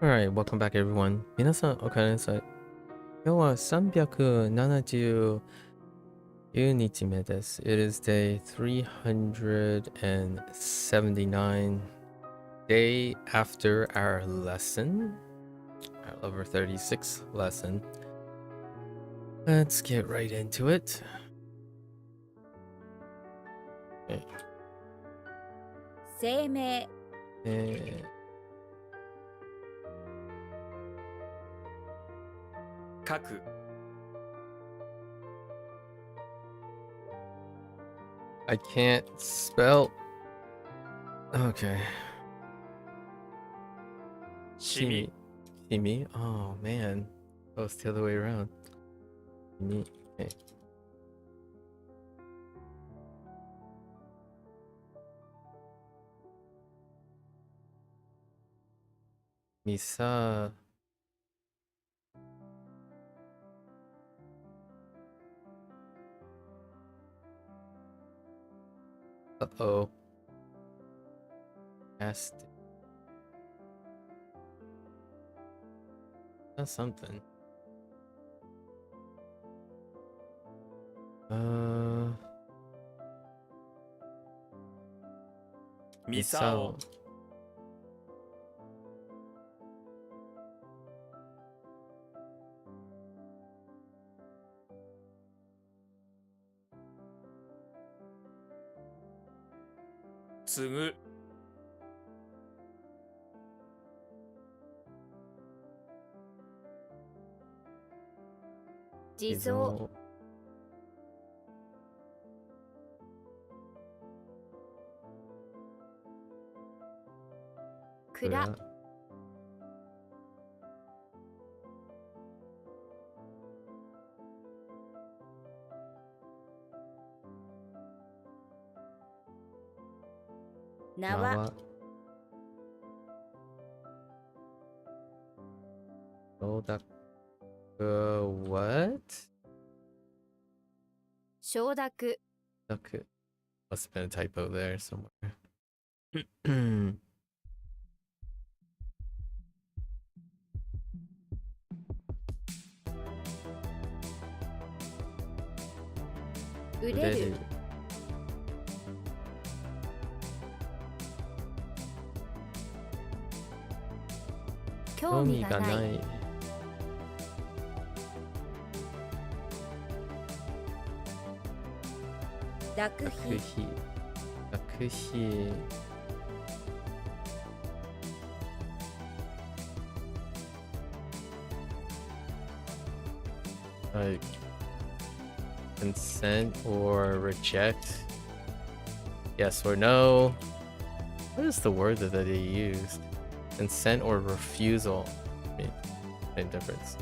Alright, welcome back everyone. 皆さんおかえりなさい。今日は379日目です。It is day 379, day after our lesson, our over 36 lesson. Let's get right into it. Okay. 声明書く I can't spell. Okay. しみ Shimi? Oh man. Oh, it's the other way around. Shimi. Okay. Misa. Uh-oh. Cast. That's something.みさお 継ぐ 地蔵 蔵 縄 What? 承諾 Okay. Must have been a typo there somewhere. 売れる 興味がない 学費 学費 like consent or reject, yes or no. What is the word that they used? Consent or refusal. I mean, same difference.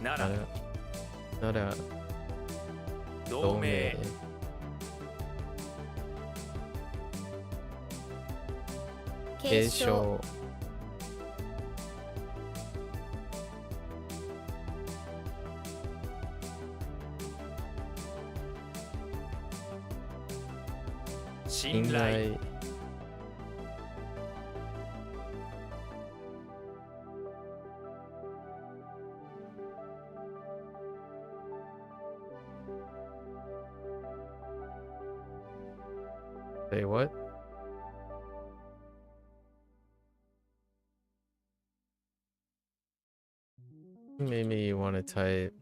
なら Not a 同盟 継承 信頼 Say what? Maybe you want to type.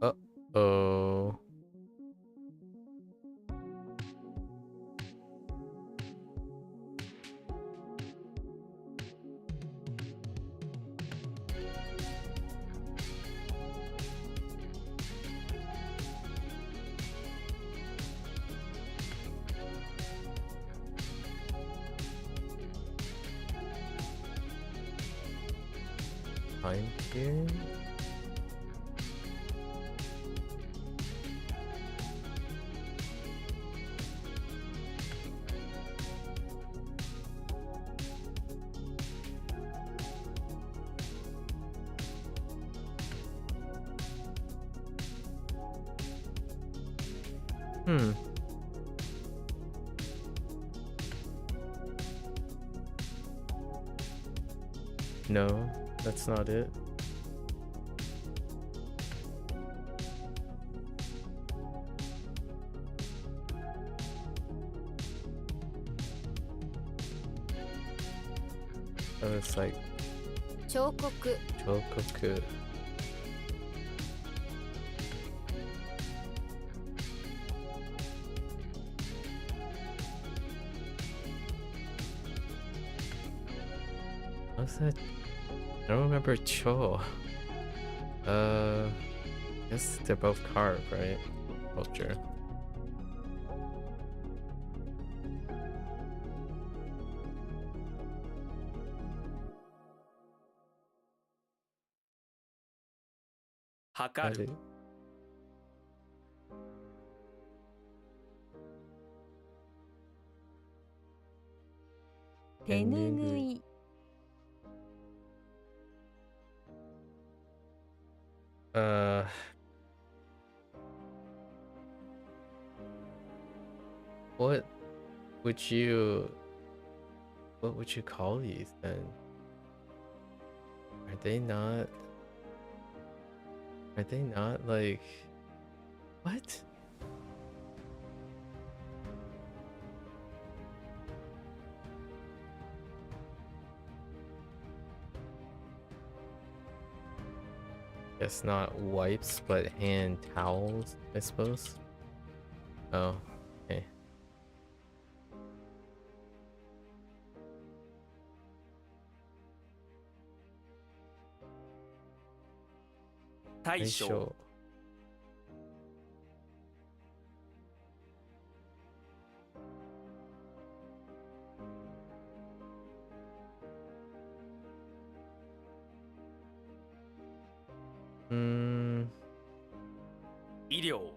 Uh-oh. Time here. No, that's not it. So it's like 彫刻 Chokoku. What's that? I don't remember Cho. I guess they're both carved, right? Culture. Got 測る it. Tenugui Uh, what would you call these then? Are they not like what? Guess not wipes, but hand towels, I suppose. Oh, okay. 大将 Mm, 医療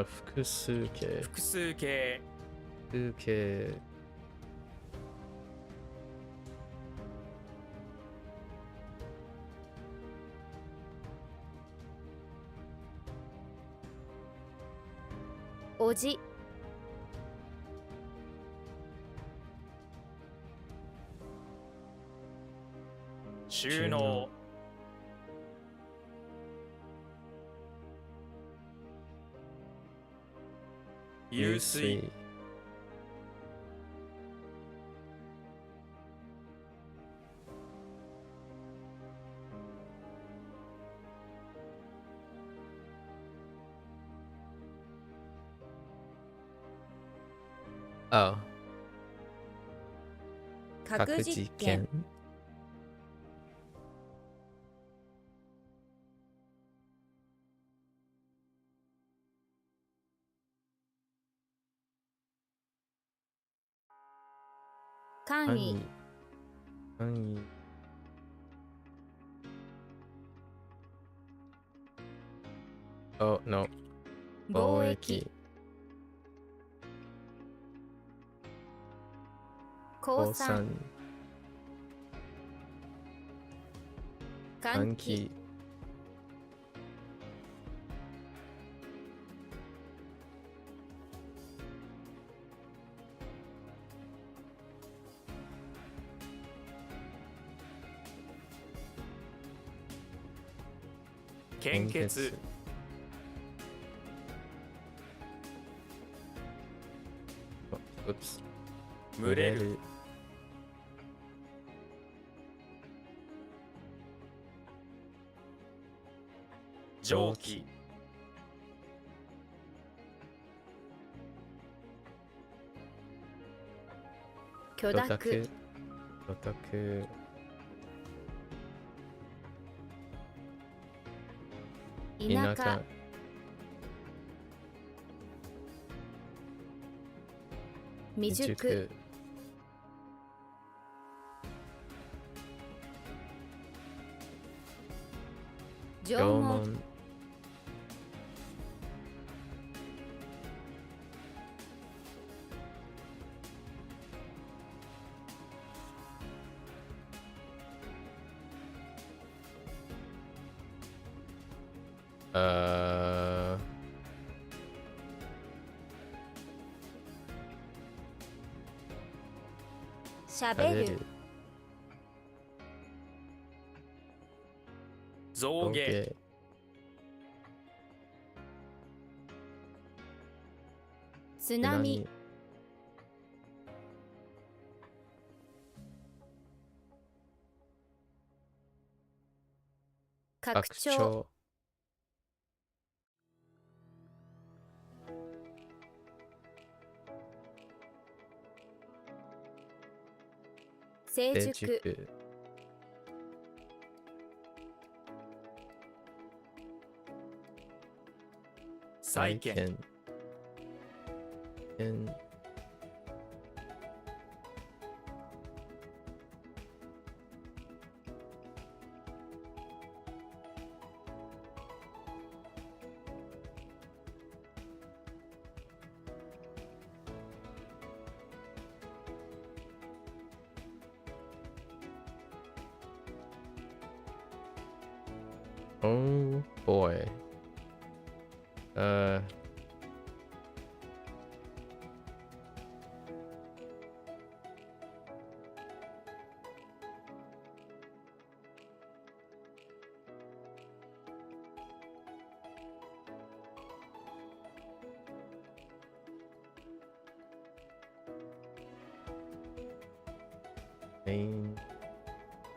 複数形。複数形 複形。おじ収納 湧水 Oh, 核実験簡易簡易。Oh, no. 貿易降参換気献血 Oops. 群れる蒸気許諾許諾田舎未熟縄縄文文 Uh, しゃべる食べる。象牙。津波拡拡張張。成成熟熟。債券。券。Oh boy. Uh.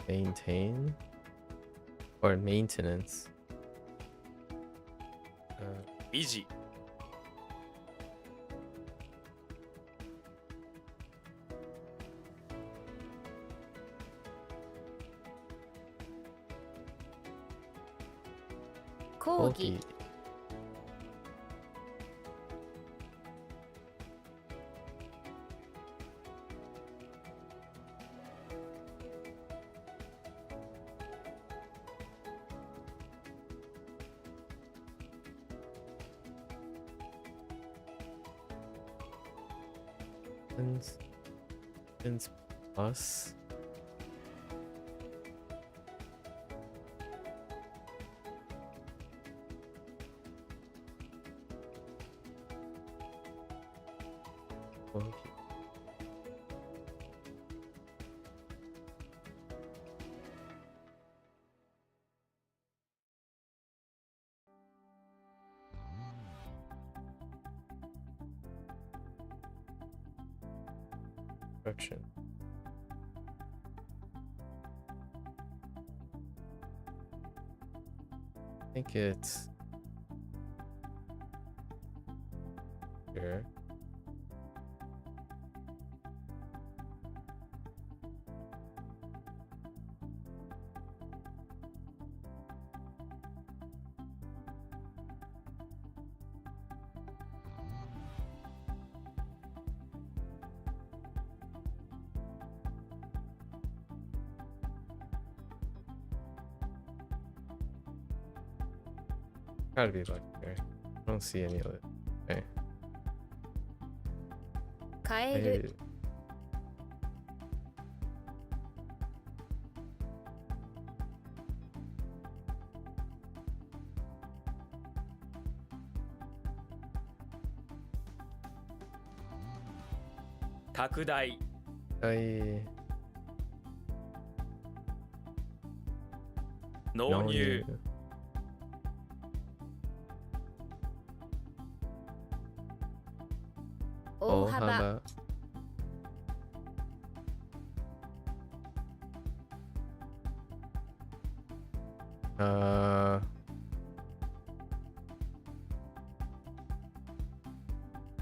Maintain or maintenance. 維持。講義Since plus. Construction. I think it's here. Gotta be back there. I don't see any of it. Okay. 変える 拡大。納入。大幅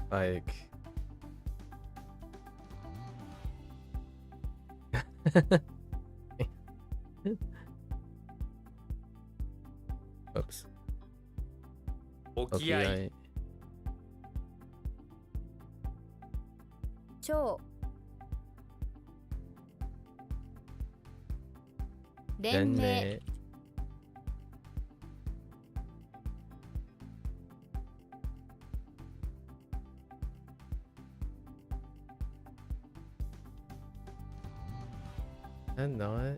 Like oops. 沖合。超連盟連盟 And not.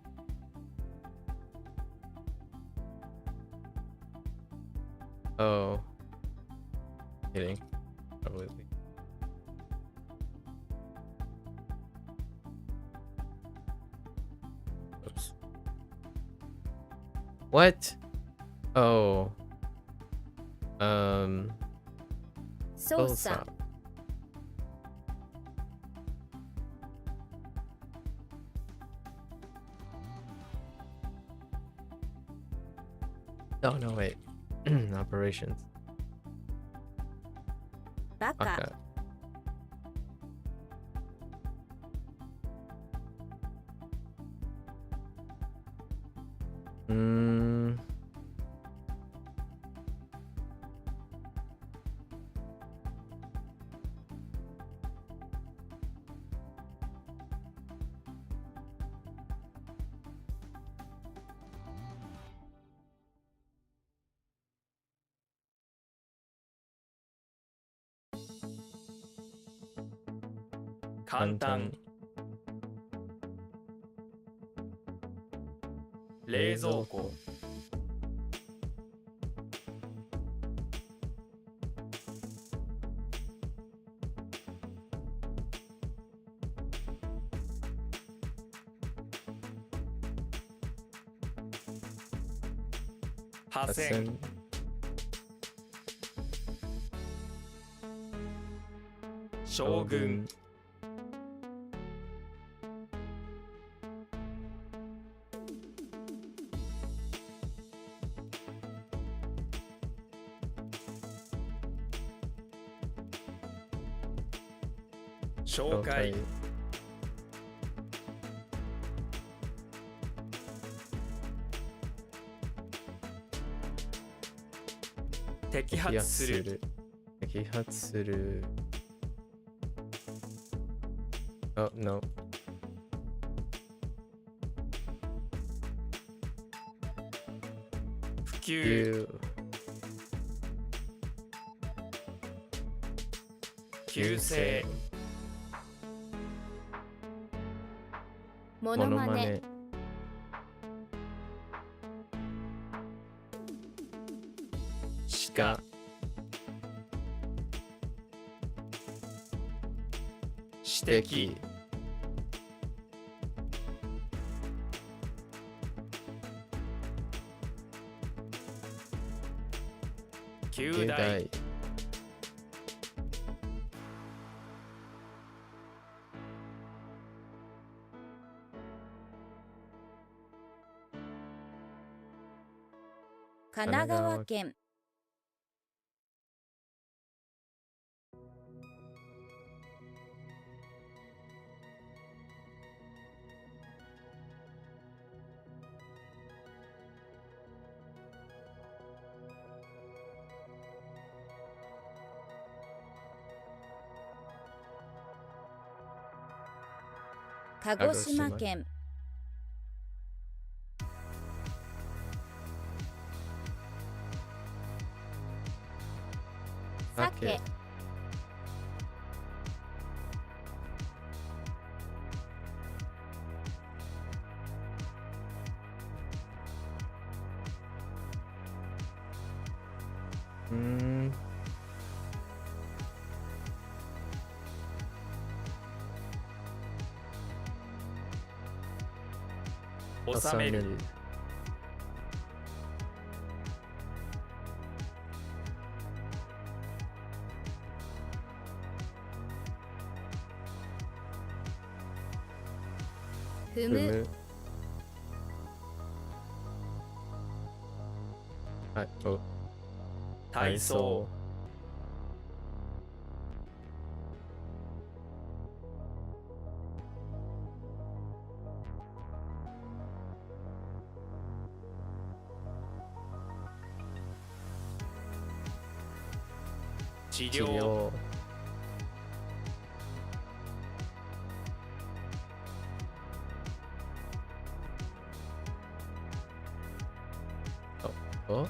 Oh. Kidding. Probably. Oops. What? Oh. 操作 Oh no, wait. Operations. バカ Baka. Mm. Kantan. 冷蔵庫。破線。 Asen. 将軍。 紹介。 摘発する。摘発する。Oh, no. 普及。 You. 旧姓。モノマネ 鹿。 指摘。 旧大。 神奈川県 鹿児島県 鮭 収める。 踏む はい、お、体操。 治治療。 療。 お、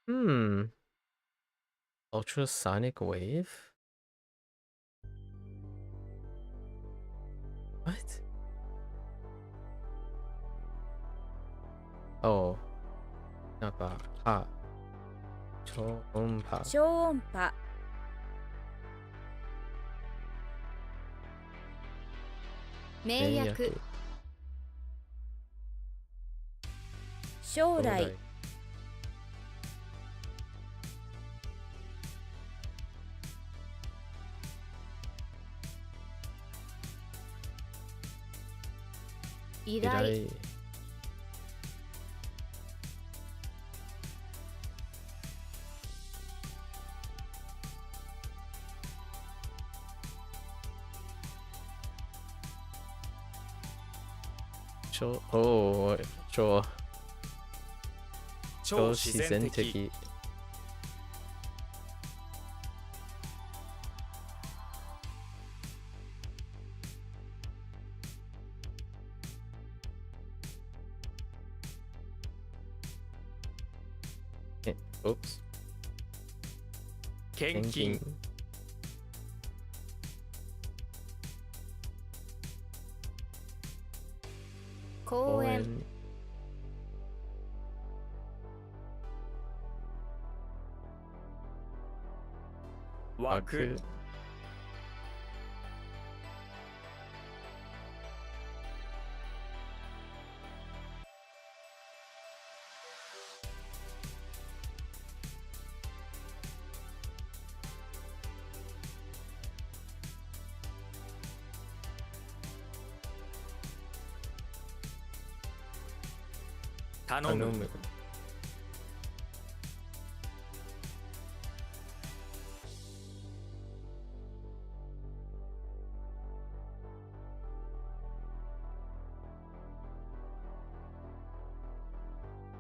Hmm. Ultrasonic wave? What? Oh. なんか、超音波。超音波名訳将来依頼超自然的。Oops. 献金。公園枠。頼む。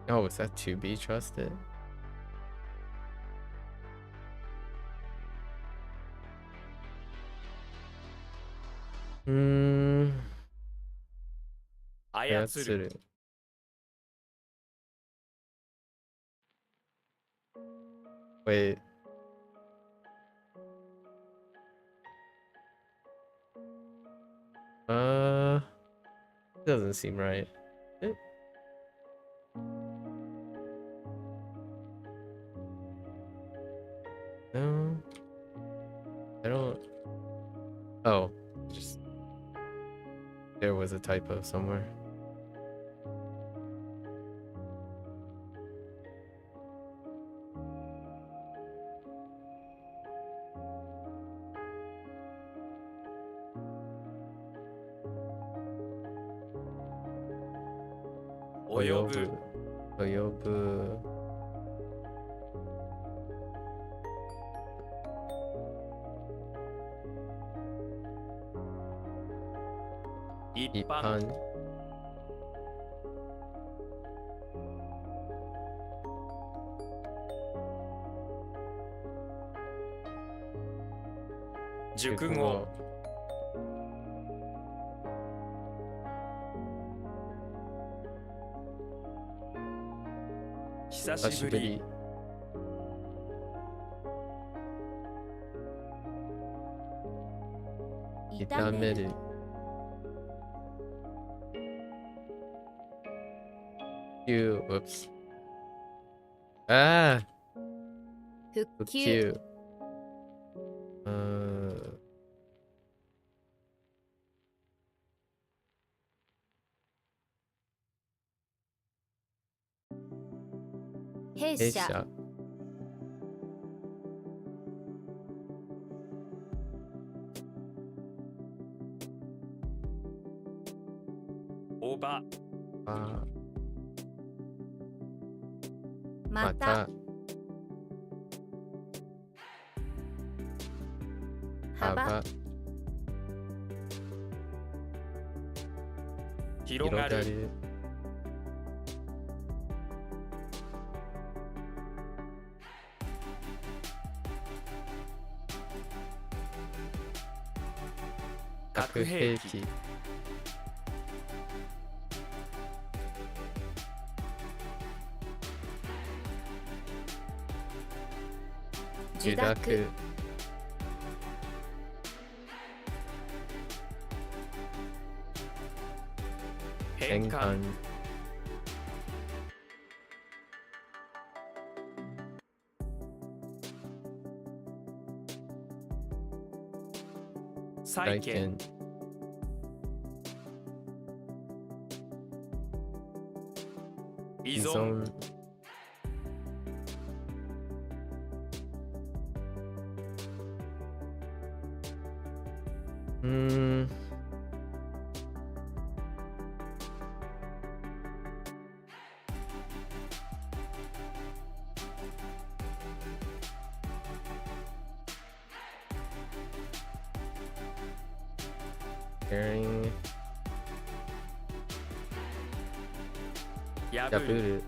Oh, is that to be trusted? Hmm. 操る。Wait. Doesn't seem right. No. I don't. Oh, just there was a typo somewhere. Oyobu. 一般。熟語。久しぶり。炒める。Whoops. 復旧弊社おば。また幅広がる。核兵器。受受諾諾変換変換債権債権依存依存うーんsharing 破破るる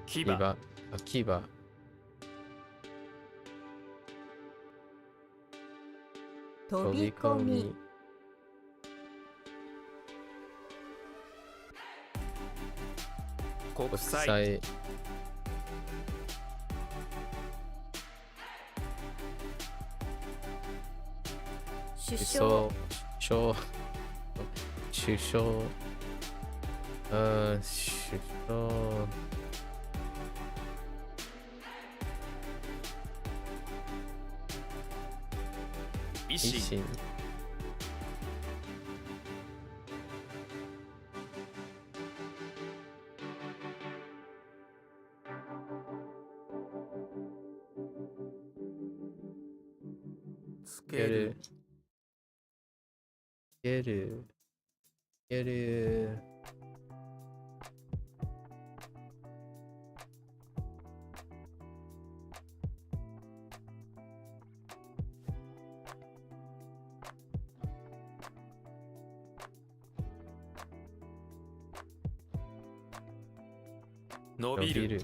牙牙あ牙飛び込み国国際際首首相相首相首相維維新新つつけるつけるつける伸びる伸びる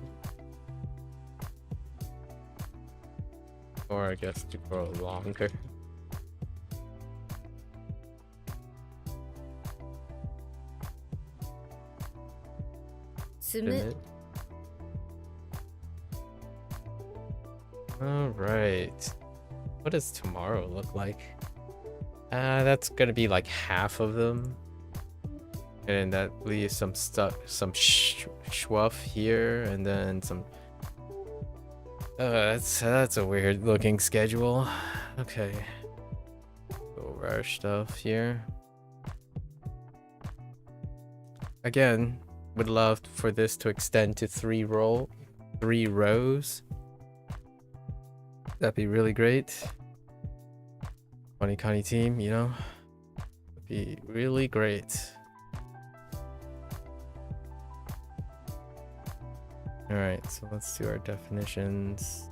or I guess to grow longer 積む All right. What does tomorrow look like? That's gonna be like half of them. And that leaves some stuff, some schwuff here, and then some. That's a weird looking schedule. Okay. Over our stuff here. Again, would love for this to extend to 3 rows. That'd be really great. WaniKani team, you know, would be really great. All right, so let's do our definitions.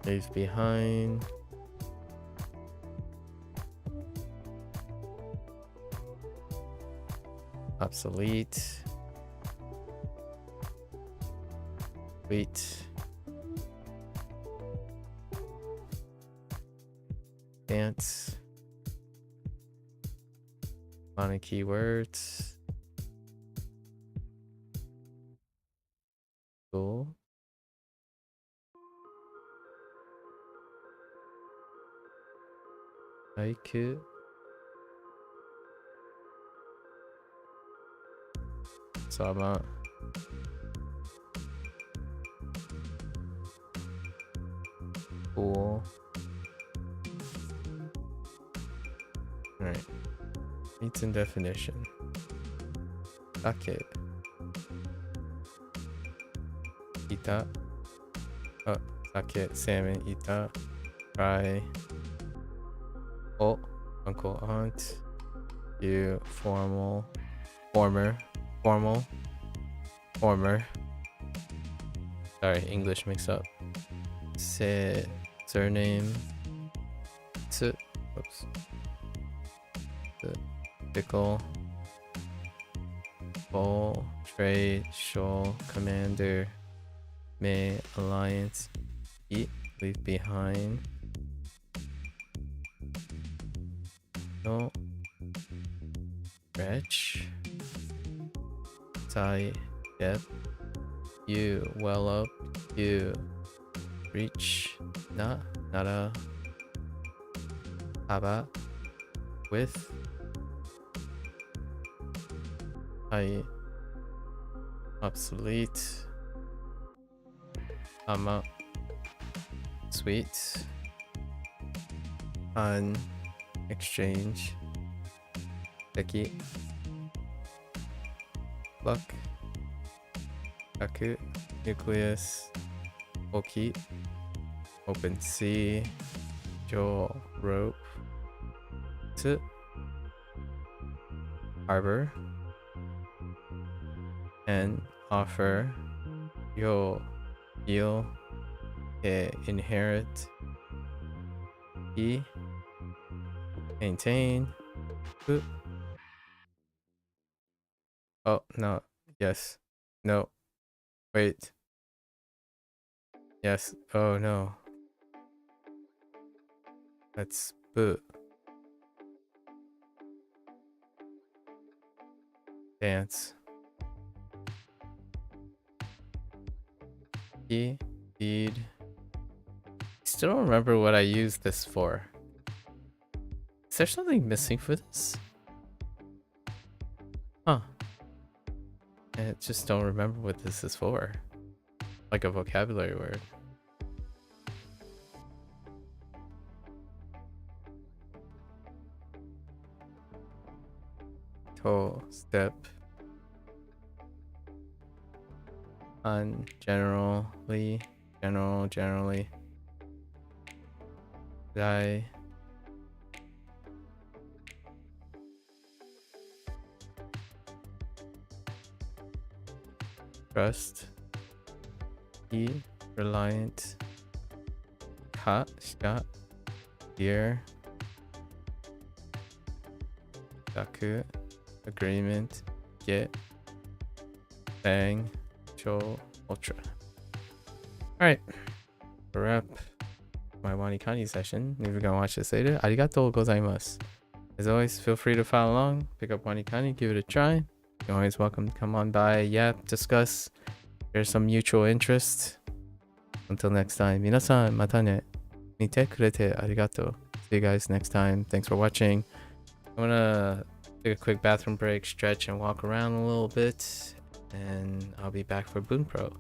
Leaves behind. Obsolete. Wait. Dance. On a keywords. Cool. Haiku. Sama. Cool. Alright. Meats and definition. Sake. Ita. Oh, sake, salmon, ita. Fry. Oh, uncle, aunt. You, formal. Former. Sorry, English mix up. Say surname. Oops. Tactical. Full. Trade. Shoal. Commander. May. Alliance. Eat. Leave behind. No. Stretch. Tie. Depth. You. Well up. You. Reach. Nada. Haba. With. I. Obsolete. Ama. Sweet. On. Exchange. Deki. Luck. Kaku. Nucleus. Oki. Open sea. Joel. Rope. Tsu. Harbor. And offer. Yo. Heal. Inherit. E. Maintain. Oop. Oh, no. Yes. No. Wait. Yes. Oh, no. Let's boot. Dance. E. Feed. Still don't remember what I used this for. Is there something missing for this? Huh. I just don't remember what this is for. Like a vocabulary word. Toe, step. On, generally. Generally. Die. Trust. E. Reliant. Scott. Fear. Daku. Agreement. Get. Bang. Show. Ultra. Alright. A wrap my WaniKani session. If you're gonna watch this later, arigatou gozaimasu. As always, feel free to follow along. Pick up WaniKani, give it a try. You're always welcome to come on by, yap, discuss. There's some mutual interest. Until next time, minasan mata ne. Mite kurete arigato. See you guys next time. Thanks for watching. I'm gonna take a quick bathroom break, stretch, and walk around a little bit. And I'll be back for Bunpro.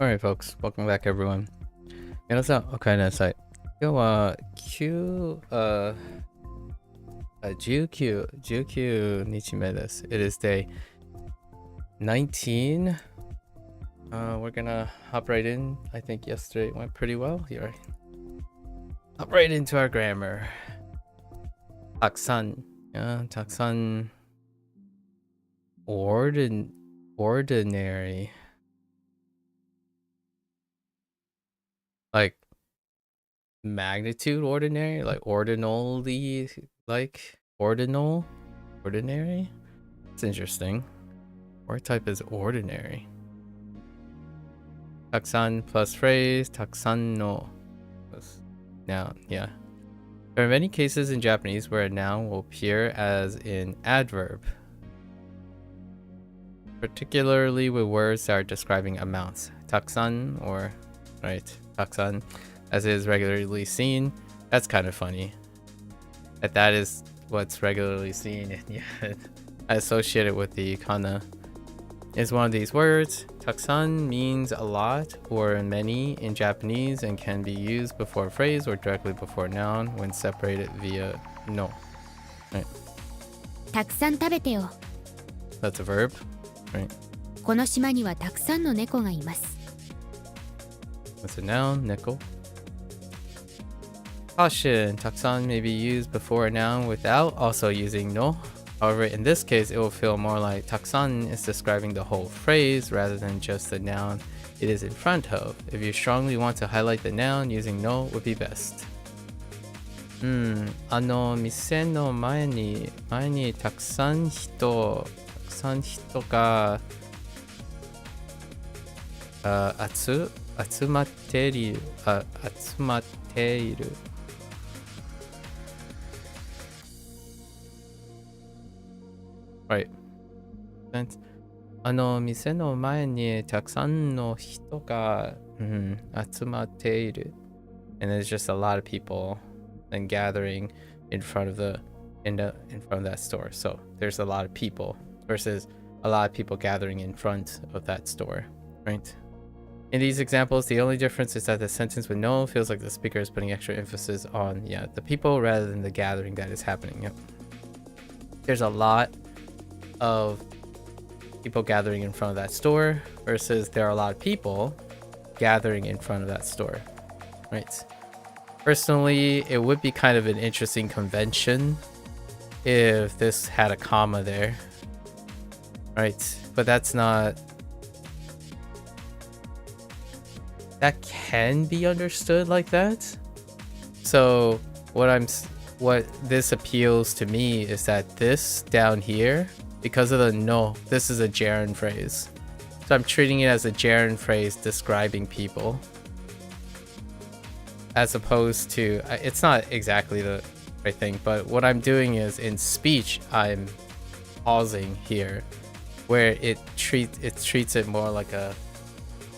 Alright folks, welcome back everyone. 皆さんお帰りなさい。今日は19日目です。It is day 19. We're gonna hop right in. I think yesterday went pretty well. Here, hop right into our grammar. たくさん、たくさん ordinary. Like magnitude ordinary, like ordinally, like ordinary. It's interesting. Word type is ordinary. Taksan plus phrase, taksan no plus noun. Yeah. There are many cases in Japanese where a noun will appear as an adverb, particularly with words that are describing amounts. Taksan, or right, taksan, as it is regularly seen. That's kind of funny. That is what's regularly seen, and yeah, associated with the kana is one of these words. Taksan means a lot or many in Japanese and can be used before a phrase or directly before a noun when separated via no. Right. たくさん食べてよ。 That's a verb, right? この島にはたくさんの猫がいます。 That's a noun, neko. Caution, taksan may be used before a noun without also using no. However, in this case, it will feel more like taksan is describing the whole phrase rather than just the noun it is in front of. If you strongly want to highlight the noun, using no would be best. 店の前にたくさん人が集まっている。Right. 店の前にたくさんの人が、集まっている。And there's just a lot of people and gathering in front of in front of that store. So there's a lot of people versus a lot of people gathering in front of that store, right? In these examples, the only difference is that the sentence with no feels like the speaker is putting extra emphasis on, the people rather than the gathering that is happening. Yep. There's a lot of people gathering in front of that store versus there are a lot of people gathering in front of that store, right? Personally, it would be kind of an interesting convention if this had a comma there, right? But that's not... That can be understood like that. So what this appeals to me is that this down here, because of the no, this is a gerund phrase. So I'm treating it as a gerund phrase describing people. As opposed to, it's not exactly the right thing, but what I'm doing is in speech, I'm pausing here, where it treats it more like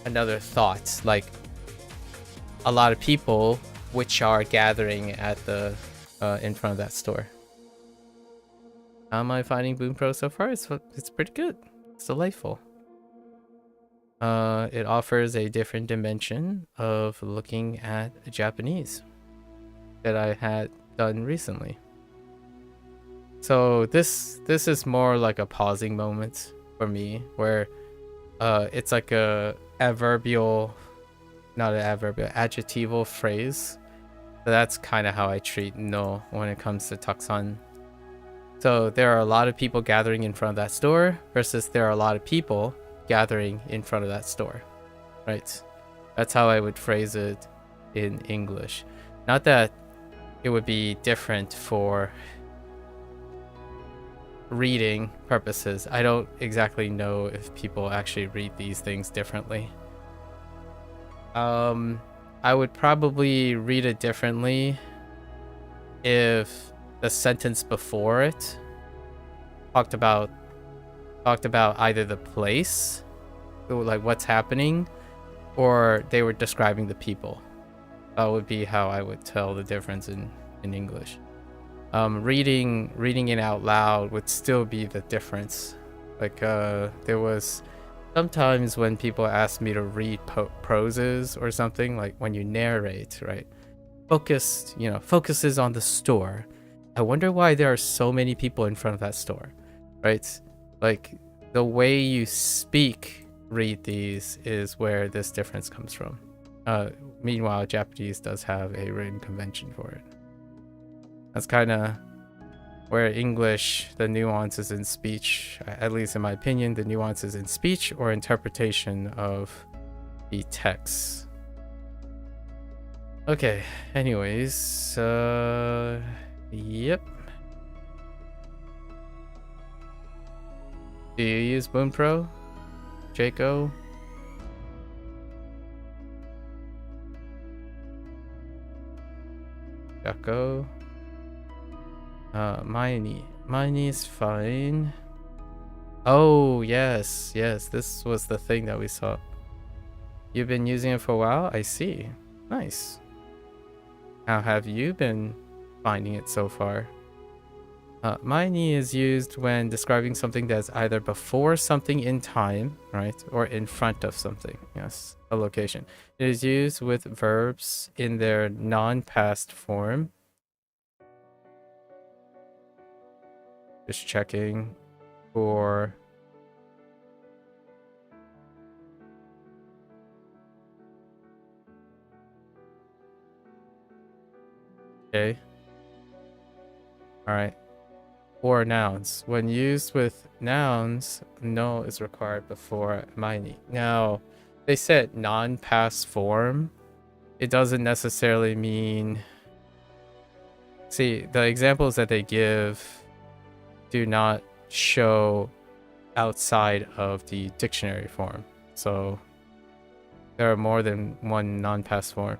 another thought, like a lot of people which are gathering at the in front of that store. How am I finding Bunpro so far? It's pretty good. It's delightful. It offers a different dimension of looking at Japanese that I had done recently. So this is more like a pausing moment for me, where it's like a adverbial, not an adverbial, adjectival phrase. So that's kind of how I treat no when it comes to taksan. So there are a lot of people gathering in front of that store versus there are a lot of people gathering in front of that store, right? That's how I would phrase it in English. Not that it would be different for reading purposes. I don't exactly know if people actually read these things differently. I would probably read it differently if the sentence before it talked about either the place, like what's happening, or they were describing the people. That would be how I would tell the difference in English. Reading it out loud would still be the difference. Like there was sometimes when people ask me to read proses or something, like when you narrate, right? Focuses on the store. I wonder why there are so many people in front of that store, right? Like the way you read these is where this difference comes from. Meanwhile, Japanese does have a written convention for it. That's kind of where English, the nuances in speech, at least in my opinion, the nuances in speech or interpretation of the text. Okay, anyways, yep. Do you use Bunpro, Jaco? Jaco? Mine is fine. Oh, yes, this was the thing that we saw. You've been using it for a while? I see. Nice. How have you been finding it so far? Mine is used when describing something that's either before something in time, right? Or in front of something. Yes, a location. It is used with verbs in their non-past form. Just checking for... Okay. Alright. Or nouns. When used with nouns, no is required before mine. Now, they said non-past form. It doesn't necessarily mean... See, the examples that they give do not show outside of the dictionary form. So, there are more than one non-past form.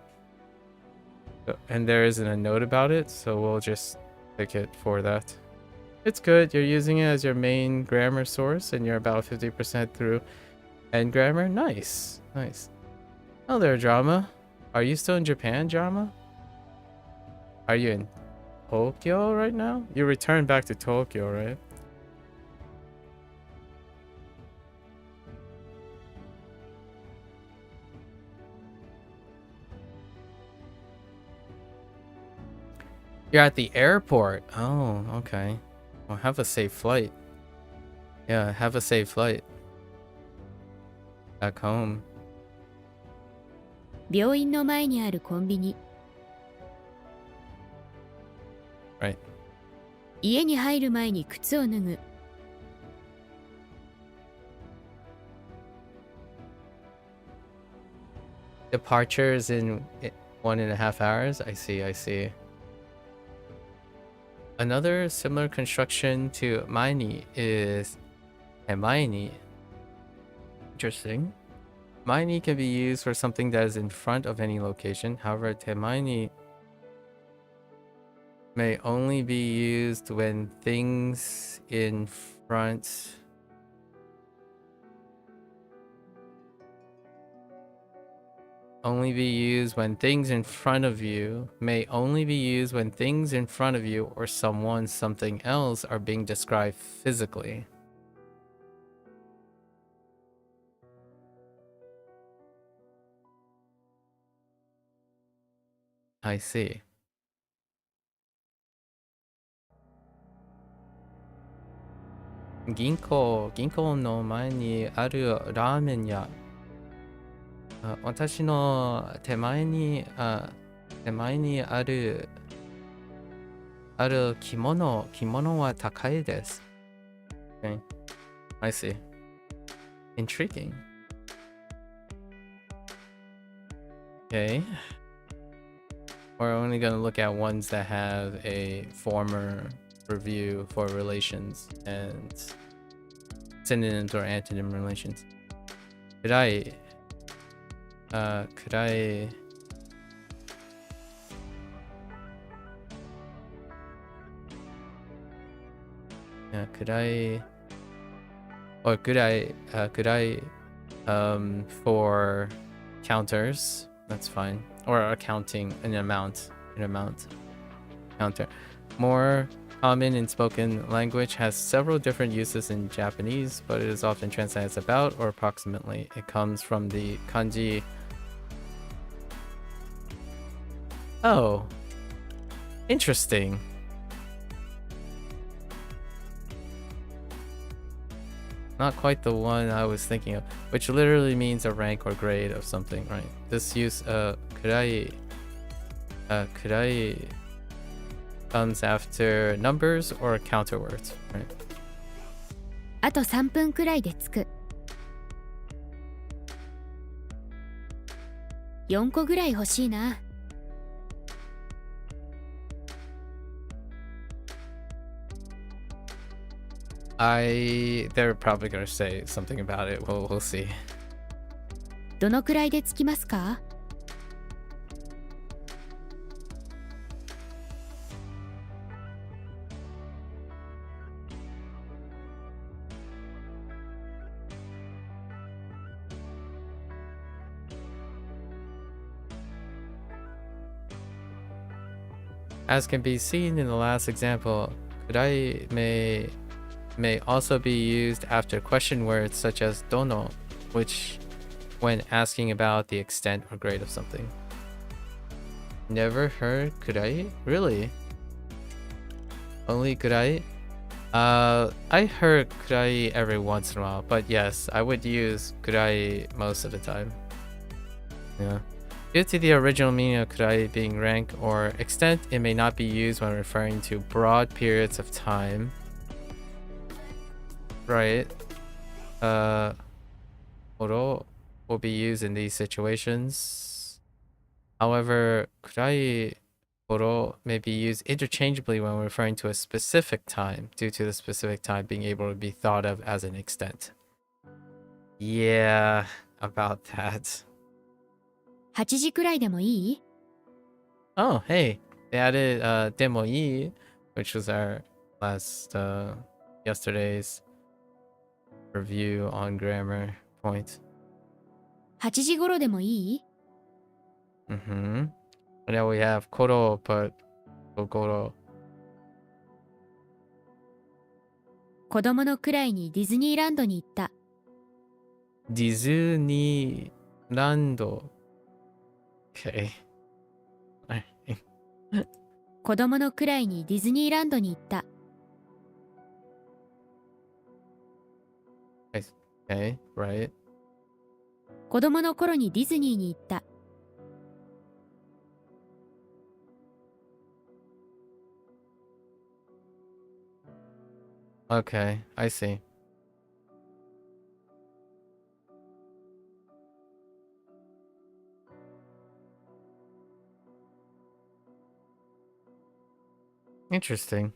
And there isn't a note about it, so we'll just pick it for that. It's good. You're using it as your main grammar source, and you're about 50% through end grammar. Nice. Nice. Oh, there, Drama. Are you still in Japan, Drama? Are you in Tokyo right now? You returned back to Tokyo, right? You're at the airport. Oh, okay. Well, have a safe flight. Yeah, have a safe flight. Back home. 病院の前にあるコンビニ。 Right. 家に入る前に靴を脱ぐ。 Departures in 1.5 hours. I see. Another similar construction to mine is temaini. Interesting. Mine can be used for something that is in front of any location. However, temaini may only be used when things in front only be used when things in front of you may only be used when things in front of you or someone, something else are being described physically. I see. Ginko no mae ni aru ramen ya. 私の手前にある着物は高いです。Okay. I see. Intriguing. Okay. We're only going to look at ones that have a former review for relations and synonyms or antonym relations. Could I for counters, that's fine, or accounting an amount counter, more common in spoken language, has several different uses in Japanese, but it is often translated as about or approximately. It comes from the kanji. Oh, interesting. Not quite the one I was thinking of, which literally means a rank or grade of something, right? This use kurai comes after numbers or counter words, right? あと3分くらいで着く。4個ぐらい欲しいな。They're probably gonna say something about it. We'll see. どのくらいで着きますか？ As can be seen in the last example, kurai may also be used after question words such as dono, which when asking about the extent or grade of something. Never heard kurai? Really? Only kurai? I heard kurai every once in a while, but yes, I would use kurai most of the time. Yeah. Due to the original meaning of kurai being rank or extent, it may not be used when referring to broad periods of time. Right. Oro will be used in these situations. However, kurai oro may be used interchangeably when referring to a specific time, due to the specific time being able to be thought of as an extent. Yeah, about that. 8時くらいでもいい？ Oh, hey, they added demo yi, which was our last yesterday's review on grammar point. 8時頃でもいい？ And now we have koro, but kokoro. 子供のくらいにディズニーランドに行った。ディズニーランド。Okay. 子供のくらいにディズニーランドに行った。Okay, right. 子供の頃にディズニーに行った。Okay, I see. Interesting.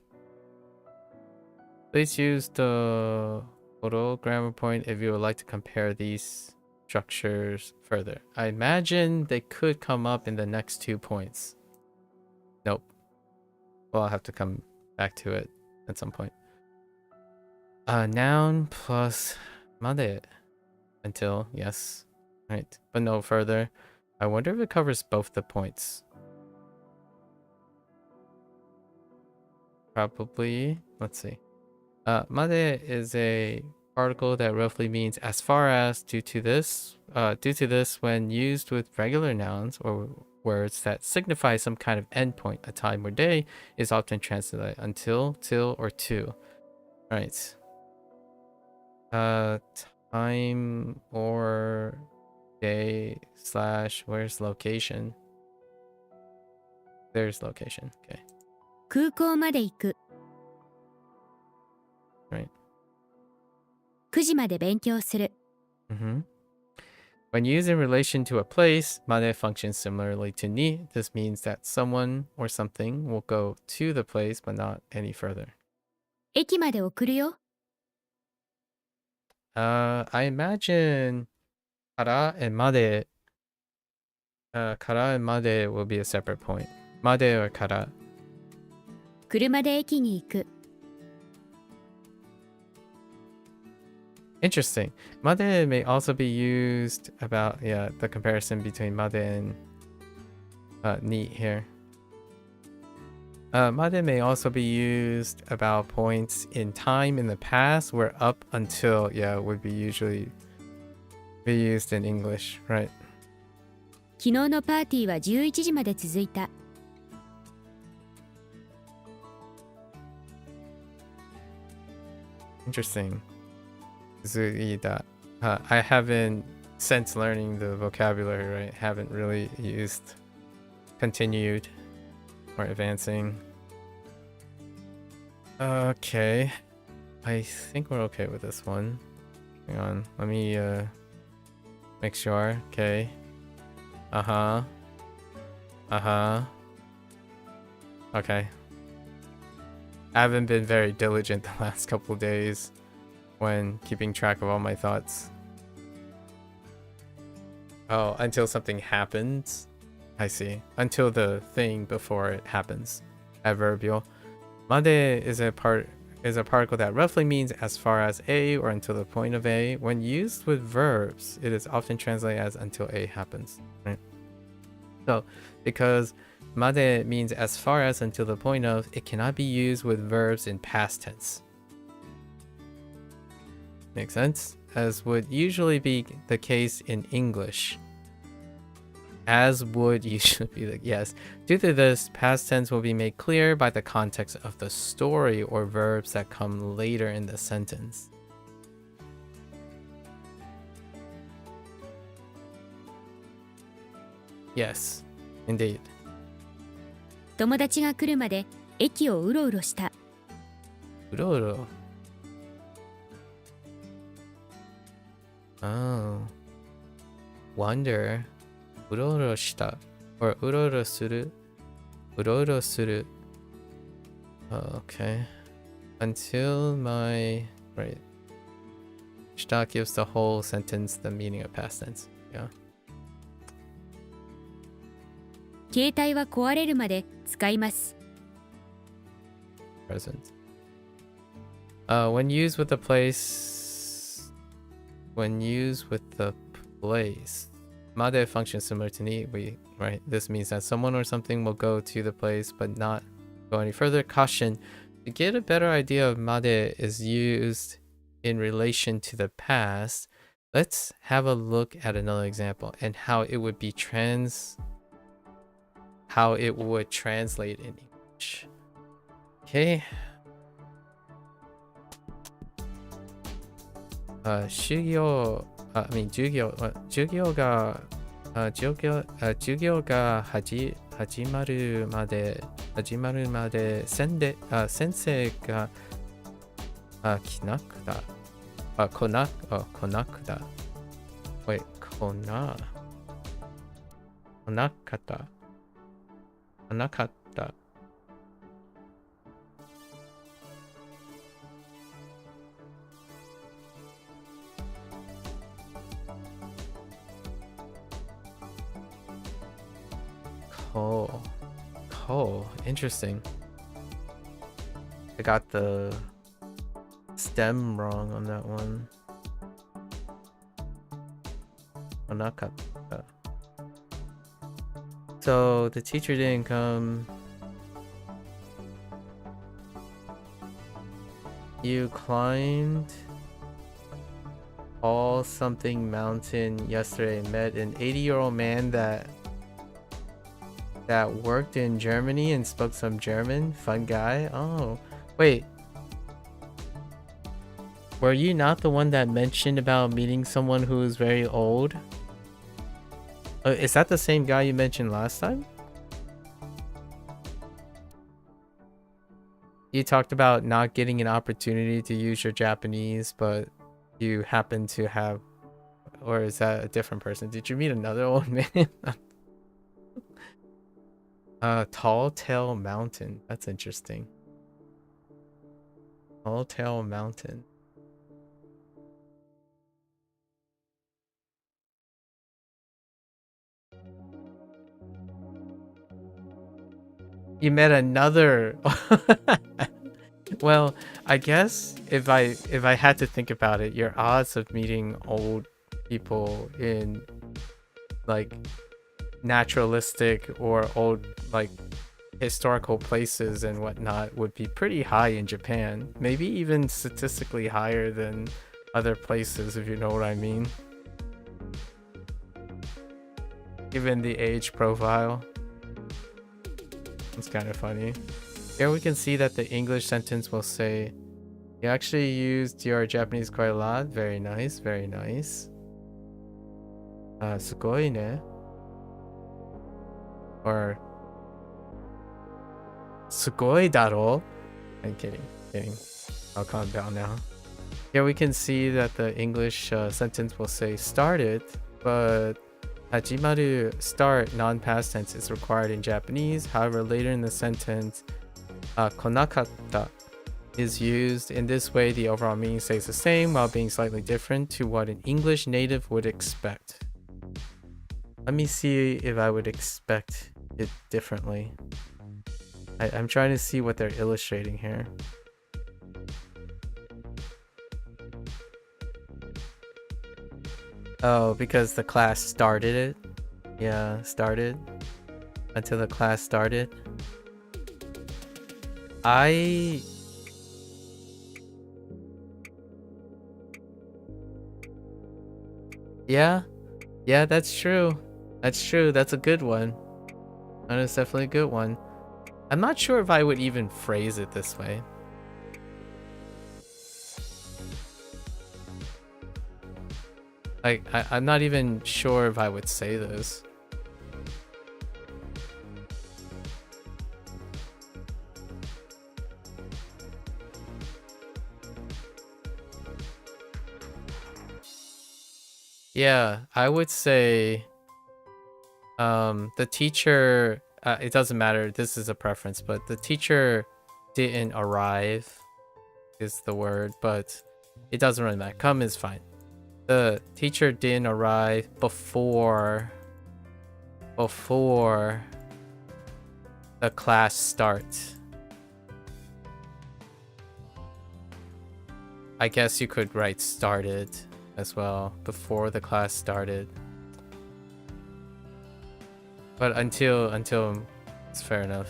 Please use the photo grammar point if you would like to compare these structures further. I imagine they could come up in the next 2 points. Nope. Well, I'll have to come back to it at some point. Noun plus made until, yes. Right, but no further. I wonder if it covers both the points. Probably. Let's see. Made is a particle that roughly means as far as due to this when used with regular nouns or words that signify some kind of endpoint, a time or day, is often translated until, till, or to. Right. Time or day / where's location? There's location. Okay. 空港まで行く。Right. 9時まで勉強する。When used in relation to a place, made functions similarly to ni. This means that someone or something will go to the place but not any further. 駅まで送るよ。I imagine kara and made. Kara and made will be a separate point. Made or kara. 車で駅に行く。Interesting. Made may also be used about, yeah, the comparison between made and ni here. Made may also be used about points in time in the past where up until, yeah, would be usually be used in English, right? 昨日のパーティーは11時まで続いた。Interesting. Zuida. I haven't, since learning the vocabulary, right, haven't really used continued or advancing. Okay. I think we're okay with this one. Hang on. Let me make sure. Okay. Uh-huh. Uh-huh. Okay. I haven't been very diligent the last couple of days when keeping track of all my thoughts. Oh, until something happens? I see. Until the thing before it happens. Adverbial. Made is a particle that roughly means as far as a or until the point of a. When used with verbs, it is often translated as until a happens. Right? So, because made means as far as until the point of, it cannot be used with verbs in past tense. Makes sense? As would usually be the case in English. As would usually be the, yes. Due to this, past tense will be made clear by the context of the story or verbs that come later in the sentence. Yes, indeed. 友達が来るまで駅をうろうろした。うろうろ。Oh. Wonder. うろうろした。or うろうろする。うろうろする。Okay. Until my... Right. した gives the whole sentence the meaning of past tense. Yeah. 携帯は壊れるまで使います。Present. When used with the place... When used with the place... Made functions similar to ni, right? This means that someone or something will go to the place but not go any further. Caution. To get a better idea of made is used in relation to the past, let's have a look at another example and how it would translate in English. Okay. 授業が始まるまで先生が来なくた。来なくた。Wait, 来なかった。来なかった。Oh, interesting. I got the stem wrong on that one. Onakata. So the teacher didn't come. You climbed all something mountain yesterday and met an 80-year-old man that worked in Germany and spoke some German. Fun guy. Oh, wait. Were you not the one that mentioned about meeting someone who is very old? Is that the same guy you mentioned last time? You talked about not getting an opportunity to use your Japanese, but you happen to have... Or is that a different person? Did you meet another old man? Tall Tail Mountain. That's interesting. Tall Tail Mountain. You met another... Well, I guess if I had to think about it, your odds of meeting old people in like naturalistic or old like historical places and whatnot would be pretty high in Japan. Maybe even statistically higher than other places, if you know what I mean. Given the age profile. It's kind of funny. Here we can see that the English sentence will say, you actually used your Japanese quite a lot. Very nice, very nice. Sugoi ne. Or Sugoi daro. I'm kidding. I'll calm down now. Here we can see that the English sentence will say started, but hajimaru, start, non-past tense is required in Japanese. However, later in the sentence, konakatta is used. In this way, the overall meaning stays the same while being slightly different to what an English native would expect. Let me see if I would expect it differently. I'm trying to see what they're illustrating here. Oh, because the class started it? Yeah, started. Until the class started. Yeah, that's true. That's true. That's a good one. That is definitely a good one. I'm not sure if I would even phrase it this way. Like, I'm not even sure if I would say this. Yeah, I would say the teacher, it doesn't matter, this is a preference, but the teacher didn't arrive is the word, but it doesn't really matter. Come is fine. The teacher didn't arrive before the class starts. I guess you could write started as well, before the class started. But until it's fair enough.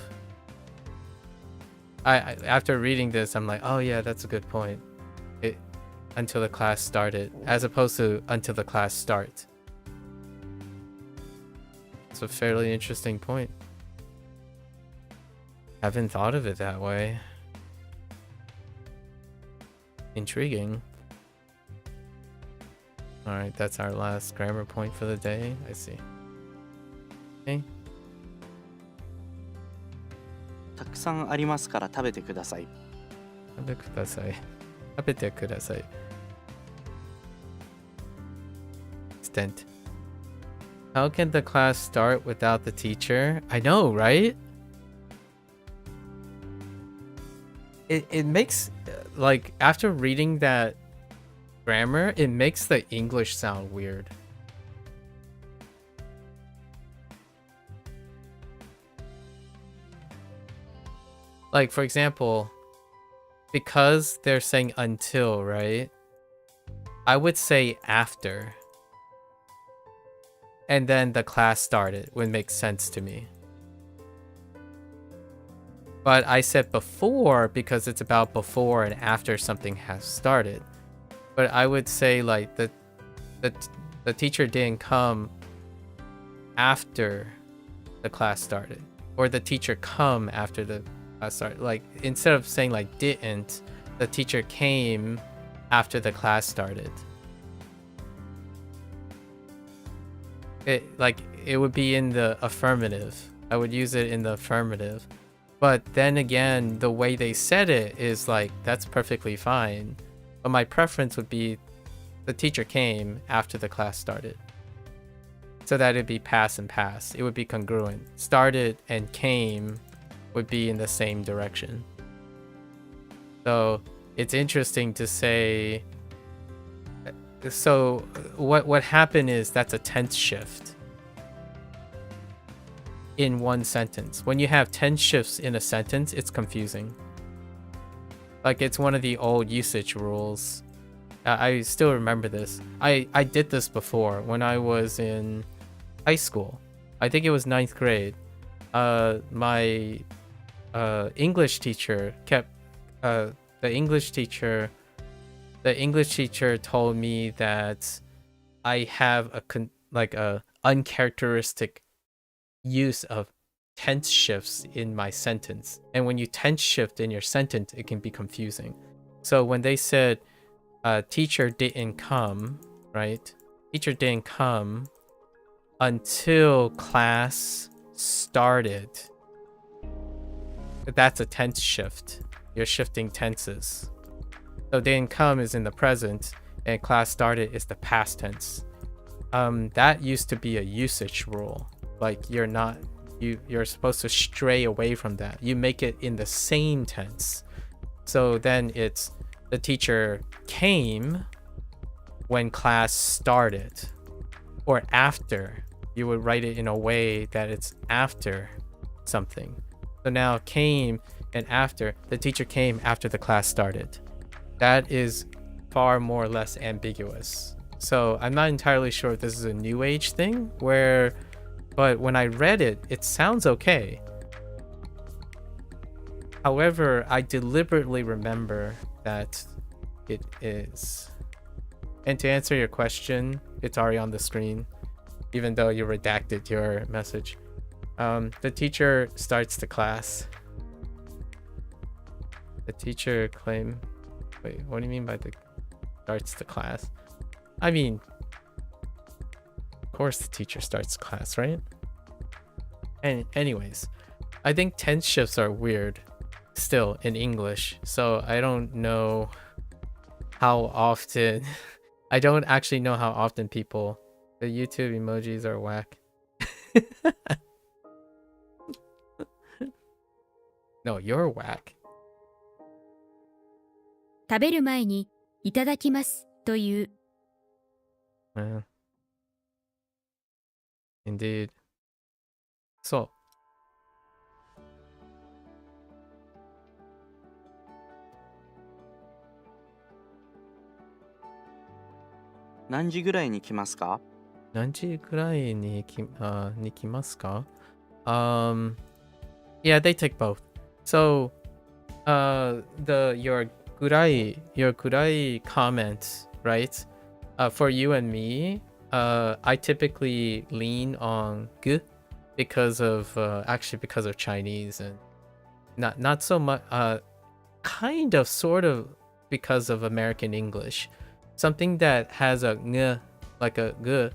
I after reading this, I'm like, oh yeah, that's a good point. Until the class started, as opposed to until the class starts. It's a fairly interesting point. Haven't thought of it that way. Intriguing. Alright, that's our last grammar point for the day. I see. Okay. たくさんありますから食べてください。食べてください。食べてください。Stent. How can the class start without the teacher? I know, right? It makes, like, after reading that grammar, it makes the English sound weird. Like, for example, because they're saying until, right? I would say after. And then the class started would make sense to me. But I said before because it's about before and after something has started. But I would say like the teacher didn't come after the class started. Or the teacher come after the class started. Like, instead of saying like didn't, the teacher came after the class started. It would be in the affirmative. I would use it in the affirmative. But then again, the way they said it is like, that's perfectly fine. But my preference would be the teacher came after the class started. So that it'd be past and past. It would be congruent. Started and came would be in the same direction. So it's interesting to say. So what happened is that's a tense shift in one sentence. When you have tense shifts in a sentence, it's confusing. Like, it's one of the old usage rules. I still remember this. I did this before when I was in high school. I think it was 9th grade. My English teacher kept the English teacher told me that I have a uncharacteristic use of tense shifts in my sentence, and when you tense shift in your sentence, it can be confusing. So when they said teacher didn't come, right? Teacher didn't come until class started. That's a tense shift. You're shifting tenses. So didn't come is in the present, and class started is the past tense. That used to be a usage rule. Like you're supposed to stray away from that. You make it in the same tense. So then it's the teacher came when class started, or after. You would write it in a way that it's after something. So now came and after, the teacher came after the class started. That is far more or less ambiguous. So I'm not entirely sure if this is a new age thing but when I read it, it sounds okay. However, I deliberately remember that it is. And to answer your question, it's already on the screen, even though you redacted your message. The teacher starts the class. The teacher claim. Wait, what do you mean by the starts the class? I mean, of course the teacher starts class, right? And anyways, I think tense shifts are weird still in English, so I don't know how often I don't actually know how often people, the YouTube emojis are whack. No, you're whack. 食べる前にいただきますという Indeed. So. 何時ぐらいに来ますか？何時ぐらいに来ますか? Yeah, they take both. So, your kurai comment, right? For you and me, I typically lean on gu because of Chinese, and not so much kind of sort of because of American English. Something that has a ng like a gu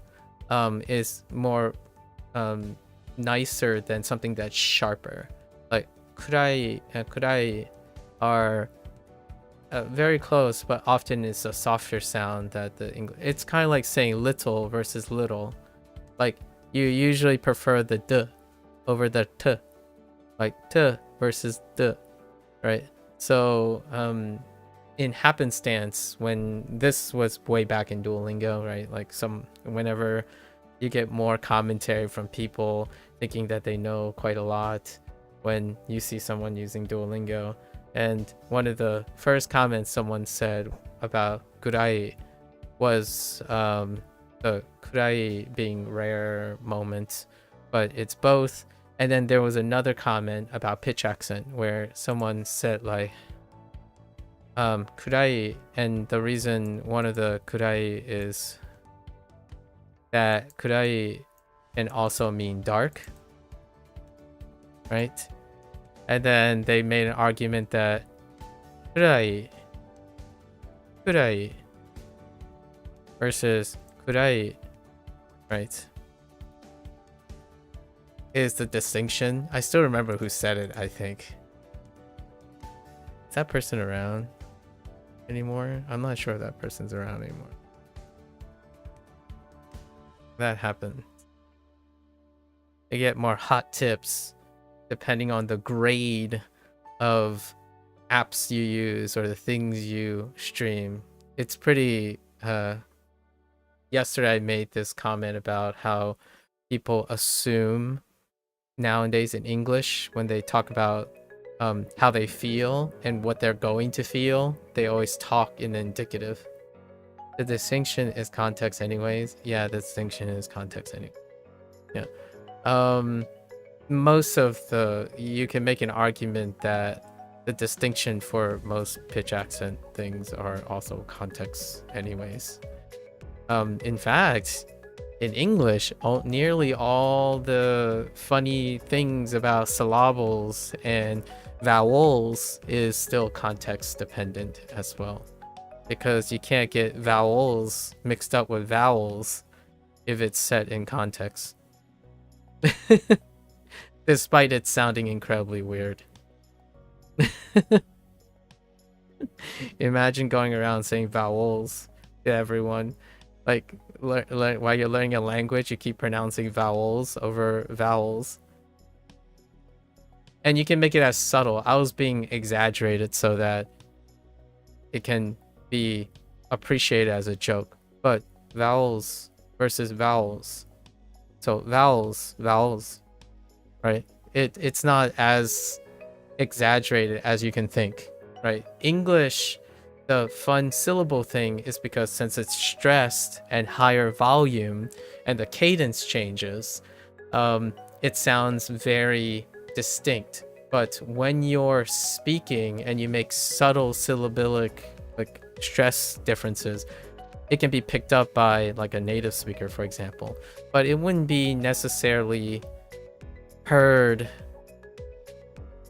is more nicer than something that's sharper. Like kurai are very close, but often it's a softer sound that the English. It's kind of like saying little versus little. Like you usually prefer the d over the t, like t versus d, right? So in happenstance, when this was way back in Duolingo, right? Like whenever you get more commentary from people thinking that they know quite a lot when you see someone using Duolingo. And one of the first comments someone said about kurai was the kurai being rare moment, but it's both. And then there was another comment about pitch accent where someone said like kurai, and the reason one of the kurai is that kurai can also mean dark, right? And then they made an argument that kurai versus kurai, right, is the distinction. I still remember who said it, I think. Is that person around anymore? I'm not sure if that person's around anymore. That happened. They get more hot tips depending on the grade of apps you use or the things you stream. It's pretty yesterday I made this comment about how people assume nowadays in English when they talk about how they feel and what they're going to feel, they always talk in indicative. The distinction is context anyways. Yeah, the distinction is context anyway. Yeah. most of the, you can make an argument that the distinction for most pitch accent things are also context anyways. In fact, in English, nearly all the funny things about syllables and vowels is still context dependent as well, because you can't get vowels mixed up with vowels if it's set in context. Despite it sounding incredibly weird. Imagine going around saying vowels to everyone. Like, while you're learning a language, you keep pronouncing vowels over vowels. And you can make it as subtle. I was being exaggerated so that it can be appreciated as a joke. But vowels versus vowels. So vowels, right? It's not as exaggerated as you can think, right? English, the fun syllable thing is because since it's stressed and higher volume and the cadence changes, it sounds very distinct. But when you're speaking and you make subtle syllabic like stress differences, it can be picked up by like a native speaker, for example, but it wouldn't be necessarily heard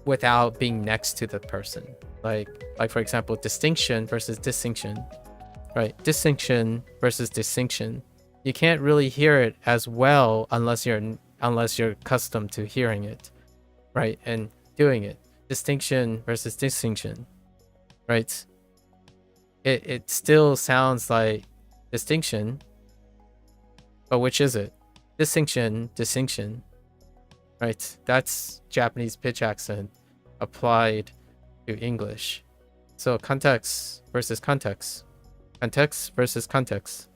without being next to the person. Like for example, distinction versus distinction, right? Distinction versus distinction. You can't really hear it as well unless you're accustomed to hearing it, right? And doing it. Distinction versus distinction, right? It still sounds like distinction, but which is it? Distinction, right? That's Japanese pitch accent applied to English. So context versus context, context versus context.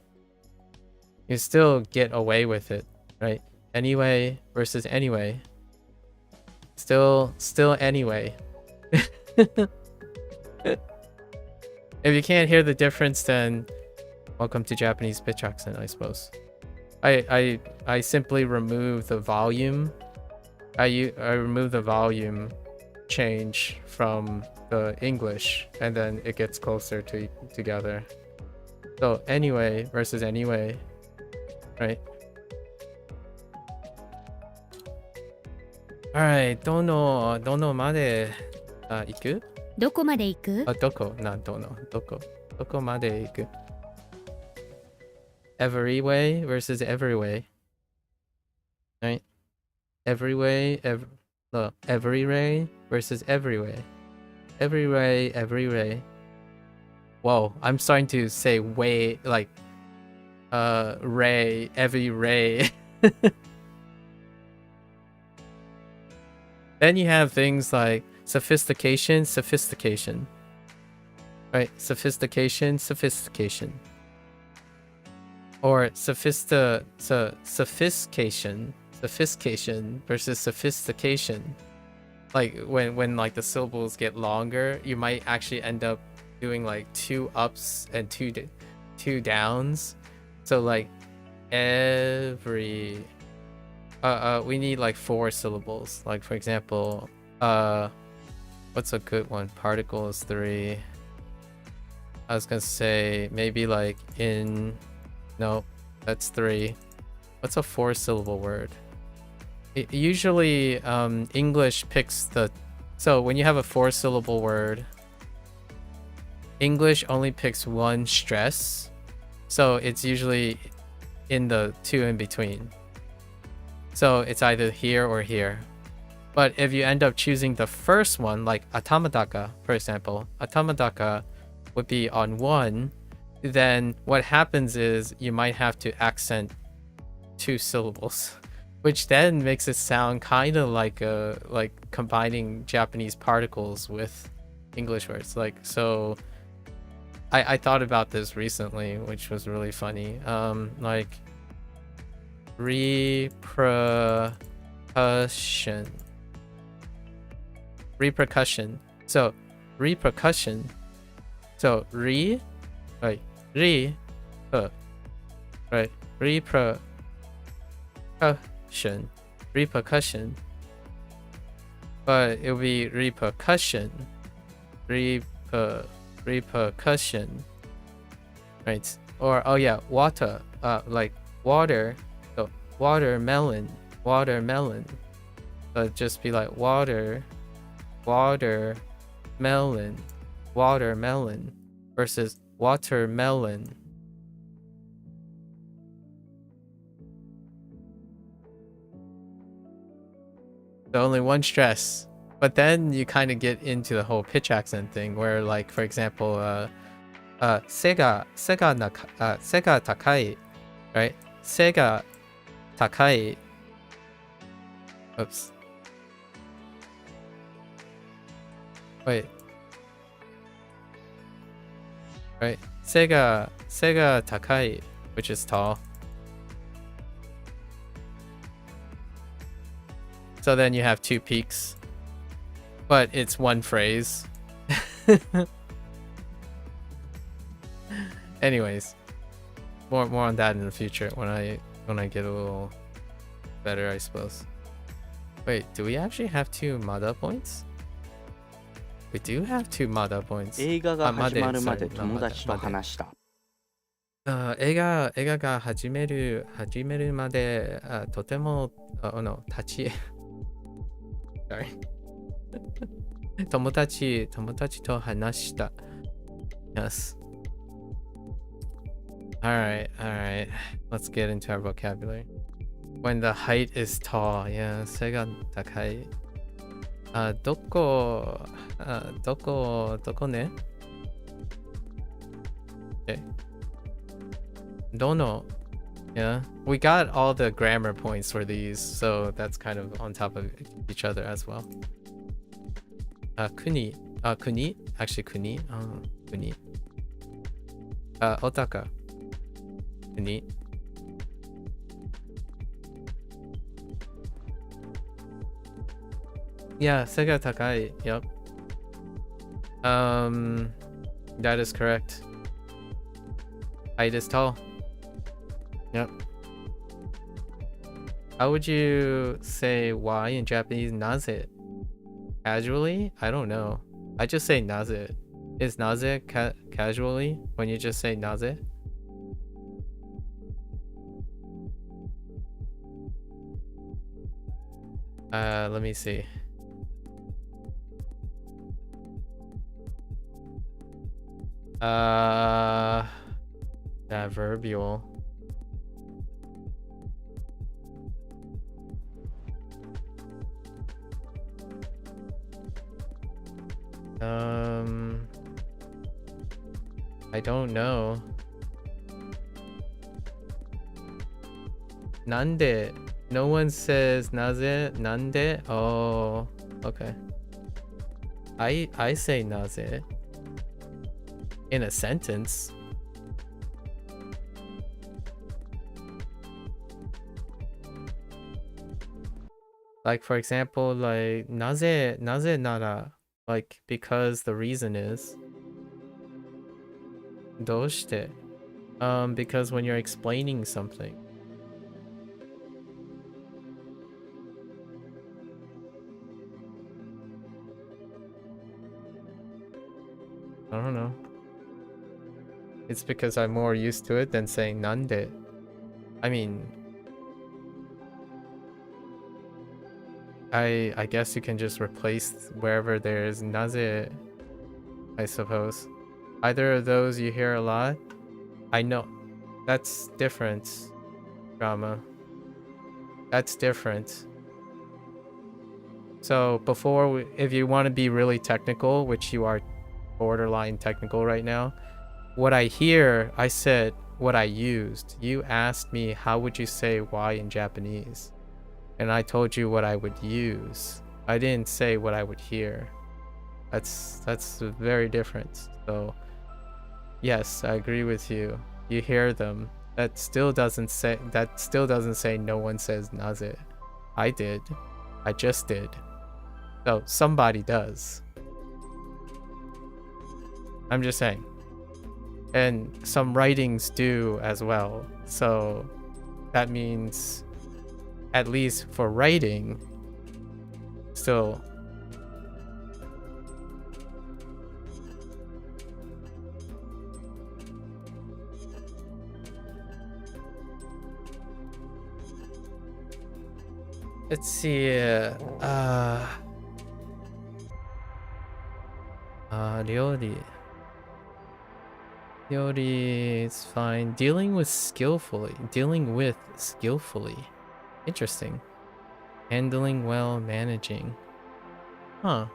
You still get away with it, right? Anyway versus anyway. Still anyway. If you can't hear the difference, then welcome to Japanese pitch accent, I suppose. I simply remove the volume. I remove the volume change from the English, and then it gets closer together. So anyway versus anyway, right? Alright, どのまで行く？どこまで行く？どこまで行く？ Every way versus every way, right? Every way versus every way. Every way. Whoa, I'm starting to say way like ray, every ray. Then you have things like sophistication, right? Sophistication. Or sophistication versus sophistication. Like when like the syllables get longer, you might actually end up doing like 2 ups and 2 downs. So like every we need like 4 syllables. Like for example, what's a good one? Particle is 3. I was gonna say maybe like in. No, that's 3. What's a 4-syllable word? Usually English picks the... So when you have a 4-syllable word, English only picks 1 stress. So it's usually in the 2 in between. So it's either here or here. But if you end up choosing the first one, like atamadaka, for example, atamadaka would be on 1. Then what happens is you might have to accent 2 syllables, which then makes it sound kind of like combining Japanese particles with English words. Like, so I thought about this recently, which was really funny. Like repercussion. So repercussion. So right, repercussion. but it'll be repercussion. Repercussion. Right. Or oh yeah, water. Like water. So watermelon. Watermelon. So it'd just be like watermelon. Watermelon versus watermelon. So only one stress. But then you kind of get into the whole pitch accent thing where, like, for example, sega takai, right? Sega takai. Oops. Wait. Right. Sega takai, which is tall. So then you have two peaks, but it's one phrase. Anyways, more on that in the future when I get a little better, I suppose. Wait, do we actually have 2 Mada points? We do have 2 Mada points. 映画が始まるまで sorry, 友達と話した。映画が始めるまでとてもsorry 友達と話した。Yes. Alright. Let's get into our vocabulary. When the height is tall, yeah, 背が高い。どこね Okay. どの Yeah, we got all the grammar points for these, so that's kind of on top of each other as well. Kuni. Kuni? Actually, Kuni. Kuni. Otaka. Kuni. Yeah, Sega Takai. Yep. That is correct. Height is tall. Yep. How would you say why in Japanese? Naze. Casually? I don't know. I just say naze. Is naze casually when you just say naze? Let me see. Adverbial. I don't know. Nande. No one says naze. Nande. Oh, okay. I say naze in a sentence. Like, for example, like naze nara, like because the reason is どうして because when you're explaining something. I don't know. It's because I'm more used to it than saying nande. I mean, I guess you can just replace wherever there's naze, I suppose. Either of those you hear a lot. I know. That's different. Drama. That's different. So before, if you want to be really technical, which you are borderline technical right now, what I hear, I said what I used. You asked me how would you say why in Japanese, and I told you what I would use. I didn't say what I would hear. That's very different. So yes, I agree with you. You hear them. That still doesn't say no one says naze. I did. I just did. So somebody does. I'm just saying. And some writings do as well. So that means, at least for writing, still Let's see. Ryori. Ryori is fine. Dealing with skillfully. Interesting. Handling well, managing. Huh.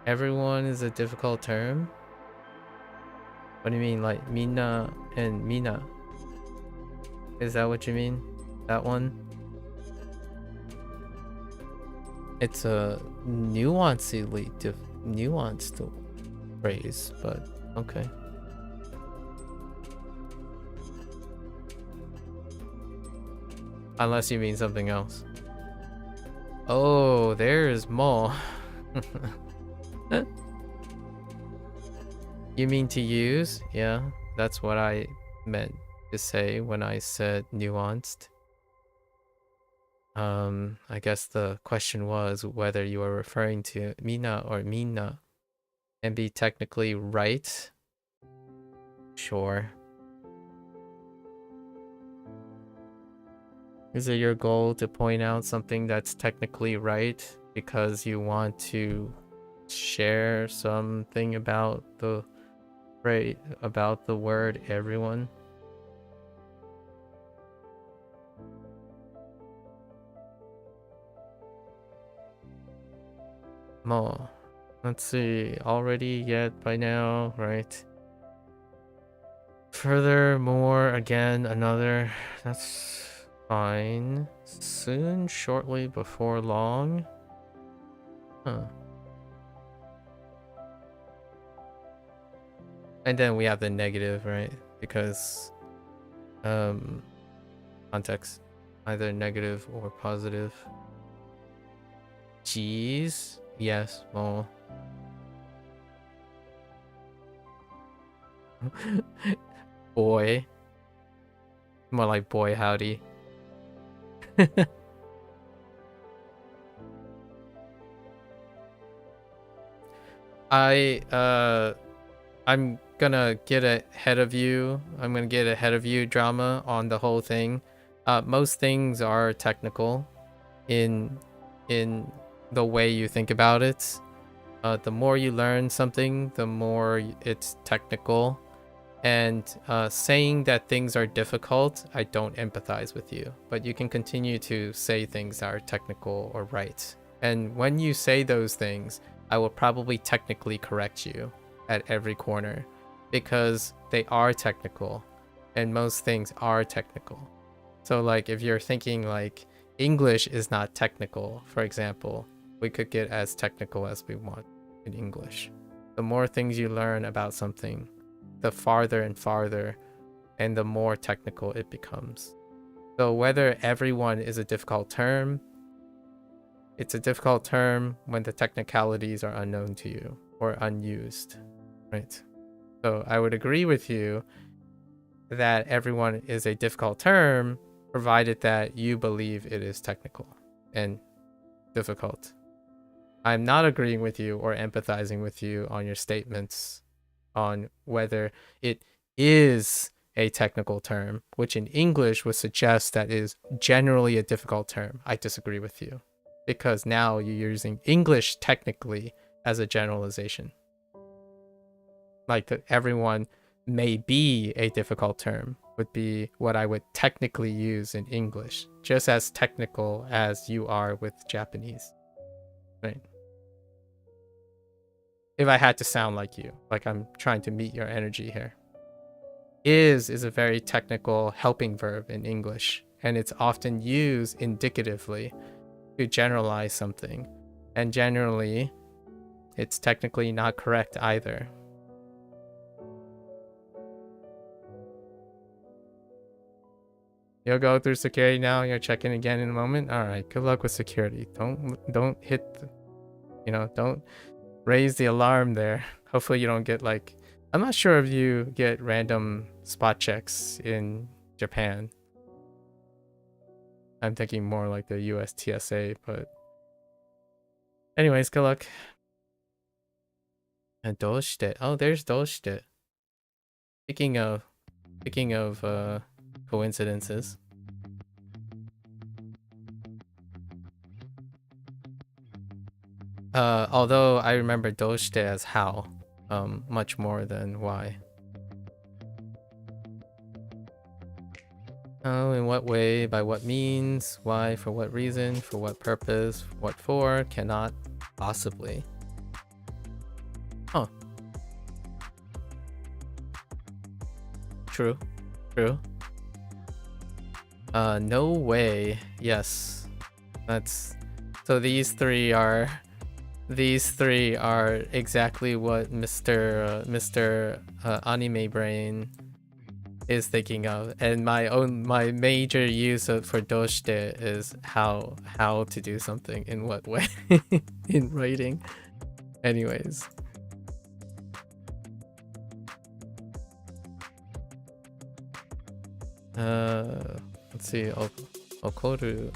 Everyone is a difficult term? What do you mean, like Mina and Mina? Is that what you mean? That one? It's a nuanced phrase, but okay. Unless you mean something else. Oh, there's more. You mean to use? Yeah, that's what I meant to say when I said nuanced. I guess the question was whether you were referring to Mina or Mina and be technically right. Sure. Is it your goal to point out something that's technically right because you want to share something about the word everyone? More. Let's see. Already yet by now, right? Furthermore, again, another. That's fine. Soon, shortly, before long. Huh. And then we have the negative, right? Because context, either negative or positive. Jeez. Yes, more. Boy. More like boy howdy. I'm gonna get ahead of you. I'm gonna get ahead of you drama on the whole thing. Most things are technical in the way you think about it. The more you learn something, the more it's technical. And saying that things are difficult, I don't empathize with you. But you can continue to say things that are technical or right. And when you say those things, I will probably technically correct you at every corner because they are technical and most things are technical. So like if you're thinking like English is not technical, for example, we could get as technical as we want in English. The more things you learn about something, the farther and farther and the more technical it becomes. So whether everyone is a difficult term, it's a difficult term when the technicalities are unknown to you or unused, right? So I would agree with you that everyone is a difficult term, provided that you believe it is technical and difficult. I'm not agreeing with you or empathizing with you on your statements on whether it is a technical term, which in English would suggest that is generally a difficult term. I disagree with you because now you're using English technically as a generalization. Like that everyone may be a difficult term would be what I would technically use in English, just as technical as you are with Japanese, right? If I had to sound like you, like I'm trying to meet your energy here. Is a very technical helping verb in English, and it's often used indicatively to generalize something. And generally, it's technically not correct either. You'll go through security now. You'll check in again in a moment. All right. Good luck with security. Don't hit, don't raise the alarm there. Hopefully you don't get like, I'm not sure if you get random spot checks in Japan. I'm thinking more like the US TSA, but anyways, good luck. And doshite. Oh, there's doshite. Speaking of coincidences. Although I remember doshite as how, much more than why. Oh, in what way, by what means, why, for what reason, for what purpose, what for, cannot, possibly. Huh. True. True. No way. Yes. That's... So these three are exactly what Mr. Anime Brain is thinking of, and my major use for doshite is how to do something in what way in writing. Anyways. Let's see. Okoru.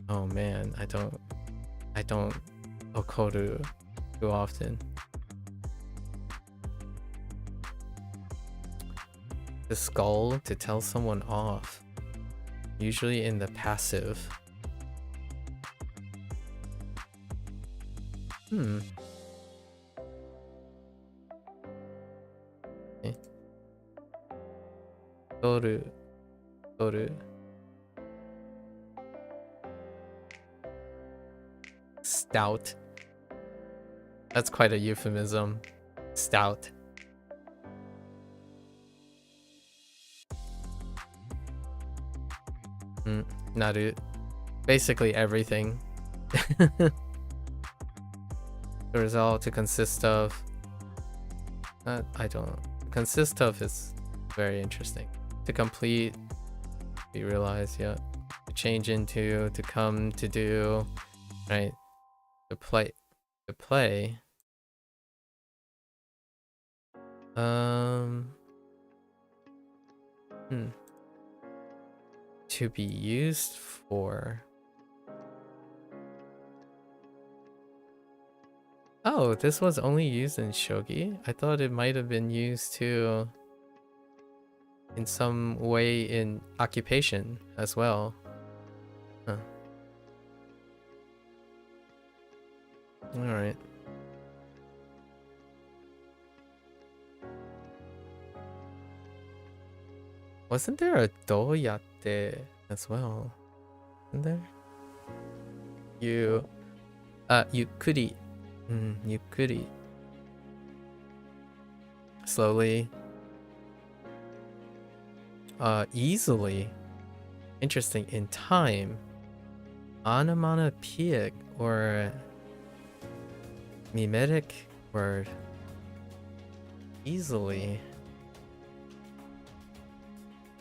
Oh man, I don't okoru too often. The skull, to tell someone off, usually in the passive. Okay. Toru. Stout. That's quite a euphemism. Stout. Naru. Basically everything. The result, to consist of. I don't. Consist of is very interesting. To complete. You realize, yeah. To change into, to come, to do. Right. To play. To play. To be used for. Oh, this was only used in shogi? I thought it might have been used to in some way in occupation as well. Huh. Alright. Wasn't there a doyate as well? Isn't there? Yukuri. Yukuri. Slowly. Easily. Interesting. In time. Onomatopoeic or mimetic word. Easily.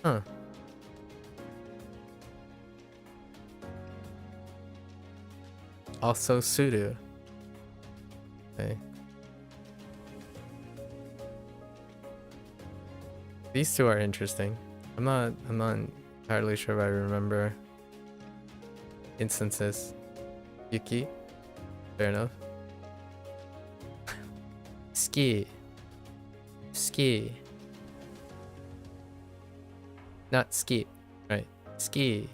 Huh. Also suru. Okay. These two are interesting. I'm not entirely sure if I remember instances. Yuki. Fair enough. Ski. Ski. Not ski, right? Ski.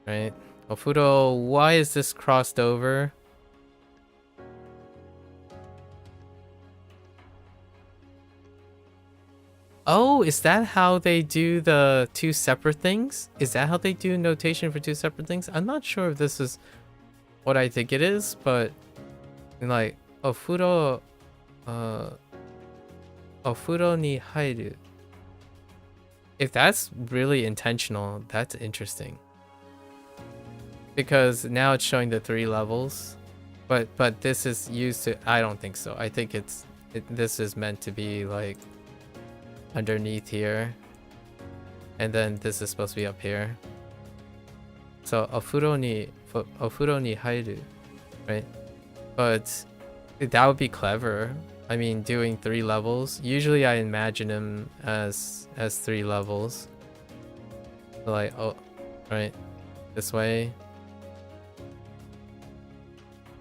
Right? Ofuro, why is this crossed over? Oh, is that how they do the two separate things? Is that how they do notation for two separate things? I'm not sure if this is what I think it is, but like ofuro ni hairu. If that's really intentional, that's interesting. Because now it's showing the 3 levels, but this is used to. I don't think so. I think this is meant to be like underneath here, and then this is supposed to be up here. So ofuro ni hairu, right? But that would be clever. I mean, doing 3 levels. Usually I imagine them as 3 levels. So like, oh, right, this way.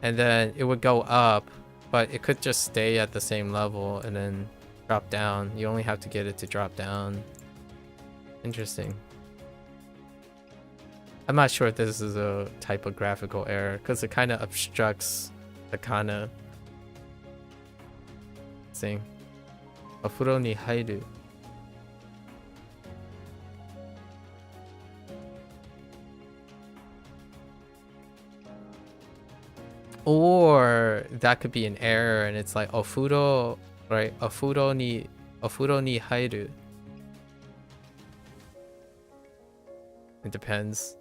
and then it would go up, but it could just stay at the same level and then drop down. You only have to get it to drop down. Interesting. I'm not sure if this is a typographical error because it kind of obstructs the kana thing. Ofuro ni hairu. Or that could be an error and it's like ofuro, right? Ofuro ni hairu. It depends.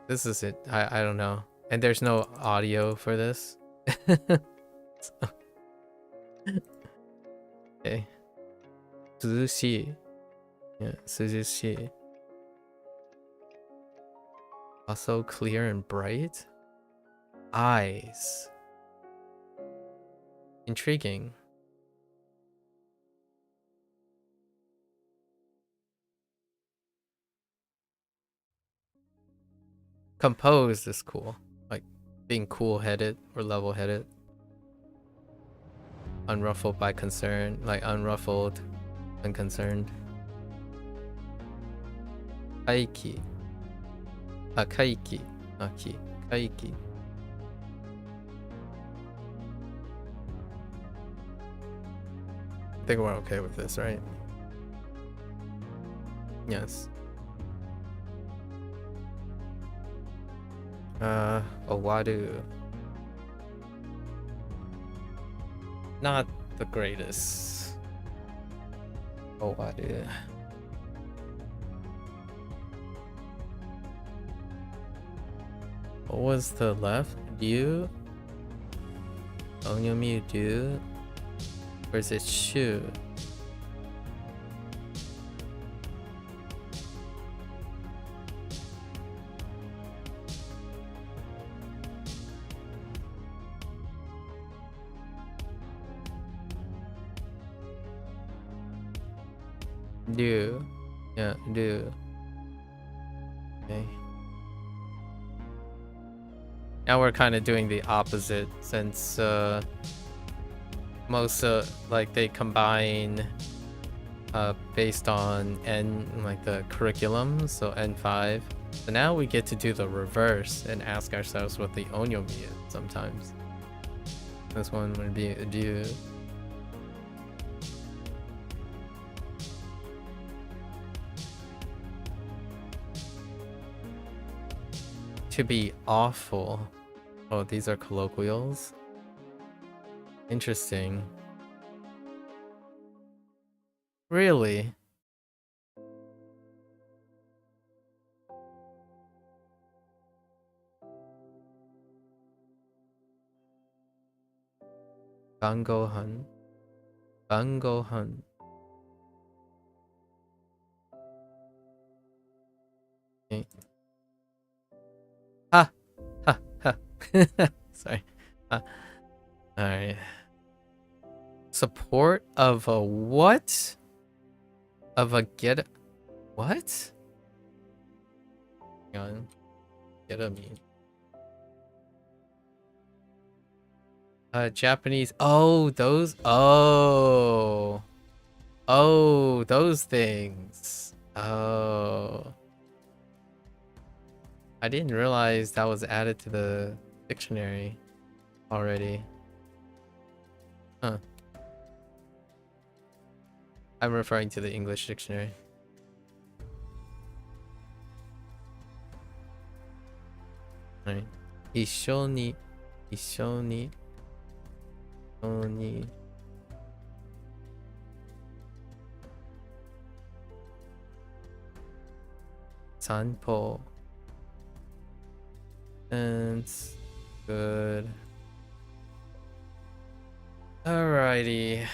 This is it. I don't know. And there's no audio for this. So. Okay. Suzushi. Yeah, suzushi. Also clear and bright. Eyes. Intriguing. Composed is cool. Like being cool-headed or level-headed. Unruffled by concern. Like unruffled, unconcerned. Kaiki. Kaiki. Aki. Kaiki. I think we're okay with this, right? Yes. Owadu. Not the greatest. Owadu. What was the left? Do? Onyomi do? Or is it shu? Do. Yeah, do. Okay. Now we're kind of doing the opposite since most like they combine based on N, like the curriculum, so N5. So now we get to do the reverse and ask ourselves what the onyomi is sometimes. This one would be a do. To be awful. Oh, these are colloquials. Interesting. Really? Bangohan. Bangohan. Okay. Ha! Ha! Ha! Sorry. Alright. Support of a what? Of a get... What? Hang on. Get a mean. Japanese... Oh, those... Oh. Oh, those things. Oh. I didn't realize that was added to the dictionary already. Huh. I'm referring to the English dictionary. Right. 一緒に 散歩 and good. Alrighty.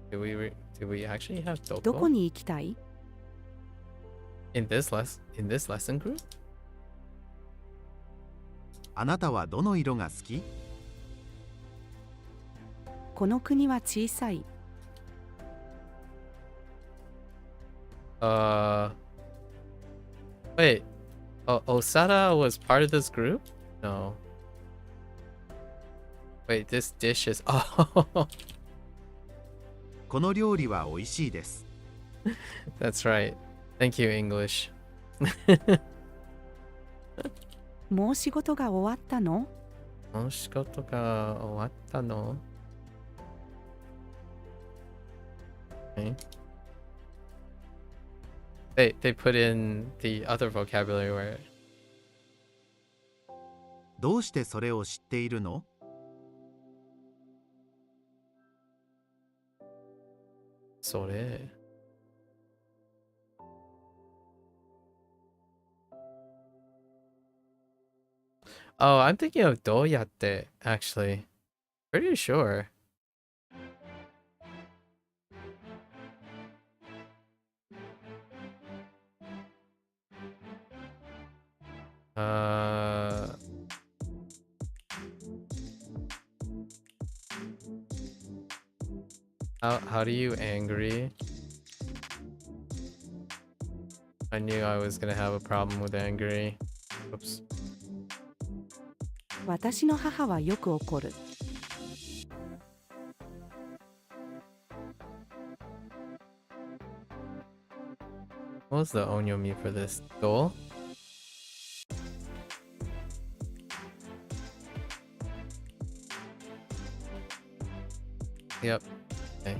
Do we actually have どこ Doko に行きたい？ in this lesson group? あなたはどの色が好き？この国は小さい。 Wait. Oh, Osada was part of this group? No. Wait, this dish is... Oh, この料理は美味しいです。 that's right. Thank you, English. もう仕事が終わったの？もう仕事が終わったの? Okay. They put in the other vocabulary where どうしてそれを知っているの？ それ Oh, I'm thinking of どうやって actually. Pretty sure. How do you angry? I knew I was gonna have a problem with angry. Oops. 私の母はよく怒る。What was the onyomi for this? Do? Yep. Okay.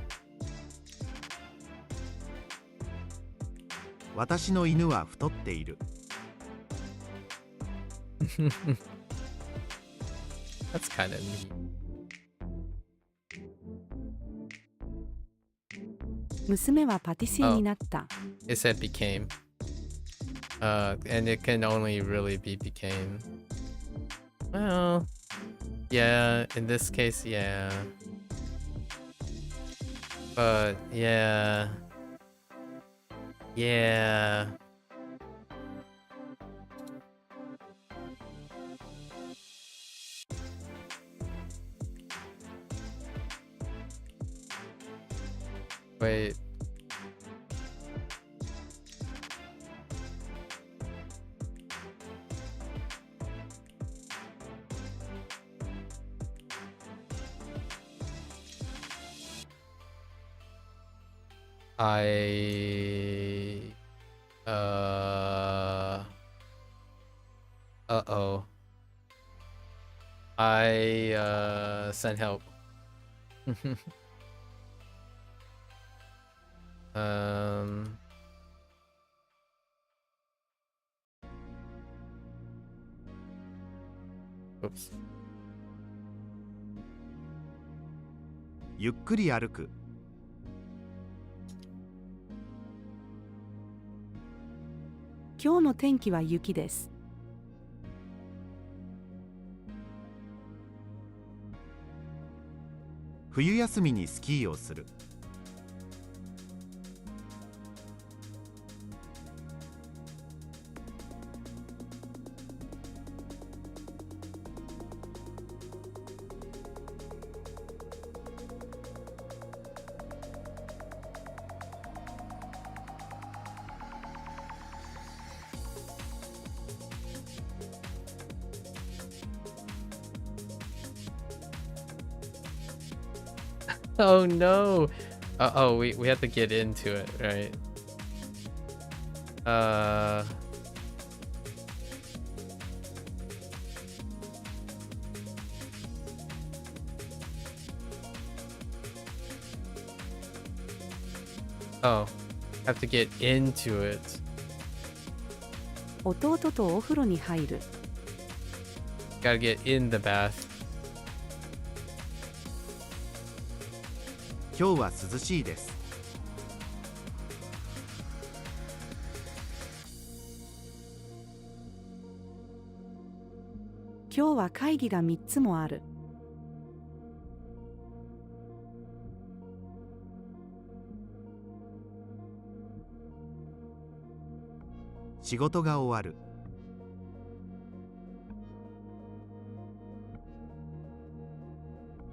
私の犬は太っている。 That's kind of neat. 娘はパティシエになった。It said became. And it can only really be became. Well, yeah, in this case, yeah. But, yeah. Yeah. Wait. Uh-oh. I sent help. Oops. ゆっくり歩く。今日の天気は雪です。冬休みにスキーをする。Oh no. Oh, we have to get into it, right? Oh, have to get into it. 弟とお風呂に入る。 Gotta get in the bath. 今日は涼しいです。今日は会議が3つもある。仕事が終わる。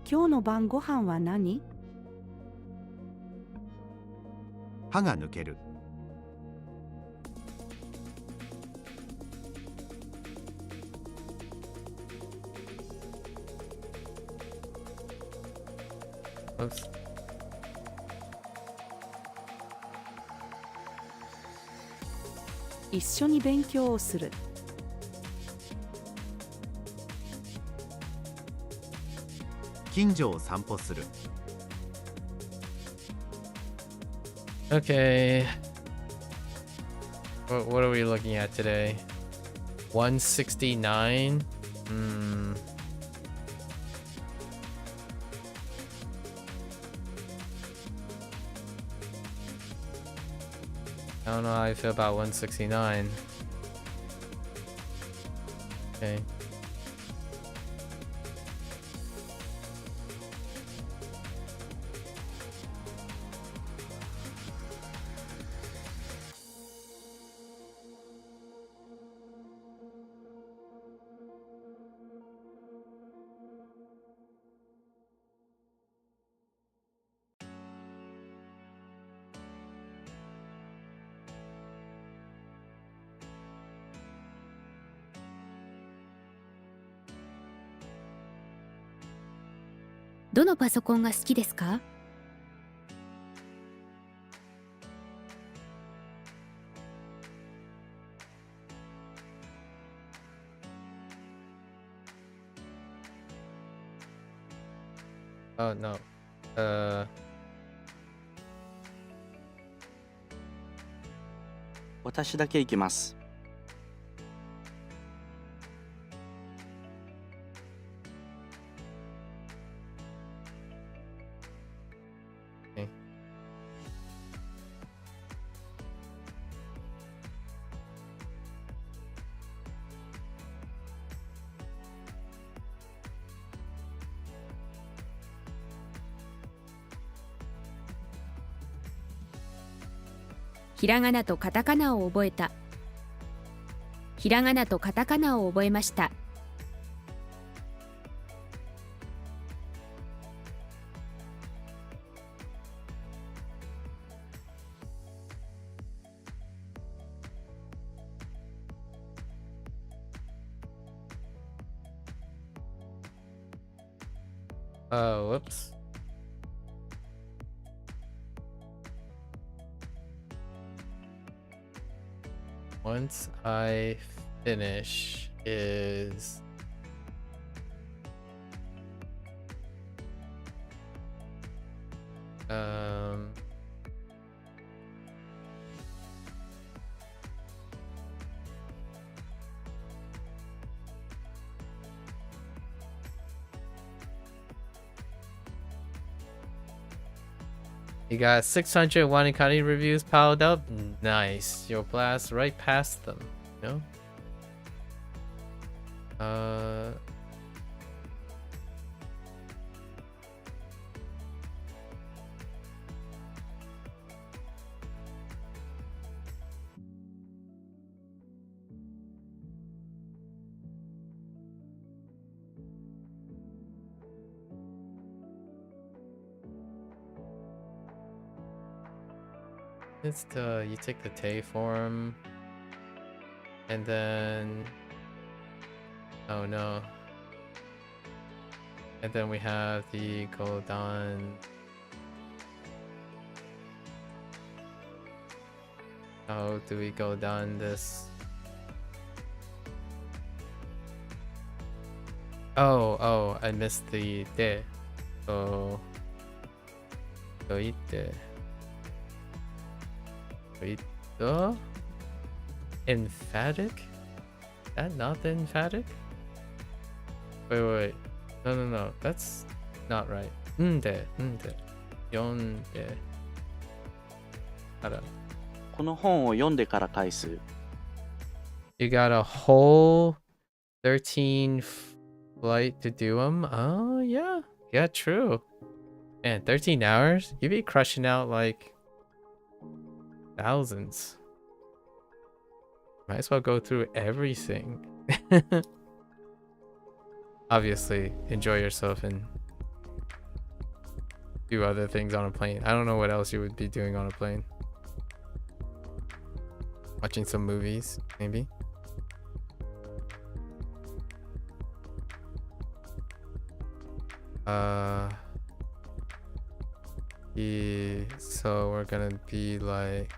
今日の晩ご飯は何？歯が抜ける。Oops. "一緒に勉強をする」近所を散歩する。Okay. What are we looking at today? 169? I don't know how I feel about 169. Okay. "どのパソコンが好きですか?" Oh no. 私だけ行きます。Okay. "ひらがなとカタカナを覚えた」。ひらがなとカタカナを覚えました。Whoops. Once I finish is you got 600 WaniKani reviews piled up. Nice. You'll blast right past them. You know? It's you take the Tay form, and then oh no, and then we have the Goldan. How do we go down this? Oh, I missed the de. So ite. Wait, emphatic? That not the emphatic? Wait. No. That's not right. Nde. Yonde. Hara. この本を読んでから返す。You got a whole 13 flight to do them? Oh, yeah. Yeah, true. Man, 13 hours? You'd be crushing out like thousands. Might as well go through everything. Obviously, enjoy yourself and do other things on a plane. I don't know what else you would be doing on a plane. Watching some movies, maybe. So we're gonna be like,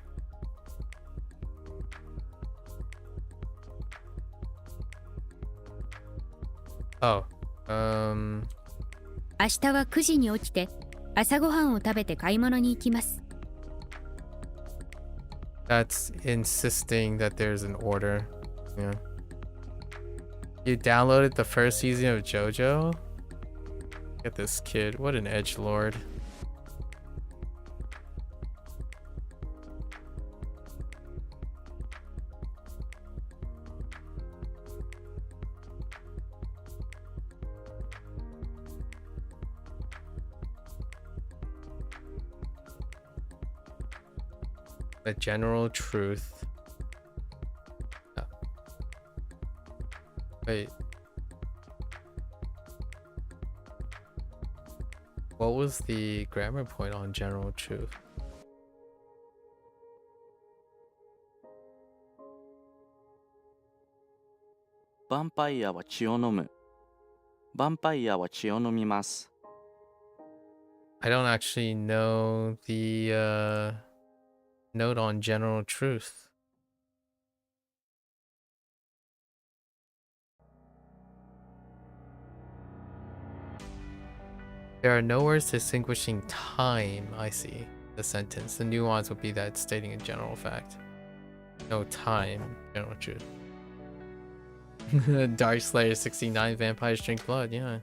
oh, 明日は9時に起きて朝ごはんを食べて買い物に行きます。 that's insisting that there's an order. Yeah. You downloaded the first season of JoJo? Look at this kid. What an edgelord. The general truth. Oh. Wait. What was the grammar point on general truth? Vampire は血を飲む。Vampire は血を飲みます。 I don't actually know the note on general truth. There are no words distinguishing time. I see the sentence. The nuance would be that stating a general fact. No time, general truth. Dark Slayer 69, vampires drink blood, yeah.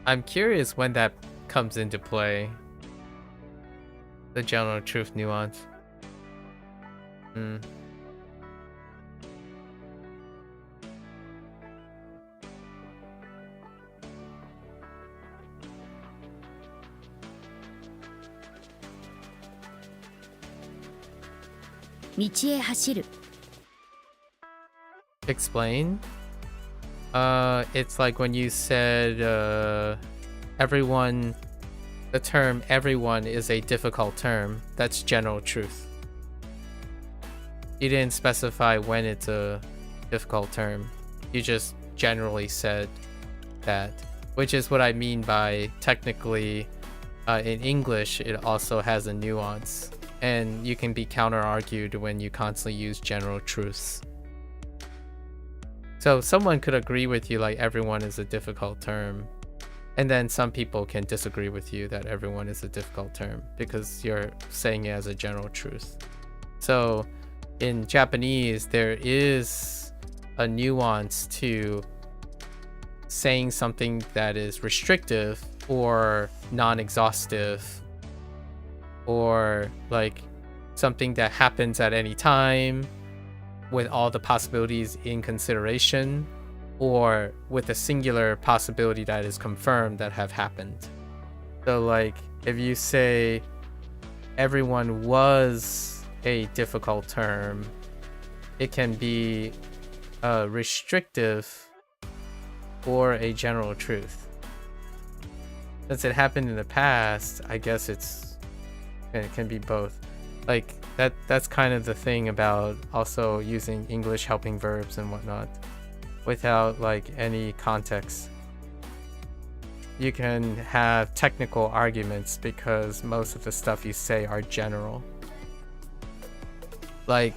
I'm curious when that comes into play. The general truth nuance. Hmm. Explain? It's like when you said everyone, the term everyone is a difficult term. That's general truth. You didn't specify when it's a difficult term. You just generally said that, which is what I mean by technically in English it also has a nuance, and you can be counter-argued when you constantly use general truths. So someone could agree with you like everyone is a difficult term, and then some people can disagree with you that everyone is a difficult term because you're saying it as a general truth. So in Japanese, there is a nuance to saying something that is restrictive or non-exhaustive, or like something that happens at any time with all the possibilities in consideration, or with a singular possibility that is confirmed that have happened. So like if you say everyone was a difficult term, it can be restrictive or a general truth. Since it happened in the past, I guess it can be both. Like that's kind of the thing about also using English helping verbs and whatnot without like any context. You can have technical arguments because most of the stuff you say are general. Like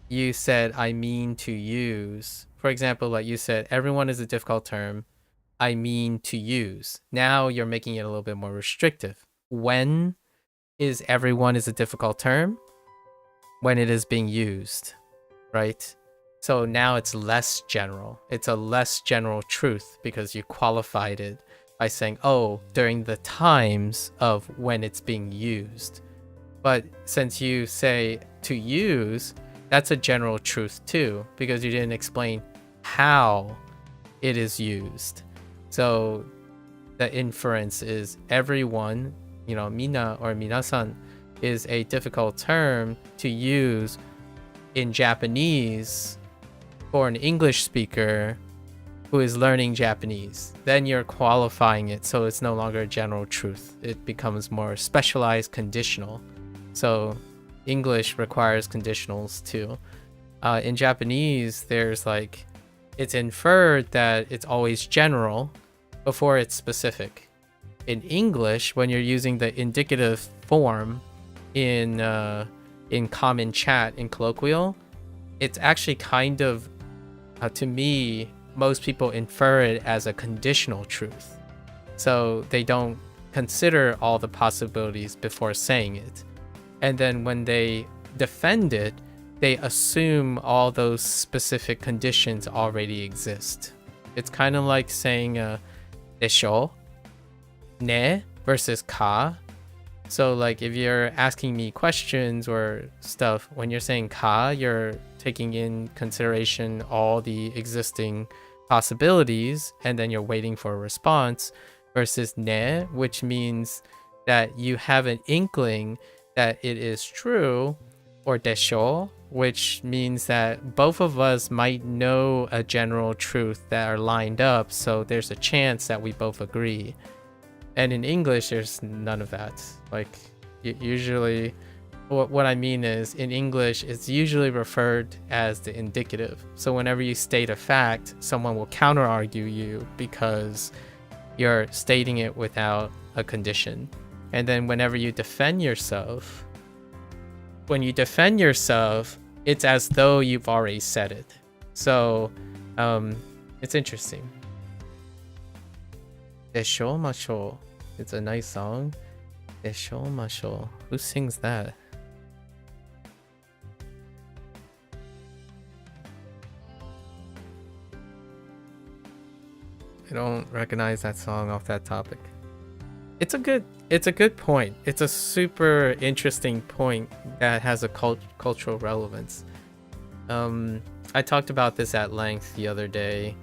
you said, I mean to use. For example, like you said, everyone is a difficult term. I mean to use. Now you're making it a little bit more restrictive. When is everyone is a difficult term? When it is being used, right? So now it's less general. It's a less general truth because you qualified it by saying, oh, during the times of when it's being used. But since you say to use, that's a general truth too, because you didn't explain how it is used. So the inference is everyone, you know, mina or minasan is a difficult term to use in Japanese for an English speaker who is learning Japanese. Then you're qualifying it so it's no longer a general truth. It becomes more specialized, conditional. So English requires conditionals too. In Japanese, there's like, it's inferred that it's always general before it's specific. In English, when you're using the indicative form in common chat, in colloquial, it's actually kind of, to me, most people infer it as a conditional truth. So they don't consider all the possibilities before saying it. And then when they defend it, they assume all those specific conditions already exist. It's kind of like saying desho, ne versus ka. So like if you're asking me questions or stuff, when you're saying ka, you're taking in consideration all the existing possibilities and then you're waiting for a response, versus ne, which means that you have an inkling that it is true, or desho, which means that both of us might know a general truth that are lined up, so there's a chance that we both agree. And in English, there's none of that. Like, usually, what I mean is, in English, it's usually referred as the indicative. So whenever you state a fact, someone will counter-argue you because you're stating it without a condition. And then whenever you defend yourself, when you defend yourself, it's as though you've already said it. So it's interesting. Desho Masho. It's a nice song. Desho Masho. Who sings that? I don't recognize that song off that topic. It's a good point. It's a super interesting point that has a cultural relevance. I talked about this at length the other day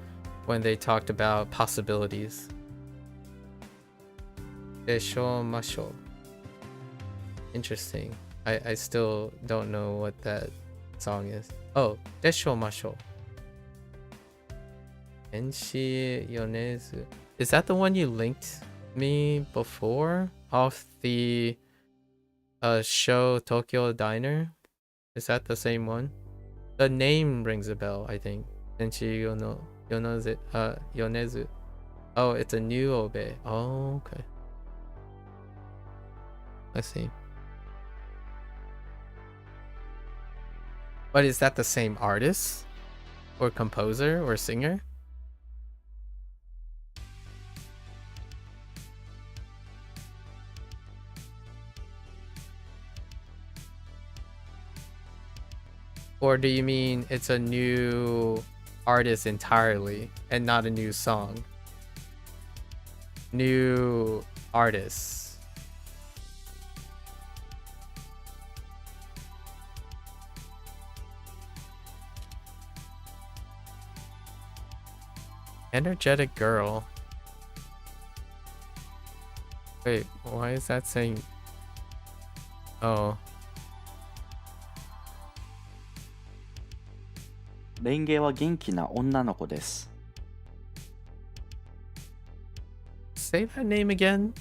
when they talked about possibilities. Desho masho. Interesting. I still don't know what that song is. Oh, desho masho. Enshi yonezu. Is that the one you linked me before off the show Tokyo Diner? Is that the same one? The name rings a bell, I think. Enshi yonezu. Oh, it's a new obe. Oh, okay. Let's see. But is that the same artist? Or composer or singer? Or do you mean it's a new artist entirely and not a new song? New artists. Energetic girl. Wait, why is that saying? Oh. レンゲは元気な女の子です。 Say that name again?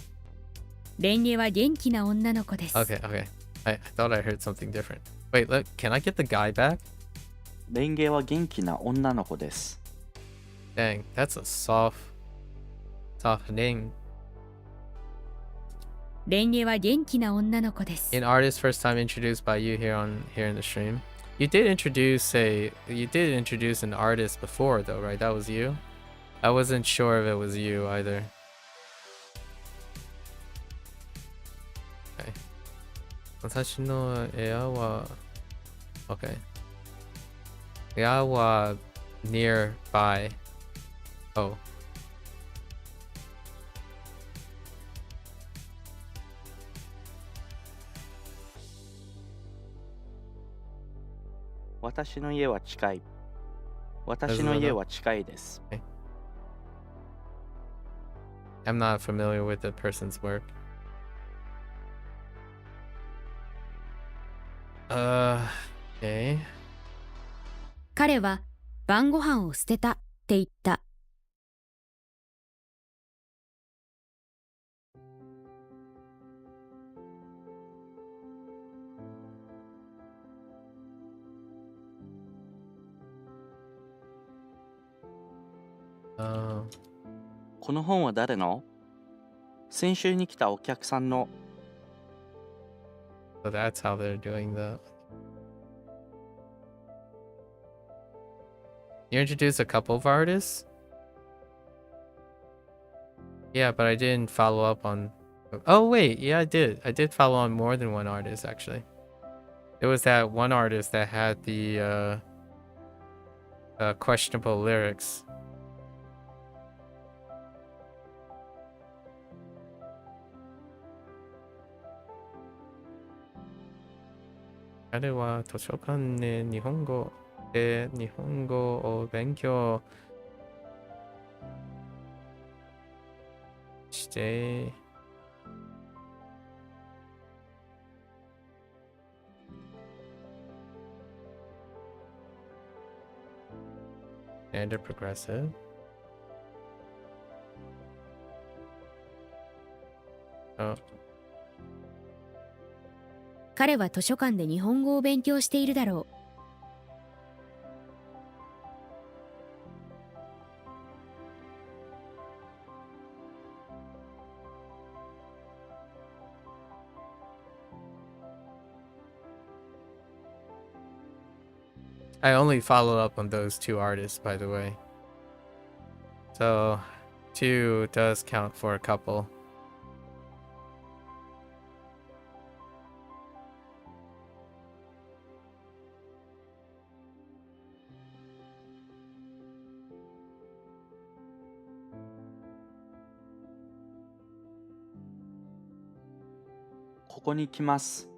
レンゲは元気な女の子です。 Okay, okay. I thought I heard something different. Wait, look, can I get the guy back? レンゲは元気な女の子です。 Dang, that's a soft name. レンゲは元気な女の子です。 An artist first time introduced by you here in the stream. You did introduce an artist before though, right? That was you? I wasn't sure if it was you either. Okay. 私の部屋は Okay. 部屋は nearby. Oh. 私の家は近い。私の家は近いです。 I'm not familiar with the person's work. Okay. 彼は晩ご飯を捨てたって言った。この本は誰の？先週に来たお客さんの。 So that's how they're doing the. You introduced a couple of artists? Yeah, but I didn't follow up on. Oh wait, yeah, I did. I did follow on more than one artist actually. It was that one artist that had the questionable lyrics.彼は図書館で日本語を勉強してStandard progressive. 彼は図書館で日本語を勉強しているだろう。I only followed up on those two artists, by the way. So, 2 does count for a couple. "ここに来ます」。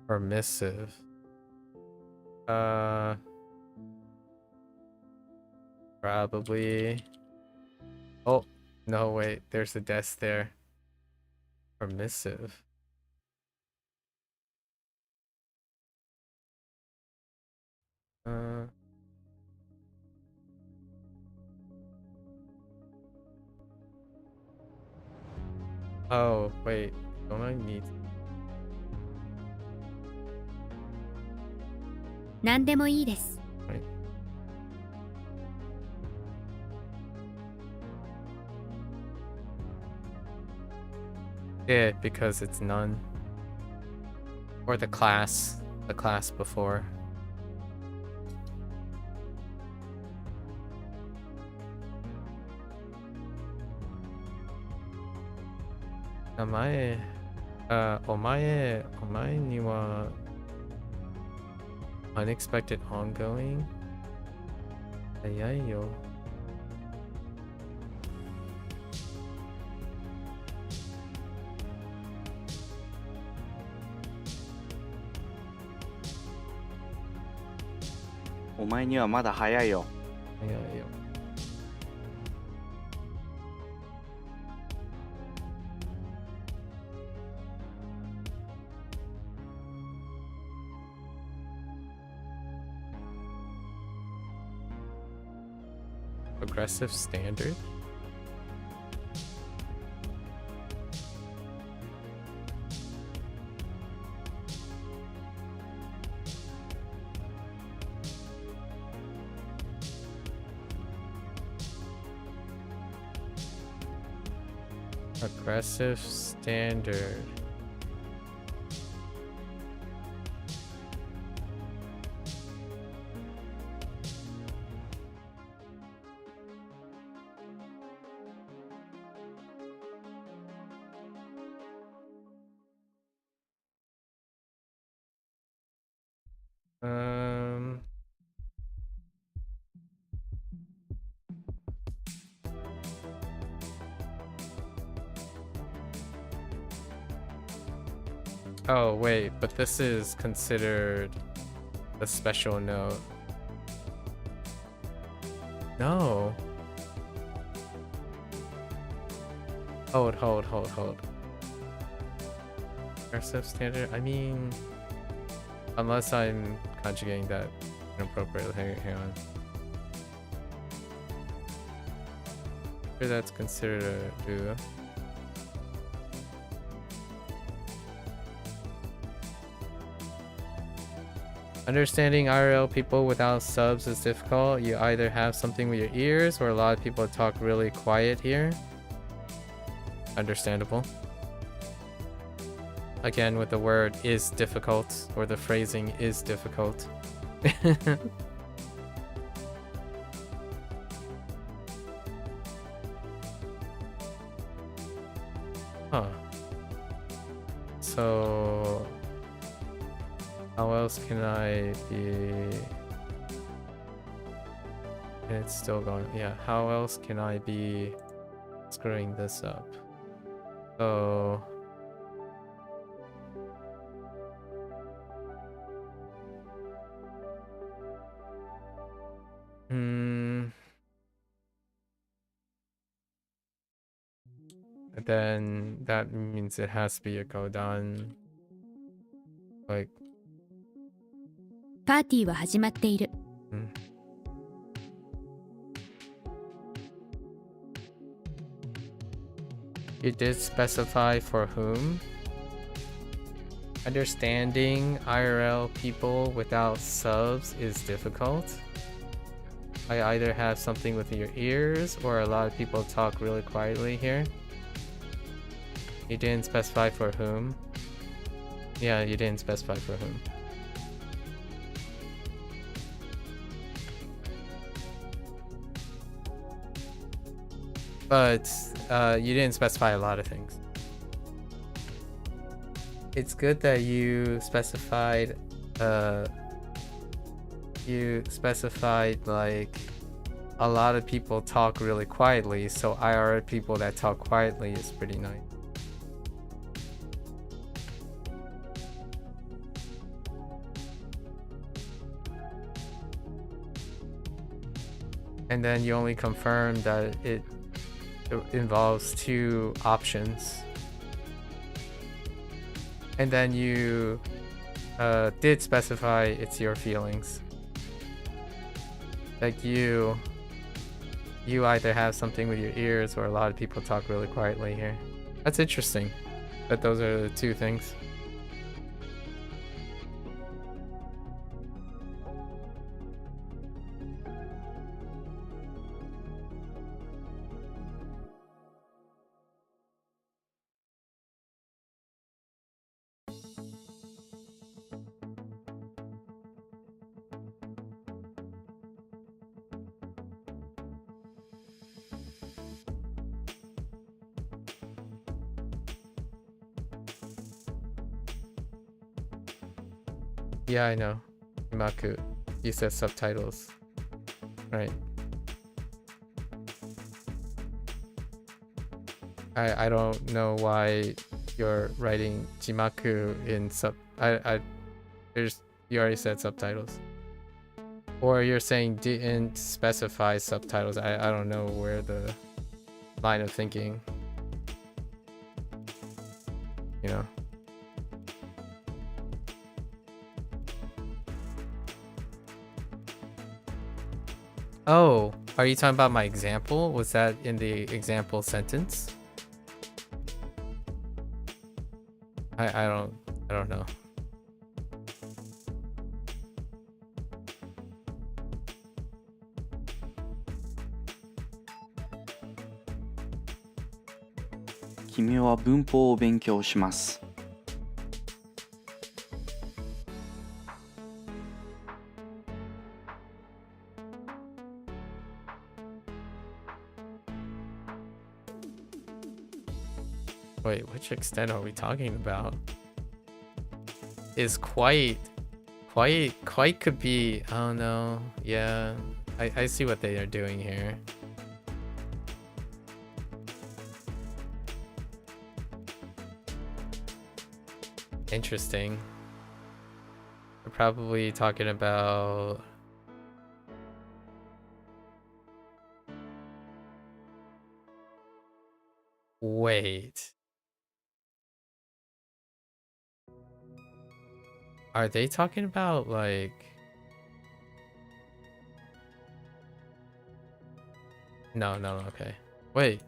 Permissive. Probably. Oh, no, wait. There's a desk there. Permissive. Oh, wait. Don't I need... 何でもいいです。Yeah, because it's none. Or the class before. O前には unexpected ongoing? 早いよ。お前にはまだ早いよ。早いよ。Progressive standard? Progressive standard. Oh wait, but this is considered a special note. No. Hold. Cursive standard? I mean, unless I'm conjugating that inappropriately. Hang on. Sure, that's considered a duo. Understanding IRL people without subs is difficult. You either have something with your ears or a lot of people talk really quiet here. Understandable. Again, with the word is difficult, or the phrasing is difficult. Huh. So, how else can I be... And it's still going. Yeah, how else can I be screwing this up? So... Then that means it has to be a Godan. Like... パーティーは始まっている。You did specify for whom? Understanding IRL people without subs is difficult. I either have something with your ears or a lot of people talk really quietly here. You didn't specify for whom. Yeah, you didn't specify for whom. But you didn't specify a lot of things. It's good that you specified like a lot of people talk really quietly, so IR people that talk quietly is pretty nice. And then you only confirm that it involves two options. And then you did specify it's your feelings. Like you either have something with your ears or a lot of people talk really quietly here. That's interesting that those are the two things. Yeah, I know. Maku, you said subtitles. Right. I don't know why you're writing Jimaku in you already said subtitles. Or you're saying didn't specify subtitles. I don't know where the line of thinking, you know. Oh, are you talking about my example? Was that in the example sentence? I don't know. Kimi wa bunpo o benkyou shimasu. Wait, which extent are we talking about? Is quite could be, I don't know. Yeah, I see what they are doing here. Interesting. We're probably talking about Wait. Are they talking about like... No, okay. Wait.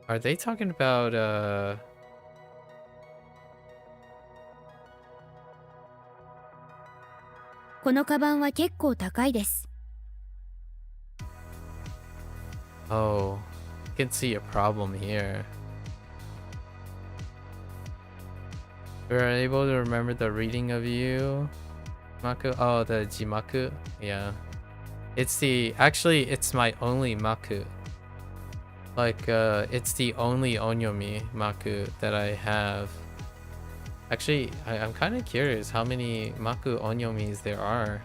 Are they talking aboutこのカバンは結構高いです。 Oh, I can see a problem here. We are able to remember the reading of you. Maku. Oh, the Jimaku. Yeah. It's the... Actually, it's my only Maku. Like, it's the only Onyomi Maku that I have. Actually, I'm kind of curious how many Maku Onyomis there are.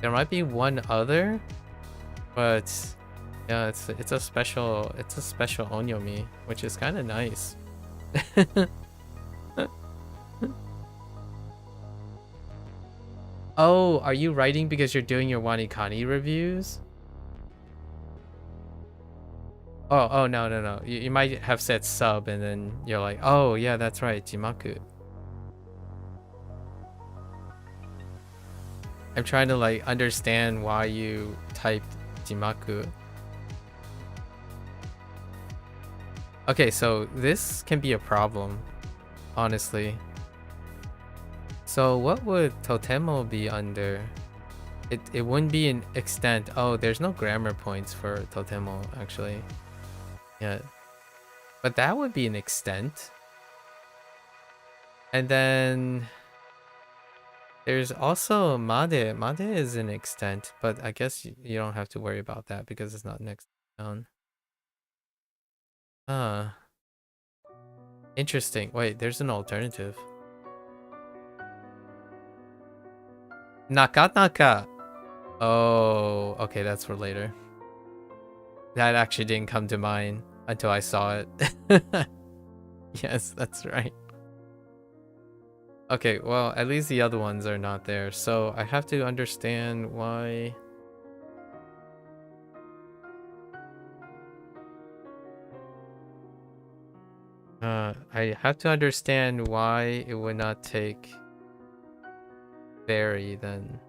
There might be one other, but yeah, it's a special Onyomi, which is kind of nice. Oh, are you writing because you're doing your WaniKani reviews? Oh no. You might have said sub and then you're like, oh yeah, that's right, Jimaku. I'm trying to like understand why you typed Jimaku. Okay, so this can be a problem, honestly. So what would Totemo be under? It wouldn't be an extent. Oh, there's no grammar points for Totemo actually. Yeah. But that would be an extent. And then there's also Made. Made is an extent, but I guess you don't have to worry about that because it's not next down. Interesting. Wait, there's an alternative. Nakanaka. Oh, okay, that's for later. That actually didn't come to mind until I saw it. Yes, that's right. Okay, well, at least the other ones are not there. So I have to understand why... I have to understand why it would not take very then.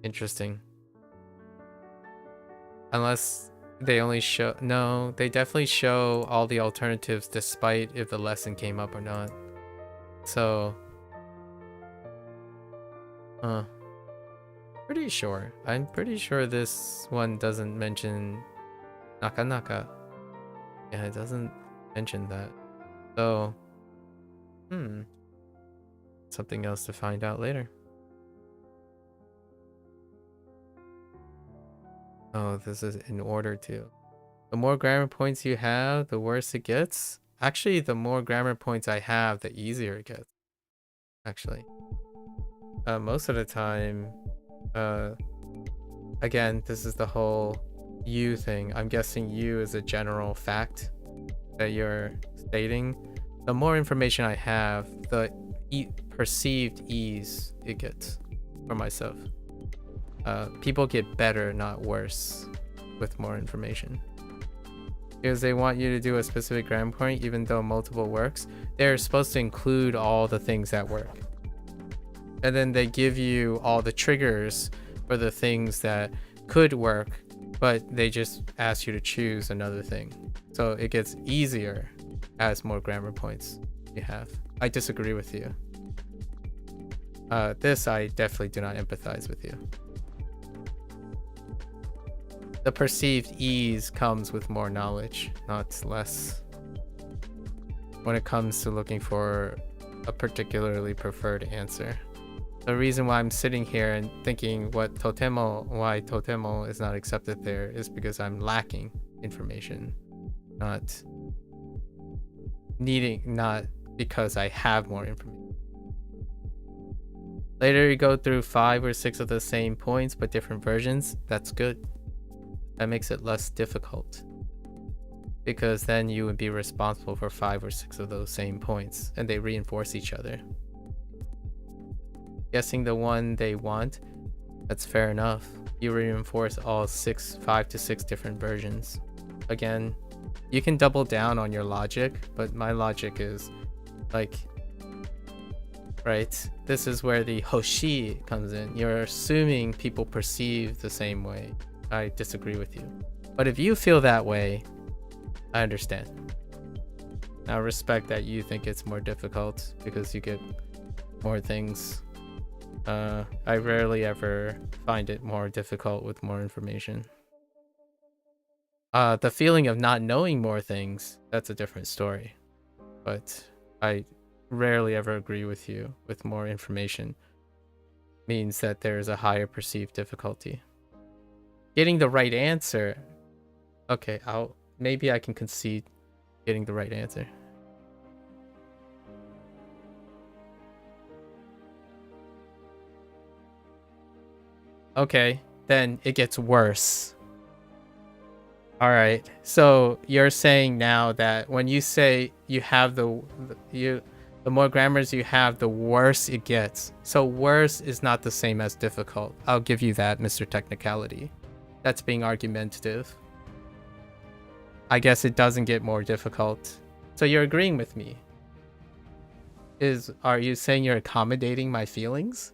Interesting. Unless they only show... No, they definitely show all the alternatives despite if the lesson came up or not. So... Pretty sure. I'm pretty sure this one doesn't mention Nakanaka. Yeah, it doesn't mention that. So... Something else to find out later. Oh, this is in order to. The more grammar points you have, the worse it gets. Actually, the more grammar points I have, the easier it gets. Actually. Most of the time, again, this is the whole you thing. I'm guessing you is a general fact that you're stating. The more information I have, the perceived ease it gets for myself. People get better, not worse, with more information. Because they want you to do a specific grammar point, even though multiple works, they're supposed to include all the things that work. And then they give you all the triggers for the things that could work, but they just ask you to choose another thing. So it gets easier as more grammar points you have. I disagree with you. This I definitely do not empathize with you. The perceived ease comes with more knowledge, not less. When it comes to looking for a particularly preferred answer. The reason why I'm sitting here and thinking why Totemo is not accepted there is because I'm lacking information. Not because I have more information. Later you go through 5 or 6 of the same points but different versions. That's good. That makes it less difficult. because then you would be responsible for 5 or 6 of those same points, and they reinforce each other. Guessing the one they want, that's fair enough. You reinforce all 5 to 6 different versions. Again, you can double down on your logic, but my logic is like, right, this is where the hoshi comes in. You're assuming people perceive the same way. I disagree with you. But if you feel that way, I understand. I respect that you think it's more difficult because you get more things. I rarely ever find it more difficult with more information. The feeling of not knowing more things, that's a different story. But I rarely ever agree with you with more information means that there is a higher perceived difficulty. Getting the right answer, okay, maybe I can concede getting the right answer. Okay, then it gets worse. All right, so you're saying now that when you say you have the more grammars you have, the worse it gets. So worse is not the same as difficult. I'll give you that, Mr. Technicality. That's being argumentative. I guess it doesn't get more difficult. So you're agreeing with me. Are you saying you're accommodating my feelings?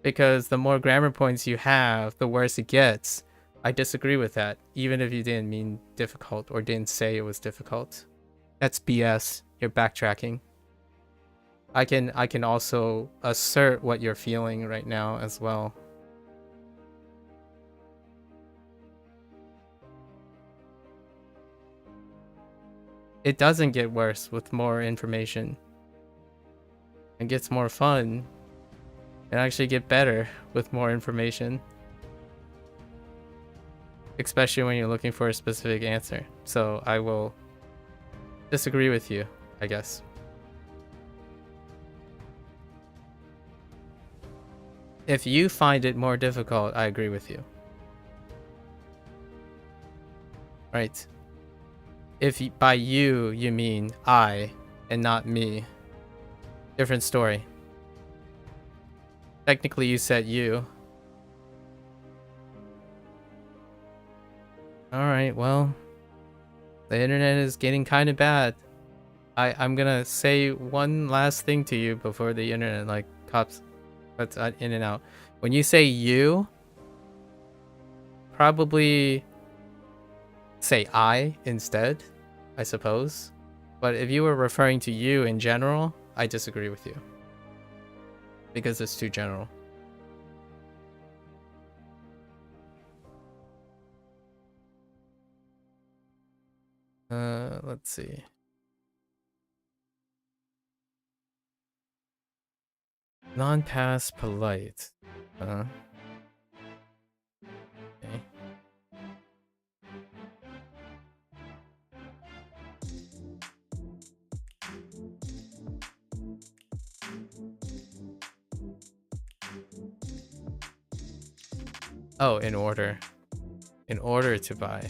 Because the more grammar points you have, the worse it gets. I disagree with that, even if you didn't mean difficult or didn't say it was difficult. That's BS. You're backtracking. I can also assert what you're feeling right now as well. It doesn't get worse with more information. It gets more fun. It actually get better with more information. Especially when you're looking for a specific answer. So I will disagree with you, I guess. If you find it more difficult, I agree with you. Right. If by you mean I and not me, different story. Technically you said you. Alright, well, the internet is getting kind of bad. I'm gonna say one last thing to you before the internet like cuts in and out. When you say you, probably say I instead, I suppose. But if you were referring to you in general, I disagree with you. Because it's too general. Let's see. Non-pass polite. Okay. Oh, in order. In order to buy.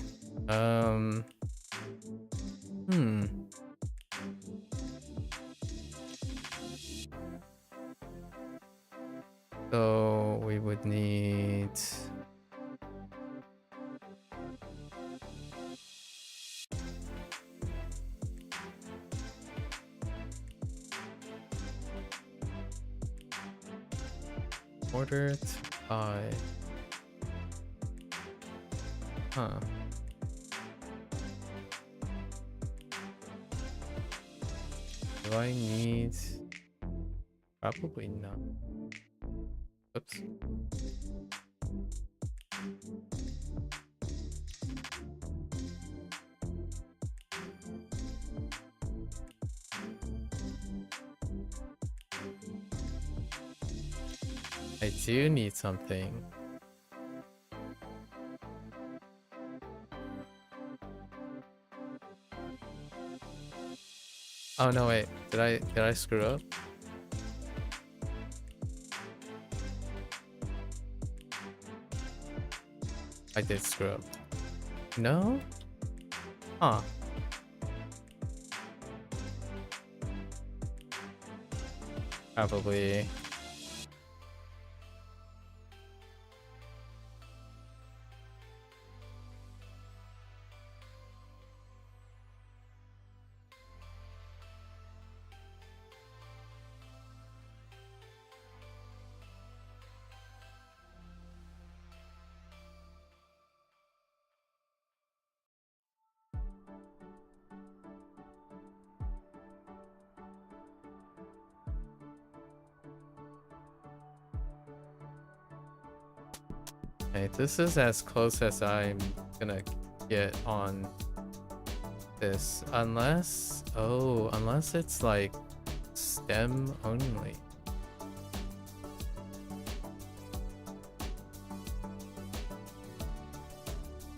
So we would need order to buy. Huh. Do I need? Probably not. Oops. I do need something. Oh no, wait. Did I screw up? I did screw up. No? Huh. Probably. Okay, this is as close as I'm gonna get on this, unless it's like stem only.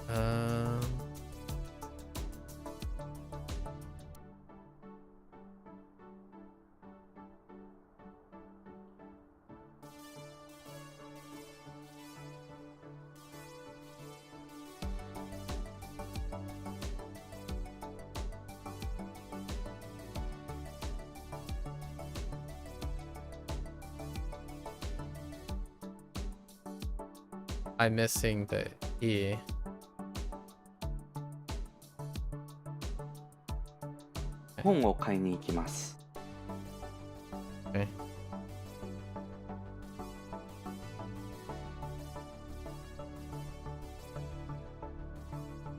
Um, I'm missing the E.「本を買いに行きます」 Okay.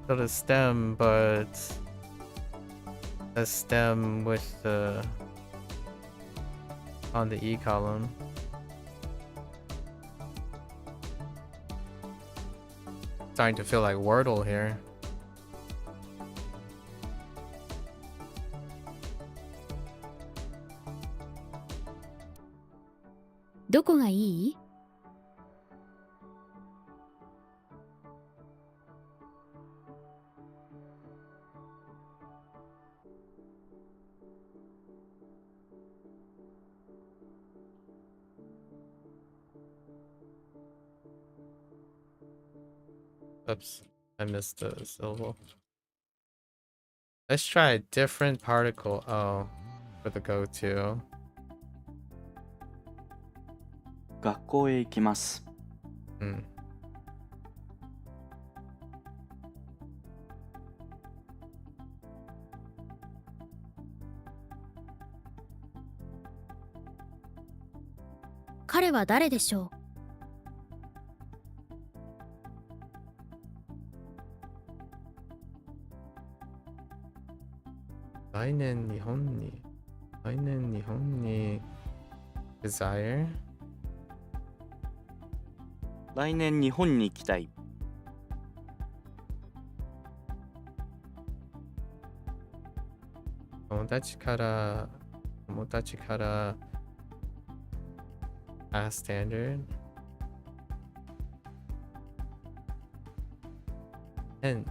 So the stem, but a stem with the on the E column. Starting to feel like Wordle here. どこがいい？Oops, I missed the syllable. Let's try a different particle. Oh, for the go-to. 学校へ行きます Hmm. 彼は誰でしょう？来年日本に desire? 来年日本に行きたい友達から ask standard 10.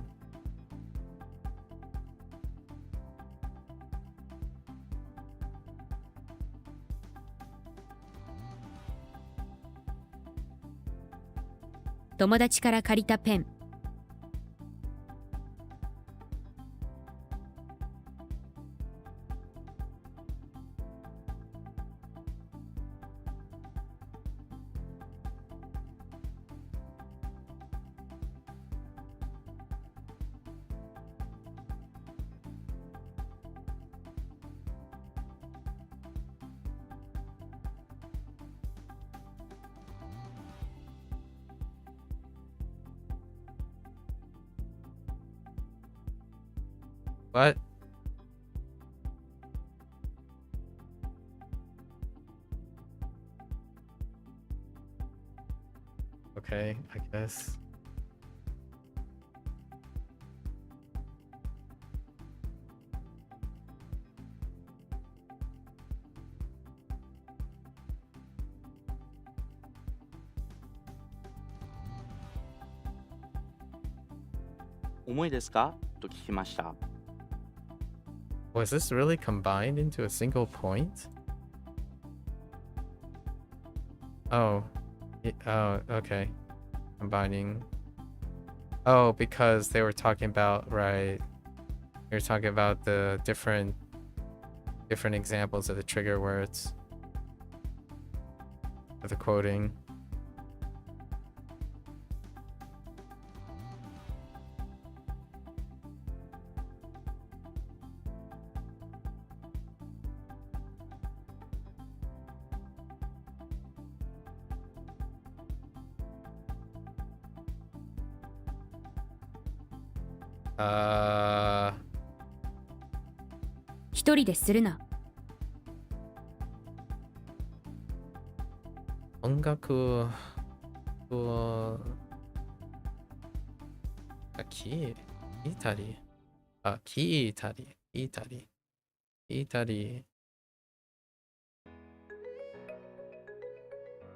友達から借りたペン。What? Okay, I guess.「重いですか?」と聞きました Was this really combined into a single point? Oh. Oh, okay. Combining. Oh, because they were talking about, right, You're talking about the different examples of the trigger words for the quoting. Uh, 一人でするな。音楽を聞いたり、聞いたり、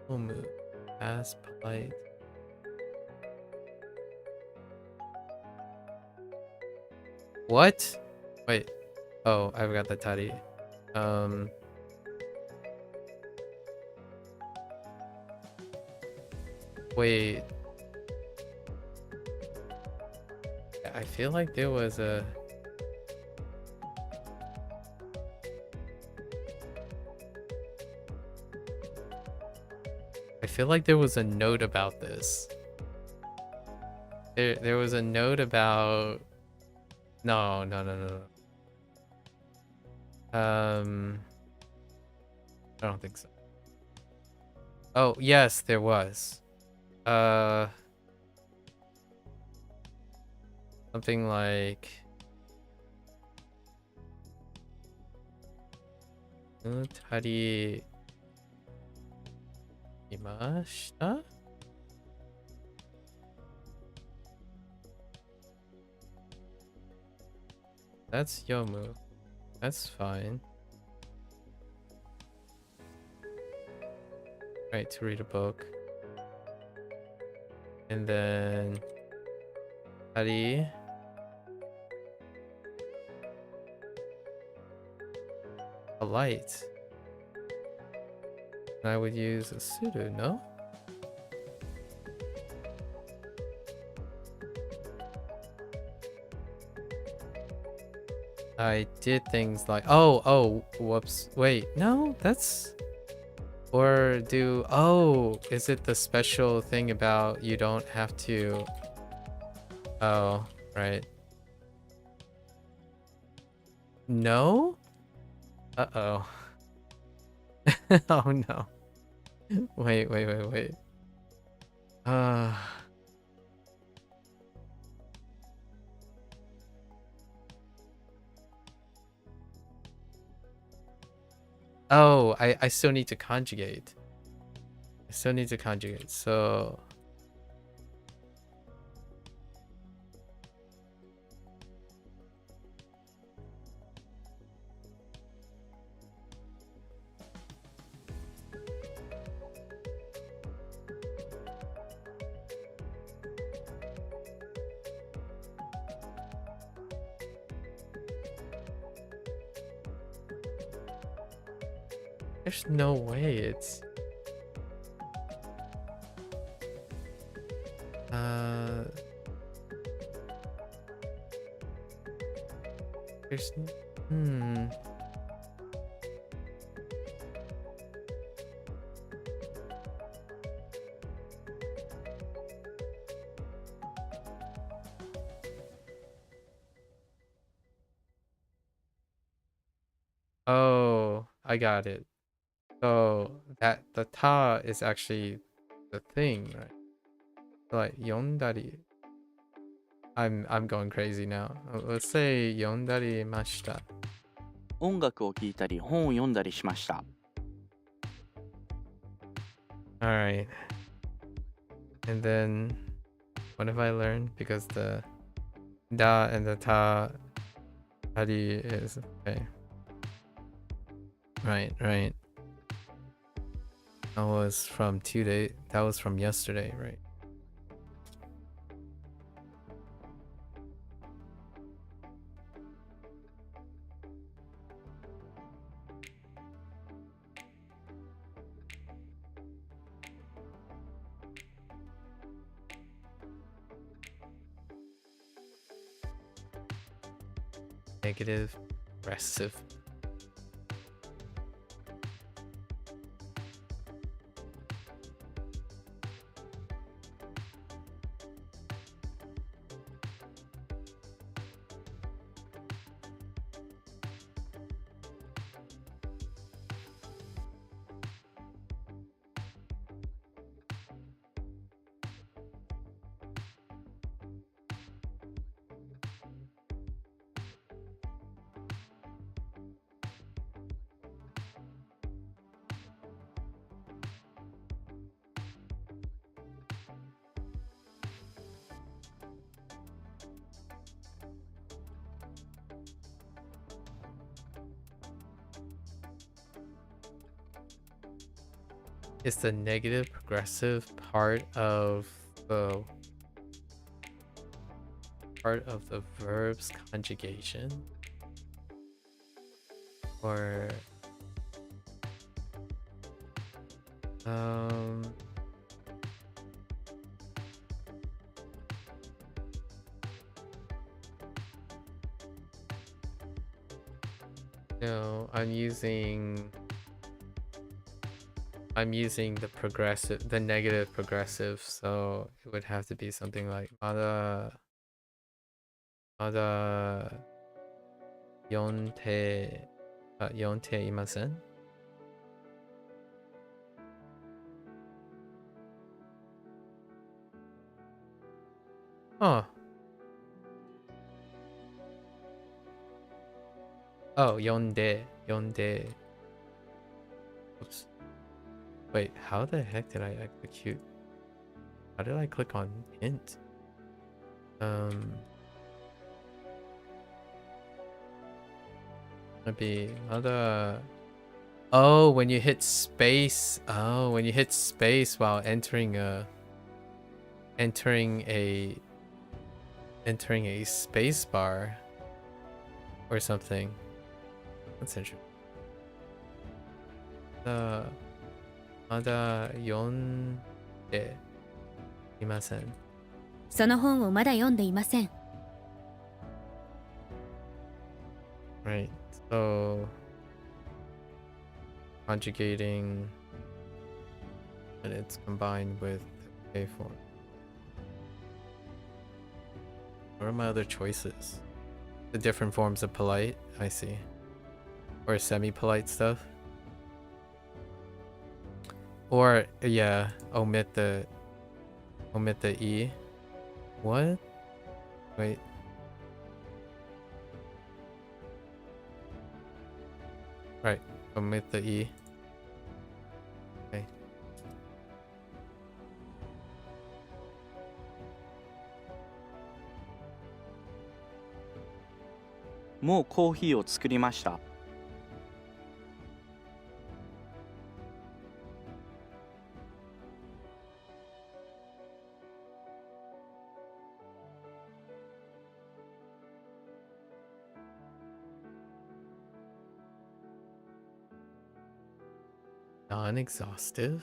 読む as polite. What? Wait. Oh, I've got the tari. Wait. I feel like there was a... I feel like there was a note about this. There was a note about... No. I don't think so. Oh, yes, there was. Something like... 足りました? That's Yomu. That's fine. Right, to read a book. And then... Hari. A light. And I would use a sudo, no? I did things like... Oh, whoops. Wait, no, that's... Or do... Oh, is it the special thing about you don't have to... Oh, right. No? Uh-oh. Oh no. Wait. Oh, I still need to conjugate. So... There's no way it's... There's... Oh, I got it. So that the ta is actually the thing, right? Like yondari. I'm going crazy now. Let's say yondari mashita. 音楽を聴いたり本を読んだりしました。 All right. And then what have I learned? Because the da and the ta hari is okay. Right. That was from 2 days. That was from yesterday, right? Negative, aggressive. Is the negative progressive part of the verb's conjugation? Or no, I'm using the negative progressive, so it would have to be something like mada yonte imasen. Oh. Oh, yonde. Oops. Wait, how the heck did I execute? How did I click on hint? Maybe other. Oh, when you hit space. Oh, when you hit space while entering a space bar or something. That's interesting. Mada yonde imasen. その本をまだ読んでいません。 Right. So conjugating and it's combined with A form. What are my other choices? The different forms of polite, I see. Or semi-polite stuff. Or yeah, omit the E. What? Wait. Right, omit the E. Okay. もうコーヒーを作りました。Non-exhaustive?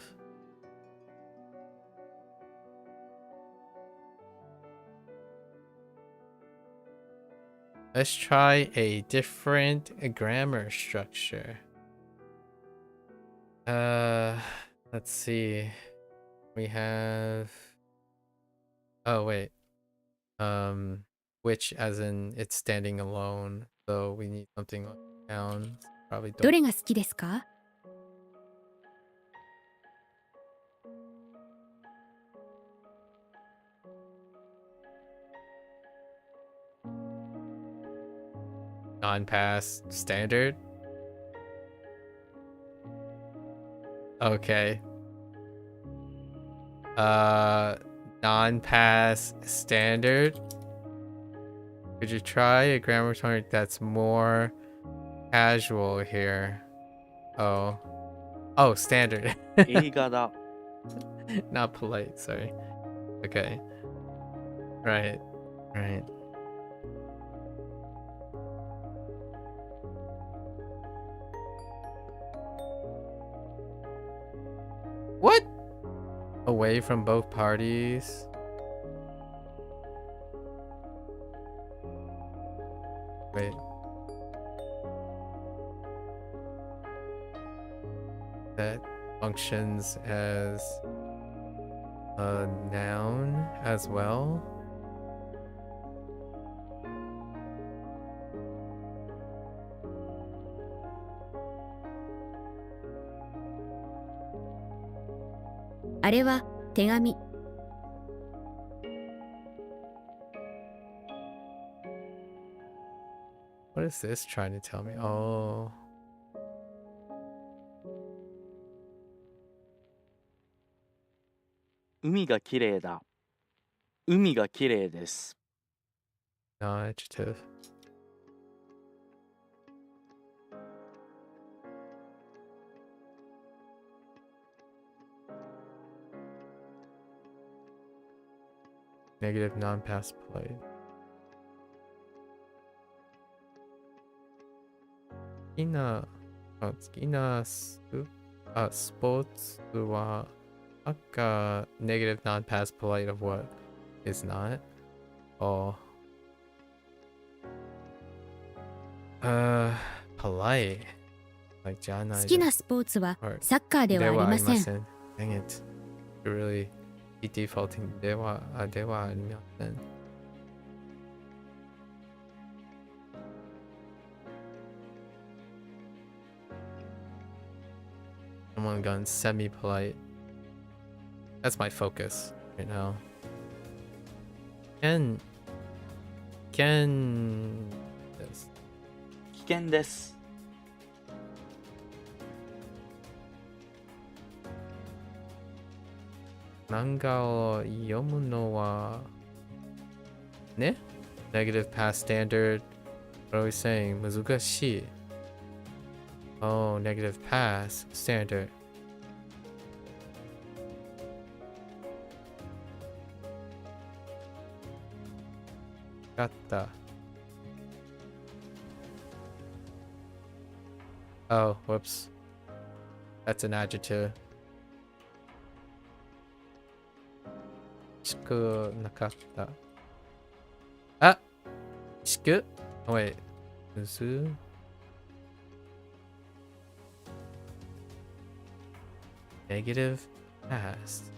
Let's try a different grammar structure. Let's see. We have... Oh, wait. Which as in it's standing alone. So we need something like down. Probably ど don't. れが好きですか？ Non-pass standard. Okay. Non-pass standard. Could you try a grammar tone that's more casual here? Oh, standard. 映画だ。 Not polite, sorry. Okay. Right. What? Away from both parties? Wait. functions as a noun as well.「あれは手紙」。What is this trying to tell me? Oh.海がきれいだ。海がきれいです。No adjective. Negative non-past polite. 好きなスポーツは赤 negative non-past polite of what is not? Oh. Polite. Like じゃない。好きなスポーツはサッカーではありません。Dang it. You're really defaulting ではありません。Someone gone semi-polite. That's my focus right now. Ken this. 危険です。漫画を読むのはね Negative past standard. What are we saying? 難しい。Oh, negative past standard. Got the. Oh, whoops. That's an adjective. しくなかった。あ、しく Oh, wait. むずNegative past.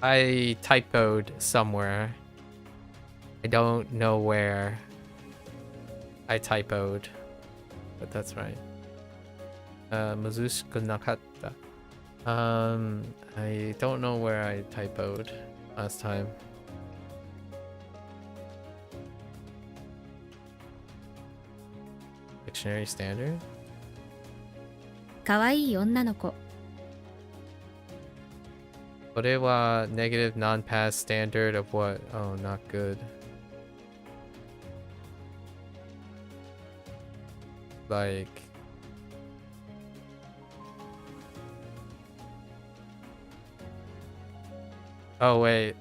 I typoed somewhere. I don't know where I typoed, but that's right. 難しくなかった。I don't know where I typoed last time. Dictionary standard? かわいい女の子。これは negative non-past standard of what? Oh, not good. Like oh wait,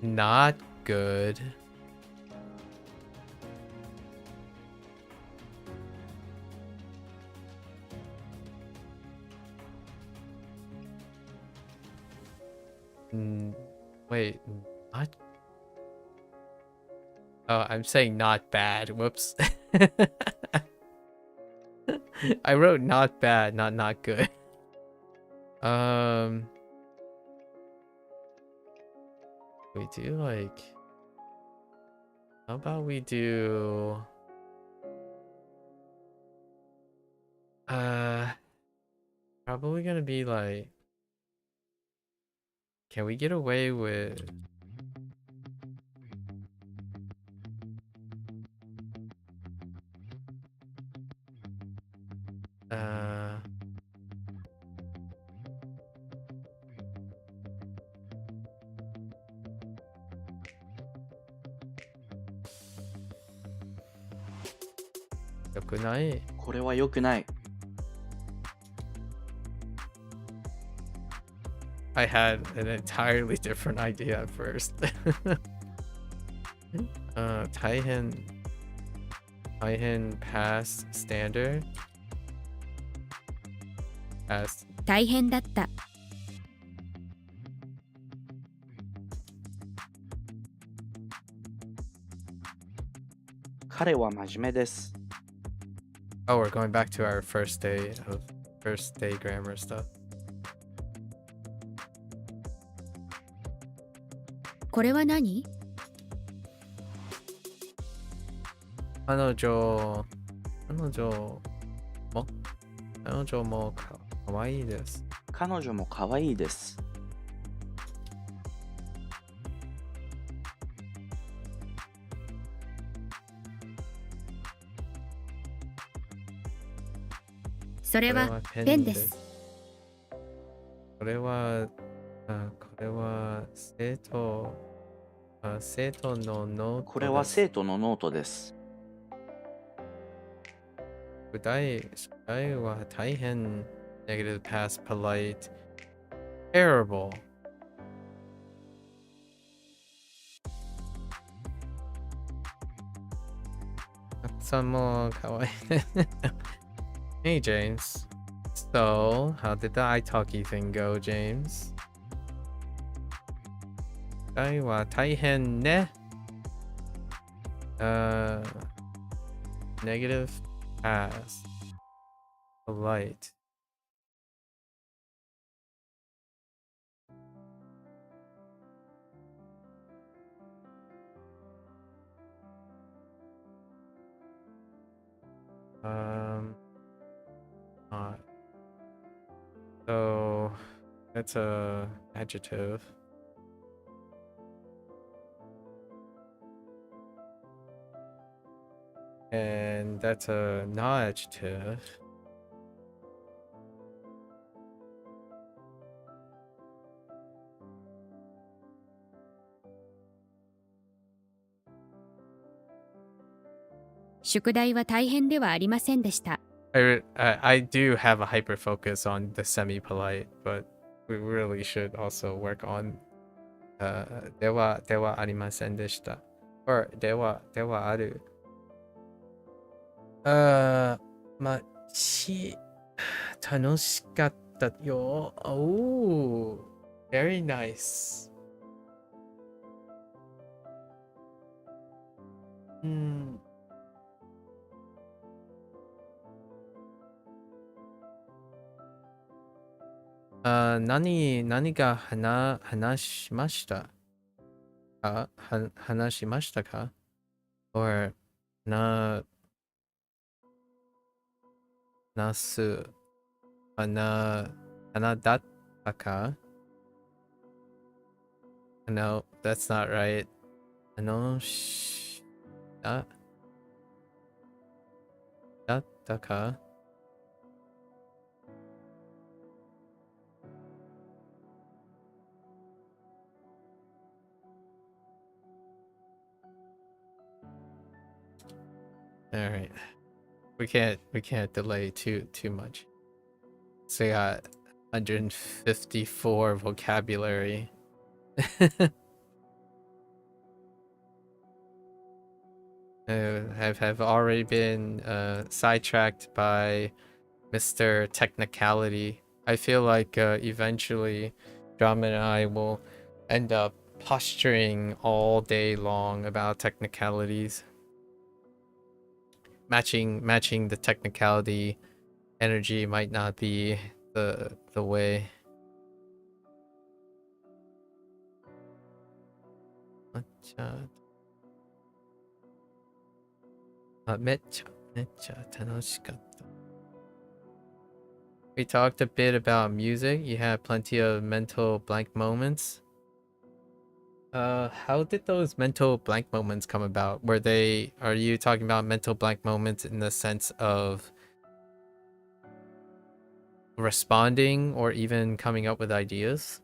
not good. Wait, not. Oh, I'm saying not bad. Whoops. I wrote not bad, not good. We do like. How about we do? Probably gonna be like. Can we get away with?良くない。これは良くない。I had an entirely different idea at first. Taihen past standard. Past. 大変だった。彼は真面目です。 Oh, we're going back to our first day grammar stuff. これは何？彼女もかわいいです。彼女も可愛いです。 それはペンです。これは生徒のノートです。これは生徒のノートです。 宿題は大変 negative past polite terrible. さんもかわいい。Hey James. So, how did the italki thing go, James? 宿題は大変ね。Negative past polite. So that's a adjective. And that's a non-adjective.「宿題は大変ではありませんでした。 I do have a hyper focus on the semi-polite, but we really should also work on ではありませんでした or ではある楽しかったよ。Oh, very nice. 何が話しましたか？話しましたか？ or 話す花だったか？ No, that's not right. だったか？ All right. We can't delay too much. So we got 154 vocabulary. Have already been sidetracked by Mr. Technicality. I feel like eventually Drama and I will end up posturing all day long about technicalities. Matching the technicality energy might not be the way. We talked a bit about music. You had plenty of mental blank moments. How did those mental blank moments come about? Are you talking about mental blank moments in the sense of responding or even coming up with ideas?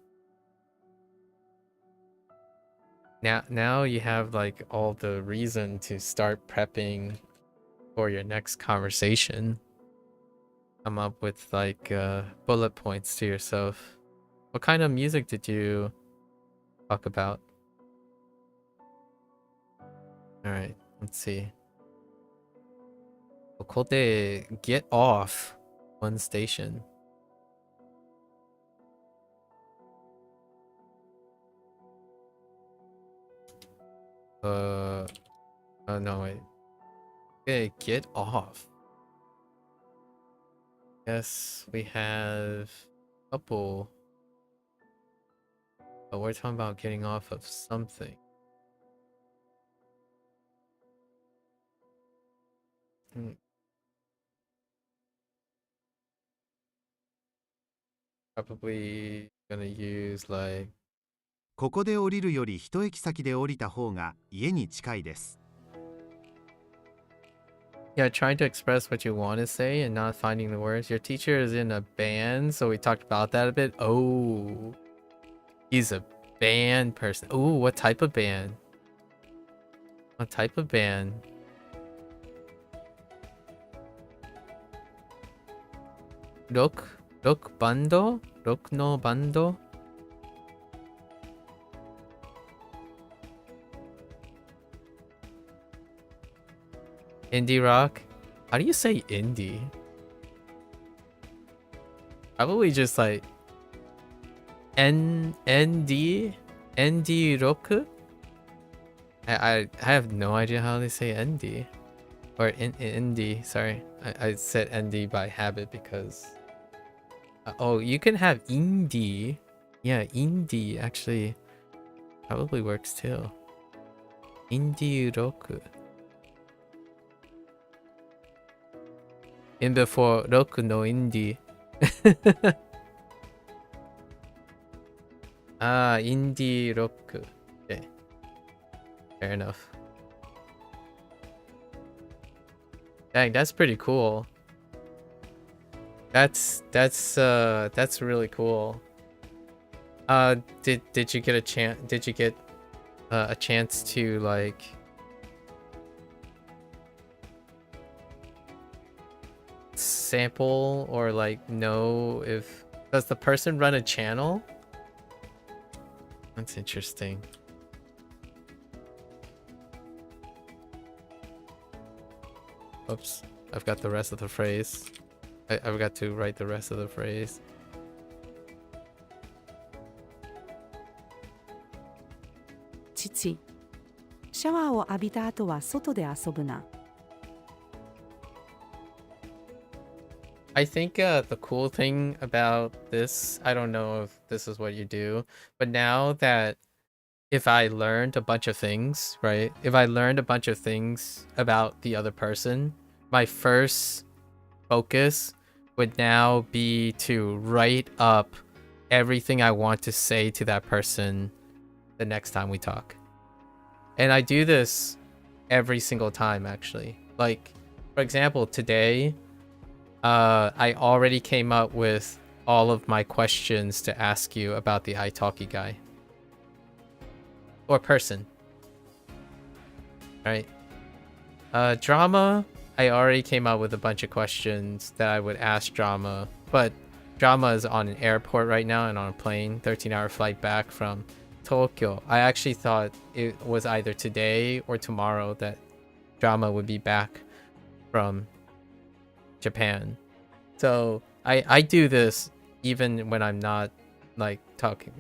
Now you have like all the reason to start prepping for your next conversation. Come up with like bullet points to yourself. What kind of music did you talk about? Alright, let's see. Kokote, get off one station. Oh no, wait. Okay, get off. Yes, we have a couple. But we're talking about getting off of something. Probably gonna use like ここで降りるより一駅先で降りた方が家に近いです。 yeah, trying to express what you want to say and not finding the words. Your teacher is in a band, so we talked about that a bit. Oh, he's a band person. Oh, what type of band? What type of band? Rock bando? Rock no bando? Indie rock? How do you say indie? Probably just like ND rock? I have no idea how they say ND. Or indie, sorry. I said ND by habit because oh, you can have indie. Yeah, indie actually probably works too. Indie rock. In before rock no indie. Ah, indie rock. Okay. Fair enough. Dang, that's pretty cool. That's really cool. Did you get a chance? Did you get a chance to like sample or like know if does the person run a channel? That's interesting. Oops, I've got the rest of the phrase. I've got to write the rest of the phrase. 父、シャワーを浴びた後は外で遊ぶな。 I think the cool thing about this, I don't know if this is what you do, but now that if I learned a bunch of things, right? If I learned a bunch of things about the other person, my first focus would now be to write up everything I want to say to that person the next time we talk. And I do this every single time, actually. Like, for example, today, I already came up with all of my questions to ask you about the italki guy. Or person. Right? Drama, I already came up with a bunch of questions that I would ask Drama, but Drama is on an airport right now and on a plane, 13-hour flight back from Tokyo. I actually thought it was either today or tomorrow that Drama would be back from Japan. So I do this even when I'm not like talking,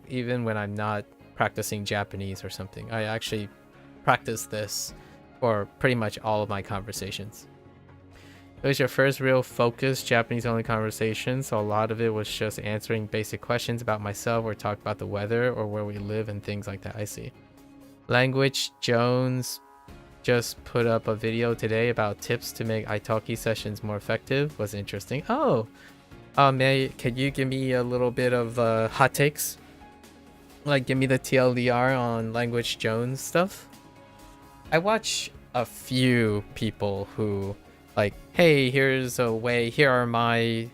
even when I'm not practicing Japanese or something. I actually practice this for pretty much all of my conversations. It was your first real focused Japanese only conversation, so a lot of it was just answering basic questions about myself or talk about the weather or where we live and things like that. I see. Language Jones just put up a video today about tips to make italki sessions more effective. Was interesting. Oh, can you give me a little bit of hot takes? Like, give me the TLDR on Language Jones stuff. I watch a few people who like, hey, here's a way, here are my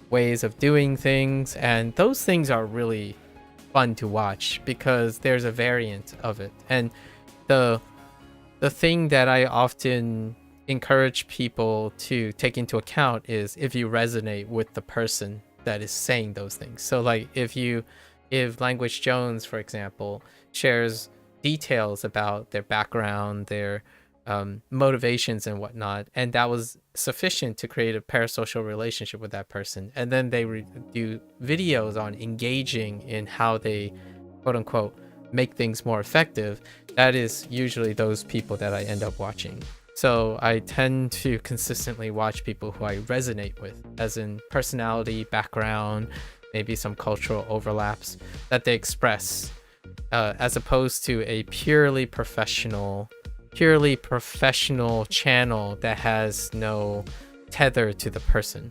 ways of doing things, and those things are really fun to watch because there's a variant of it. And the thing that I often encourage people to take into account is if you resonate with the person that is saying those things. So like if Language Jones, for example, shares details about their background, their motivations and whatnot, and that was sufficient to create a parasocial relationship with that person, and then they do videos on engaging in how they quote unquote make things more effective, that is usually those people that I end up watching. So I tend to consistently watch people who I resonate with, as in personality, background, maybe some cultural overlaps that they express, as opposed to a purely professional channel that has no tether to the person.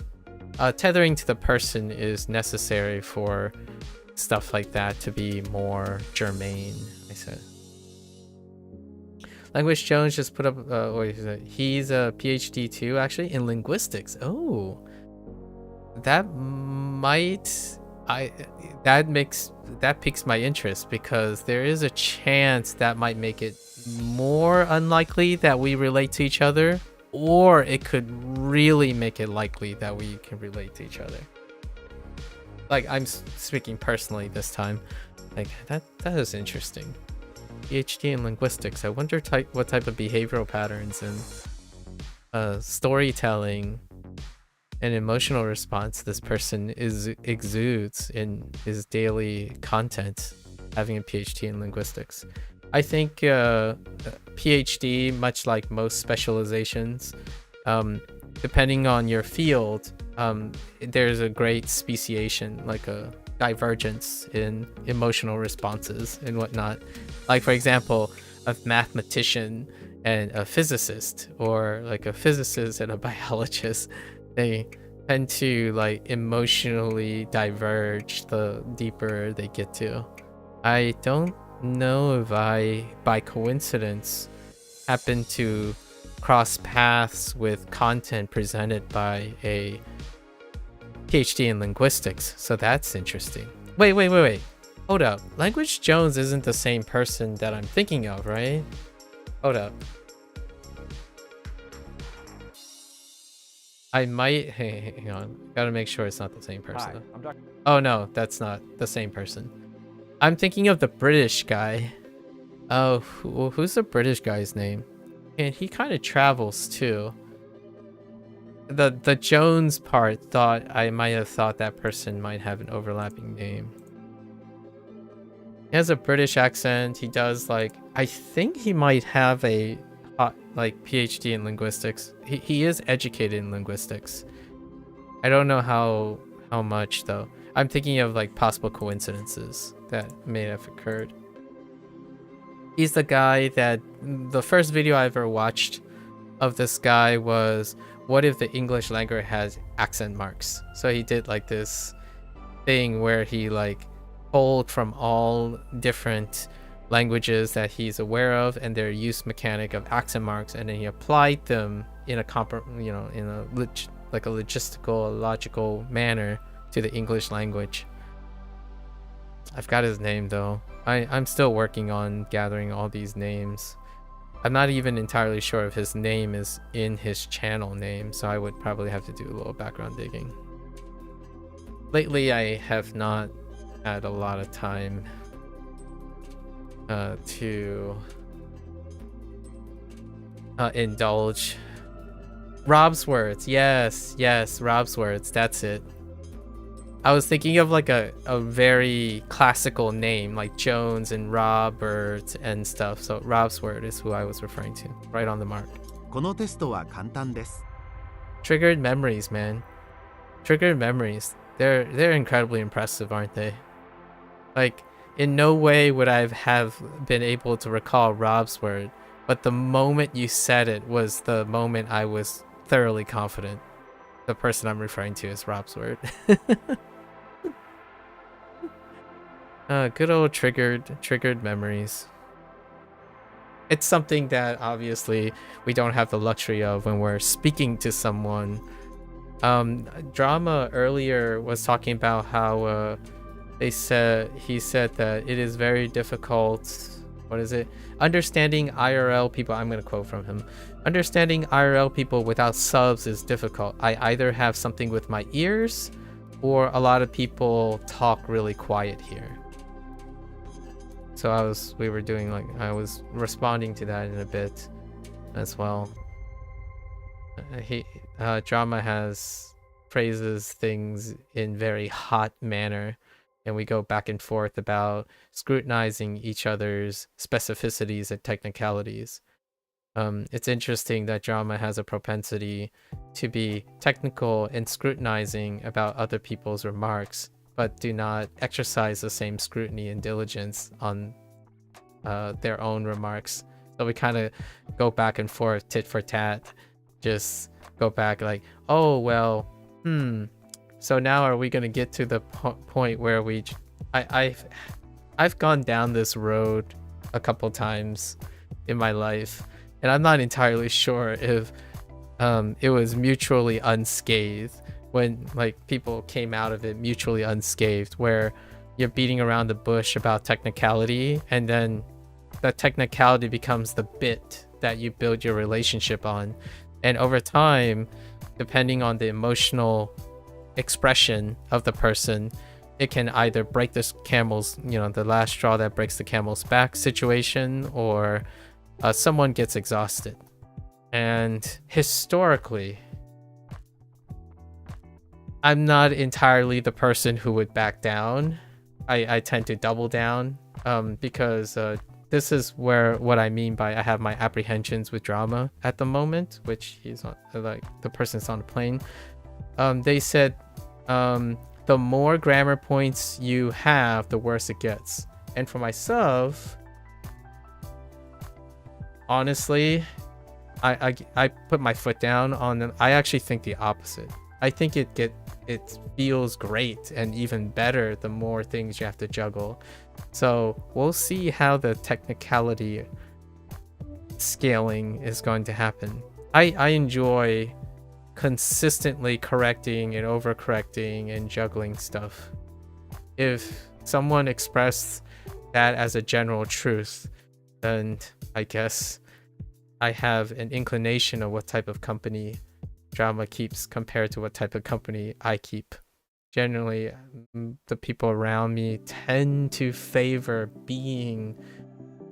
Tethering to the person is necessary for stuff like that to be more germane, I said. Language Jones just put up, he's a PhD too, actually, in linguistics. Oh, that piques my interest, because there is a chance that might make it more unlikely that we relate to each other, or it could really make it likely that we can relate to each other. Like, I'm speaking personally this time. Like, that is interesting. PhD in linguistics. I wonder what type of behavioral patterns and storytelling and emotional response this person exudes in his daily content, having a PhD in linguistics. I think PhD, much like most specializations, depending on your field, there's a great speciation, like a divergence in emotional responses and whatnot. Like, for example, a mathematician and a physicist, or like a physicist and a biologist, they tend to like emotionally diverge the deeper they get to. I don't know if I, by coincidence, happen to cross paths with content presented by a PhD in linguistics, so that's interesting. Wait. Hold up. Language Jones isn't the same person that I'm thinking of, right? Hold up. I might... Hang on. Gotta make sure it's not the same person. Hi, Oh no, that's not the same person. I'm thinking of the British guy. Oh, who's the British guy's name? And he kind of travels too. The Jones part thought I might have thought that person might have an overlapping name. He has a British accent. He does, like, I think he might have a PhD in linguistics. He is educated in linguistics. I don't know how much though. I'm thinking of like possible coincidences that may have occurred. He's the guy that the first video I ever watched of this guy was, what if the English language has accent marks? So he did like this thing where he like pulled from all different languages that he's aware of and their use mechanic of accent marks, and then he applied them in a logistical, logical manner to the English language. I've got his name though. I'm still working on gathering all these names. I'm not even entirely sure if his name is in his channel name, so I would probably have to do a little background digging. Lately, I have not had a lot of time to indulge. Rob's Words, yes, Rob's Words, that's it. I was thinking of like a very classical name, like Jones and Robert and stuff. So Rob's Word is who I was referring to. Right on the mark. このテストは簡単です。 Triggered memories, man. Triggered memories. They're incredibly impressive, aren't they? Like, in no way would I have been able to recall Rob's Word, but the moment you said it was the moment I was thoroughly confident the person I'm referring to is Rob's Word. Good old triggered memories. It's something that obviously we don't have the luxury of when we're speaking to someone. Drama earlier was talking about how he said that it is very difficult. What is it? Understanding IRL people. I'm going to quote from him. Understanding IRL people without subs is difficult. I either have something with my ears or a lot of people talk really quiet here. So I was responding to that in a bit as well. Drama has phrases things in very hot manner, and we go back and forth about scrutinizing each other's specificities and technicalities. It's interesting that drama has a propensity to be technical and scrutinizing about other people's remarks, but do not exercise the same scrutiny and diligence on their own remarks. So we kind of go back and forth, tit for tat, just go back like, oh, well, so now are we going to get to the point where I've gone down this road a couple times in my life, and I'm not entirely sure if it was mutually unscathed, when like people came out of it mutually unscathed, where you're beating around the bush about technicality, and then that technicality becomes the bit that you build your relationship on. And over time, depending on the emotional expression of the person, it can either break this camel's, the last straw that breaks the camel's back situation, or someone gets exhausted. And historically, I'm not entirely the person who would back down. I tend to double down because this is what I mean by I have my apprehensions with drama at the moment, which he's on, like the person's on the plane. They said the more grammar points you have, the worse it gets. And for myself, honestly, I put my foot down on them. I actually think the opposite. I think it feels great and even better the more things you have to juggle. So we'll see how the technicality scaling is going to happen. I enjoy consistently correcting and overcorrecting and juggling stuff. If someone expressed that as a general truth, then I guess I have an inclination of what type of company drama keeps compared to what type of company I keep. Generally, the people around me tend to favor being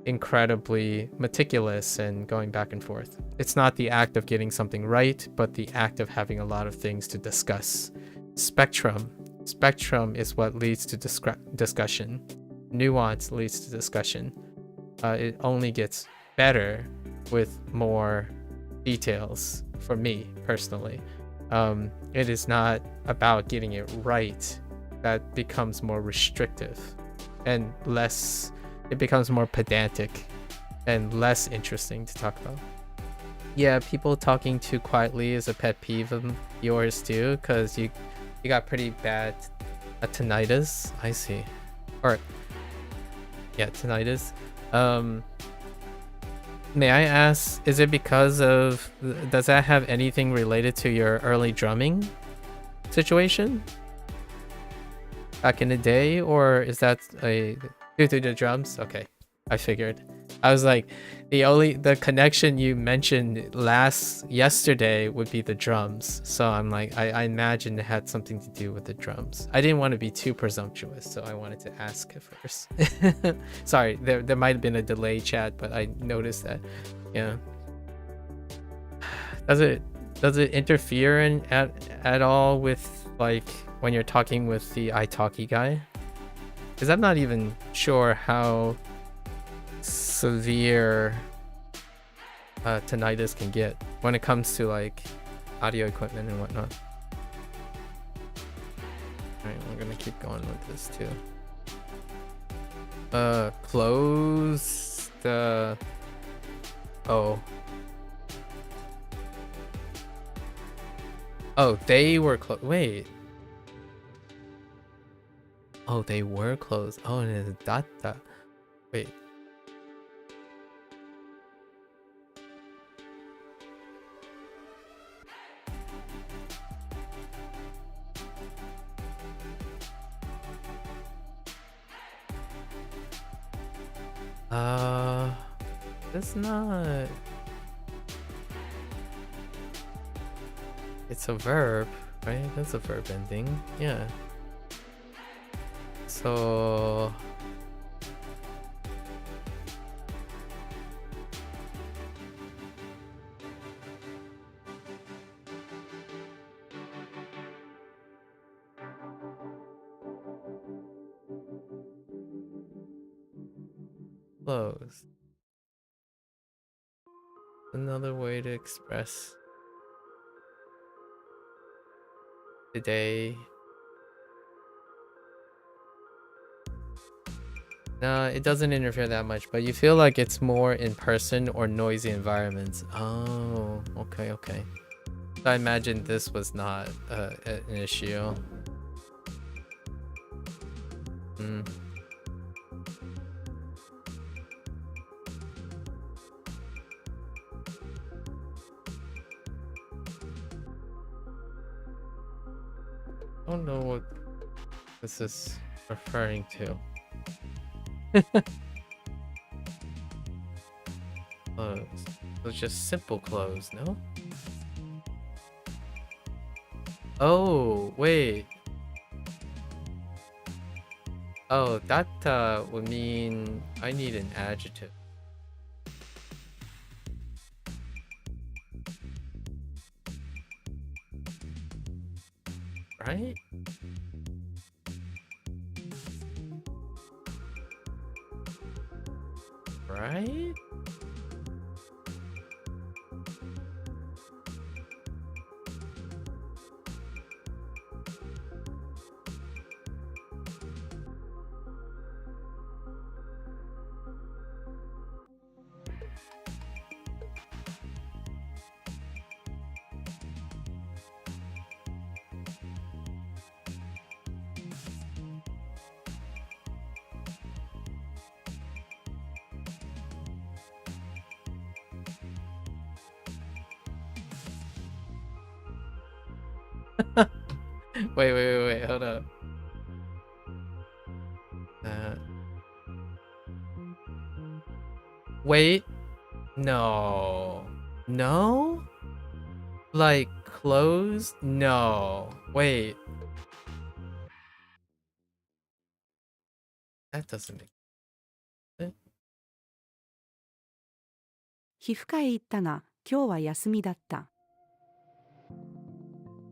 incredibly meticulous and going back and forth. It's not the act of getting something right, but the act of having a lot of things to discuss. Spectrum is what leads to discussion. Nuance leads to discussion. It only gets better with more details for me personally. It is not about getting it right. That becomes more restrictive and less, it becomes more pedantic and less interesting to talk about. Yeah, people talking too quietly is a pet peeve of yours too, because you got pretty bad tinnitus. I see. Or yeah, tinnitus. May I ask, is it because of, does that have anything related to your early drumming situation back in the day, or is that due to the drums? Okay, I figured. I was like, the connection you mentioned yesterday would be the drums. So I'm like, I imagine it had something to do with the drums. I didn't want to be too presumptuous, so I wanted to ask first. Sorry, there might have been a delay, chat, but I noticed that. Yeah. Does it interfere at all with like when you're talking with the italki guy? Because I'm not even sure how severe tinnitus can get when it comes to like audio equipment and whatnot. Alright, we're gonna keep going with this too. Close the... Oh, they were closed. Wait. Oh, they were closed. Oh, and it's data. Wait. It's not. It's a verb. right? That's a verb ending. Yeah. So close. Another way to express today. No, it doesn't interfere that much, but you feel like it's more in person or noisy environments. Oh, okay, okay. I imagine this was not an issue. Hmm. I don't know what this is referring to. Close. It was just simple close, no? Oh, wait. Oh, that would mean I need an adjective. Right? Right? Wait, hold up. Wait. No. No? Like, closed? No. Wait. That doesn't make sense. 皮膚科へ行ったが、今日は休みだった。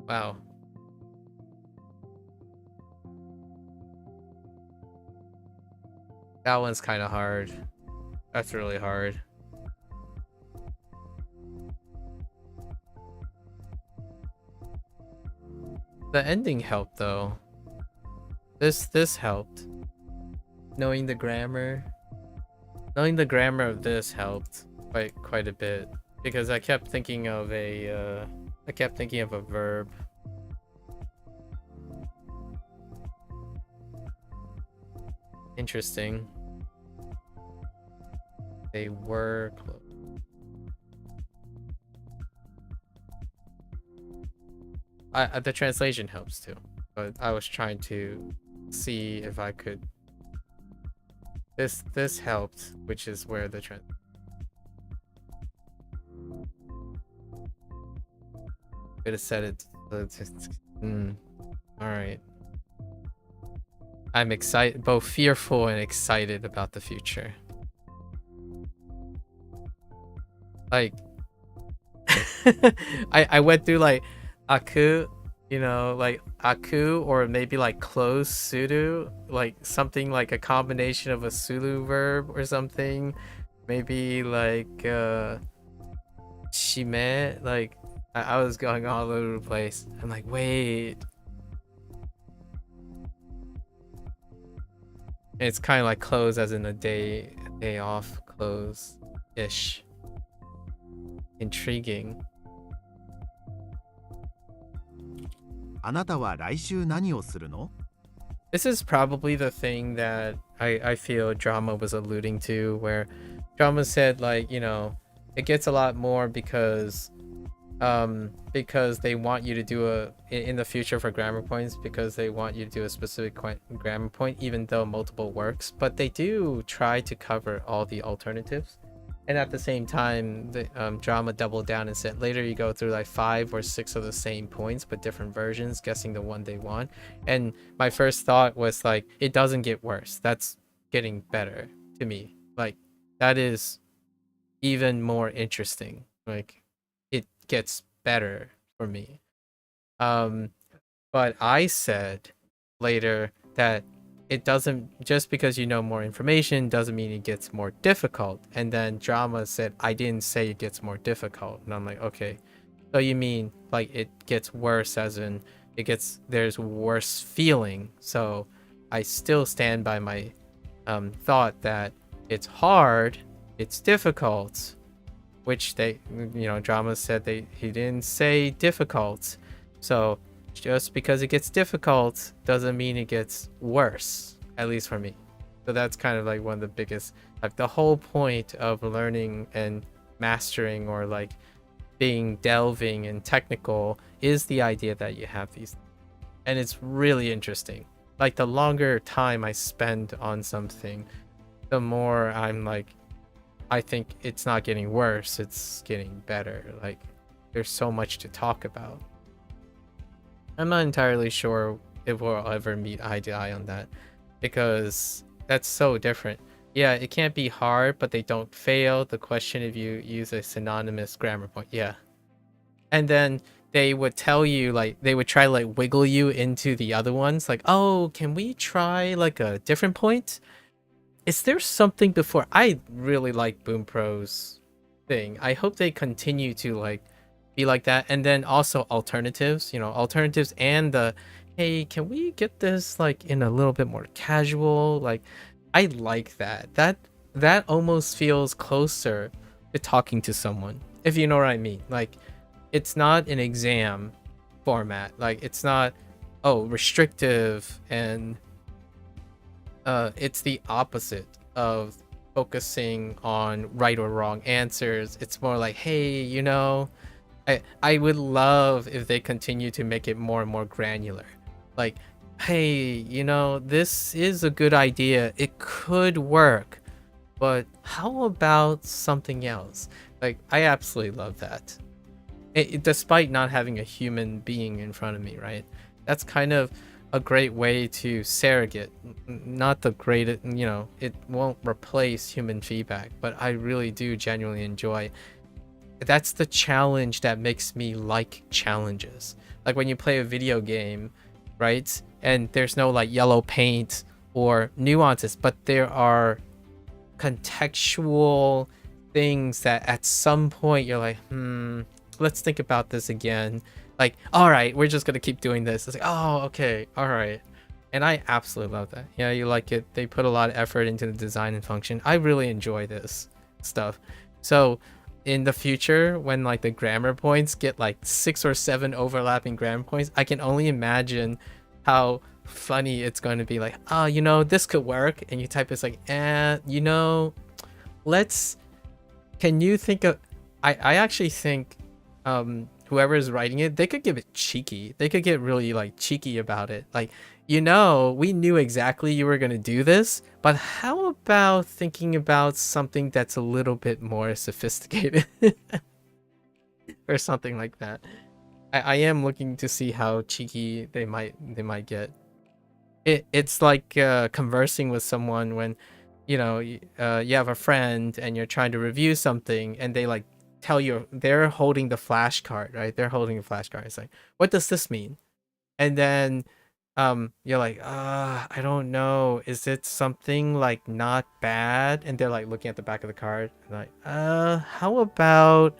Wow. That one's kind of hard. That's really hard. The ending helped though. This helped. Knowing the grammar of this helped quite a bit because I kept thinking of a verb. Interesting. They were close. The translation helps too, but I was trying to see if I could. This helped, which is where the trend. Could have said it. All right. I'm excited, both fearful and excited about the future. Like, I went through like aku, you know, like aku, or maybe like close suru, like something like a combination of a sulu verb or something. Maybe like shime, like I was going all over the place. I'm like, wait. It's kind of like close as in a day off, close-ish. Intriguing. あなたは来週何をするの？ This is probably the thing that I feel Drama was alluding to, where Drama said, like, you know, it gets a lot more because they want you to do in the future for grammar points, because they want you to do a specific grammar point, even though multiple works, but they do try to cover all the alternatives. And at the same time, the drama doubled down and said later you go through like 5 or 6 of the same points but different versions, guessing the one they want. And my first thought was like, it doesn't get worse. That's getting better to me. Like that is even more interesting. Like it gets better for me. But I said later that it doesn't, just because you know more information doesn't mean it gets more difficult. And then drama said I didn't say it gets more difficult. And I'm like, okay, so you mean like it gets worse, as in there's worse feeling. So I still stand by my thought that it's hard, it's difficult, which drama said he didn't say difficult. So just because it gets difficult doesn't mean it gets worse, at least for me. So that's kind of like one of the biggest, like the whole point of learning and mastering, or like delving and technical, is the idea that you have these. And it's really interesting. Like the longer time I spend on something, the more I'm like, I think it's not getting worse, it's getting better. Like there's so much to talk about. I'm not entirely sure if we'll ever meet eye to eye on that, because that's so different. Yeah, it can't be hard, but they don't fail the question if you use a synonymous grammar point. Yeah. And then they would tell you, like, they would try to like wiggle you into the other ones. Like, oh, can we try like a different point? Is there something before? I really like Bunpro's thing. I hope they continue to like be like that. And then also alternatives, alternatives, and the, hey, can we get this like in a little bit more casual? Like, I like that almost feels closer to talking to someone, if you know what I mean. Like it's not an exam format. Like it's not restrictive, and it's the opposite of focusing on right or wrong answers. It's more like, hey, I would love if they continue to make it more and more granular. Like, hey, this is a good idea. It could work, but how about something else? Like, I absolutely love that. Despite not having a human being in front of me, right? That's kind of a great way to surrogate. Not the greatest, it won't replace human feedback, but I really do genuinely enjoy. That's the challenge that makes me like challenges. Like when you play a video game, right? And there's no like yellow paint or nuances, but there are contextual things that at some point you're like, let's think about this again. Like, all right, we're just gonna keep doing this. It's like, oh, okay, all right. And I absolutely love that. Yeah, you like it. They put a lot of effort into the design and function. I really enjoy this stuff. So in the future, when like the grammar points get like 6 or 7 overlapping grammar points, I can only imagine how funny it's going to be. Like, this could work, and you type it's like, can you think of, I actually think whoever is writing it, they could give it cheeky. They could get really like cheeky about it. Like, we knew exactly you were going to do this, but how about thinking about something that's a little bit more sophisticated or something like that. I am looking to see how cheeky they might get. It's like conversing with someone when you have a friend and you're trying to review something, and they like tell you they're holding the flashcard, right? They're holding a flashcard. It's like, what does this mean? And then you're like, I don't know, is it something like not bad? And they're like looking at the back of the card, like, how about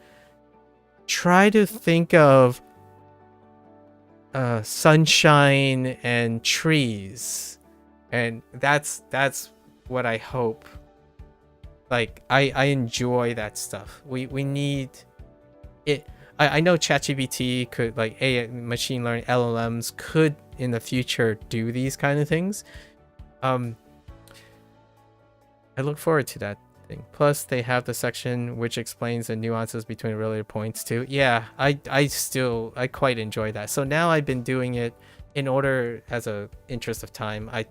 try to think of sunshine and trees. And that's what I hope. Like, I enjoy that stuff. We need it. I know ChatGPT could, like, machine learning LLMs could in the future do these kind of things. I look forward to that thing. Plus, they have the section which explains the nuances between related points too. Yeah, I quite enjoy that. So now I've been doing it in order, as a interest of time. I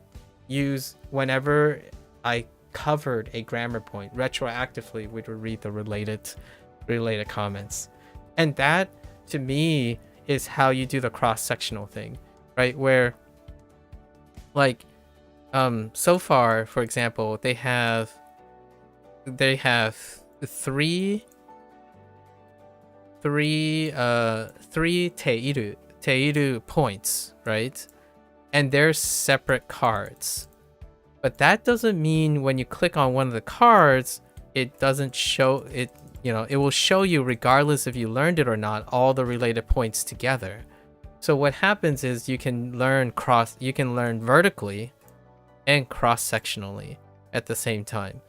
use whenever I covered a grammar point, retroactively we would read the related comments. And that, to me, is how you do the cross-sectional thing, right? Where, like, so far, for example, they have three teiru points, right? And they're separate cards. But that doesn't mean when you click on one of the cards, it doesn't show it, it will show you, regardless if you learned it or not, all the related points together. So what happens is you can learn vertically and cross-sectionally at the same time.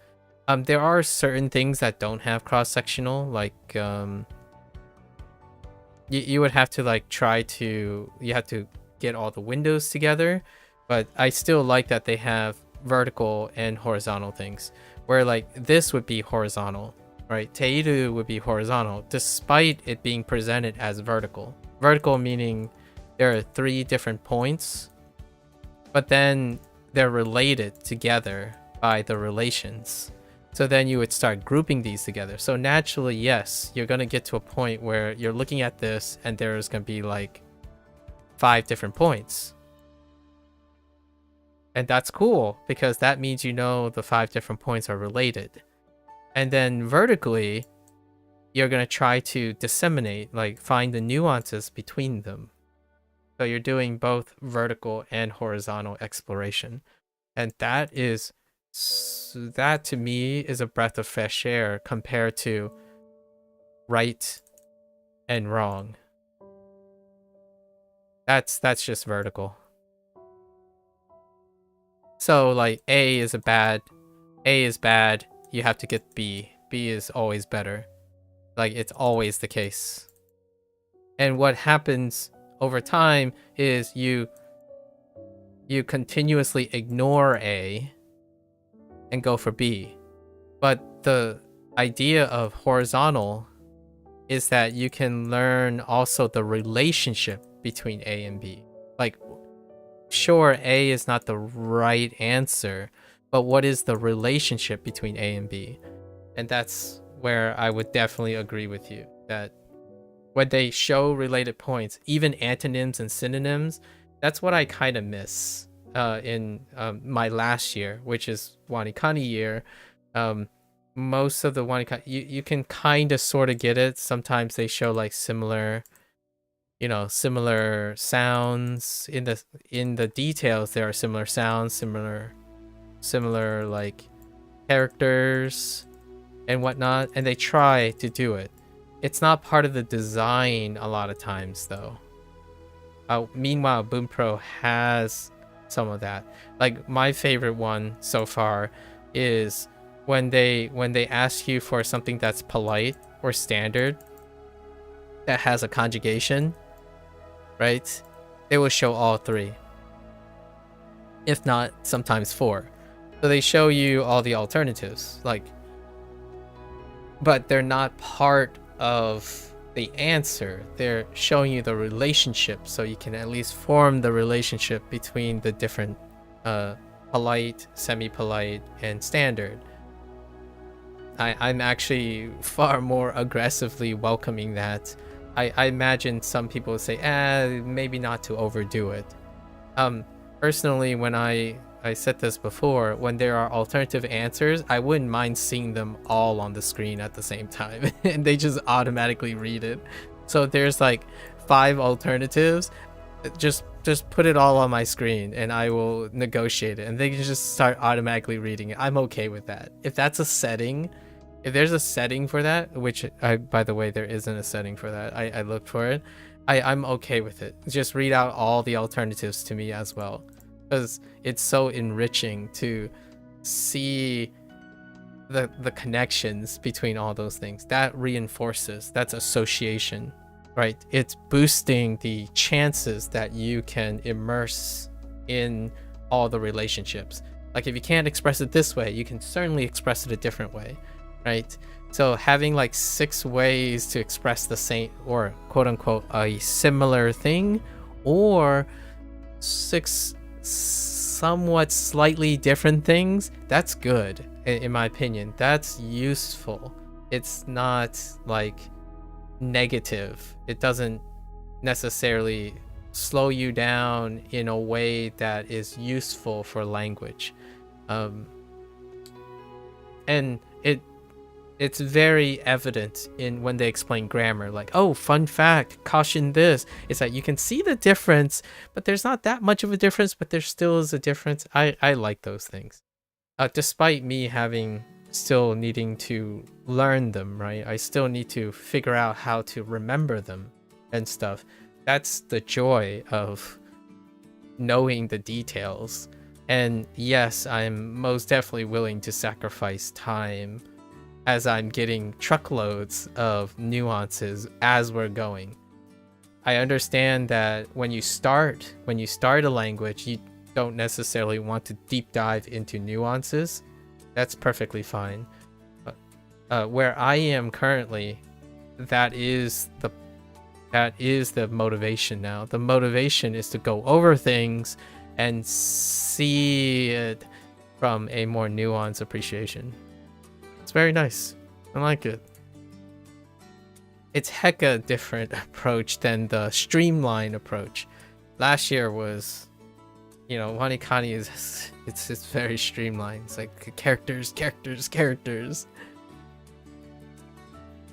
There are certain things that don't have cross-sectional, like you would have to like you have to get all the windows together, but I still like that they have vertical and horizontal things, where like this would be horizontal, right? Teiru would be horizontal despite it being presented as vertical. Vertical meaning there are 3 different points, but then they're related together by the relations. So then you would start grouping these together. So naturally, yes, you're going to get to a point where you're looking at this and there's going to be like 5 different points. And that's cool because that means the 5 different points are related. And then vertically, you're going to try to disseminate, like find the nuances between them. So you're doing both vertical and horizontal exploration. And that to me is a breath of fresh air compared to right and wrong. That's just vertical. So like A is bad, you have to get B. B is always better. Like it's always the case. And what happens over time is you continuously ignore A and go for B. But the idea of horizontal is that you can learn also the relationship between A and B. Like, sure, A is not the right answer, but what is the relationship between A and B? And that's where I would definitely agree with you, that when they show related points, even antonyms and synonyms, that's what I kind of miss in my last year, which is WaniKani year. Most of the WaniKani, you can kind of sort of get it. Sometimes they show like similar sounds in the details. There are similar sounds, similar like characters and whatnot, and they try to do it. It's not part of the design a lot of times though. Meanwhile, Bunpro has some of that. Like my favorite one so far is when they ask you for something that's polite or standard that has a conjugation, right? They will show all 3, if not sometimes 4. So they show you all the alternatives, like, but they're not part of the answer. They're showing you the relationship, so you can at least form the relationship between the different polite, semi-polite, and standard. I'm actually far more aggressively welcoming that. I imagine some people would say, maybe not to overdo it. Personally, when I said this before, when there are alternative answers, I wouldn't mind seeing them all on the screen at the same time, and they just automatically read it. So there's like 5 alternatives, just put it all on my screen and I will negotiate it, and they can just start automatically reading it. I'm okay with that. If that's a setting, if there's a setting for that, which by the way, there isn't a setting for that. I looked for it. I'm okay with it. Just read out all the alternatives to me as well, because it's so enriching to see the connections between all those things. That reinforces, that's association, right? It's boosting the chances that you can immerse in all the relationships. Like if you can't express it this way, you can certainly express it a different way, right? So having like 6 ways to express the same, or quote unquote a similar thing, or 6 somewhat slightly different things, that's good, in my opinion. That's useful. It's not like negative. It doesn't necessarily slow you down in a way that is useful for language. And it's very evident in when they explain grammar, like, oh, fun fact, caution this. It's like you can see the difference, but there's not that much of a difference, but there still is a difference. I like those things. Despite me still needing to learn them, right? I still need to figure out how to remember them and stuff. That's the joy of knowing the details. And yes, I'm most definitely willing to sacrifice time as I'm getting truckloads of nuances as we're going. I understand that when you start a language, you don't necessarily want to deep dive into nuances. That's perfectly fine. Where I am currently, that is the motivation now. The motivation is to go over things and see it from a more nuanced appreciation. It's very nice. I like it. It's hecka different approach than the streamline approach. Last year was, WaniKani it's very streamlined. It's like characters.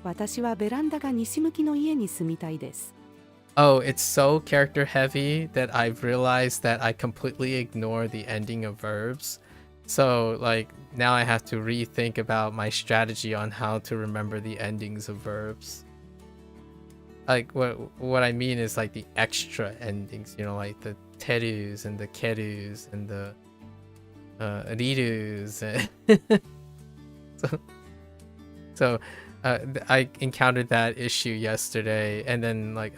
私はベランダが西向きの家に住みたいです。 Oh, it's so character heavy that I've realized that I completely ignore the ending of verbs. So like now I have to rethink about my strategy on how to remember the endings of verbs. Like what I mean is like the extra endings, like the terus and the kerus and the rirus. So I encountered that issue yesterday, and then like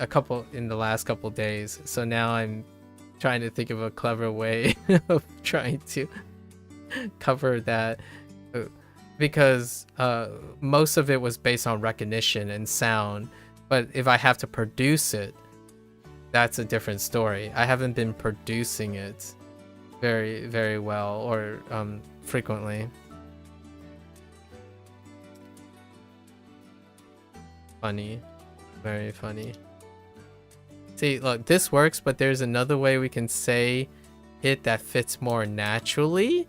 in the last couple days. So now I'm trying to think of a clever way of trying to cover that, because most of it was based on recognition and sound, but if I have to produce it, that's a different story. I haven't been producing it very, very well or frequently. Funny, very funny. See, look, this works, but there's another way we can say it that fits more naturally.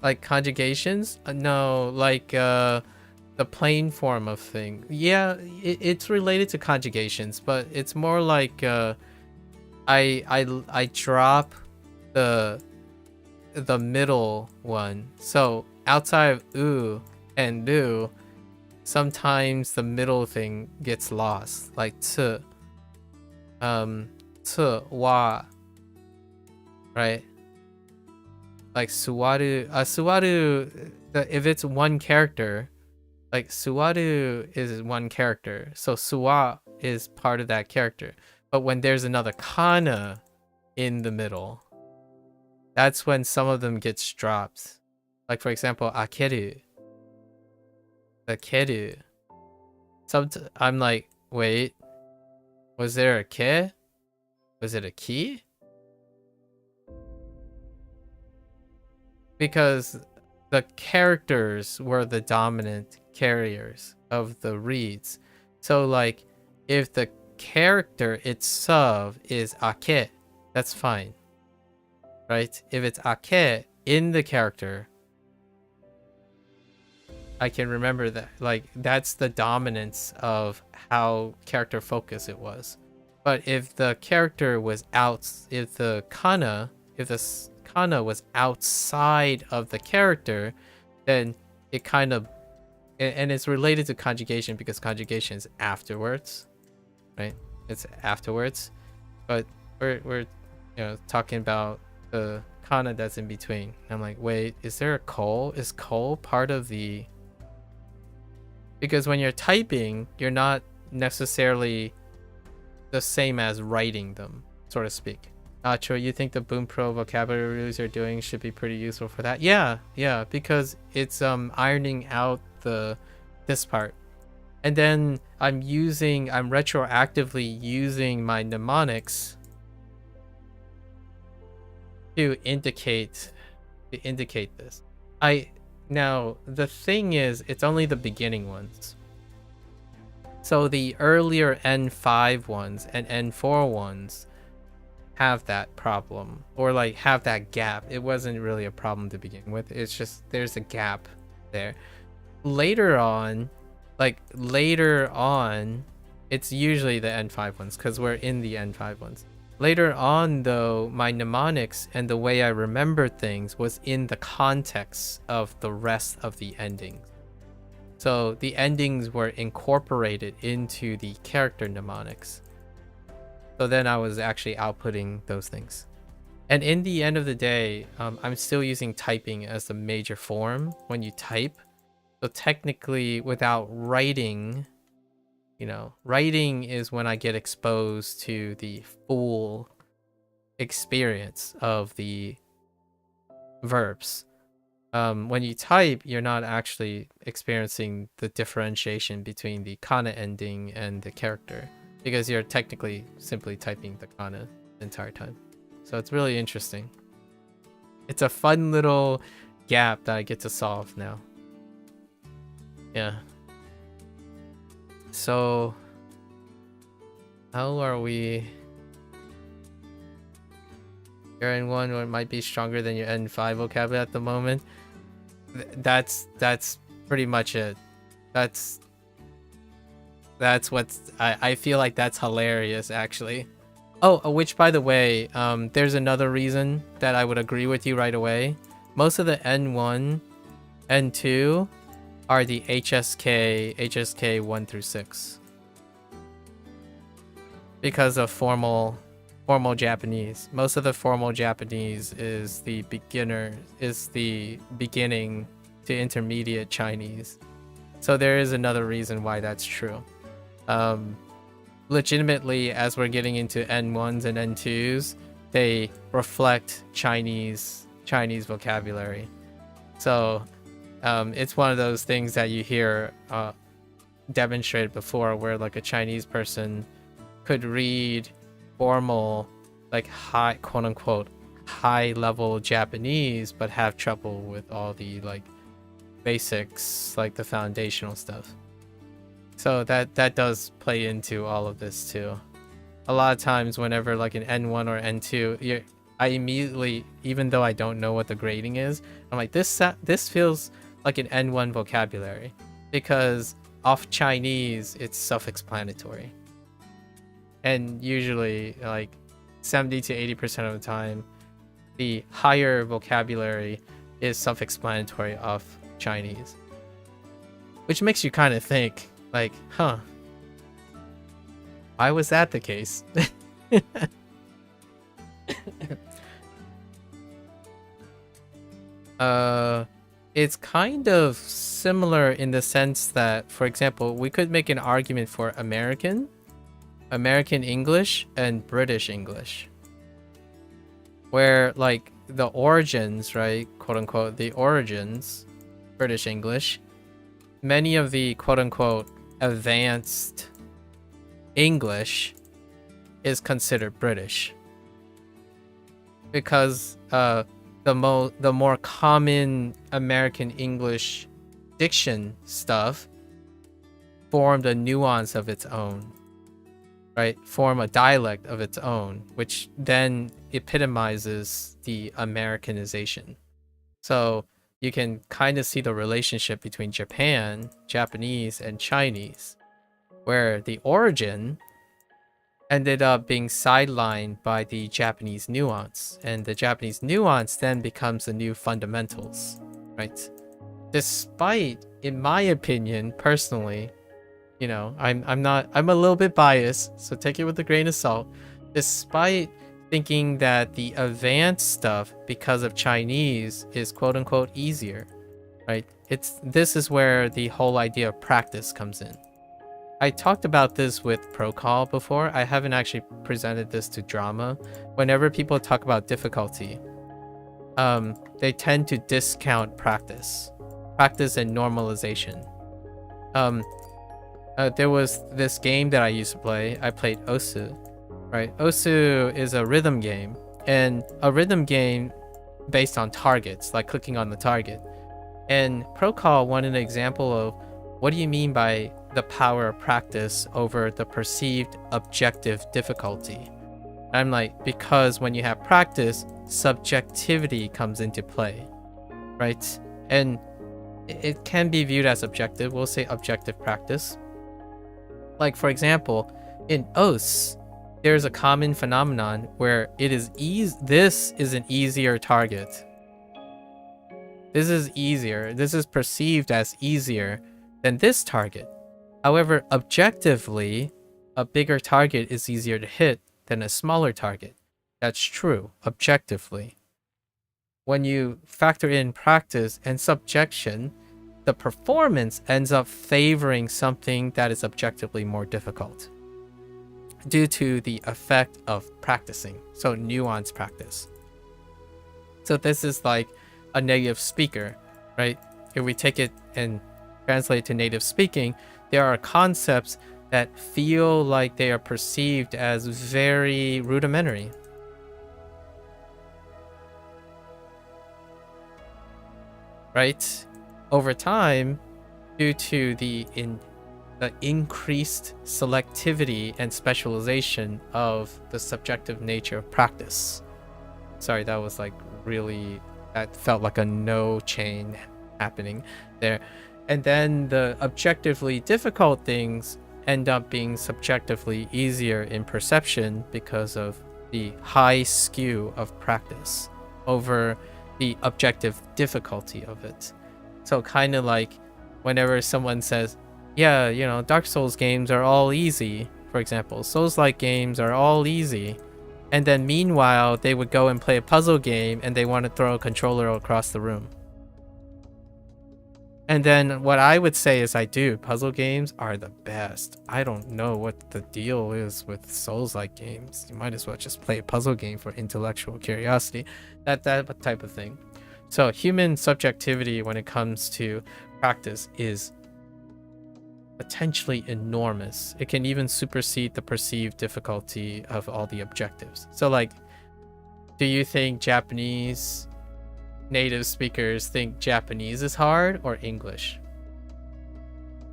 Like conjugations? No, like the plain form of thing. Yeah, it's related to conjugations, but it's more like I drop the middle one. So outside of u and do, sometimes the middle thing gets lost, like t, wa, right? Like suwaru, suwaru, if it's one character, like suwaru is one character, so suwa is part of that character. But when there's another kana in the middle, that's when some of them gets dropped. Like for example, akeru, akeru. I'm like, wait, was there a ke? Was it a ki? Because the characters were the dominant carriers of the reads. So like, if the character itself is ake, that's fine, right? If it's ake in the character, I can remember that. Like, that's the dominance of how character focus it was. But if the character was if the kana was outside of the character, then it kind of, and it's related to conjugation because conjugation is afterwards, right? It's afterwards. But we're talking about the kana that's in between. I'm like, wait, is there a ko? Is ko part of the? Because when you're typing, you're not necessarily the same as writing them, so to speak. Nacho, you think the Bunpro vocabulary rules you're doing should be pretty useful for that? Yeah, because it's ironing out this part, And then I'm retroactively using my mnemonics to indicate this. Now the thing is, it's only the beginning ones. So the earlier N5 ones and N4 ones have that problem, or like have that gap. It wasn't really a problem to begin with. It's just there's a gap there. Later on, it's usually the N5 ones because we're in the N5 ones. Later on, though, my mnemonics and the way I remembered things was in the context of the rest of the endings. So the endings were incorporated into the character mnemonics. So then I was actually outputting those things. And in the end of the day, I'm still using typing as the major form when you type. So technically, without writing, writing is when I get exposed to the full experience of the verbs. When you type, you're not actually experiencing the differentiation between the kana ending and the character, because you're technically simply typing the kana the entire time. So it's really interesting. It's a fun little gap that I get to solve now. Yeah. So how are we? Your N1 might be stronger than your N5 vocabulary at the moment. That's pretty much it. That's what's I feel like that's hilarious actually. Oh, which by the way, there's another reason that I would agree with you right away. Most of the N1, N2 are the HSK 1 through 6 because of formal Japanese. Most of the formal Japanese is the beginning to intermediate Chinese. So there is another reason why that's true. Legitimately, as we're getting into N1s and N2s, they reflect Chinese vocabulary. So it's one of those things that you hear demonstrated before, where like a Chinese person could read formal, like high, quote unquote, high level Japanese, but have trouble with all the like basics, like the foundational stuff. So that does play into all of this too. A lot of times whenever like an N1 or N2, I immediately, even though I don't know what the grading is, I'm like, this feels like an N1 vocabulary, because off Chinese it's self-explanatory. And usually like 70 to 80% of the time, the higher vocabulary is self-explanatory off Chinese. Which makes you kind of think, like, huh, why was that the case? It's kind of similar in the sense that, for example, we could make an argument for American English and British English, where like the origins, right, quote unquote, the origins, British English, many of the quote unquote advanced English is considered British, because the more common American English diction stuff formed a nuance of its own, right? Form a dialect of its own, which then epitomizes the Americanization. So you can kind of see the relationship between Japanese, and Chinese, where the origin ended up being sidelined by the Japanese nuance, and the Japanese nuance then becomes the new fundamentals, right? Despite, in my opinion, personally, I'm a little bit biased, so take it with a grain of salt. Despite thinking that the advanced stuff, because of Chinese, is quote unquote easier, right? This is where the whole idea of practice comes in. I talked about this with Procall before. I haven't actually presented this to drama. Whenever people talk about difficulty, they tend to discount practice and normalization. There was this game that I used to play. I played Osu, right? Osu is a rhythm game, and a rhythm game based on targets, like clicking on the target. And Procol wanted an example of what do you mean by the power of practice over the perceived objective difficulty. I'm like, because when you have practice, subjectivity comes into play, right? And it can be viewed as objective. We'll say objective practice. Like, for example, in Os, there's a common phenomenon where it is this is an easier target. This is easier. This is perceived as easier than this target. However, objectively, a bigger target is easier to hit than a smaller target. That's true, objectively. When you factor in practice and subjection, the performance ends up favoring something that is objectively more difficult due to the effect of practicing, so nuanced practice. So this is like a native speaker, right? If we take it and translate it to native speaking, there are concepts that feel like they are perceived as very rudimentary. Right? Over time, due to the increased selectivity and specialization of the subjective nature of practice. Sorry, that was like really, that felt like a no chain happening there. And then the objectively difficult things end up being subjectively easier in perception because of the high skew of practice over the objective difficulty of it. So kind of like whenever someone says, yeah, you know, Dark Souls games are all easy, for example, Souls-like games are all easy. And then meanwhile, they would go and play a puzzle game and they want to throw a controller across the room. And then what I would say is, puzzle games are the best. I don't know what the deal is with Souls-like games. You might as well just play a puzzle game for intellectual curiosity. That type of thing. So human subjectivity when it comes to practice is potentially enormous. It can even supersede the perceived difficulty of all the objectives. So like, do you think Japanese native speakers think Japanese is hard or English?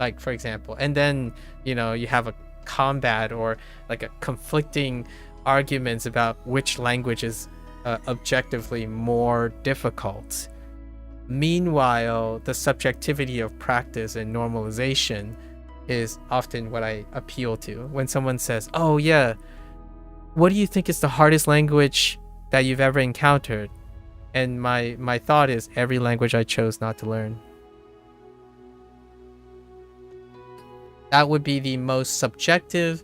Like, for example, and then, you know, you have a combat or like a conflicting arguments about which language is objectively more difficult. Meanwhile, the subjectivity of practice and normalization is often what I appeal to when someone says, oh yeah, what do you think is the hardest language that you've ever encountered? And my thought is every language I chose not to learn. That would be the most subjective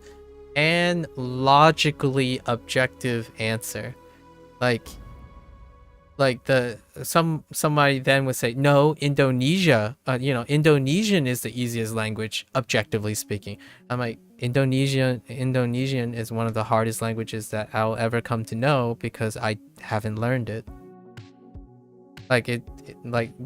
and logically objective answer. Somebody then would say, no, Indonesia, Indonesian is the easiest language, objectively speaking. I'm like, Indonesian is one of the hardest languages that I'll ever come to know because I haven't learned it.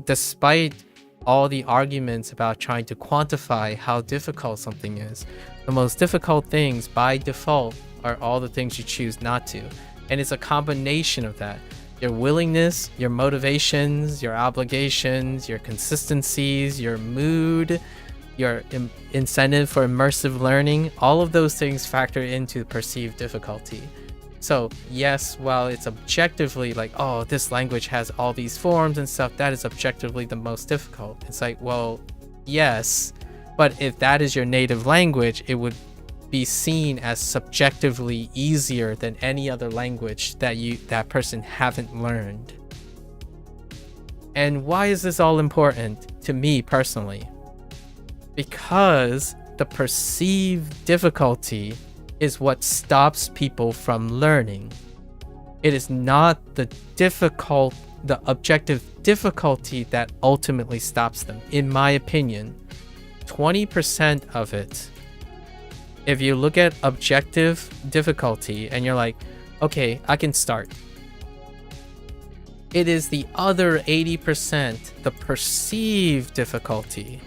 Despite all the arguments about trying to quantify how difficult something is, the most difficult things by default are all the things you choose not to. And it's a combination of that. Your willingness, your motivations, your obligations, your consistencies, your mood, your incentive for immersive learning, all of those things factor into perceived difficulty. So yes, while it's objectively like, oh, this language has all these forms and stuff, that is objectively the most difficult. It's like, well, yes, but if that is your native language, it would be seen as subjectively easier than any other language that person haven't learned. And why is this all important to me personally? Because the perceived difficulty is what stops people from learning. It is not the objective difficulty that ultimately stops them. In my opinion, 20% of it, if you look at objective difficulty and you're like, okay, I can start. It is the other 80%, the perceived difficulty,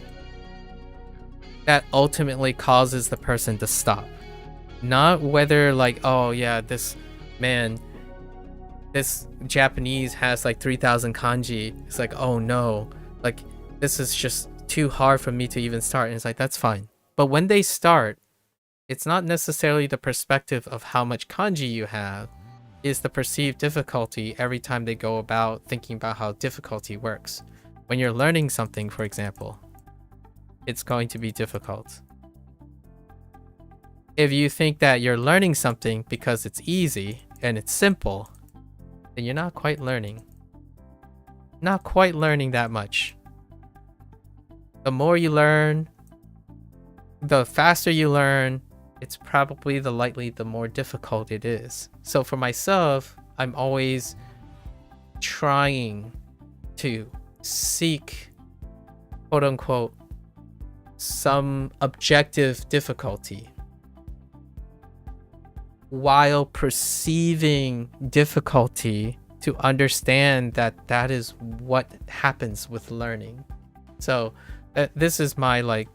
that ultimately causes the person to stop. Not whether like, oh yeah, this Japanese has like 3,000 kanji. It's like, oh no, like this is just too hard for me to even start. And it's like, that's fine. But when they start, it's not necessarily the perspective of how much kanji you have, is the perceived difficulty every time they go about thinking about how difficulty works. When you're learning something, for example, it's going to be difficult. If you think that you're learning something because it's easy and it's simple, then you're not quite learning. Not quite learning that much. The more you learn, the faster you learn, it's probably the more difficult it is. So for myself, I'm always trying to seek, quote unquote, some objective difficulty while perceiving difficulty to understand that that is what happens with learning. So this is my, like,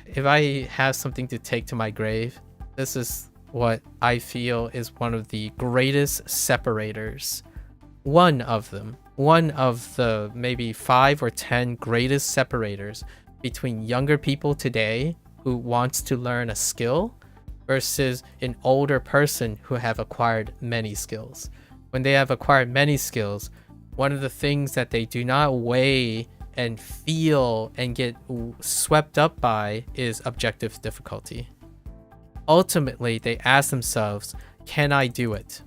if I have something to take to my grave, this is what I feel is one of the greatest separators. One of them. One of the maybe 5 or 10 greatest separators between younger people today who wants to learn a skill versus an older person who have acquired many skills. When they have acquired many skills, one of the things that they do not weigh and feel and get swept up by is objective difficulty. Ultimately, they ask themselves, can I do it?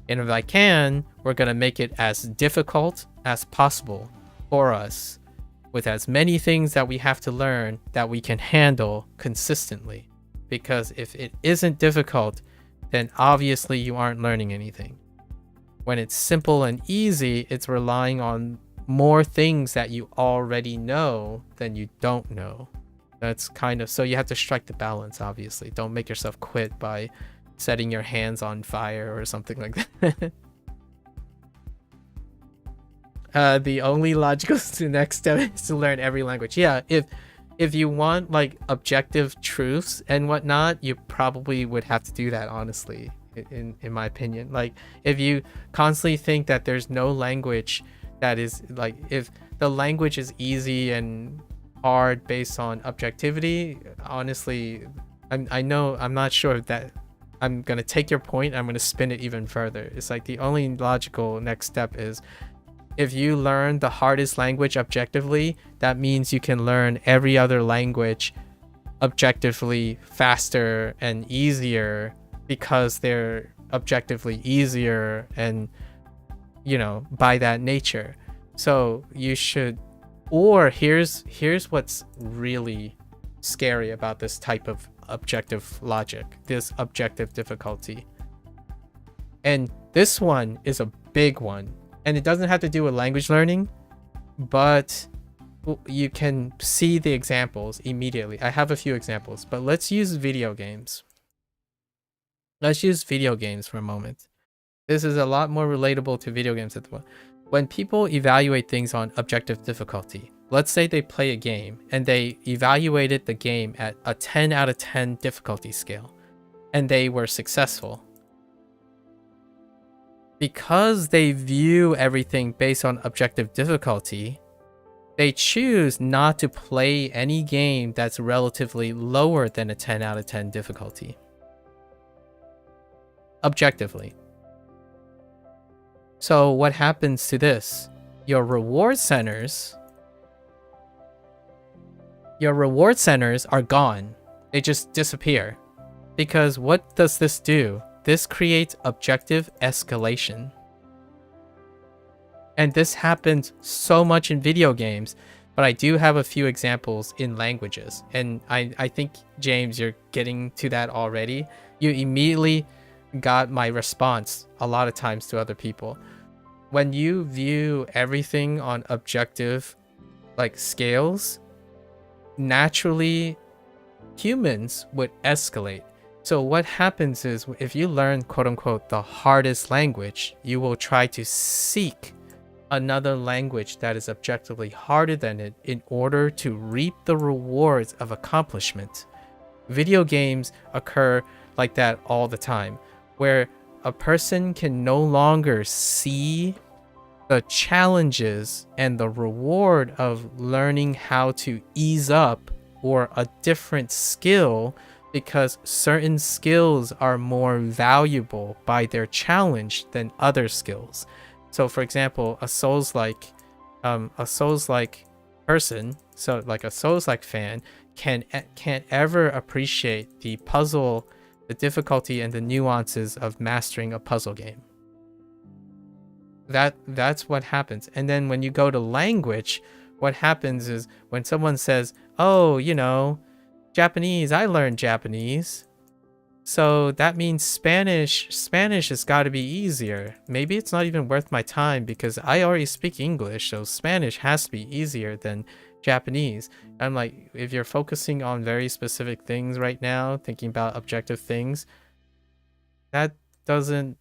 And if I can, we're going to make it as difficult as possible for us, with as many things that we have to learn that we can handle consistently. Because if it isn't difficult, then obviously you aren't learning anything. When it's simple and easy, it's relying on more things that you already know than you don't know. That's kind of, so you have to strike the balance, obviously. Don't make yourself quit by setting your hands on fire or something like that. The only logical next step is to learn every language. Yeah, if you want like objective truths and whatnot, you probably would have to do that, honestly, in my opinion. Like, if you constantly think that there's no language that is, like, if the language is easy and hard based on objectivity, honestly, I'm not sure if that, I'm gonna take your point, I'm gonna spin it even further. It's like the only logical next step is, if you learn the hardest language objectively, that means you can learn every other language objectively faster and easier because they're objectively easier and, you know, by that nature. So you should, or here's what's really scary about this type of objective logic, this objective difficulty. And this one is a big one. And it doesn't have to do with language learning, but you can see the examples immediately. I have a few examples, but let's use video games. Let's use video games for a moment. This is a lot more relatable to video games at the moment. When people evaluate things on objective difficulty, let's say they play a game and they evaluated the game at a 10 out of 10 difficulty scale, and they were successful. Because they view everything based on objective difficulty, they choose not to play any game that's relatively lower than a 10 out of 10 difficulty. Objectively. So what happens to this? Your reward centers are gone. They just disappear. Because what does this do? This creates objective escalation. And this happens so much in video games, but I do have a few examples in languages. And I think, James, you're getting to that already. You immediately got my response a lot of times to other people. When you view everything on objective, like, scales, naturally humans would escalate. So what happens is, if you learn, quote unquote, the hardest language, you will try to seek another language that is objectively harder than it in order to reap the rewards of accomplishment. Video games occur like that all the time, where a person can no longer see the challenges and the reward of learning how to ease up or a different skill because certain skills are more valuable by their challenge than other skills. So for example, a Souls-like person, so like a Souls-like fan, can't ever appreciate the puzzle, the difficulty and the nuances of mastering a puzzle game. That's what happens. And then when you go to language, what happens is when someone says, oh, you know, Japanese, I learned Japanese, so that means Spanish has got to be easier. Maybe it's not even worth my time because I already speak English, so Spanish has to be easier than Japanese. I'm like, if you're focusing on very specific things right now, thinking about objective things, that doesn't,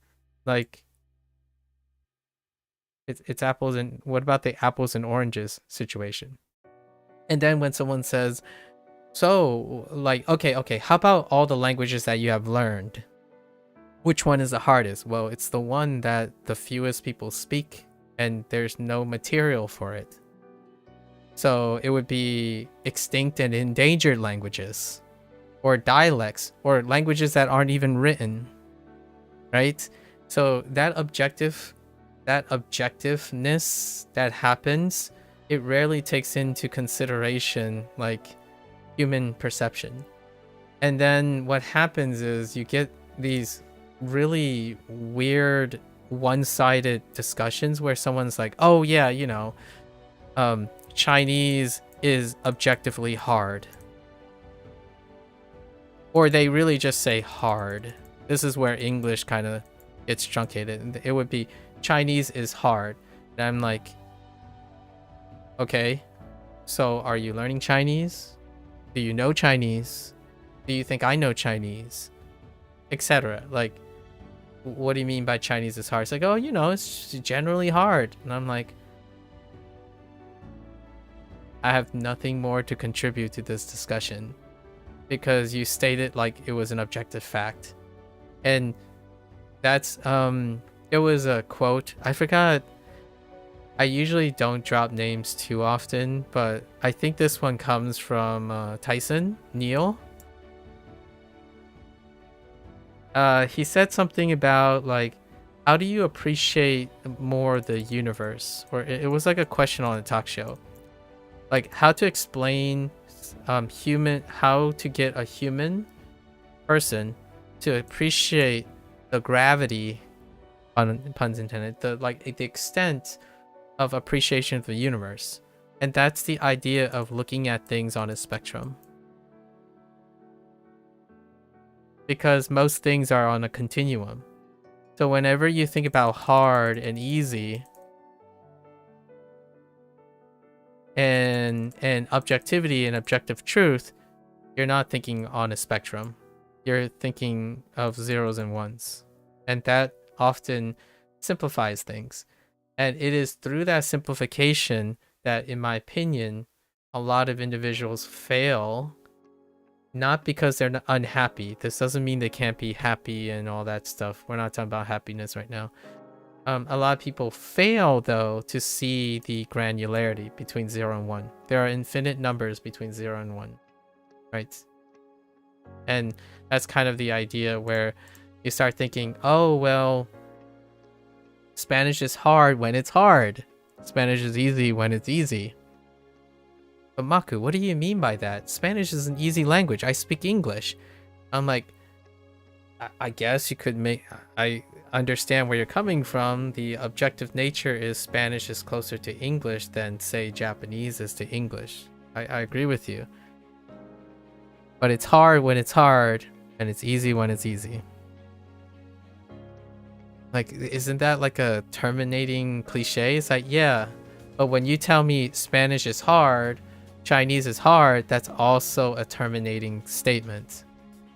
like, it's apples and what about the apples and oranges situation? And then when someone says, so like, okay, how about all the languages that you have learned? Which one is the hardest? Well, it's the one that the fewest people speak and there's no material for it. So it would be extinct and endangered languages, or dialects, or languages that aren't even written, right? So that objectiveness that happens, it rarely takes into consideration like human perception. And then what happens is you get these really weird one-sided discussions where someone's like, oh yeah, you know, Chinese is objectively hard, or they really just say hard. This is where English kind of gets truncated. It would be Chinese is hard, and I'm like, okay, so are you learning Chinese? Do you know Chinese? Do you think I know Chinese? Etc. Like, what do you mean by Chinese is hard? It's like, oh, you know, it's generally hard. And I'm like, I have nothing more to contribute to this discussion because you stated like it was an objective fact. And that's, it was a quote. I forgot. I usually don't drop names too often, but I think this one comes from Tyson Neal. He said something about like, how do you appreciate more the universe? Or it was like a question on a talk show, like how to explain how to get a human person to appreciate the gravity, puns intended, the extent of appreciation of the universe. And that's the idea of looking at things on a spectrum, because most things are on a continuum. So whenever you think about hard and easy and objectivity and objective truth, you're not thinking on a spectrum. You're thinking of zeros and ones, and that often simplifies things. And it is through that simplification that, in my opinion, a lot of individuals fail, not because they're unhappy. This doesn't mean they can't be happy and all that stuff. We're not talking about happiness right now. A lot of people fail, though, to see the granularity between 0 and 1. There are infinite numbers between 0 and 1, right? And that's kind of the idea where you start thinking, oh, well, Spanish is hard when it's hard. Spanish is easy when it's easy. But Maku, what do you mean by that? Spanish is an easy language. I speak English. I'm like, I guess you could make... I understand where you're coming from. The objective nature is Spanish is closer to English than, say, Japanese is to English. I agree with you. But it's hard when it's hard, and it's easy when it's easy. Like, isn't that like a terminating cliche? It's like, yeah, but when you tell me Spanish is hard, Chinese is hard, that's also a terminating statement.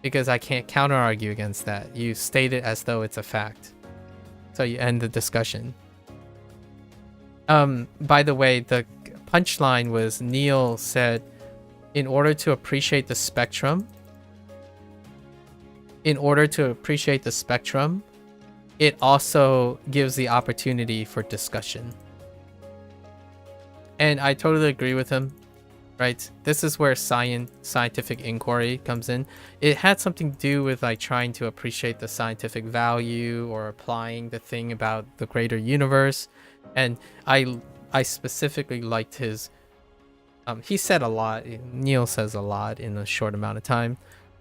Because I can't counter-argue against that. You state it as though it's a fact. So you end the discussion. By the way, the punchline was Neil said, in order to appreciate the spectrum, it also gives the opportunity for discussion. And I totally agree with him, right? This is where scientific inquiry comes in. It had something to do with like trying to appreciate the scientific value or applying the thing about the greater universe. And I specifically liked his, he said a lot, Neil says a lot in a short amount of time.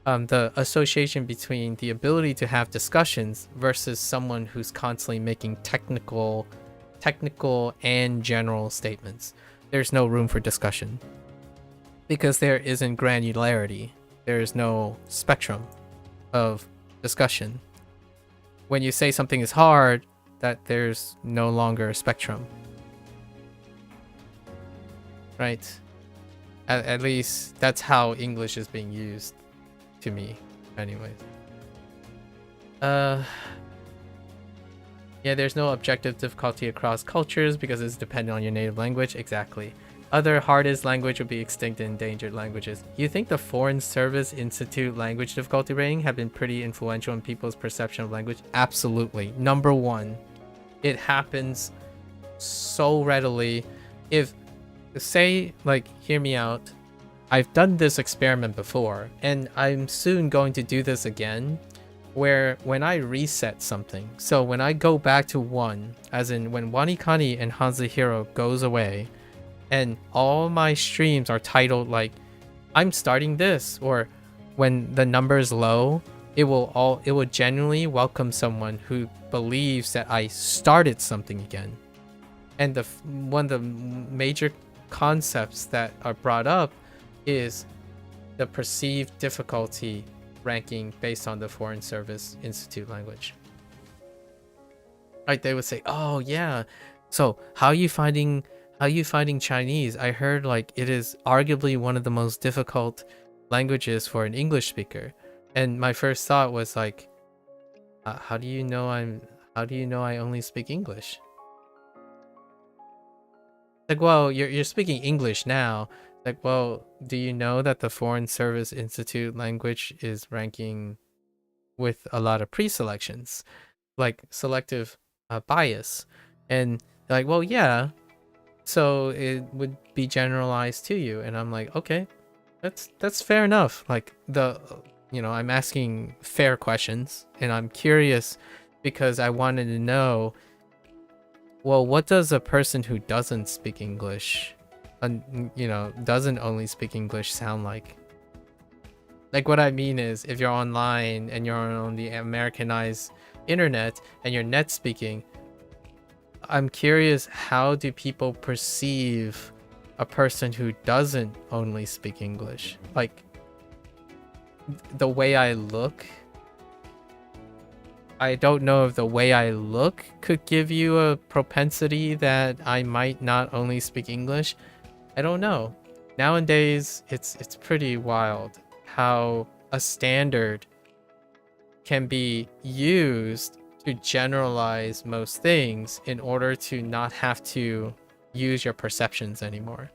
The association between the ability to have discussions versus someone who's constantly making technical and general statements. There's no room for discussion because there isn't granularity. There is no spectrum of discussion. When you say something is hard, that there's no longer a spectrum, right? At least that's how English is being used to me, anyways. Yeah, there's no objective difficulty across cultures because it's dependent on your native language. Exactly. Other hardest language would be extinct and endangered languages. You think the Foreign Service Institute language difficulty rating have been pretty influential in people's perception of language? Absolutely. Number one, it happens so readily. If, say, like, hear me out. I've done this experiment before, and I'm soon going to do this again, where when I reset something, so when I go back to 1, as in when WaniKani and HanziHero goes away, and all my streams are titled like, I'm starting this, or when the number is low, it will genuinely welcome someone who believes that I started something again. And one of the major concepts that are brought up is the perceived difficulty ranking based on the Foreign Service Institute language. Like they would say, oh yeah, so how are you finding Chinese? I heard like it is arguably one of the most difficult languages for an English speaker. And my first thought was like, how do you know I only speak English? Like, well, you're speaking English now. Like, well, do you know that the Foreign Service Institute language is ranking with a lot of pre-selections, like selective bias? And like, well, yeah, so it would be generalized to you. And I'm like, okay, that's fair enough. Like I'm asking fair questions, and I'm curious because I wanted to know, well, what does a person who doesn't speak English, doesn't only speak English sound like? Like, what I mean is, if you're online and you're on the Americanized internet and you're net speaking, I'm curious, how do people perceive a person who doesn't only speak English? Like, the way I look, I don't know if the way I look could give you a propensity that I might not only speak English. I don't know. Nowadays, it's pretty wild how a standard can be used to generalize most things in order to not have to use your perceptions anymore.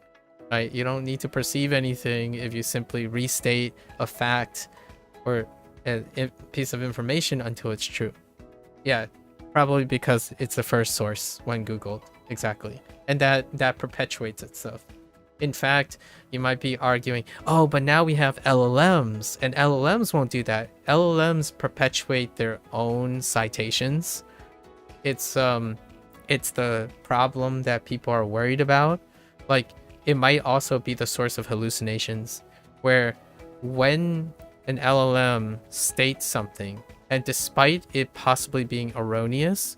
Right? You don't need to perceive anything if you simply restate a fact or a piece of information until it's true. Yeah, probably because it's the first source when Googled. Exactly. And that perpetuates itself. In fact, you might be arguing, oh, but now we have LLMs, and LLMs won't do that. LLMs perpetuate their own citations. It's the problem that people are worried about. Like, it might also be the source of hallucinations, where when an LLM states something, and despite it possibly being erroneous,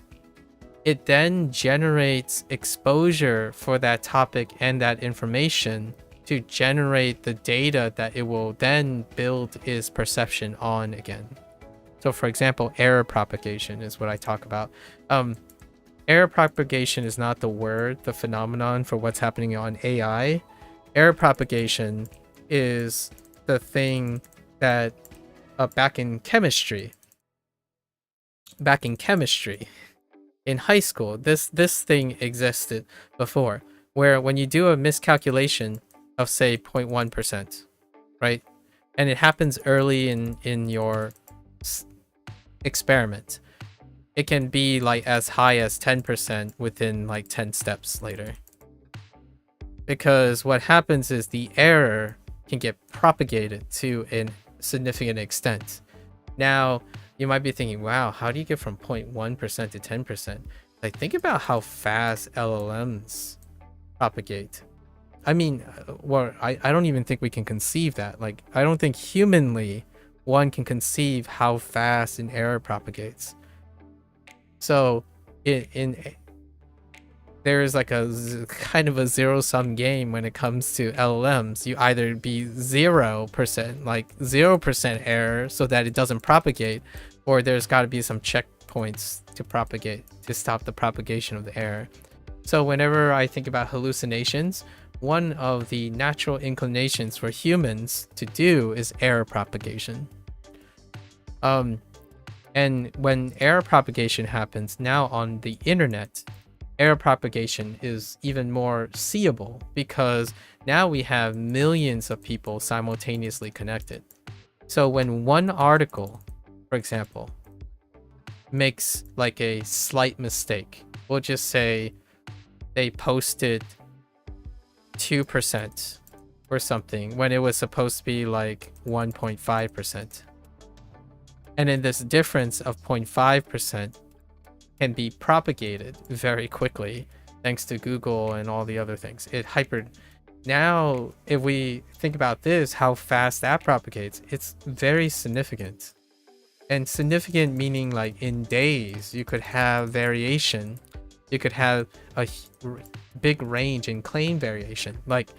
it then generates exposure for that topic and that information to generate the data that it will then build its perception on again. So for example, error propagation is what I talk about. Error propagation is not the phenomenon for what's happening on AI. Error propagation is the thing that back in chemistry, in high school, this thing existed before, where when you do a miscalculation of say 0.1%, right, and it happens early in your experiment, it can be like as high as 10% within like 10 steps later. Because what happens is the error can get propagated to a significant extent. Now, you might be thinking, wow, how do you get from 0.1% to 10%? Like, think about how fast LLMs propagate. I mean, well, I don't even think we can conceive that. Like, I don't think humanly one can conceive how fast an error propagates. So, there is like a kind of a zero-sum game when it comes to LLMs. You either be 0%, like 0% error so that it doesn't propagate, or there's got to be some checkpoints to propagate, to stop the propagation of the error. So whenever I think about hallucinations, one of the natural inclinations for humans to do is error propagation. And when error propagation happens now on the internet, error propagation is even more seeable because now we have millions of people simultaneously connected. So when one article, for example, makes like a slight mistake, we'll just say they posted 2% or something when it was supposed to be like 1.5%. And then this difference of 0.5% can be propagated very quickly thanks to Google and all the other things. Now, if we think about this, how fast that propagates, it's very significant. And significant meaning like in days, you could have variation. You could have a big range in claim variation. Like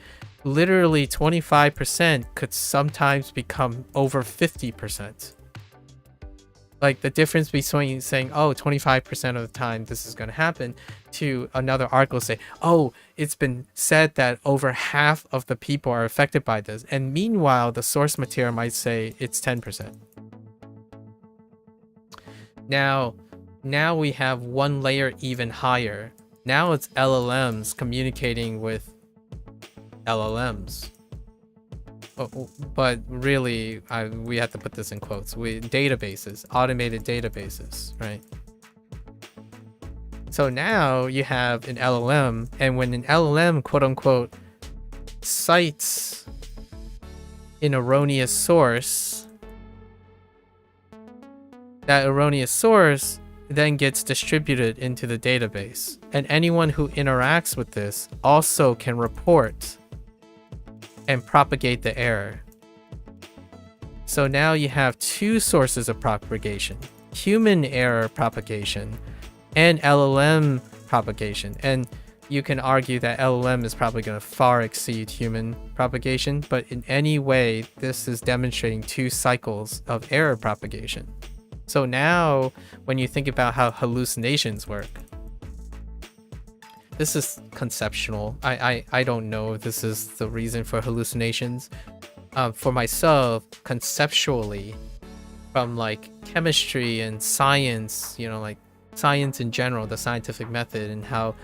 literally 25% could sometimes become over 50%. Like the difference between saying, oh, 25% of the time this is going to happen, to another article say, oh, it's been said that over half of the people are affected by this. And meanwhile, the source material might say it's 10%. Now we have one layer even higher. Now it's LLMs communicating with LLMs. But really, we have to put this in quotes. Databases, automated databases, right? So now you have an LLM, and when an LLM, quote unquote, cites an erroneous source, that erroneous source then gets distributed into the database. And anyone who interacts with this also can report and propagate the error. So now you have two sources of propagation: human error propagation and LLM propagation. And you can argue that LLM is probably going to far exceed human propagation, but in any way, this is demonstrating two cycles of error propagation. So now, when you think about how hallucinations work, this is conceptual. I don't know if this is the reason for hallucinations. For myself, conceptually, from like chemistry and science, you know, like science in general, the scientific method, and how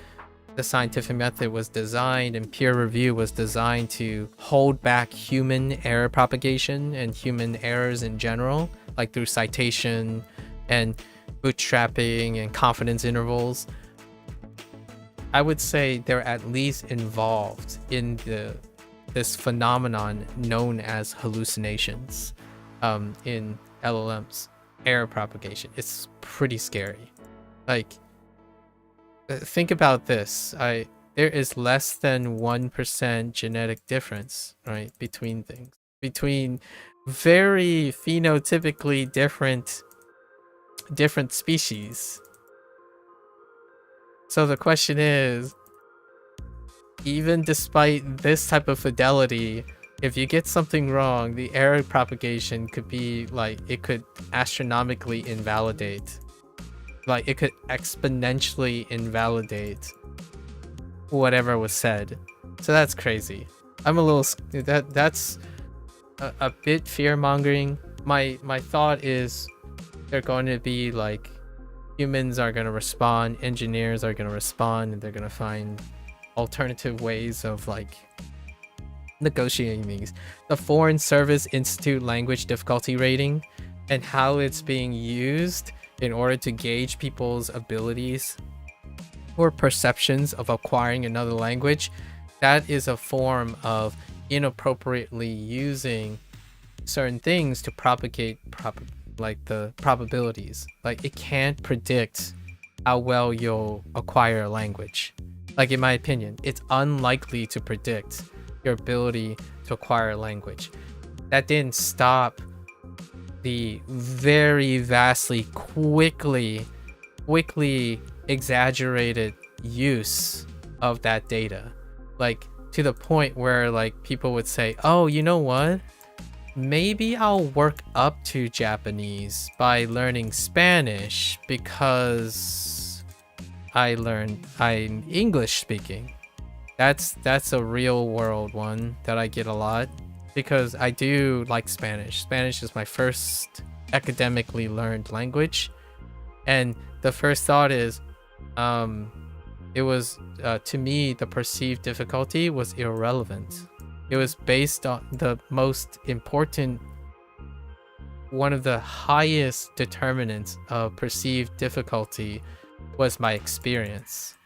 the scientific method was designed and peer review was designed to hold back human error propagation and human errors in general, like through citation and bootstrapping and confidence intervals. I would say they're at least involved in this phenomenon known as hallucinations in LLMs, error propagation. It's pretty scary. Like, think about this. There is less than 1% genetic difference, right, between things, between very phenotypically different species. So the question is, even despite this type of fidelity, if you get something wrong, the error propagation could be like, it could astronomically invalidate, like it could exponentially invalidate whatever was said. So that's crazy. I'm a little, that's a bit fear mongering. My thought is they're going to be like Humans are going to respond, engineers are going to respond, and they're going to find alternative ways of like negotiating these. The Foreign Service Institute language difficulty rating and how it's being used in order to gauge people's abilities or perceptions of acquiring another language, that is a form of inappropriately using certain things to propagate like the probabilities. Like it can't predict how well you'll acquire a language. Like in my opinion, it's unlikely to predict your ability to acquire a language. That didn't stop the very vastly quickly exaggerated use of that data, like to the point where like people would say, oh, you know what, maybe I'll work up to Japanese by learning Spanish because I'm English speaking. That's a real world one that I get a lot, because I do like Spanish. Spanish is my first academically learned language, and the first thought is it was to me, the perceived difficulty was irrelevant. It was based on the most important, one of the highest determinants of perceived difficulty was my experience.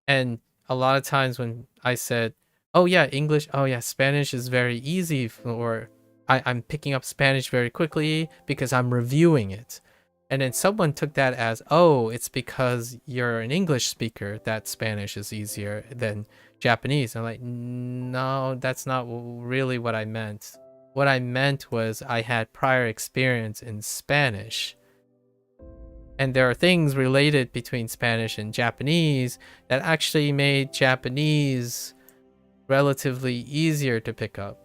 And a lot of times when I said, oh yeah, English, oh yeah, Spanish is very easy, or I'm picking up Spanish very quickly because I'm reviewing it. And then someone took that as, oh, it's because you're an English speaker that Spanish is easier than Japanese. I'm like, no, that's not really what I meant. What I meant was I had prior experience in Spanish. And there are things related between Spanish and Japanese that actually made Japanese relatively easier to pick up.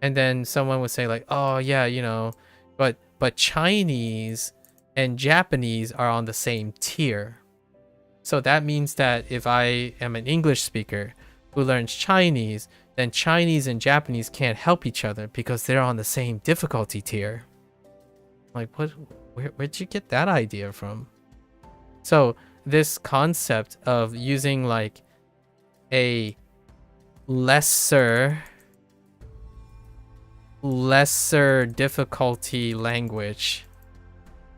And then someone would say like, oh yeah, you know, but Chinese and Japanese are on the same tier. So that means that if I am an English speaker who learns Chinese, then Chinese and Japanese can't help each other because they're on the same difficulty tier. Like, where'd you get that idea from? So this concept of using like a lesser difficulty language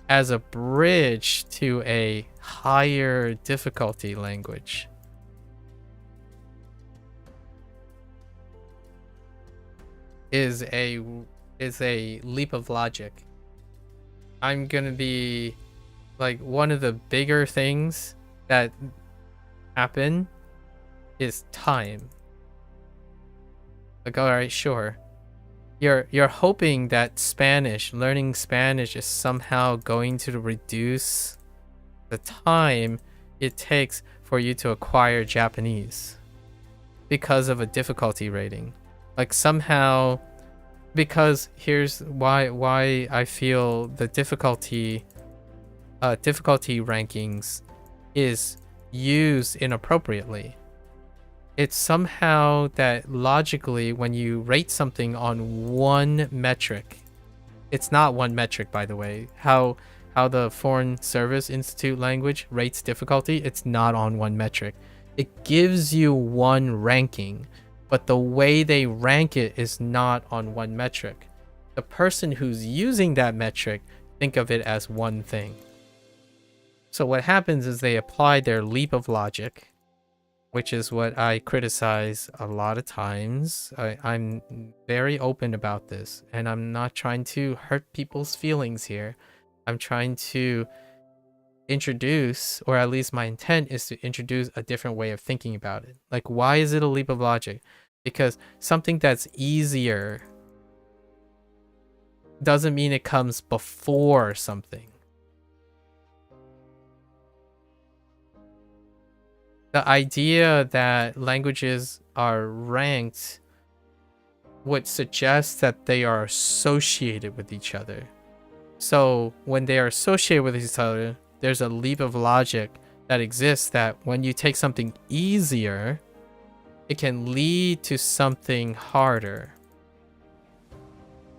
as a bridge to a higher difficulty language is a leap of logic. I'm gonna be like, one of the bigger things that happen is time. Like, all right, sure, you're hoping that learning Spanish is somehow going to reduce the time it takes for you to acquire Japanese because of a difficulty rating. Like somehow, because here's why I feel the difficulty rankings is used inappropriately. It's somehow that logically, when you rate something on one metric, it's not one metric, by the way, how the Foreign Service Institute language rates difficulty, it's not on one metric. It gives you one ranking, but the way they rank it is not on one metric. The person who's using that metric think of it as one thing. So what happens is they apply their leap of logic, which is what I criticize a lot of times. I'm very open about this, and I'm not trying to hurt people's feelings here. I'm trying to introduce, or at least my intent is to introduce, a different way of thinking about it. Like, why is it a leap of logic? Because something that's easier doesn't mean it comes before something. The idea that languages are ranked would suggest that they are associated with each other. So when they are associated with each other, there's a leap of logic that exists that when you take something easier, it can lead to something harder.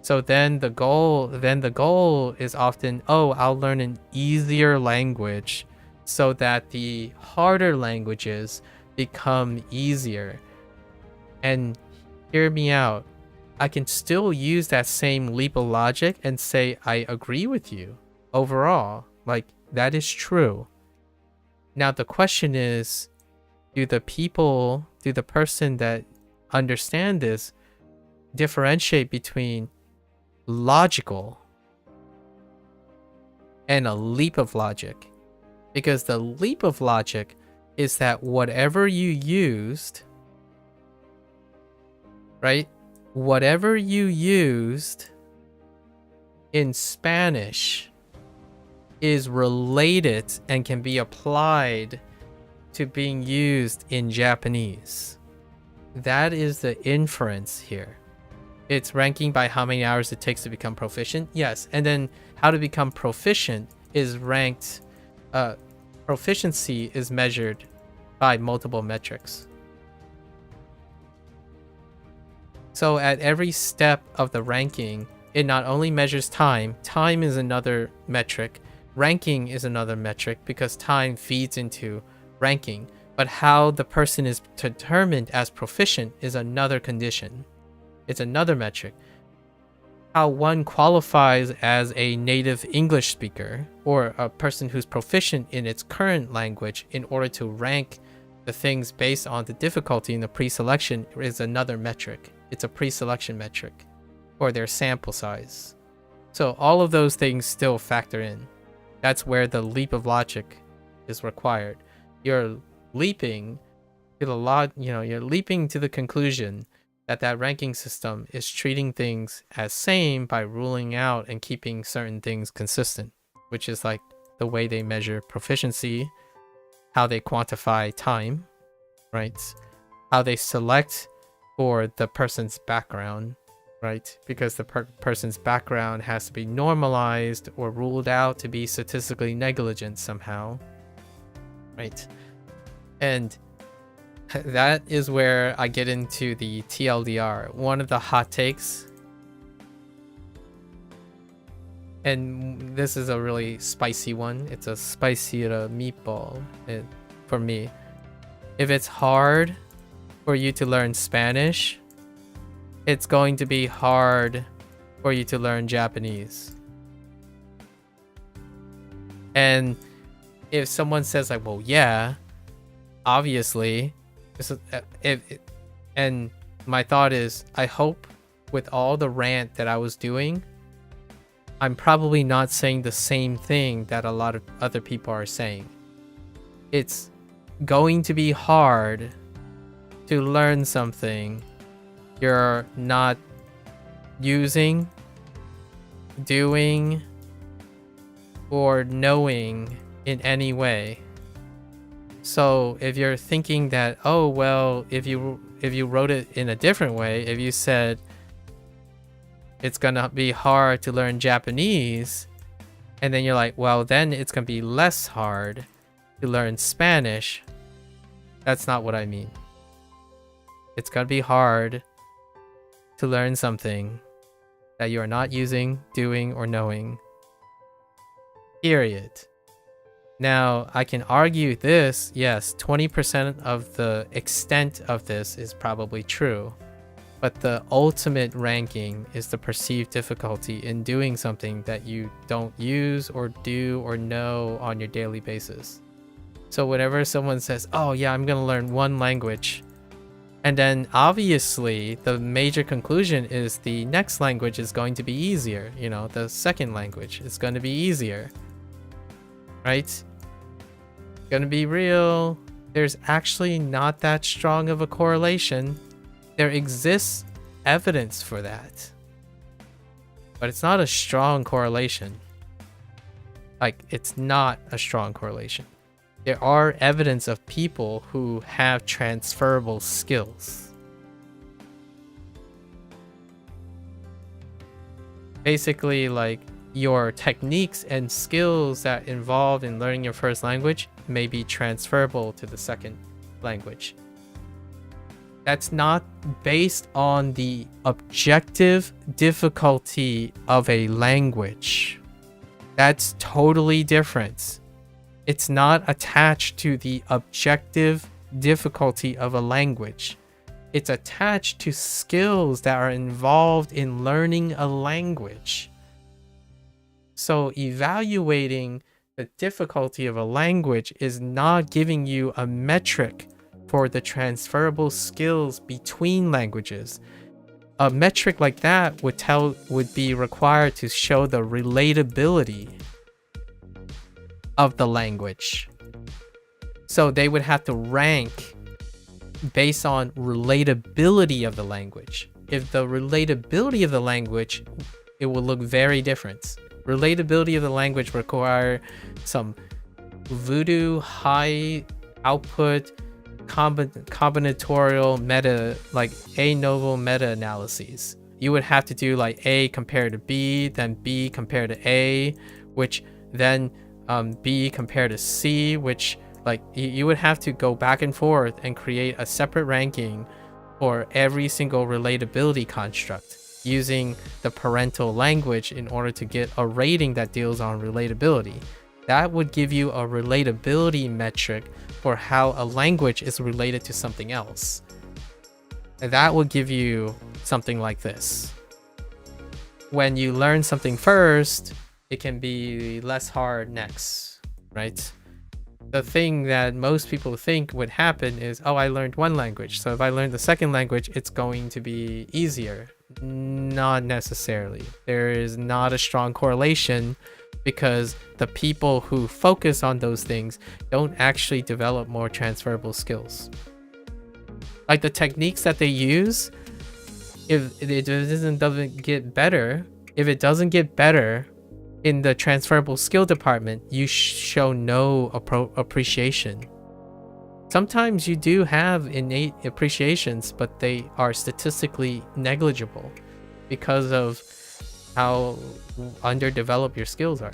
So then the goal is often, oh, I'll learn an easier language so that the harder languages become easier. And hear me out. I can still use that same leap of logic and say I agree with you overall. Like, that is true. Now the question is, do the person that understand this differentiate between logical and a leap of logic? Because the leap of logic is that whatever you used, right? Whatever you used in Spanish is related and can be applied to being used in Japanese. That is the inference here. It's ranking by how many hours it takes to become proficient. Yes, and then how to become proficient is ranked. Proficiency is measured by multiple metrics. So at every step of the ranking, it not only measures time is another metric, ranking is another metric because time feeds into ranking, but how the person is determined as proficient is another condition. It's another metric. How one qualifies as a native English speaker or a person who's proficient in its current language in order to rank the things based on the difficulty in the pre-selection is another metric. It's a pre-selection metric, or their sample size. So all of those things still factor in. That's where the leap of logic is required. You're leaping to you're leaping to the conclusion that that ranking system is treating things as same by ruling out and keeping certain things consistent, which is like the way they measure proficiency, how they quantify time, right? How they select for the person's background, right? Because the person's background has to be normalized or ruled out to be statistically negligent somehow, right? And that is where I get into the TLDR. One of the hot takes, and this is a really spicy one. It's a spicier meatball for me. If it's hard for you to learn Spanish, it's going to be hard for you to learn Japanese. And if someone says like, well, yeah, obviously, and my thought is, I hope with all the rant that I was doing, I'm probably not saying the same thing that a lot of other people are saying. It's going to be hard to learn something you're not using, doing, or knowing in any way. So if you're thinking that, oh well, if you wrote it in a different way, if you said it's gonna be hard to learn Japanese, and then you're like, well, then it's gonna be less hard to learn Spanish, that's not what I mean. It's gonna be hard to learn something that you are not using, doing, or knowing. Period. Now, I can argue this, yes, 20% of the extent of this is probably true, but the ultimate ranking is the perceived difficulty in doing something that you don't use or do or know on your daily basis. So whenever someone says, oh yeah, I'm gonna learn one language, and then obviously the major conclusion is the next language is going to be easier, the second language is going to be easier. Right? Gonna be real. There's actually not that strong of a correlation. There exists evidence for that, but it's not a strong correlation. Like, it's not a strong correlation. There are evidence of people who have transferable skills. Basically, like, your techniques and skills that involve in learning your first language may be transferable to the second language. That's not based on the objective difficulty of a language. That's totally different. It's not attached to the objective difficulty of a language. It's attached to skills that are involved in learning a language. So evaluating the difficulty of a language is not giving you a metric for the transferable skills between languages. A metric like that would be required to show the relatability of the language. So they would have to rank based on relatability of the language. If the relatability of the language, it will look very different. Relatability of the language require some voodoo high output combinatorial meta, like a-novel meta-analyses. You would have to do like A compared to B, then B compared to A, which then B compared to C, which like you would have to go back and forth and create a separate ranking for every single relatability construct using the parental language in order to get a rating that deals on relatability. That would give you a relatability metric for how a language is related to something else. And that will give you something like this. When you learn something first, it can be less hard next, right? The thing that most people think would happen is, oh, I learned one language, so if I learn the second language, it's going to be easier. Not necessarily. There is not a strong correlation because the people who focus on those things don't actually develop more transferable skills. Like the techniques that they use, if it doesn't get better, in the transferable skill department, you show no appreciation. Sometimes you do have innate appreciations, but they are statistically negligible because of how underdeveloped your skills are.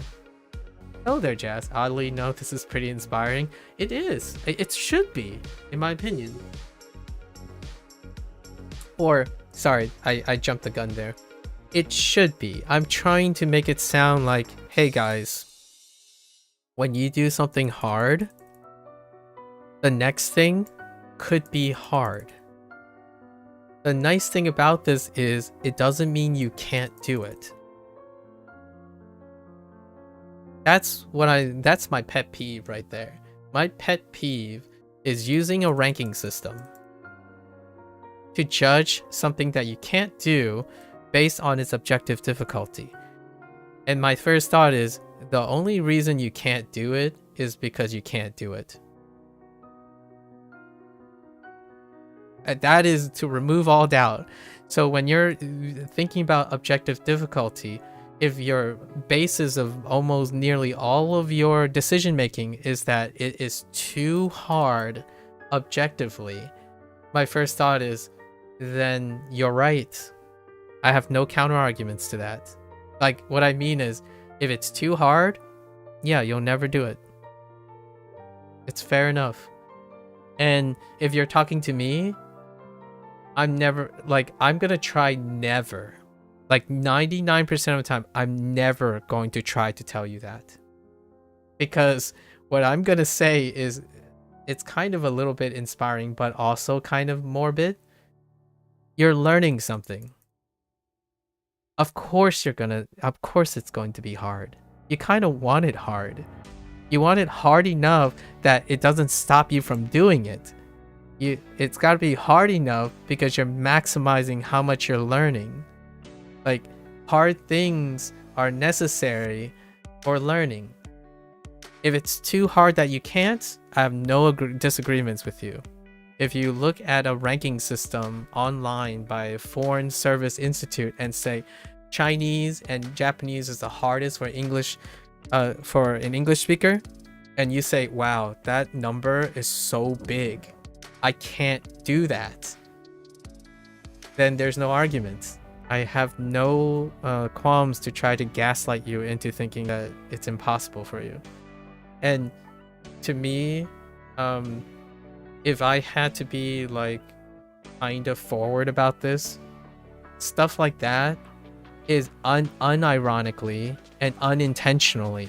Oh there, Jazz. Oddly enough, this is pretty inspiring. It is. It should be, in my opinion. Or, sorry, I jumped the gun there. It should be. I'm trying to make it sound like, hey guys, when you do something hard, the next thing could be hard. The nice thing about this is it doesn't mean you can't do it. That's my pet peeve right there. My pet peeve is using a ranking system to judge something that you can't do based on its objective difficulty. And my first thought is, the only reason you can't do it is because you can't do it. And that is to remove all doubt. So when you're thinking about objective difficulty, if your basis of almost nearly all of your decision making is that it is too hard objectively, my first thought is, then you're right. I have no counter arguments to that. Like, what I mean is, if it's too hard, yeah, you'll never do it. It's fair enough. And if you're talking to me, I'm gonna try never. Like 99% of the time, I'm never going to try to tell you that. Because what I'm gonna say is, it's kind of a little bit inspiring, but also kind of morbid. You're learning something. Of course it's going to be hard. You kind of want it hard. You want it hard enough that it doesn't stop you from doing it. It's got to be hard enough because you're maximizing how much you're learning. Like, hard things are necessary for learning. If it's too hard that you can't, I have no disagreements with you. If you look at a ranking system online by a foreign service institute and say Chinese and Japanese is the hardest for English, for an English speaker, and you say, wow, that number is so big, I can't do that, then there's no argument. I have no qualms to try to gaslight you into thinking that it's impossible for you. And to me, if I had to be like kind of forward about this, stuff like that is unironically and unintentionally,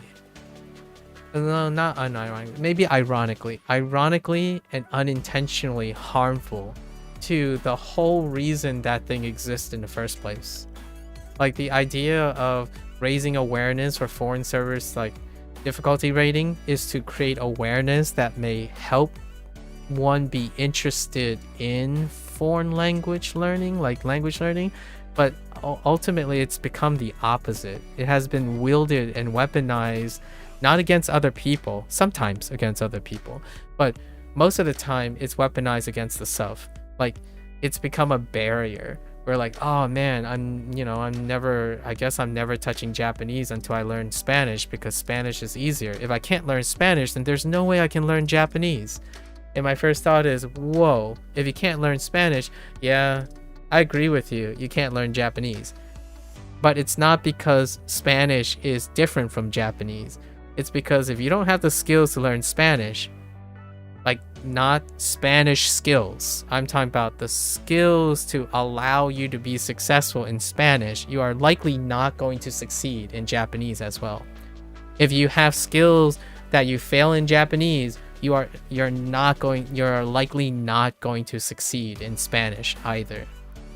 no, not unironically, maybe ironically and unintentionally harmful to the whole reason that thing exists in the first place. Like the idea of raising awareness for foreign servers, like difficulty rating, is to create awareness that may help one be interested in foreign language learning, like language learning, but ultimately it's become the opposite. It has been wielded and weaponized, not against other people, sometimes against other people, but most of the time it's weaponized against the self. Like it's become a barrier. We're like, oh man, I guess I'm never touching Japanese until I learn Spanish because Spanish is easier. If I can't learn Spanish, then there's no way I can learn Japanese. And my first thought is, whoa, if you can't learn Spanish, yeah, I agree with you, you can't learn Japanese. But it's not because Spanish is different from Japanese. It's because if you don't have the skills to learn Spanish, like not Spanish skills, I'm talking about the skills to allow you to be successful in Spanish, you are likely not going to succeed in Japanese as well. If you have skills that you fail in Japanese, you're likely not going to succeed in Spanish either,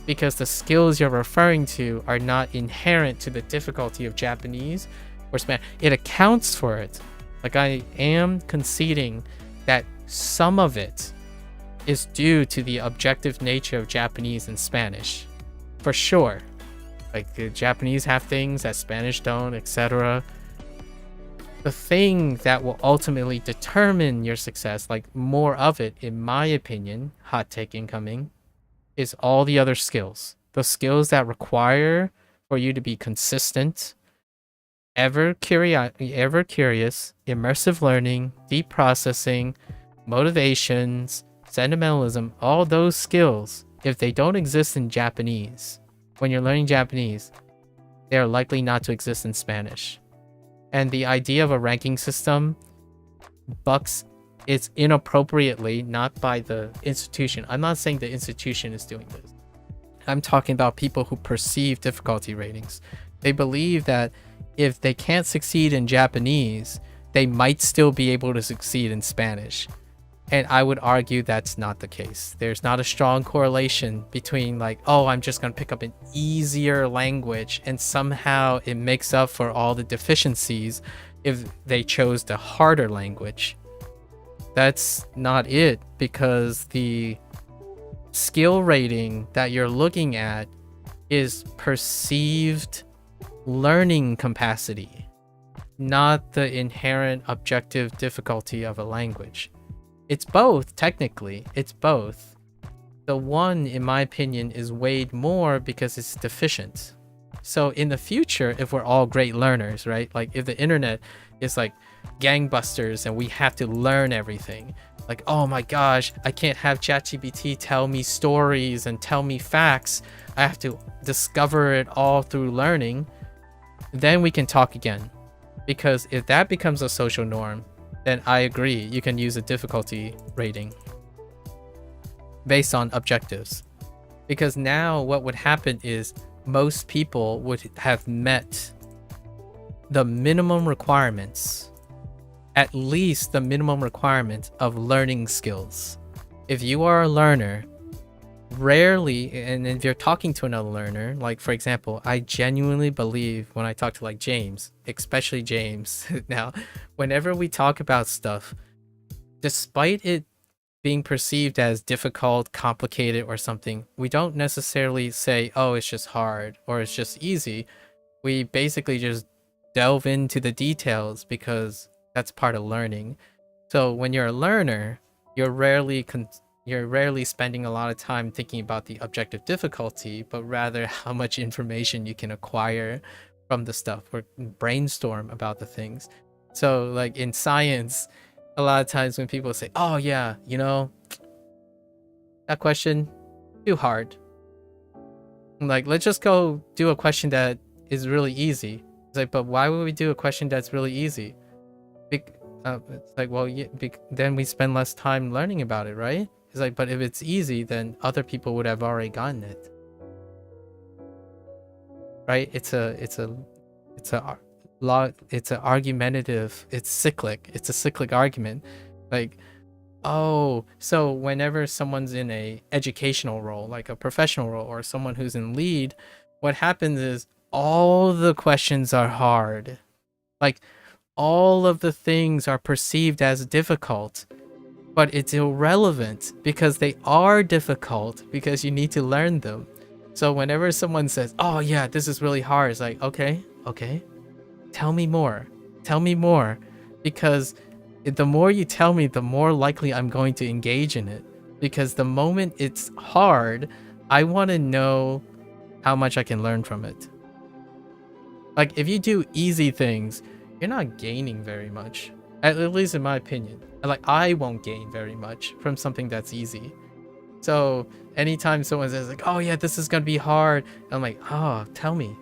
because the skills you're referring to are not inherent to the difficulty of Japanese or Spanish. It accounts for it. Like I am conceding that some of it is due to the objective nature of Japanese and Spanish, for sure. Like the Japanese have things that Spanish don't, etc. The thing that will ultimately determine your success, like more of it, in my opinion, hot take incoming, is all the other skills. The skills that require for you to be consistent, ever curious, immersive learning, deep processing, motivations, sentimentalism, all those skills, if they don't exist in Japanese, when you're learning Japanese, they are likely not to exist in Spanish. And the idea of a ranking system bucks it inappropriately, not by the institution. I'm not saying the institution is doing this. I'm talking about people who perceive difficulty ratings. They believe that if they can't succeed in Japanese, they might still be able to succeed in Spanish. And I would argue that's not the case. There's not a strong correlation between like, oh, I'm just going to pick up an easier language and somehow it makes up for all the deficiencies if they chose the harder language. That's not it, because the skill rating that you're looking at is perceived learning capacity, not the inherent objective difficulty of a language. It's both, technically, it's both. The one, in my opinion, is weighed more because it's deficient. So in the future, if we're all great learners, right? Like if the internet is like gangbusters and we have to learn everything, like, oh my gosh, I can't have ChatGPT tell me stories and tell me facts. I have to discover it all through learning. Then we can talk again. Because if that becomes a social norm, then I agree, you can use a difficulty rating based on objectives. Because now what would happen is most people would have met the minimum requirements, at least the minimum requirement of learning skills. If you are a learner, rarely, and if you're talking to another learner, like for example, I genuinely believe when I talk to like James, especially James, now, whenever we talk about stuff, despite it being perceived as difficult, complicated, or something, we don't necessarily say, oh, it's just hard or it's just easy. We basically just delve into the details because that's part of learning. So when you're a learner, you're rarely spending a lot of time thinking about the objective difficulty, but rather how much information you can acquire from the stuff or brainstorm about the things. So like in science, a lot of times when people say, oh yeah, you know, that question, too hard. I'm like, let's just go do a question that is really easy. It's like, but why would we do a question that's really easy? It's like, well, yeah, then we spend less time learning about it, right? It's like, but if it's easy, then other people would have already gotten it. Right? It's an argumentative, it's cyclic. It's a cyclic argument. Like, oh, so whenever someone's in a educational role, like a professional role, or someone who's in lead, what happens is all the questions are hard. Like, all of the things are perceived as difficult, but it's irrelevant because they are difficult because you need to learn them. So whenever someone says, oh yeah, this is really hard, it's like, okay, tell me more, because the more you tell me, the more likely I'm going to engage in it. Because the moment it's hard, I want to know how much I can learn from it. Like, if you do easy things, you're not gaining very much. At least in my opinion. Like, I won't gain very much from something that's easy. So anytime someone says like, oh yeah, this is gonna be hard, I'm like, oh, tell me.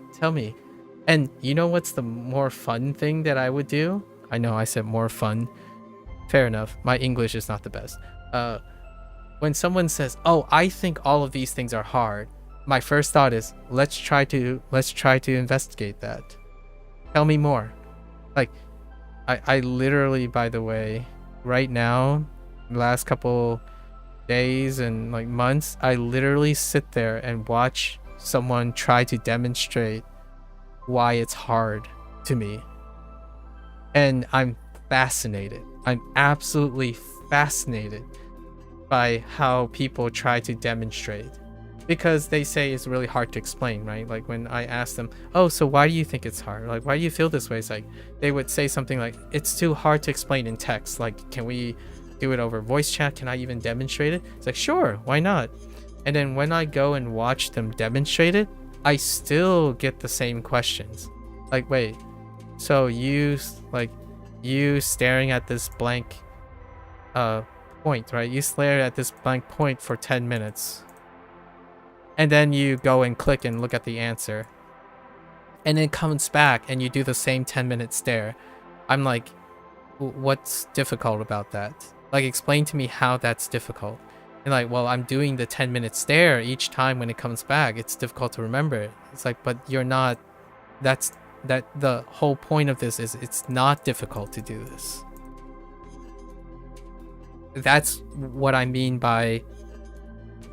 And you know what's the more fun thing that I would do? I know I said more fun. Fair enough. My English is not the best. When someone says, oh, I think all of these things are hard, my first thought is, let's try to investigate that. Tell me more. Like, I literally, by the way, right now, last couple days and like months, I literally sit there and watch someone try to demonstrate why it's hard to me. And I'm fascinated. I'm absolutely fascinated by how people try to demonstrate. Because they say it's really hard to explain, right? Like when I ask them, oh, so why do you think it's hard? Like, why do you feel this way? It's like, they would say something like, it's too hard to explain in text. Like, can we do it over voice chat? Can I even demonstrate it? It's like, sure, why not? And then when I go and watch them demonstrate it, I still get the same questions. Like, wait, so you staring at this blank point, right? You stare at this blank point for 10 minutes. And then you go and click and look at the answer. And it comes back and you do the same 10-minute stare. I'm like, what's difficult about that? Like, explain to me how that's difficult. And like, well, I'm doing the 10-minute stare each time when it comes back. It's difficult to remember. It's like, but you're not, the whole point of this is it's not difficult to do this. That's what I mean by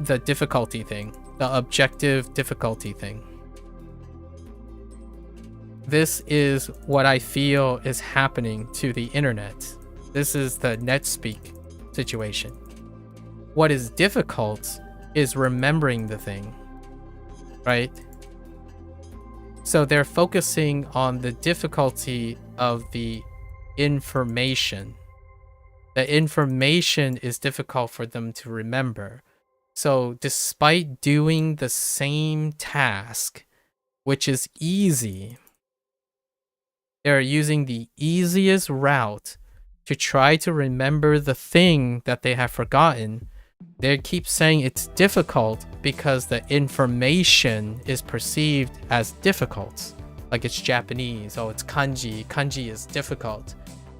the difficulty thing. The objective difficulty thing. This is what I feel is happening to the internet. This is the NetSpeak situation. What is difficult is remembering the thing, right? So they're focusing on the difficulty of the information. The information is difficult for them to remember. So despite doing the same task, which is easy, they're using the easiest route to try to remember the thing that they have forgotten. They keep saying it's difficult because the information is perceived as difficult. Like it's Japanese, oh, it's kanji. Kanji is difficult.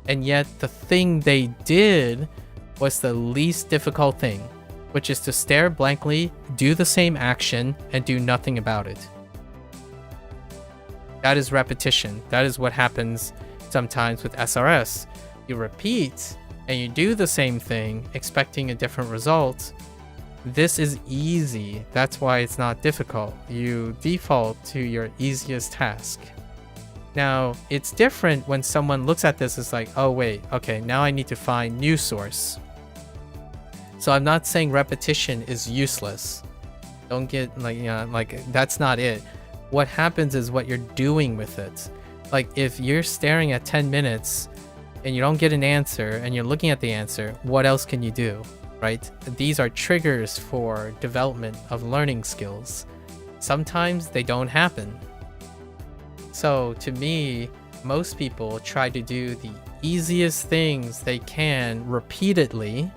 And yet the thing they did was the least difficult thing, which is to stare blankly, do the same action, and do nothing about it. That is repetition. That is what happens sometimes with SRS. You repeat, and you do the same thing, expecting a different result. This is easy. That's why it's not difficult. You default to your easiest task. Now, it's different when someone looks at this as like, oh wait, okay, now I need to find new source. So I'm not saying repetition is useless. Don't get like that's not it. What happens is what you're doing with it. Like if you're staring at 10 minutes and you don't get an answer and you're looking at the answer, what else can you do, right? These are triggers for development of learning skills. Sometimes they don't happen. So to me, most people try to do the easiest things they can repeatedly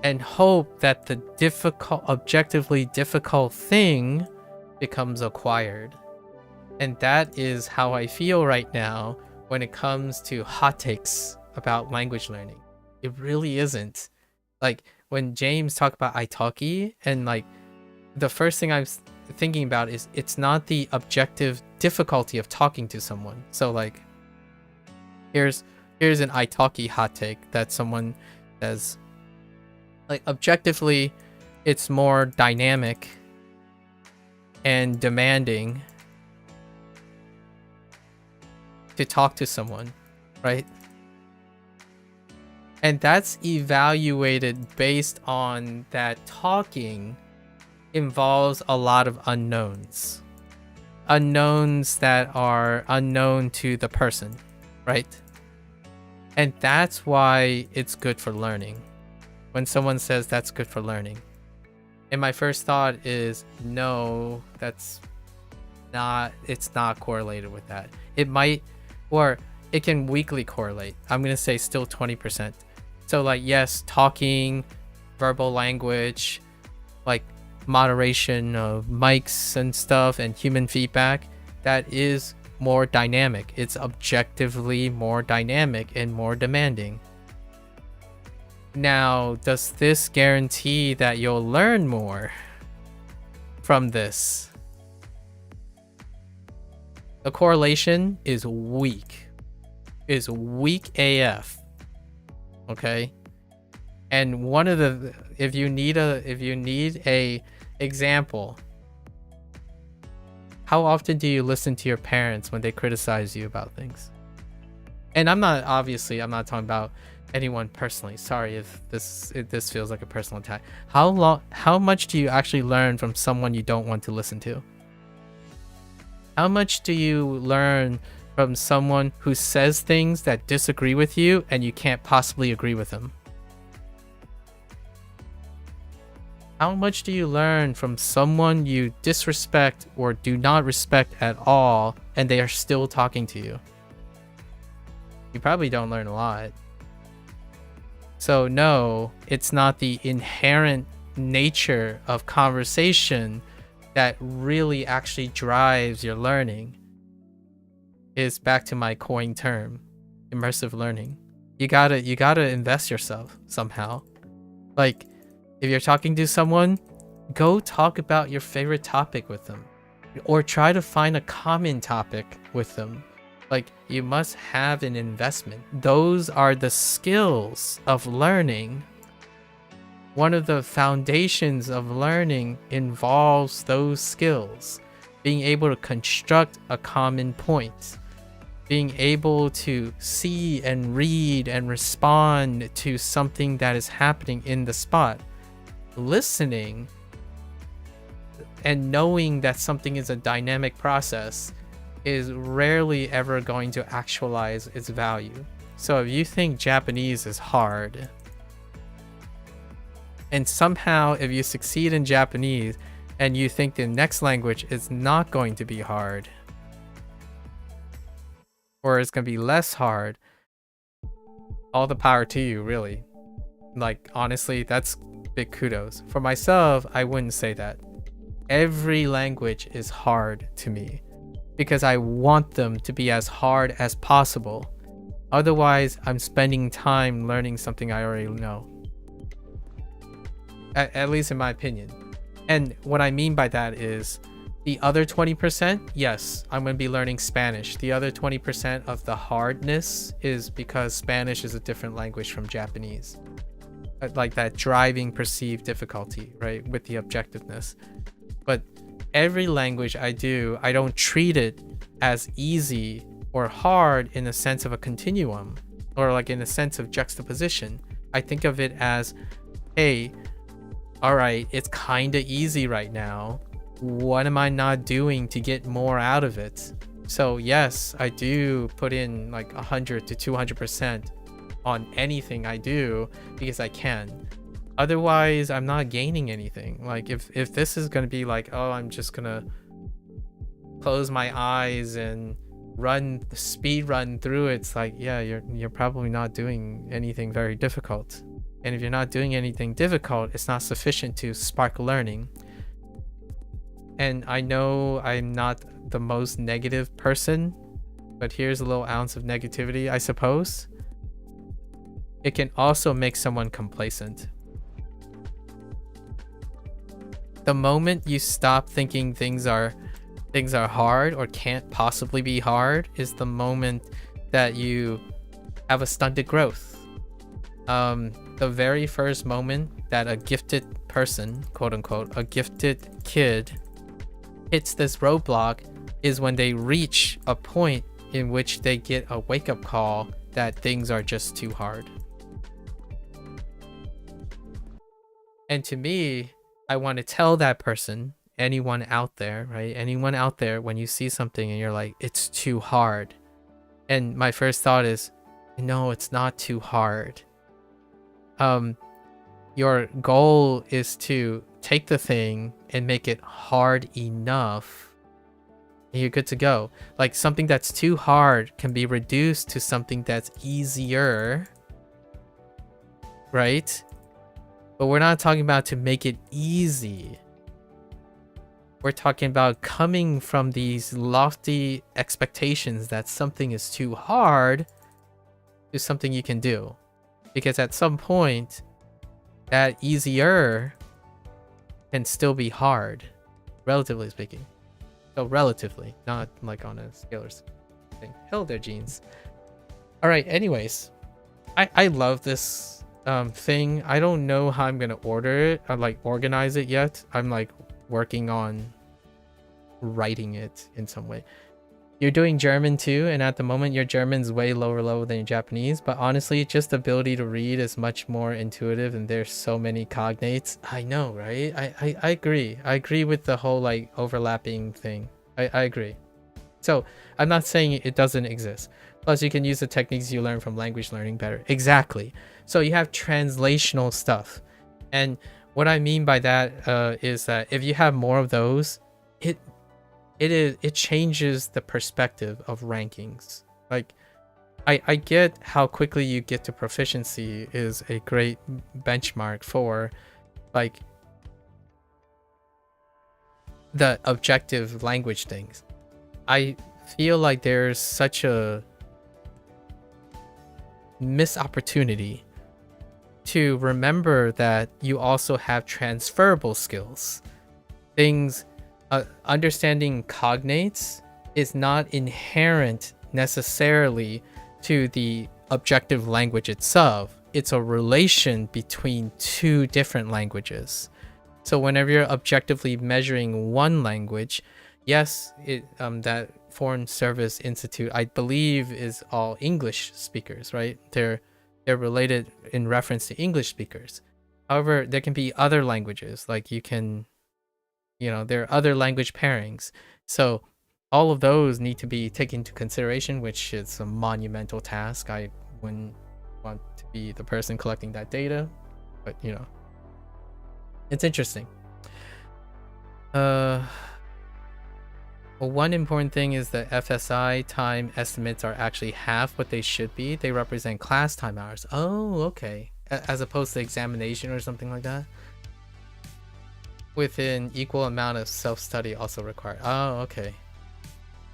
and hope that the objectively difficult thing becomes acquired. And that is how I feel right now when it comes to hot takes about language learning. It really isn't. Like when James talked about italki, and like the first thing I'm thinking about is it's not the objective difficulty of talking to someone. So like here's an italki hot take that someone says, like objectively it's more dynamic and demanding to talk to someone, right? And that's evaluated based on that talking involves a lot of unknowns. Unknowns that are unknown to the person, right? And that's why it's good for learning. When someone says that's good for learning. And my first thought is, no, it's not correlated with that. It might, or it can weakly correlate. I'm going to say still 20%. So like, yes, talking, verbal language, like moderation of mics and stuff and human feedback, that is more dynamic. It's objectively more dynamic and more demanding. Now, does this guarantee that you'll learn more from this? The correlation is weak. Is weak AF. Okay? And one of the, if you need a example, how often do you listen to your parents when they criticize you about things? And I'm not talking about anyone personally. Sorry if this feels like a personal attack. How much do you actually learn from someone you don't want to listen to? How much do you learn from someone who says things that disagree with you and you can't possibly agree with them? How much do you learn from someone you disrespect or do not respect at all and they are still talking to you? You probably don't learn a lot. So no, it's not the inherent nature of conversation that really actually drives your learning. It's back to my coined term, immersive learning. You gotta invest yourself somehow. Like, if you're talking to someone, go talk about your favorite topic with them. Or try to find a common topic with them. Like, you must have an investment. Those are the skills of learning. One of the foundations of learning involves those skills. Being able to construct a common point. Being able to see and read and respond to something that is happening in the spot. Listening and knowing that something is a dynamic process is rarely ever going to actualize its value. So if you think Japanese is hard, and somehow if you succeed in Japanese and you think the next language is not going to be hard, or it's going to be less hard, all the power to you, really. Like, honestly, that's big kudos. For myself, I wouldn't say that. Every language is hard to me because I want them to be as hard as possible. Otherwise, I'm spending time learning something I already know. At least in my opinion. And what I mean by that is the other 20%, yes, I'm going to be learning Spanish. The other 20% of the hardness is because Spanish is a different language from Japanese. Like that driving perceived difficulty, right? With the objectiveness. But every language I don't treat it as easy or hard in the sense of a continuum or like in the sense of juxtaposition. I think of it as, hey, all right, it's kind of easy right now. What am I not doing to get more out of it? So yes, I do put in like 100 to 200% on anything I do because I can. Otherwise, I'm not gaining anything. Like if this is gonna be like, oh, I'm just gonna close my eyes and speed run through it, it's like, yeah, you're probably not doing anything very difficult. And if you're not doing anything difficult, it's not sufficient to spark learning. And I know I'm not the most negative person, but here's a little ounce of negativity, I suppose. It can also make someone complacent. The moment you stop thinking things are hard or can't possibly be hard is the moment that you have a stunted growth. The very first moment that a gifted person, quote unquote, a gifted kid hits this roadblock is when they reach a point in which they get a wake-up call that things are just too hard. And to me, I want to tell that person, anyone out there, right? Anyone out there, when you see something and you're like, it's too hard. And my first thought is, no, it's not too hard. Your goal is to take the thing and make it hard enough, and you're good to go. Like, something that's too hard can be reduced to something that's easier, right? But we're not talking about to make it easy. We're talking about coming from these lofty expectations that something is too hard to something you can do. Because at some point, that easier can still be hard, relatively speaking. So relatively, not like on a scalar thing. Hell, their genes. All right, anyways, I love this thing. I don't know how I'm gonna order it or like organize it yet. I'm like working on writing it in some way. You're doing German too, and at the moment your German's way lower level than your Japanese, but honestly just the ability to read is much more intuitive, and there's so many cognates. I know, right? I agree with the whole like overlapping thing. I agree. So I'm not saying it doesn't exist. Plus you can use the techniques you learn from language learning better. Exactly. So you have translational stuff, and what I mean by that is that if you have more of those, it changes the perspective of rankings. Like, I get how quickly you get to proficiency is a great benchmark for like the objective language things. I feel like there's such a missed opportunity to remember that you also have transferable skills. Things understanding cognates is not inherent necessarily to the objective language itself. It's a relation between two different languages. So whenever you're objectively measuring one language, yes, that Foreign Service Institute, I believe, is all English speakers, right? They're related in reference to English speakers. However, there can be other languages, like there are other language pairings. So all of those need to be taken into consideration, which is a monumental task. I wouldn't want to be the person collecting that data, but it's interesting. One important thing is that FSI time estimates are actually half what they should be. They represent class time hours. Oh, okay. As opposed to examination or something like that. With an equal amount of self-study also required. Oh, okay.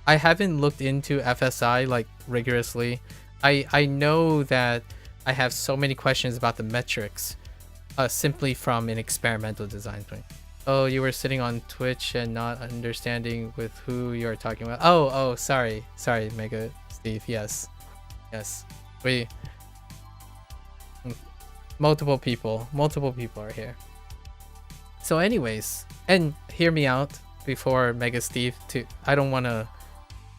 I haven't looked into FSI like rigorously. I know that I have so many questions about the metrics simply from an experimental design point. Oh, you were sitting on Twitch and not understanding with who you're talking about. Oh, sorry, Mega Steve. Yes. We multiple people are here. So anyways, and hear me out before Mega Steve I don't want to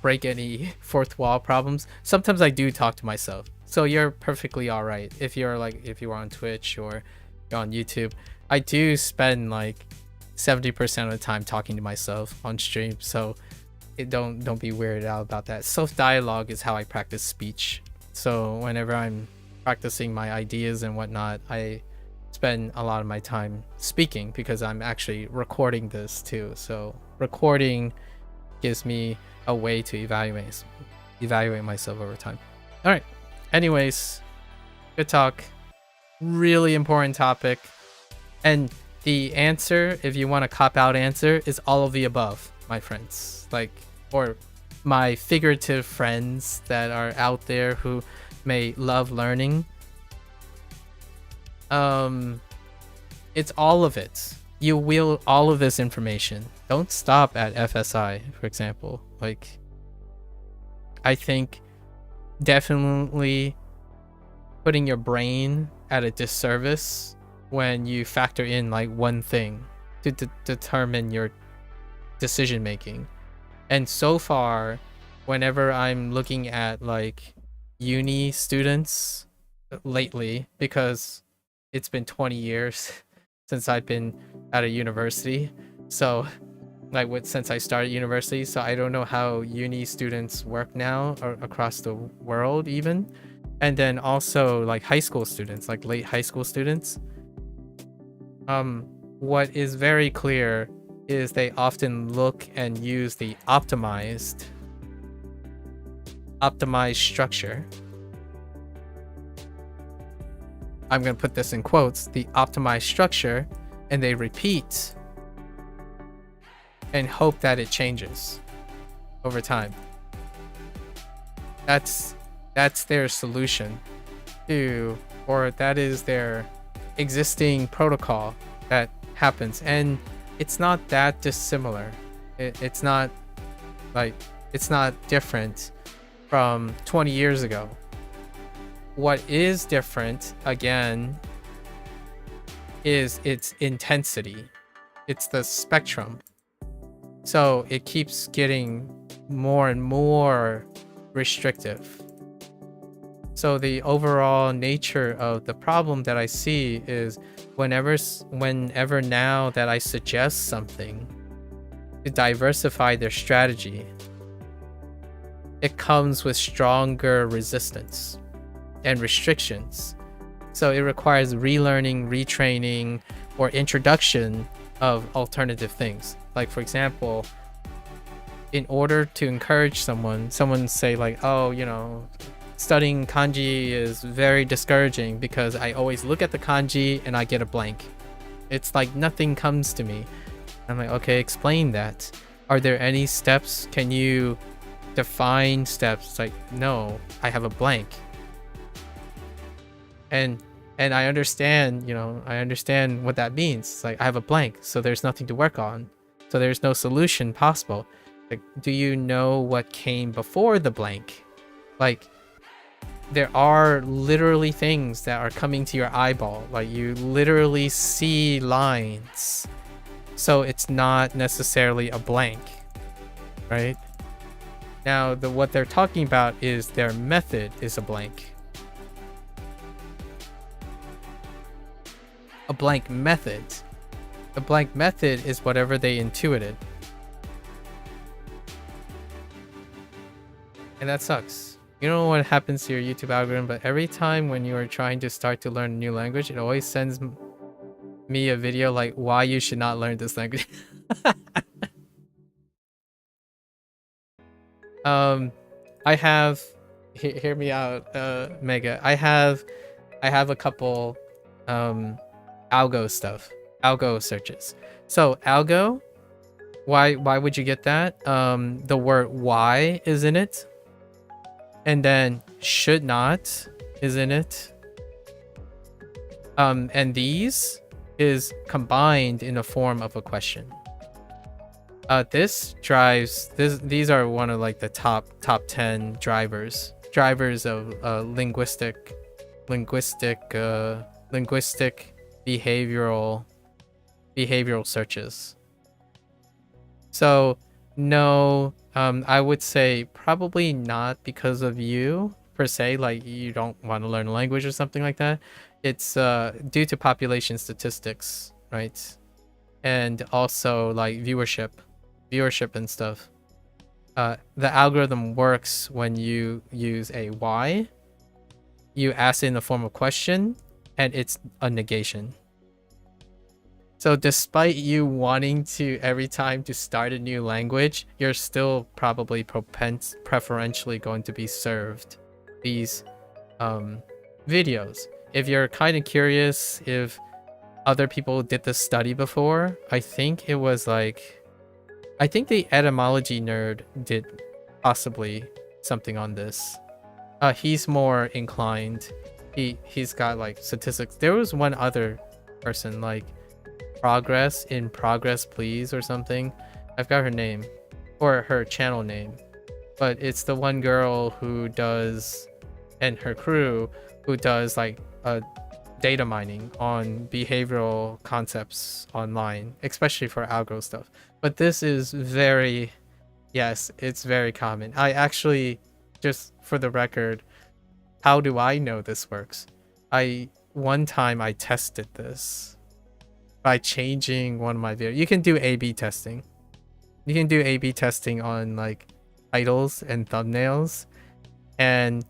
break any fourth wall problems. Sometimes I do talk to myself. So you're perfectly all right. If you are on Twitch or you're on YouTube, I do spend like 70% of the time talking to myself on stream. So don't be weirded out about that. Self-dialogue is how I practice speech. So whenever I'm practicing my ideas and whatnot, I spend a lot of my time speaking because I'm actually recording this too. So recording gives me a way to evaluate myself over time. All right. Anyways, good talk. Really important topic. And the answer, if you want a cop-out answer, is all of the above, my friends. Or my figurative friends that are out there who may love learning. It's all of it. you wield all of this information. Don't stop at FSI, for example. Like, I think definitely putting your brain at a disservice when you factor in like one thing to determine your decision making. And so far, whenever I'm looking at like uni students lately, because it's been 20 years since I've been at a university, so like since I started university, so I don't know how uni students work now or across the world even. And then also like high school students, like late high school students. What is very clear is they often look and use the optimized structure. I'm going to put this in quotes, the optimized structure, and they repeat and hope that it changes over time. That's their solution to, or that is their existing protocol that happens, and it's not that dissimilar. It's not different from 20 years ago. What is different, again, is its intensity. It's the spectrum. So it keeps getting more and more restrictive. So the overall nature of the problem that I see is whenever now that I suggest something to diversify their strategy, it comes with stronger resistance and restrictions. So it requires relearning, retraining, or introduction of alternative things. Like, for example, in order to encourage someone say like, oh, you know, studying kanji is very discouraging because I always look at the kanji and I get a blank. It's like nothing comes to me. I'm like, okay, explain that. Are there any steps? Can you define steps? It's like, no, I have a blank. And I understand, you know, I understand what that means. It's like, I have a blank, so there's nothing to work on. So there's no solution possible. Like, do you know what came before the blank? Like, there are literally things that are coming to your eyeball. Like, you literally see lines. So it's not necessarily a blank, right? Now, what they're talking about is their method is a blank. A blank method. A blank method is whatever they intuited. And that sucks. You don't know what happens to your YouTube algorithm, but every time when you are trying to start to learn a new language, it always sends me a video like why you should not learn this language. I have, hear me out, Mega. I have a couple algo stuff, algo searches. So algo, why would you get that? The word why is in it, and then should not is in it, and these is combined in the form of a question. These are one of like the top 10 drivers of linguistic behavioral searches. So no, I would say probably not because of you per se, like you don't want to learn a language or something like that. It's due to population statistics, right? And also like viewership and stuff. The algorithm works when you use a why, you ask it in the form of question, and it's a negation. So despite you wanting to every time to start a new language, you're still probably preferentially going to be served these videos. If you're kind of curious if other people did this study before, I think it was like, I think the etymology nerd did possibly something on this. He's more inclined. He's got like statistics. There was one other person, like Progress in Progress Please or something. I've got her name or her channel name, but it's the one girl who does, and her crew who does like data mining on behavioral concepts online, especially for algo stuff. But this is very, yes, it's very common. I actually, just for the record, how do I know this works? One time I tested this by changing one of my videos. You can do A/B testing. You can do A/B testing on like titles and thumbnails, and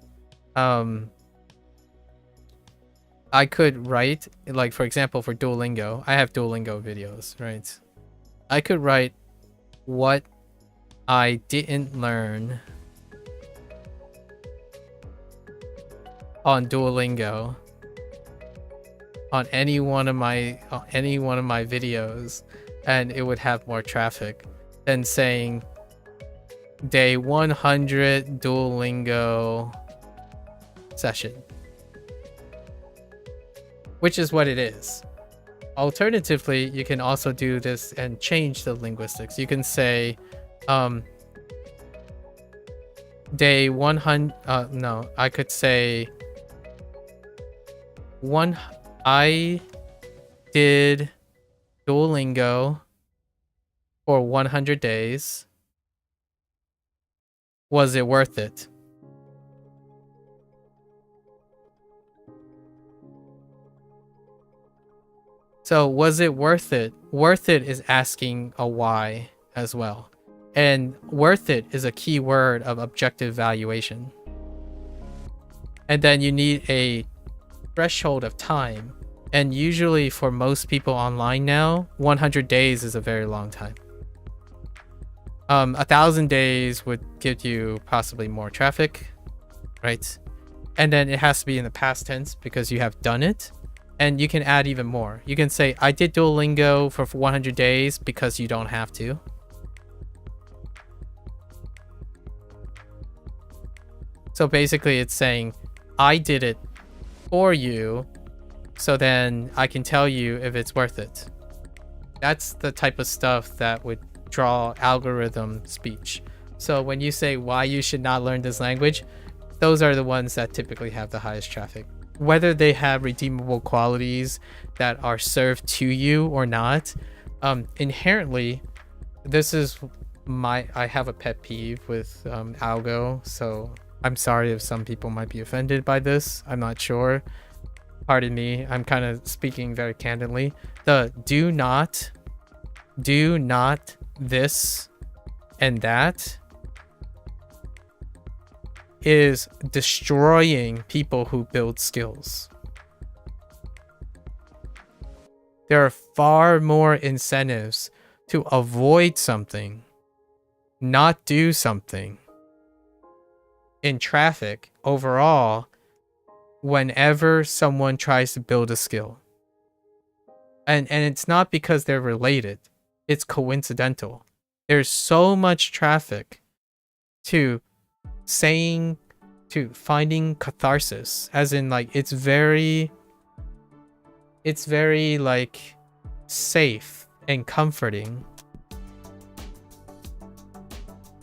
I could write, like for example for Duolingo, I have Duolingo videos, right? I could write what I didn't learn on Duolingo on any one of my videos, and it would have more traffic than saying day 100 Duolingo session, which is what it is. Alternatively, you can also do this and change the linguistics. You can say day 100, no, I could say I did Duolingo for 100 days. Was it worth it? So was it worth it? Worth it is asking a why as well. And worth it is a key word of objective valuation. And then you need a threshold of time. And usually for most people online now, 100 days is a very long time. 1,000 days would give you possibly more traffic, right? And then it has to be in the past tense because you have done it. And you can add even more. You can say, I did Duolingo for 100 days because you don't have to. So basically it's saying, I did it for you, so then I can tell you if it's worth it. That's the type of stuff that would draw algorithm speech. So when you say why you should not learn this language, those are the ones that typically have the highest traffic. Whether they have redeemable qualities that are served to you or not, inherently, this is I have a pet peeve with algo, so I'm sorry if some people might be offended by this. I'm not sure. Pardon me, I'm kind of speaking very candidly. The do not, this, and that is destroying people who build skills. There are far more incentives to avoid something, not do something in traffic overall whenever someone tries to build a skill. And it's not because they're related. It's coincidental. There's so much traffic to finding catharsis, as in like it's very like safe and comforting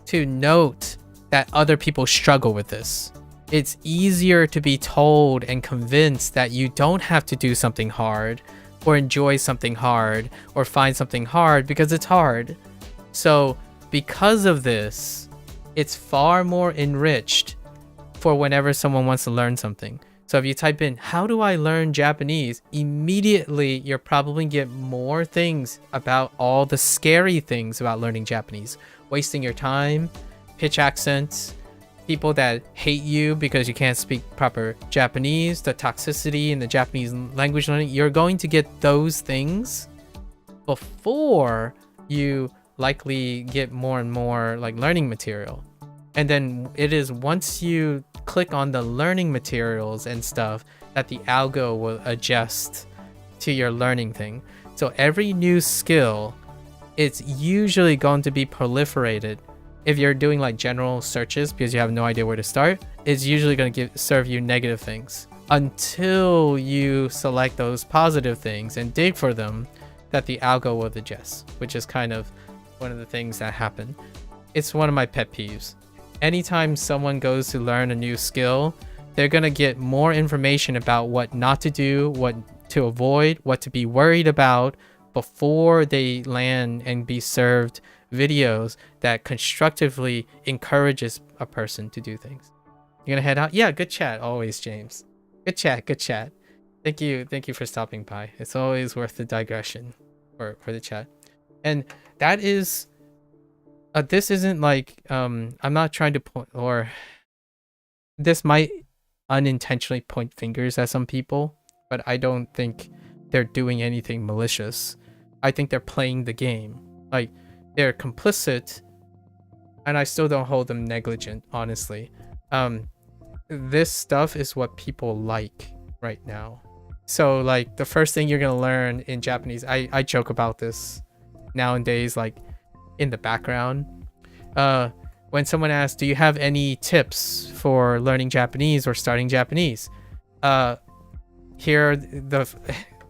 to note that other people struggle with this. It's easier to be told and convinced that you don't have to do something hard or enjoy something hard or find something hard because it's hard. So because of this, it's far more enriched for whenever someone wants to learn something. So if you type in, how do I learn Japanese? Immediately, you'll probably get more things about all the scary things about learning Japanese. Wasting your time, pitch accents, people that hate you because you can't speak proper Japanese, the toxicity in the Japanese language learning. You're going to get those things before you likely get more and more like learning material. And then it is once you click on the learning materials and stuff that the algo will adjust to your learning thing. So every new skill, it's usually going to be proliferated. If you're doing like general searches because you have no idea where to start, it's usually going to serve you negative things until you select those positive things and dig for them. that the algo will adjust, which is kind of one of the things that happen. It's one of my pet peeves. Anytime someone goes to learn a new skill, they're going to get more information about what not to do, what to avoid, what to be worried about before they land and be served videos that constructively encourages a person to do things. You're gonna head out? Yeah, good chat always, James. Good chat, good chat. Thank you for stopping by. It's always worth the digression for the chat. And that is this isn't like I'm not trying to point, or this might unintentionally point fingers at some people, but I don't think they're doing anything malicious. I think they're playing the game. Like, they're complicit, and I still don't hold them negligent, honestly. This stuff is what people like right now. So like the first thing you're gonna learn in Japanese, I joke about this nowadays, like in the background. When someone asks, do you have any tips for learning Japanese or starting Japanese? Here the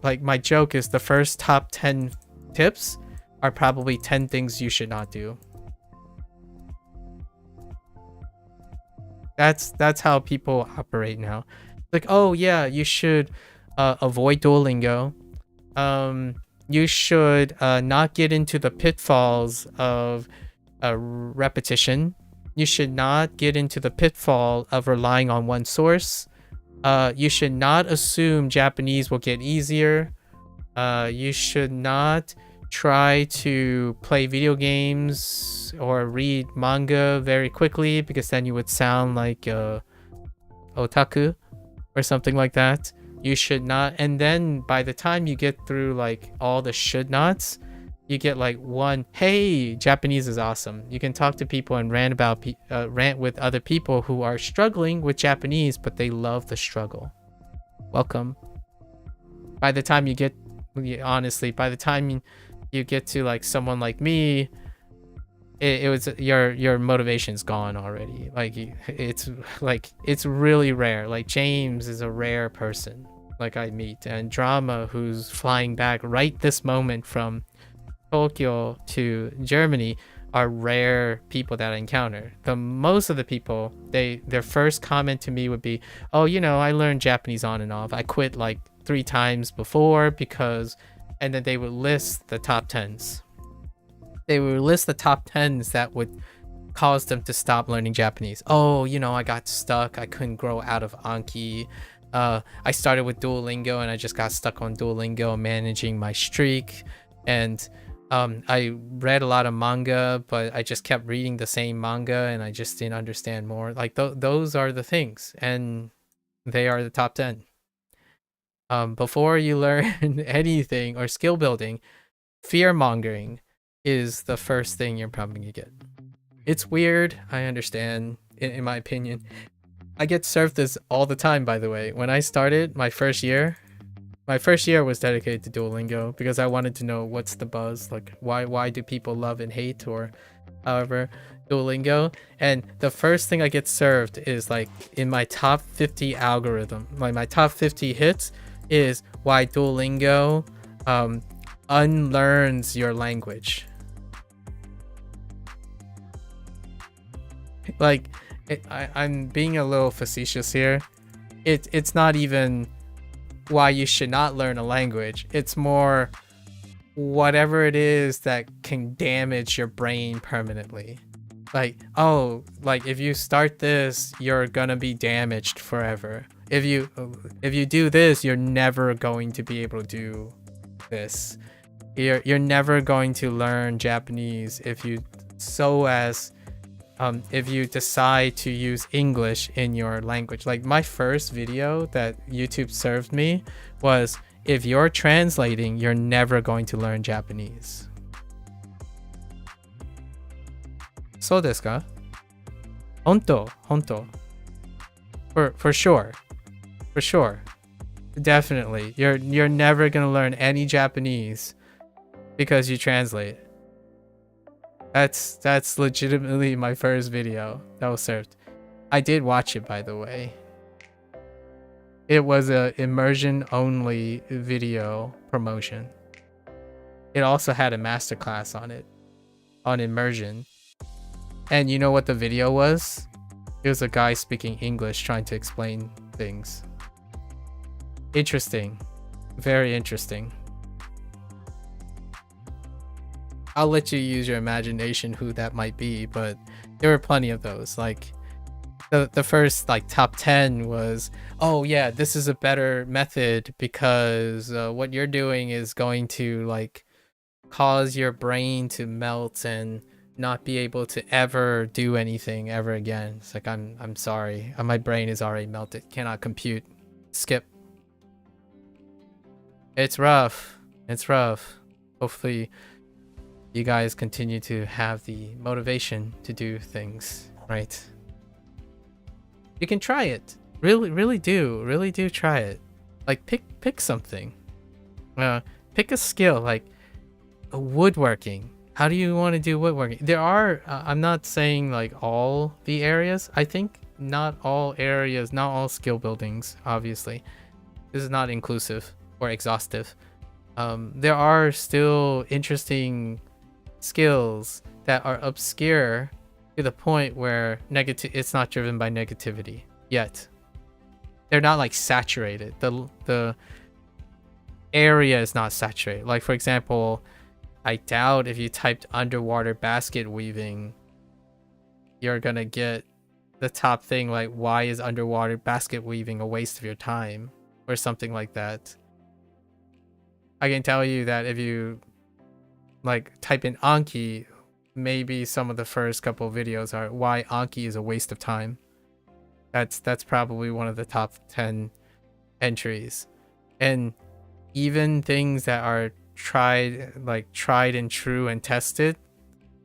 like my joke is the first top 10 tips are probably 10 things you should not do. That's how people operate now. Like, oh yeah, you should avoid Duolingo. You should not get into the pitfalls of repetition. You should not get into the pitfall of relying on one source. You should not assume Japanese will get easier. You should not try to play video games or read manga very quickly, because then you would sound like otaku or something like that. You should not. And then by the time you get through like all the should nots, you get like one, hey, Japanese is awesome. You can talk to people and rant with other people who are struggling with Japanese, but they love the struggle. Welcome. By the time you get, honestly, by the time you get to like someone like me, it was your motivation's gone already. Like it's really rare. Like James is a rare person like I meet, and Drama, who's flying back right this moment from Tokyo to Germany, are rare people that I encounter. Most of the people, their first comment to me would be, oh, you know, I learned Japanese on and off. I quit like 3 times before because, and then they would list the top 10s. They would list the top 10s that would cause them to stop learning Japanese. Oh, you know, I got stuck. I couldn't grow out of Anki. I started with Duolingo and I just got stuck on Duolingo managing my streak. And I read a lot of manga, but I just kept reading the same manga and I just didn't understand more. Like those are the things, and they are the top 10. Before you learn anything or skill building, fear mongering is the first thing you're probably gonna get. It's weird, I understand, in my opinion. I get served this all the time, by the way. When I started my first year was dedicated to Duolingo because I wanted to know what's the buzz, like why do people love and hate, or however, Duolingo. And the first thing I get served is like in my top 50 algorithm, like my top 50 hits is why Duolingo unlearns your language. Like I'm being a little facetious here. It's not even why you should not learn a language. It's more whatever it is that can damage your brain permanently. Like, oh, like if you start this, you're gonna be damaged forever. If you do this, you're never going to be able to do this. You're never going to learn Japanese if you decide to use English in your language. Like my first video that YouTube served me was, if you're translating, you're never going to learn Japanese. そうですか? 本当 For sure. For sure. Definitely. You're never gonna learn any Japanese because you translate. That's legitimately my first video that was served. I did watch it, by the way. It was a immersion only video promotion. it also had a masterclass on it, on immersion. And you know what the video was? It was a guy speaking English trying to explain things. Interesting. Very interesting. I'll let you use your imagination who that might be, but there were plenty of those. Like the first like top 10 was, oh yeah, this is a better method because what you're doing is going to like cause your brain to melt and not be able to ever do anything ever again. It's like, I'm sorry, my brain is already melted, cannot compute, skip. It's rough. It's rough. Hopefully you guys continue to have the motivation to do things, right? You can try it. Really do try it. Like pick something. Pick a skill like woodworking. How do you want to do woodworking? There are, I'm not saying like all the areas. I think not all areas, not all skill buildings, obviously. This is not inclusive or exhaustive. There are still interesting skills that are obscure to the point where it's not driven by negativity yet. They're not like saturated. The area is not saturated. Like for example, I doubt if you typed underwater basket weaving, you're gonna get the top thing like, why is underwater basket weaving a waste of your time, or something like that. I can tell you that if you like type in Anki, maybe some of the first couple of videos are why Anki is a waste of time. That's probably one of the top 10 entries. And even things that are tried and true and tested,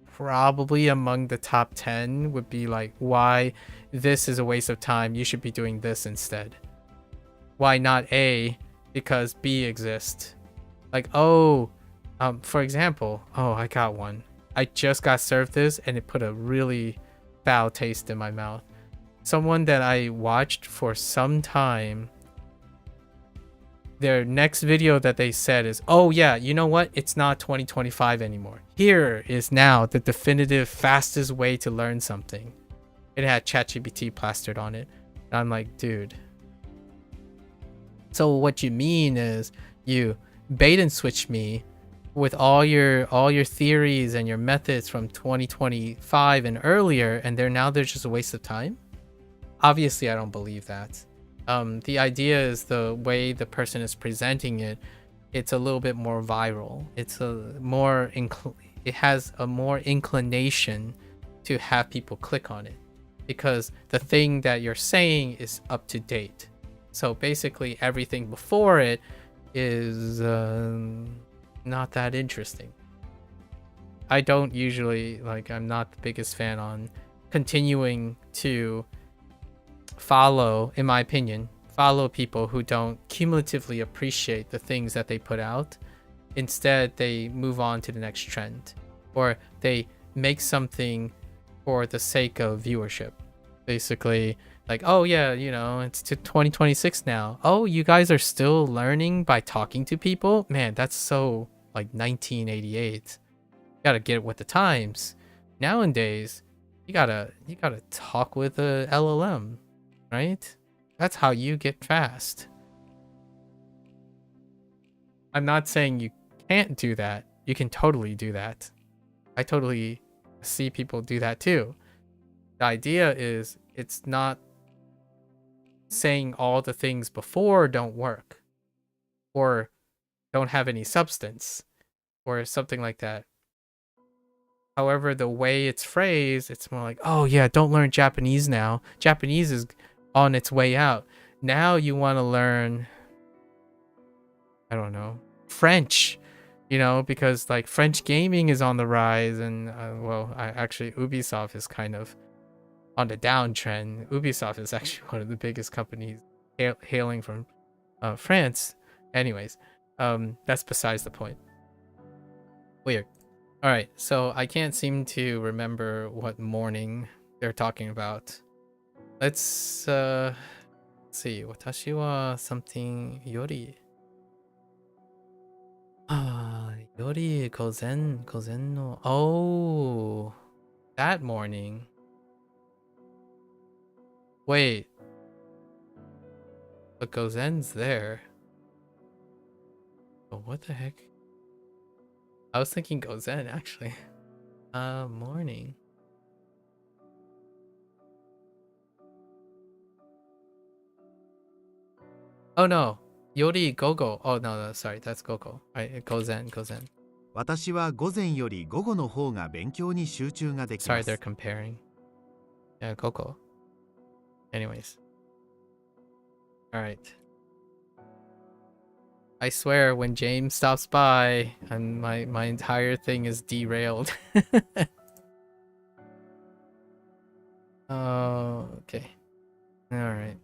probably among the top 10 would be like, why this is a waste of time, you should be doing this instead. Why not A? Because B exists. Like, oh, for example, oh, I got one. I just got served this and it put a really foul taste in my mouth. Someone that I watched for some time, their next video that they said is, oh yeah, you know what? It's not 2025 anymore. Here is now the definitive fastest way to learn something. It had ChatGPT plastered on it. And I'm like, dude. So what you mean is you bait and switch me with all your theories and your methods from 2025 and earlier, and they're just a waste of time? Obviously, I don't believe that. The idea is the way the person is presenting it. It's a little bit more viral. It's it has a more inclination to have people click on it because the thing that you're saying is up to date. So basically, everything before it is not that interesting. I don't usually I'm not the biggest fan on continuing to follow, in my opinion, follow people who don't cumulatively appreciate the things that they put out. Instead, they move on to the next trend, or they make something for the sake of viewership. Basically, like, oh yeah, you know, it's to 2026 now. Oh, you guys are still learning by talking to people? Man, that's so like 1988. You gotta get with the times. Nowadays, you gotta talk with a LLM, right? That's how you get fast. I'm not saying you can't do that. You can totally do that. I totally see people do that too. The idea is it's not saying all the things before don't work or don't have any substance or something like that. However, the way it's phrased, it's more like, oh yeah, don't learn Japanese now. Japanese is on its way out. Now you want to learn, I don't know, French, you know, because like French gaming is on the rise, and actually Ubisoft is kind of on the downtrend. Ubisoft is actually one of the biggest companies hailing from France. Anyways, that's besides the point. Weird. All right, so I can't seem to remember what morning they're talking about. Let's see. Watashi wa something yori. Yori Gozen no. Oh, that morning. Wait, but Gozen's there. Oh, what the heck? I was thinking Gozen actually. Morning. Oh no, Yori Gogo. Oh no, sorry, that's Gogo. Right, Gozen. 私は午前より午後の方が勉強に集中ができ Sorry, ま they're す。 comparing. Yeah, Gogo. Anyways. Alright. I swear, when James stops by, and my entire thing is derailed. Oh, okay. Alright.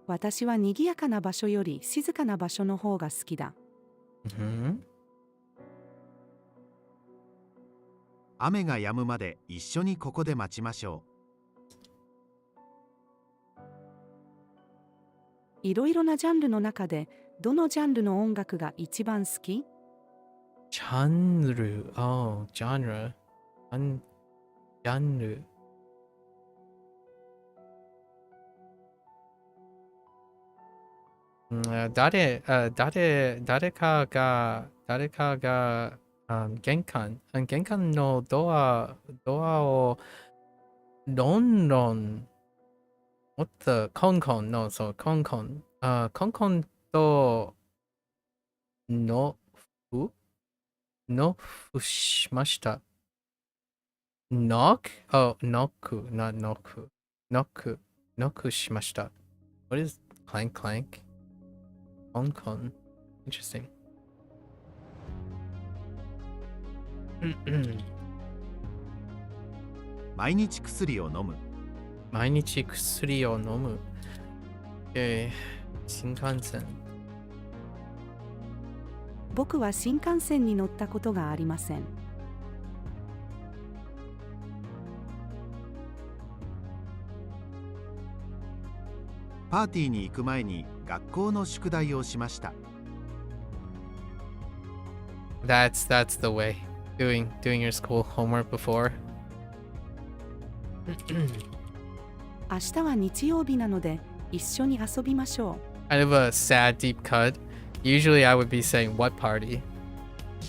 私は賑やかな場所より静かな場所の方が好きだ。Mm-hmm. 雨が止むまで一緒にここで待ちましょいろいろなジャンルの中で、どのジャンルの音楽が一番好き？ Genre. Oh, genre. Genre.誰かが、玄関のドアをロンロン、もっとコンコンの、そう、コンコンとノフしました。knock? Oh, knock, not knock. knockしました。What is clank clank? Con. Interesting. う。毎日薬を飲む。毎日薬を飲む。新幹線。僕は新幹線に乗ったことがありません。パーティーに行く前に学校の宿題をしました。That's the way. Doing your school homework before. 明日は日曜日なので一緒に遊びましょう。Kind of a sad deep cut. Usually I would be saying what party?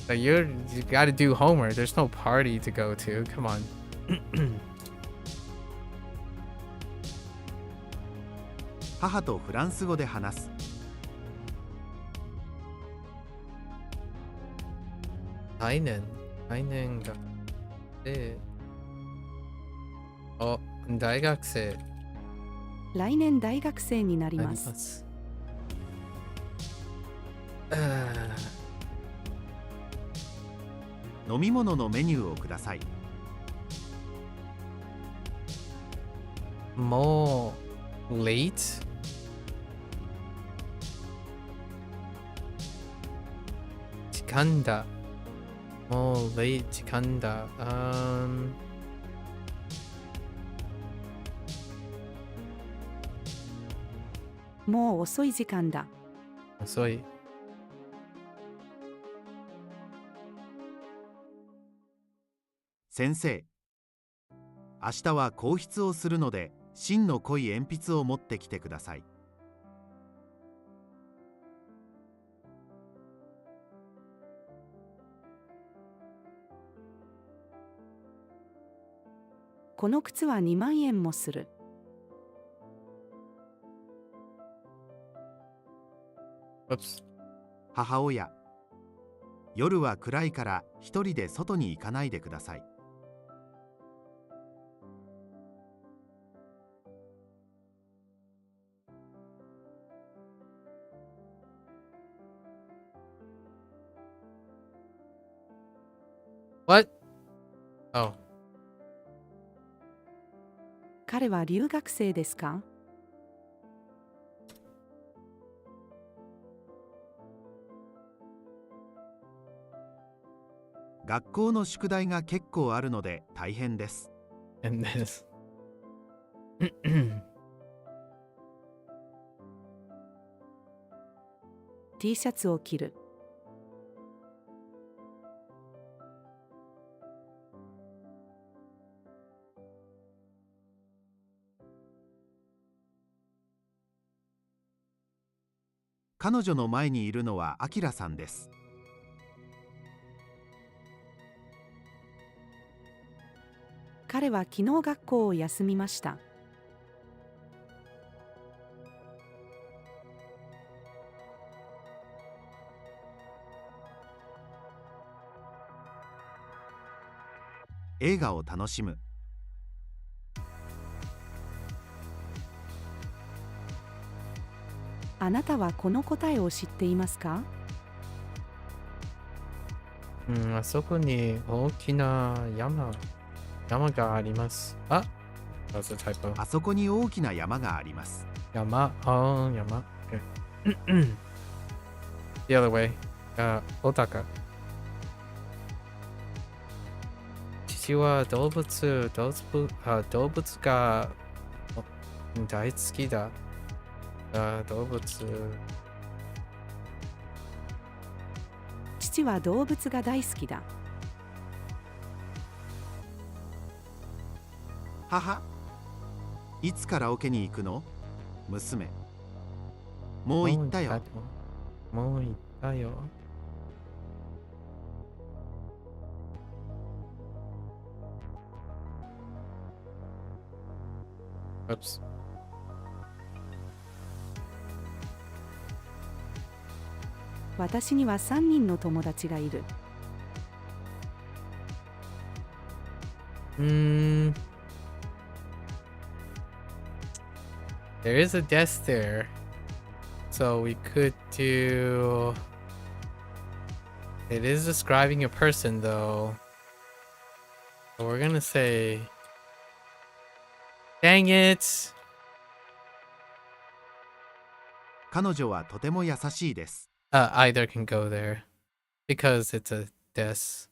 But you gotta do homework. There's no party to go to. Come on. 母とフランス語で話す。来年が大学生来年大学生になりなりま。ますす。飲み物のメニューをください。もう late? 時間だ。もう late 時間だ。もう遅い時間だ。遅い。先生、明日は硬筆をするので芯の濃い鉛筆を持ってきてください。この靴は2万円もする。Oops. 母親、夜は暗いから一人で外に行かないでください。What? Oh. 彼は留学生ですか？学校の宿題が結構あるので大変です。And this. T シャツを着る。彼女の前にいるのはアキラさんです。彼は昨日学校を休みました。映画を楽しむ。あなたはこの答えを知っていますか？あそこに大きな山があります。あ、that's a typo. あそこに大きな山があります。山。Okay. The other way. Otaka. 父は動物が大好きだ。動物。父は動物が大好きだ。母、いつカラオケに行くの？娘。もう行ったよ。もう行ったよ。Oops. 私には3人の友達がいる。There is a desk there. So we could do... It is describing a person though. So we're gonna say... Dang it! 彼女はとても優しいです。Either can go there. Because it's a desk.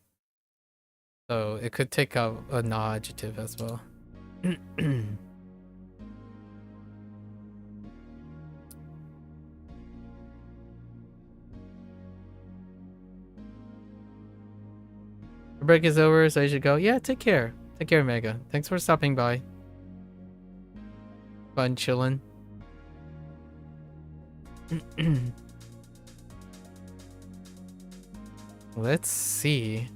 So it could take out an adjective as well. The break is over, so you should go. Yeah, take care. Take care, Mega. Thanks for stopping by. Fun chillin'. Let's see.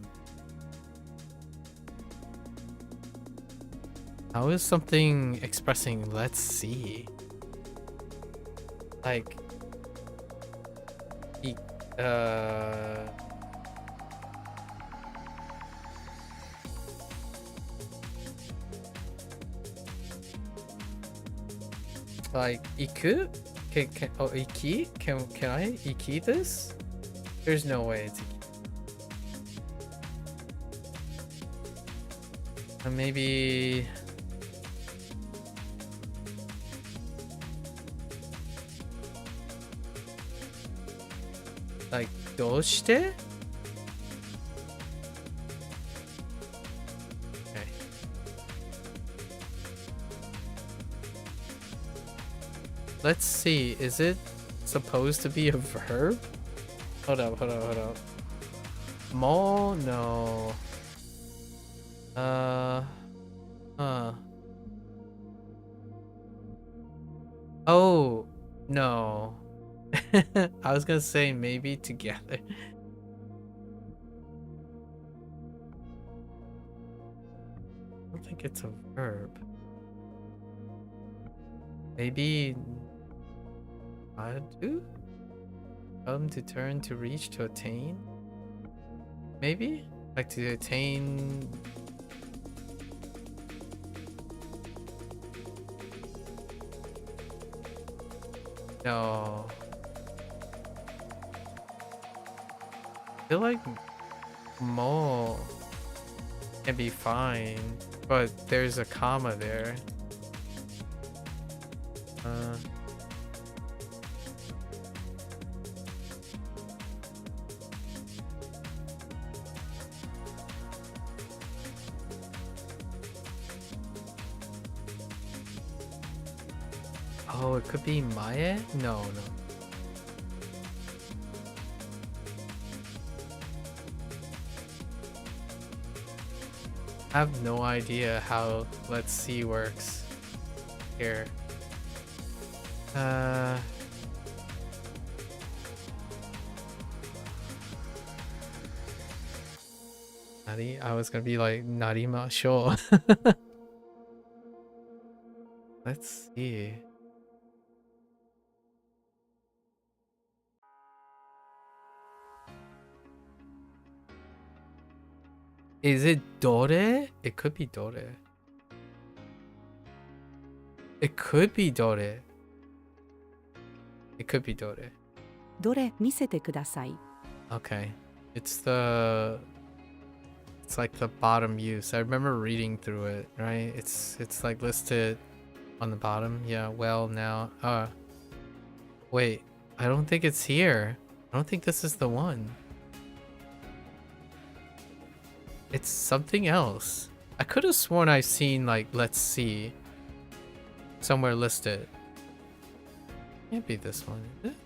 How is something expressing let's see? Like like iku? Iki? Can I iki this? There's no way it's iki. Maybe like どうして? Okay. Let's see, is it supposed to be a verb? Hold up. Mo? No. Oh, no. I was gonna say maybe together. I don't think it's a verb. Maybe to come, to turn, to reach, to attain. Maybe like to attain. No. I feel like mo can be fine, but there's a comma there. Oh, it could be mae? No. I have no idea how let's see works here. I was gonna be like Narima, sure. Let's see. Is it Dore? It could be Dore. It could be Dore. It could be Dore. どれ見せてください。 Okay. It's like the bottom use. I remember reading through it, right? It's like listed on the bottom. Yeah, well now. Wait. I don't think it's here. I don't think this is the one. It's something else. I could have sworn I've seen like let's see somewhere listed. Can't be this one, is it?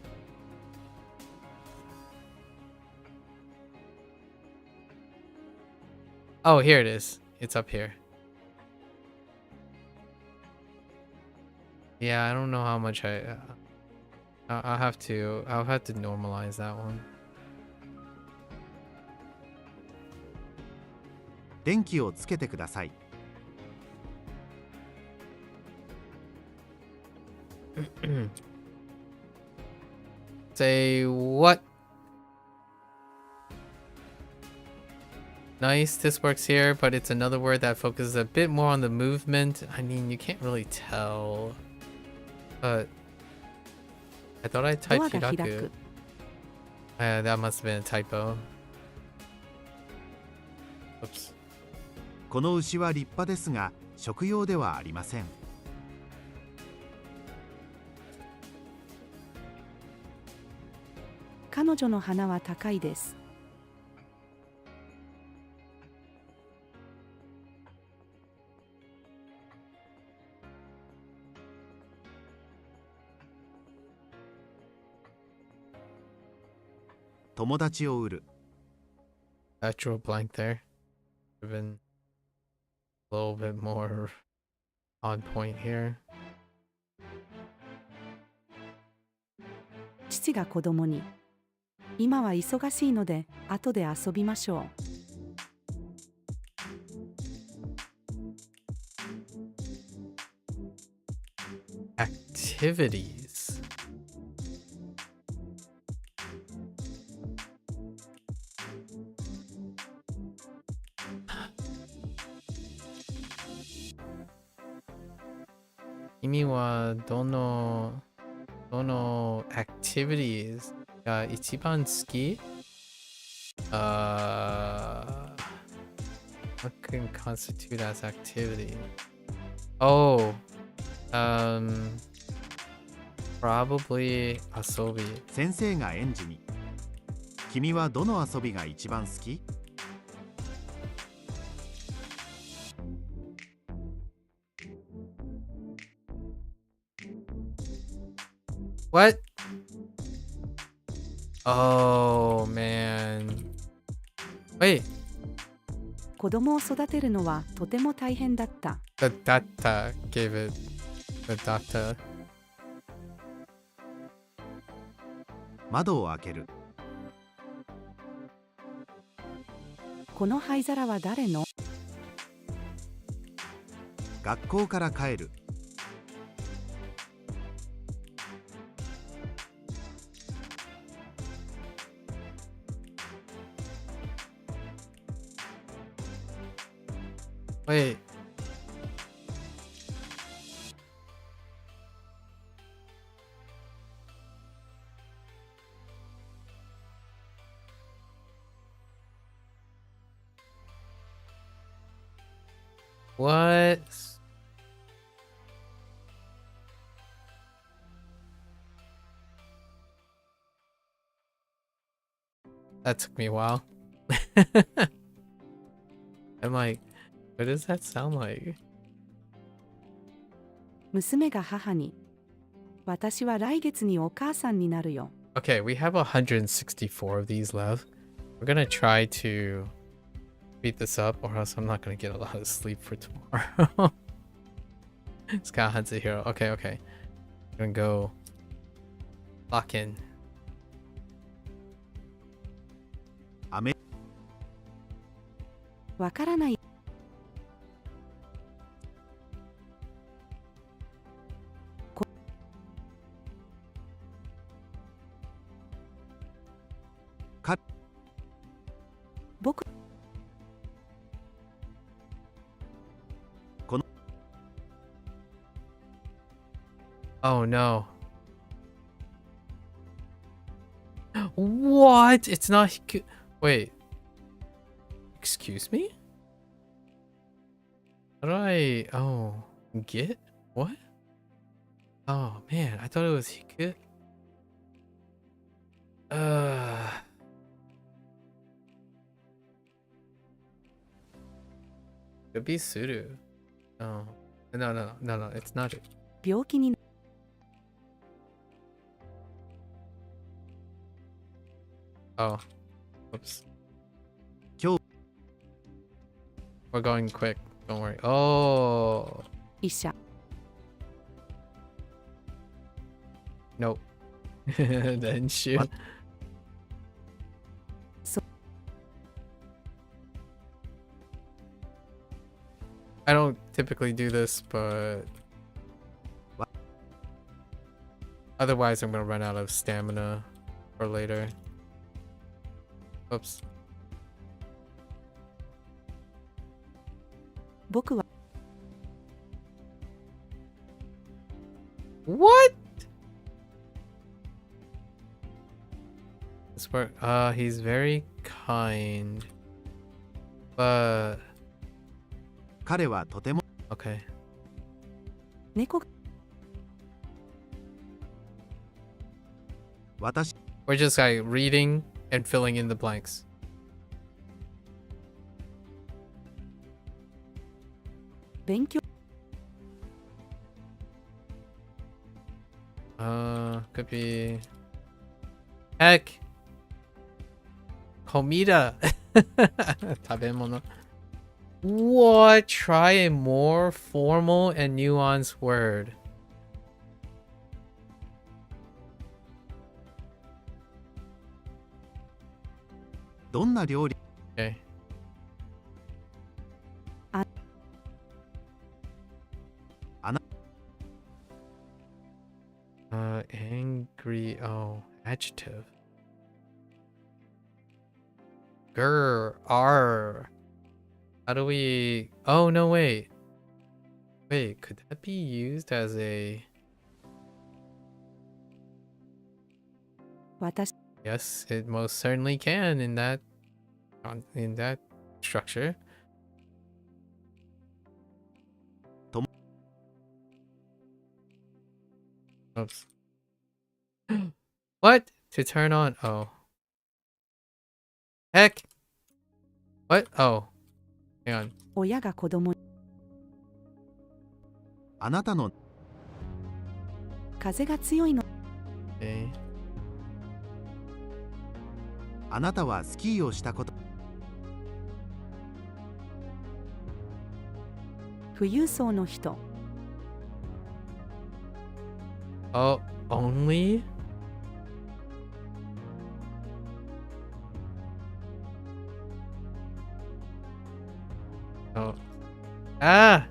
Oh, here it is. It's up here. Yeah, I don't know how much I'll have to normalize that one. 電気をつけてください。 Say what? Nice, this works here, but it's another word that focuses a bit more on the movement. I mean, you can't really tell. But I thought I typed ドアが開 Hiraku. く。 That must have been a typo. Oops. この牛は立派ですが食用ではありません。彼女の鼻は高いです。 友達を売る。 I drew a blank there. Have been a little bit more on point here. 父が子供に。今は忙しいので後で遊びましょう。 Activities. Kimi wa dono activities ga ichiban suki? What can constitute as activity? Oh, probably asobi. 先生が園児に。君はどの遊びが一番好き？ What? Oh man. Wait, 子供を育てるのはとても大変だった。 the data gave it the data. 窓を開ける。 この灰皿は誰の？ 学校から帰る。 Wait. What? That took me a while. I'm like, what does that sound like? 娘が母に。私は来月にお母さんになるよ。 Okay, we have 164 of these left. We're gonna try to Beat this up, or else I'm not gonna get a lot of sleep for tomorrow. It's got HanziHero. Okay, okay. I'm gonna go lock in. わからない。僕 Oh no. What? It's not Hiku. Wait. Excuse me? How do I. Oh. Get? What? Oh man, I thought it was Hiku. Could be Suru. No. No, it's not it. 病気に Oh. Oops. Kyo. We're going quick. Don't worry. Oh. 医者 Nope. Then shoot. What? I don't typically do this, but What? Otherwise I'm gonna run out of stamina for later. Oops. 僕は What? This work. He's very kind, but 彼はとても okay. 猫が 私 We're just like reading and filling in the blanks. 勉強 Could be. Heck. Comida. 食べ物. What? Try a more formal and nuanced word. どんな料理 Okay. Angry. Oh, adjective. Grr. R. How do we. Oh, no, wait. Wait, could that be used as a. 私 Yes, it most certainly can in that structure. Tom- Oops. What? To turn on? Oh. Heck. What? Oh. Hang on. 親が子供に あなたの 風が強いの Okay. あなたはスキーをしたこと 富裕層の人 Oh, only? Oh. Ah!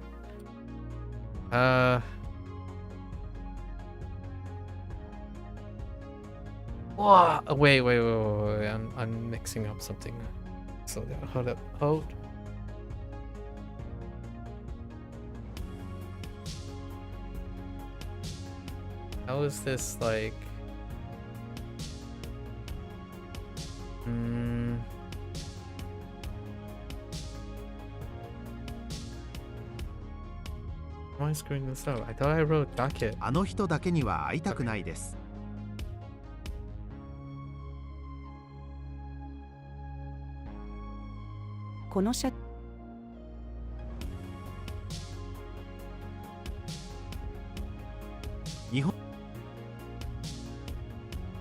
Whoa! Wait. I'm mixing up something. Slow down. Hold up. Hold. How is this like? Why am I screwing this up? I thought I wrote docket. あの人だけには会いたくないです。この社 日本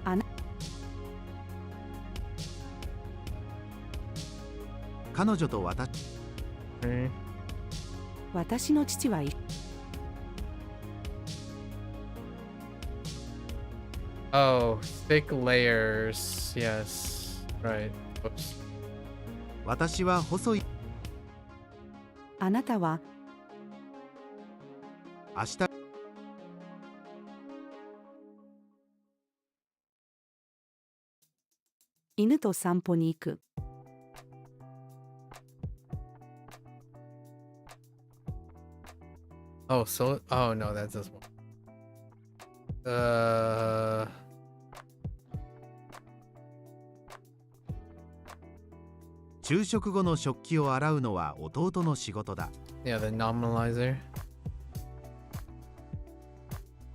あな彼女と私 Okay. 私の父は Oh, thick layers. Yes. Right. Oops. 私は細いあなたは明日犬と散歩に行く。Oh, so. Oh, no, that's this one. 昼食後の食器を洗うのは弟の仕事だ。 Yeah, the nominalizer.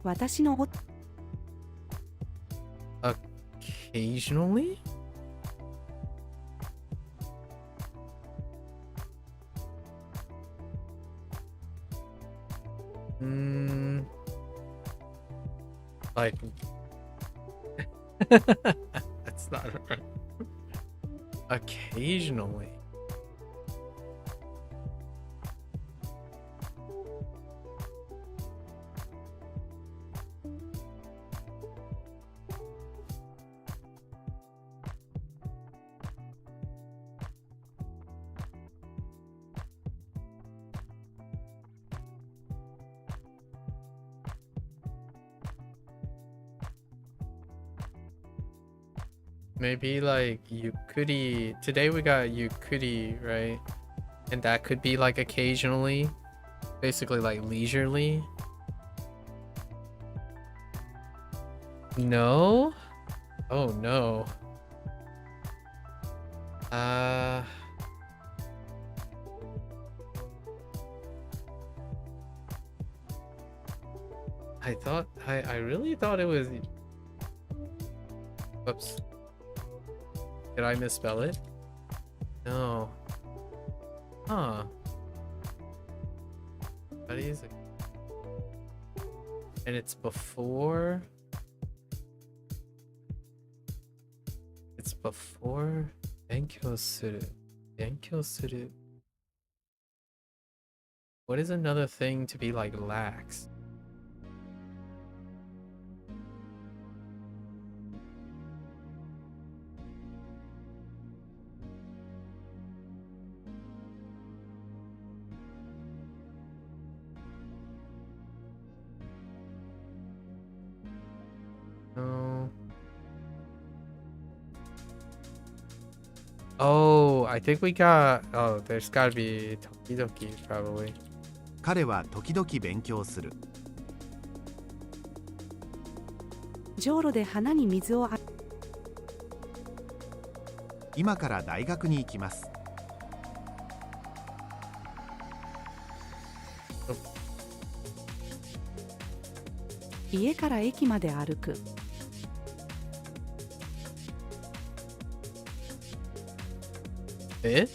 私の夫 Occasionally? Like that's not right. Occasionally. Maybe like yukuri. Today we got yukuri, right? And that could be like occasionally. Basically like leisurely. No? Oh no. I really thought it was. Whoops. Did I misspell it? No. Huh. That is it. And it's before. It's before. 勉強する. 勉強する. What is another thing to be like lax? No. Oh, I think we got. Oh, there's gotta be Tokidoki, probably. 彼は時々勉強する。じょうろで花に水をあ今から大学に行きます。家から駅まで歩く。It?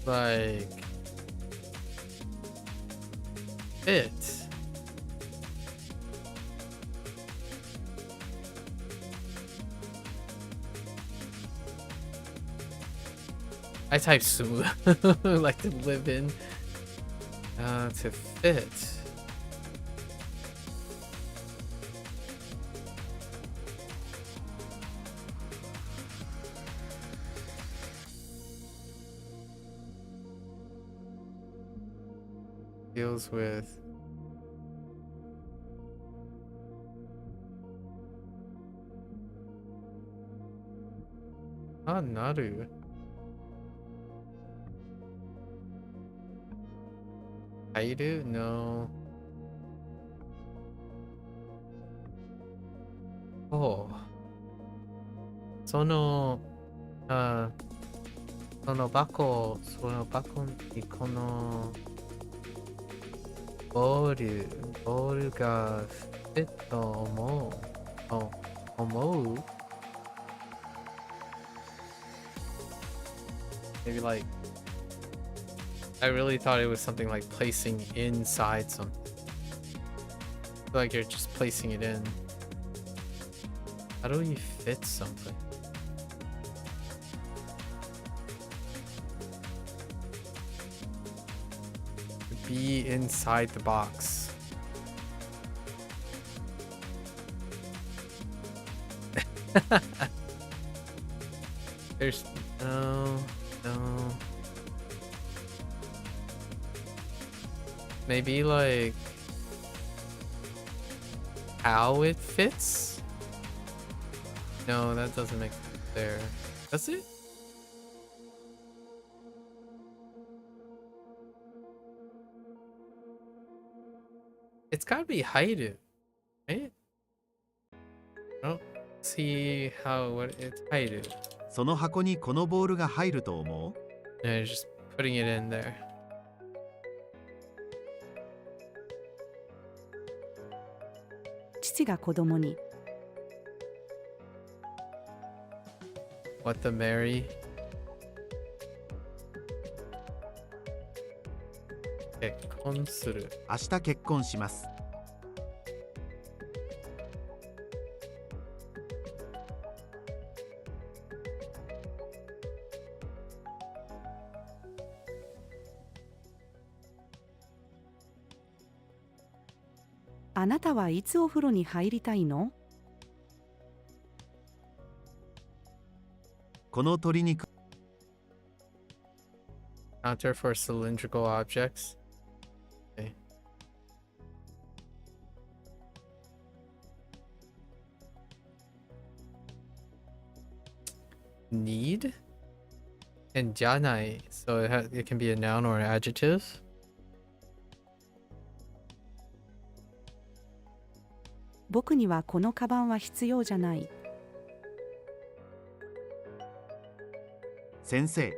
Like it. I type su like to live in. To fit. Deals with naru. Kairu? No. Oh. その箱にこのボールがフィット思う Maybe like I really thought it was something like placing inside something. I feel like you're just placing it in. How do we fit something? Be inside the box. There's no. Maybe like how it fits? No, that doesn't make sense there. Does it? It's gotta be heighted, right? Oh, see how what it's heighted. その箱にこのボールが入ると思う？ And just putting it in there.父が子供に What the Mary? 結婚する。明日結婚します。あなたはいつお風呂に入りたいの？この鶏肉 Counter for cylindrical objects. Okay. Need and janai, so it can be a noun or an adjective. 僕にはこのカバンは必要じゃない。先生。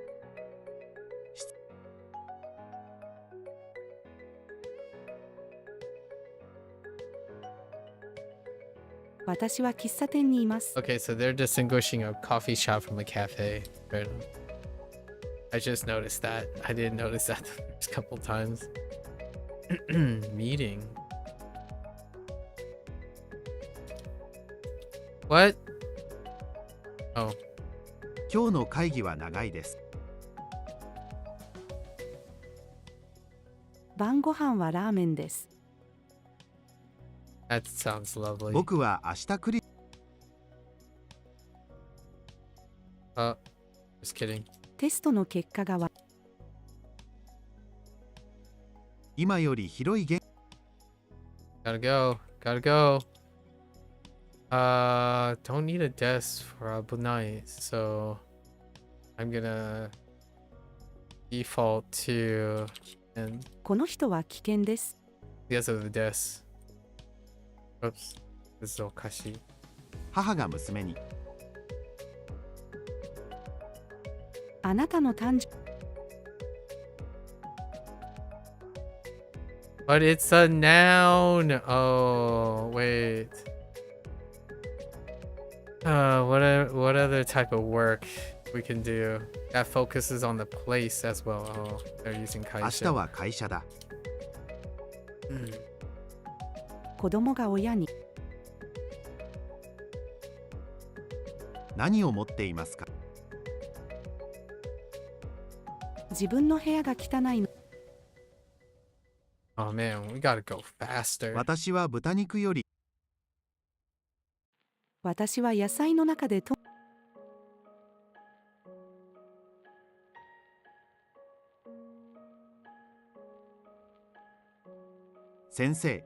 私は喫茶店にいます。Okay, so they're distinguishing a coffee shop from a cafe. Right. I just noticed that. I didn't notice that the first couple times. Meeting. What? Oh. 今日の会議は長いです。晩ご飯はラーメンです。That sounds lovely. 僕は明日クリ Oh, just kidding. テストの結果が今より広いGotta go. Gotta go. Don't need a desk for Abunai, so I'm gonna default to and この人は危険です。 because of the desk. Oops, this is okashi. 母が娘にあなたの誕生 But it's a noun. Oh, wait. What other type of work we can do that focuses on the place as well? Oh, they're using 明日 kaisha. は会社だ。子供が親に何を持っていますか？自分の部屋が汚いの。 Oh man, we gotta go faster. 私は豚肉より私は野菜の中でと先生。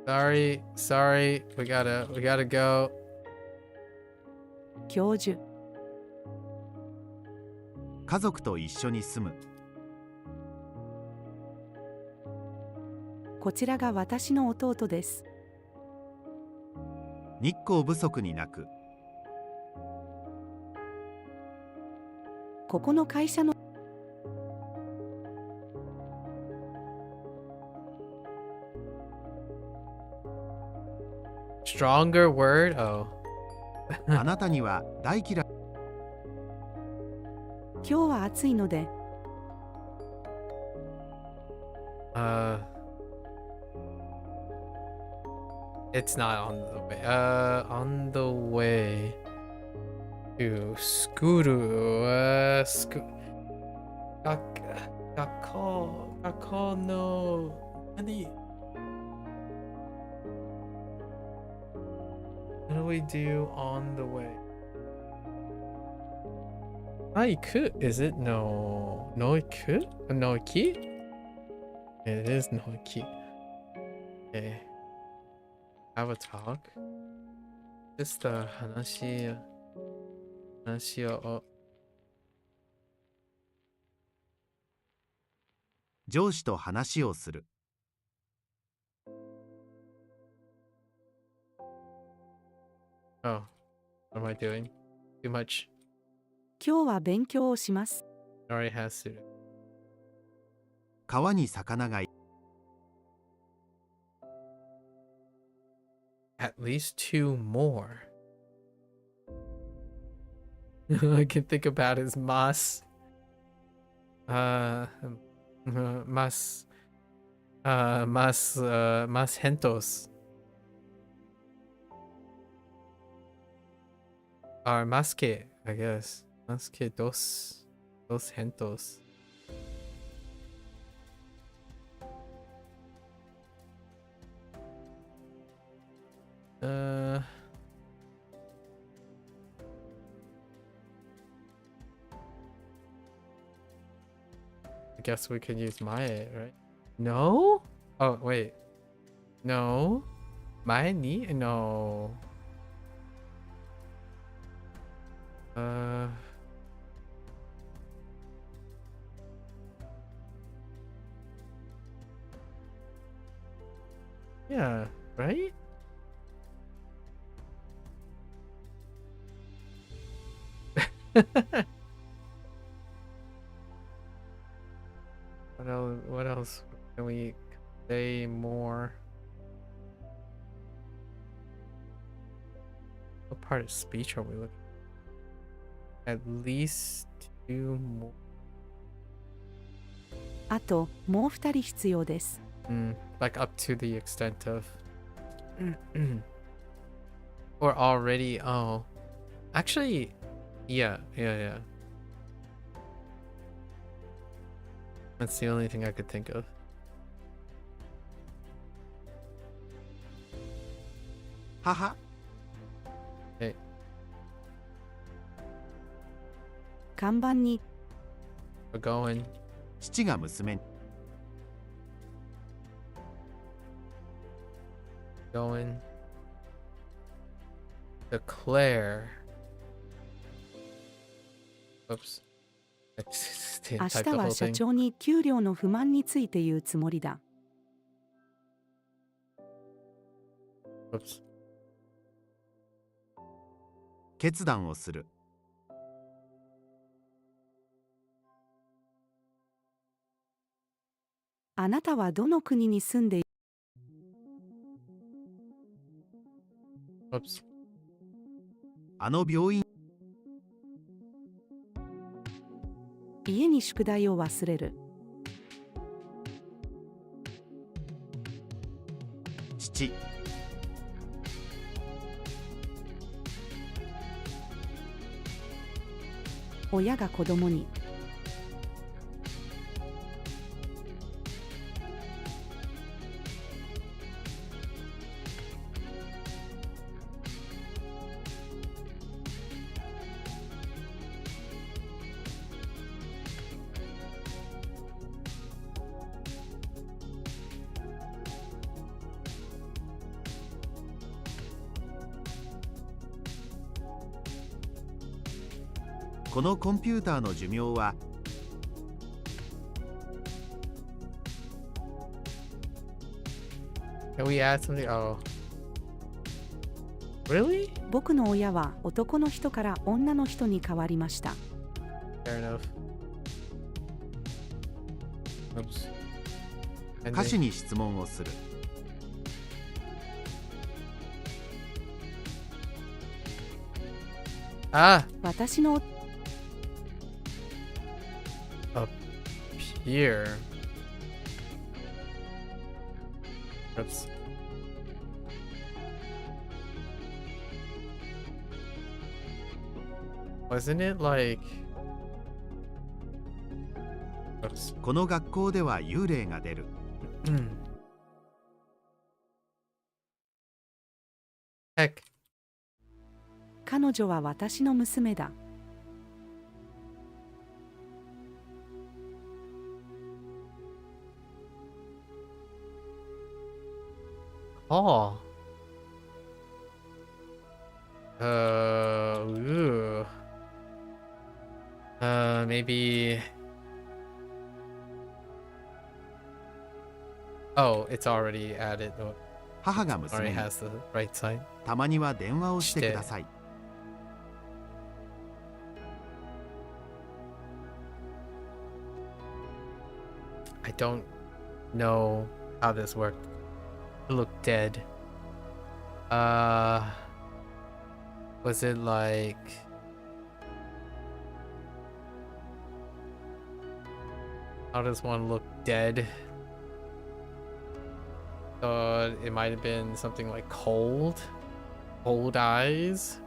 Sorry. We gotta go. 教授家族と一緒に住む。こちらが私の弟です。日光不足になく。ここの会社の Stronger word? Oh. あなたには大嫌い。今日は暑いので Uh, It's not on the way. On the way to Skuru. Gakko no. Nani? What do we do on the way? Haiku, is it? No. Noiku? Noiki? It is Noiki. Okay. Have a talk. Just the Hanashiを上司と話をする。 Oh, what am I doing? Too much. 今日は勉強をします。 Already has to. 川に魚がい At least 2 more. All I can think about is mas. Mas hentos. Or maske, I guess. Maske dos hentos. I guess we could use Mae, right? No? Oh, wait. No. Mae ni? No. Yeah, right? What else can we say more? What part of speech are we looking at? At least 2 more. あともう2人必要です。 Like up to the extent of or already. Oh, actually, yeah. That's the only thing I could think of. 母 Hey, 看板に we're going. 父が娘に Going. Declare. Oops. I just 明 typed 日 the は whole 社 thing. 長に給料の不満について言うつもりだ。 Oops. 決断をする。 あなたはどの国に住んでいる？ Oops. あの病院家に宿題を忘れる。 父 親が子供に このコンピューターの寿命は Can we add something? Oh. Really? 僕の親は男の人から女の人に変わりました。 Fair enough. Oops. 歌手に質問をする。 Ah! 私の Up here. Oops. Wasn't it like... この学校では幽霊が出る。Heck. 彼女は私の娘だ。Oh. Ooh. Maybe... Oh, it's already added. Oh, 母が already 娘に has the right sign. たまには電話をしてください。I don't know how this worked. It looked dead. Was it like... How does one look dead? It might have been something like cold? Cold eyes?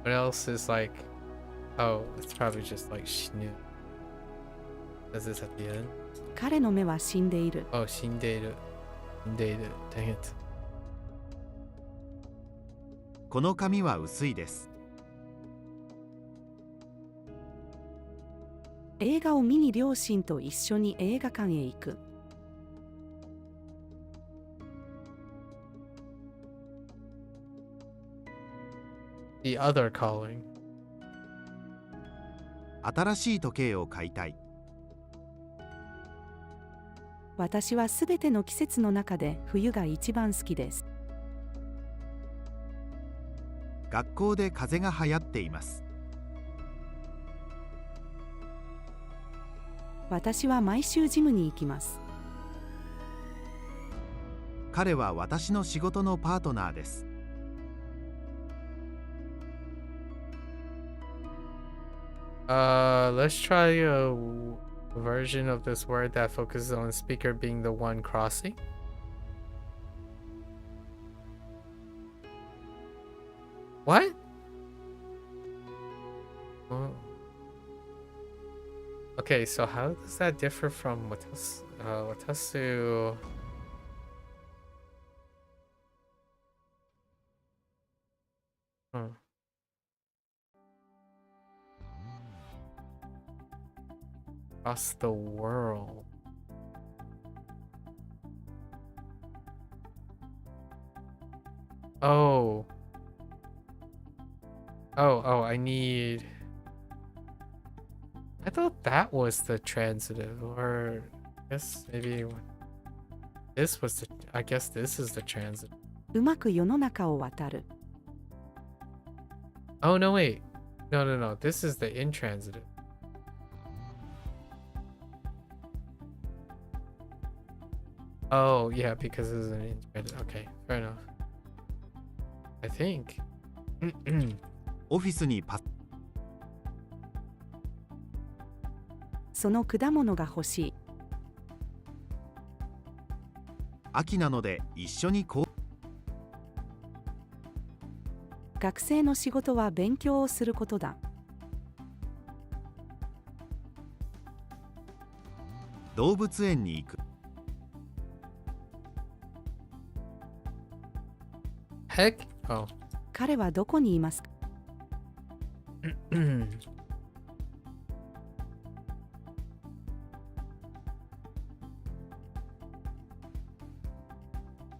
What else is like... Oh, it's probably just like Shinu. Is this at the end? 彼の目は死んでいる。 Oh, 死んでいる。死んでいる。Dang it. この髪は薄いです。映画を見に両親と一緒に映画館へ行く。The other calling. 新しい時計を買いたい。私はすべての季節の中で冬が一番好きです。学校で風邪が流行っています。私は毎週ジムに行きます。彼は私の仕事のパートナーです。Let's try a version of this word that focuses on the speaker being the one crossing. What? Oh. Okay, so how does that differ from watasu? Across the world. Oh. Oh, I need... I thought that was the transitive, or I guess maybe this was the... I guess this is the transitive. うまく世の中を渡る。 Oh, no, wait. No. This is the intransitive. Oh, yeah, because this is an intransitive. Okay, fair enough. I think. オフィスにパス。その果物が欲しい。秋なので一緒にこう。学生の仕事は勉強をすることだ。動物園に行く。Heck? Oh. 彼はどこにいますか？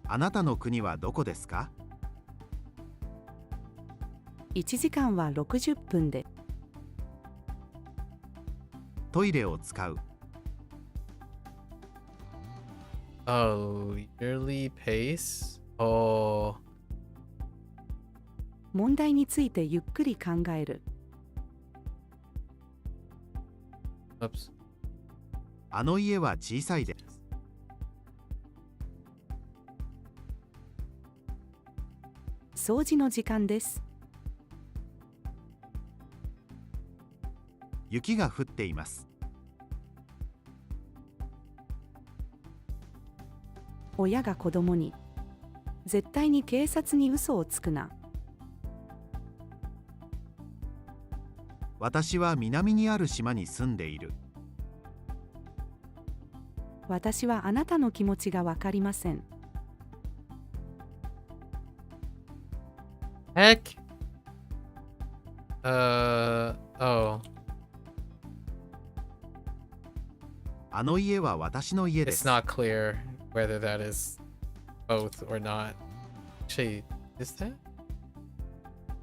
あなたの国はどこですか？1時間は60分で。トイレを使う。Oh, yearly pace? Oh. 問題についてゆっくり考える。Oops. あの家は小さいです。掃除の時間です。雪が降っています。親が子供に、絶対に警察に嘘をつくな。私は南にある島に住んでいる。私はあなたの気持ちがわかりません。Heck? Oh. あの家は私の家で It's す。 not clear whether that is both or not. Actually, is that?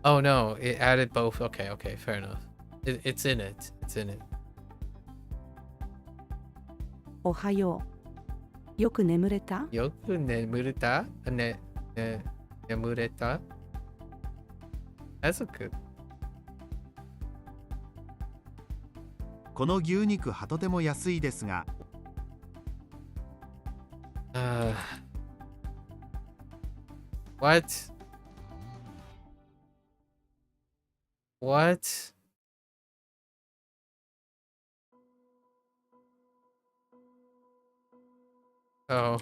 Oh no, it added both. Okay, okay, fair enough. It's in it. It's in it. おはよう。よく眠れた？よく眠れた？眠れた？ That's a good. この牛肉はとても安いですが、What? What? Oh.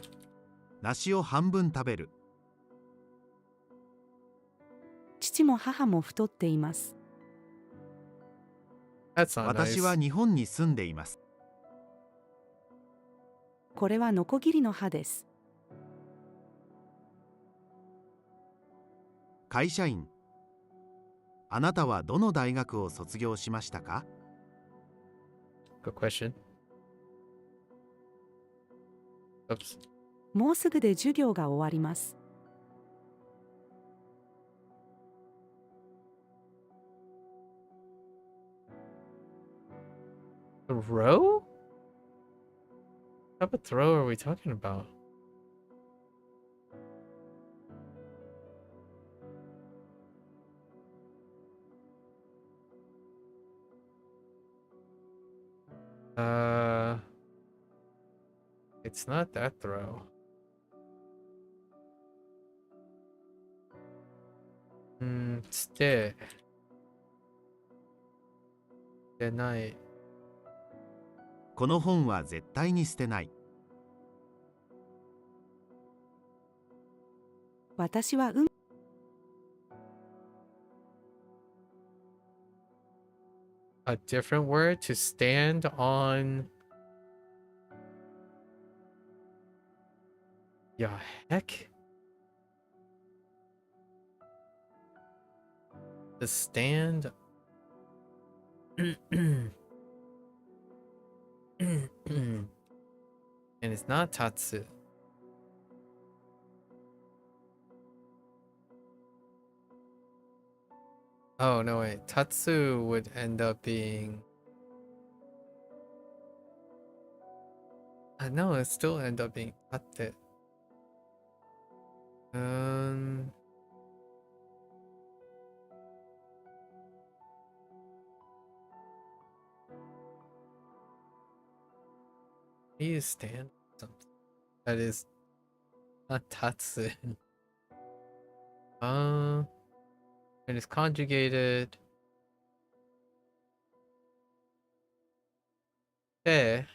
梨を半分食べる。父も母も太っています。That's not 私は nice. 日本に住んでいます。これはノコギリの刃です。会社員。あなたはどの大学を卒業しましたか？ Good question. Oops. もうすぐで授業が終わります。Throw? What type of throw are we talking about? It's not that throw. Stay. Good night. この本は絶対に捨てない。私はA different word to stand on. Yeah, heck. To stand. And it's not Tatsu. Oh, no, wait. Tatsu would end up being. No, it still end up being Tate. You stand something that is not Tatsu. And it's conjugated. Okay.